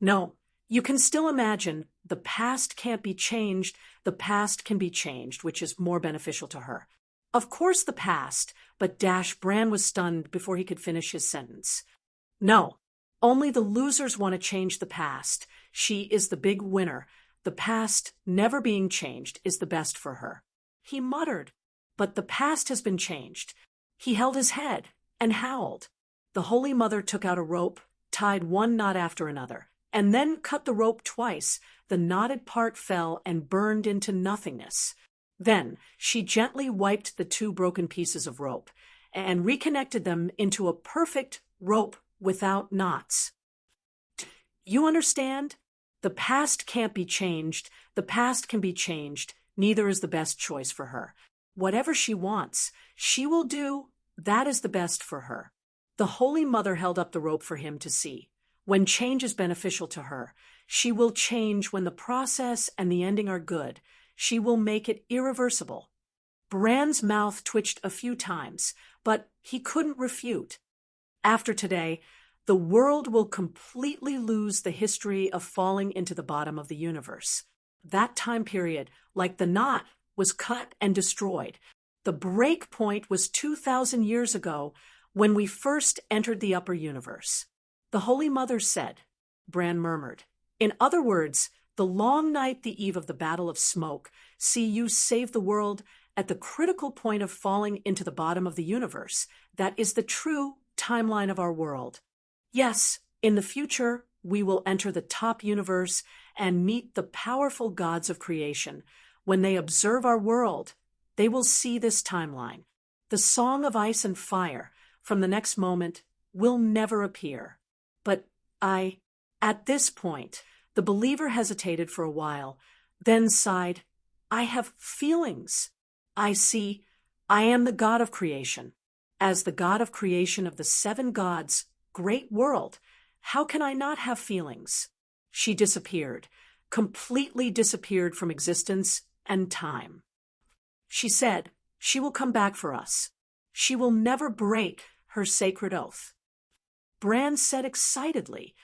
"No, you can still imagine. The past can't be changed. The past can be changed, which is more beneficial to her." "Of course the past," but Bran was stunned before he could finish his sentence. "No, only the losers want to change the past. She is the big winner. The past, never being changed, is the best for her." He muttered, "But the past has been changed." He held his head and howled. The Holy Mother took out a rope, tied one knot after another, and then cut the rope twice. The knotted part fell and burned into nothingness. Then she gently wiped the 2 broken pieces of rope and reconnected them into a perfect rope without knots. "You understand? The past can't be changed. The past can be changed. Neither is the best choice for her. Whatever she wants, she will do. That is the best for her." The Holy Mother held up the rope for him to see. When change is beneficial to her, she will change when the process and the ending are good. She will make it irreversible. Bran's mouth twitched a few times, but he couldn't refute. After today, the world will completely lose the history of falling into the bottom of the universe. That time period, like the knot, was cut and destroyed. The break point was 2,000 years ago when we first entered the upper universe. The Holy Mother said, Bran murmured. In other words, the long night, the eve of the Battle of Smoke, see you save the world at the critical point of falling into the bottom of the universe. That is the true timeline of our world. Yes, in the future, we will enter the top universe and meet the powerful gods of creation. When they observe our world, they will see this timeline. The Song of Ice and Fire from the next moment will never appear. But at this point, the believer hesitated for a while, then sighed, I have feelings. I am the God of creation. As the God of creation of the seven gods, great world, how can I not have feelings? She disappeared, completely disappeared from existence and time. She said, she will come back for us. She will never break her sacred oath. Bran said excitedly,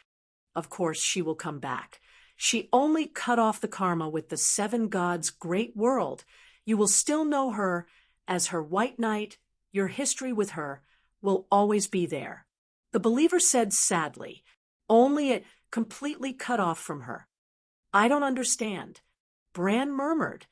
of course she will come back. She only cut off the karma with the seven gods' great world. You will still know her as her White Knight. Your history with her will always be there. The believer said sadly, only it completely cut off from her. I don't understand. Bran murmured.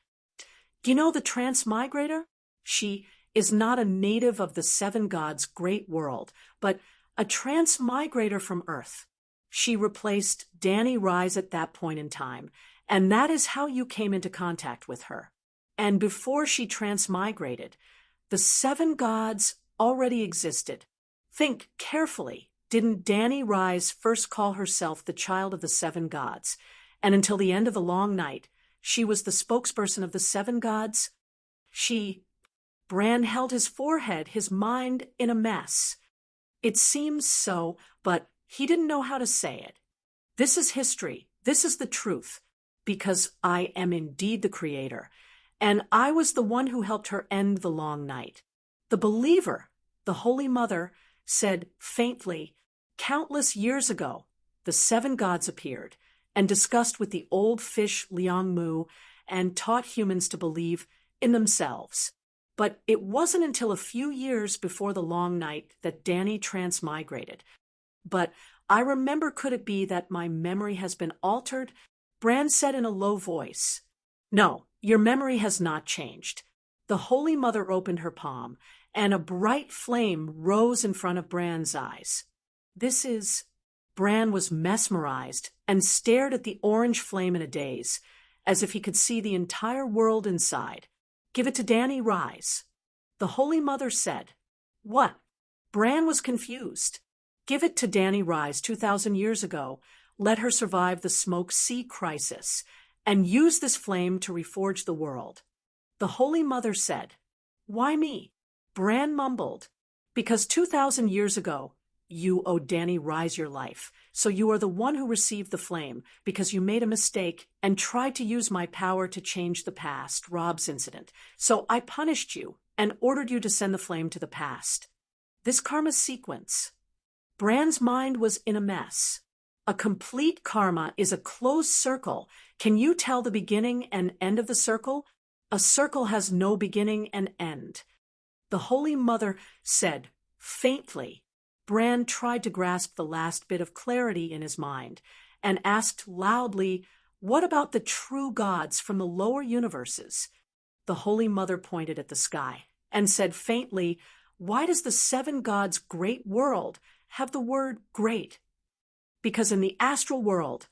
You know the transmigrator? She is not a native of the seven gods' great world, but a transmigrator from Earth. She replaced Dany Rise at that point in time, and that is how you came into contact with her. And before she transmigrated, the seven gods already existed. Think carefully. Didn't Dany Rise first call herself the child of the seven gods? And until the end of the long night, she was the spokesperson of the seven gods? Bran held his forehead, his mind in a mess. It seems so, but he didn't know how to say it. This is history. This is the truth, because I am indeed the creator, and I was the one who helped her end the long night. The believer, the Holy Mother, said faintly, countless years ago, the seven gods appeared and discussed with the old fish Liang Mu and taught humans to believe in themselves. But it wasn't until a few years before the long night that Dany transmigrated. But I remember, could it be that my memory has been altered? Bran said in a low voice. No, your memory has not changed. The Holy Mother opened her palm, and a bright flame rose in front of Bran's eyes. Bran was mesmerized and stared at the orange flame in a daze, as if he could see the entire world inside. Give it to Dany Rise. The Holy Mother said. What? Bran was confused. Give it to Dany Rise 2,000 years ago. Let her survive the Smoke Sea crisis and use this flame to reforge the world. The Holy Mother said. Why me? Bran mumbled. Because 2,000 years ago, you owed Dany Rise your life, so you are the one who received the flame because you made a mistake and tried to use my power to change the past, Robb's incident. So I punished you and ordered you to send the flame to the past. This karma sequence. Bran's mind was in a mess. A complete karma is a closed circle. Can you tell the beginning and end of the circle? A circle has no beginning and end. The Holy Mother said, faintly. Bran tried to grasp the last bit of clarity in his mind and asked loudly, what about the true gods from the lower universes? The Holy Mother pointed at the sky and said faintly, why does the seven gods' great world have the word great? Because in the astral world,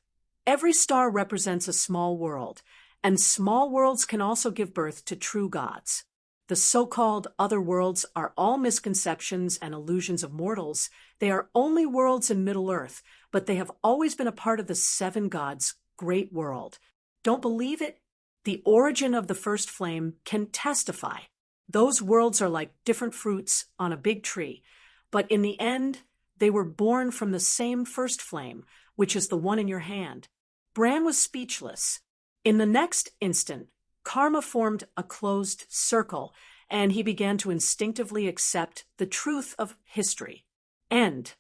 every star represents a small world, and small worlds can also give birth to true gods. The so-called other worlds are all misconceptions and illusions of mortals. They are only worlds in Middle-earth, but they have always been a part of the seven gods' great world. Don't believe it? The origin of the first flame can testify. Those worlds are like different fruits on a big tree, but in the end, They were born from the same first flame, which is the one in your hand. Bran was speechless. In the next instant, karma formed a closed circle, and he began to instinctively accept the truth of history. End.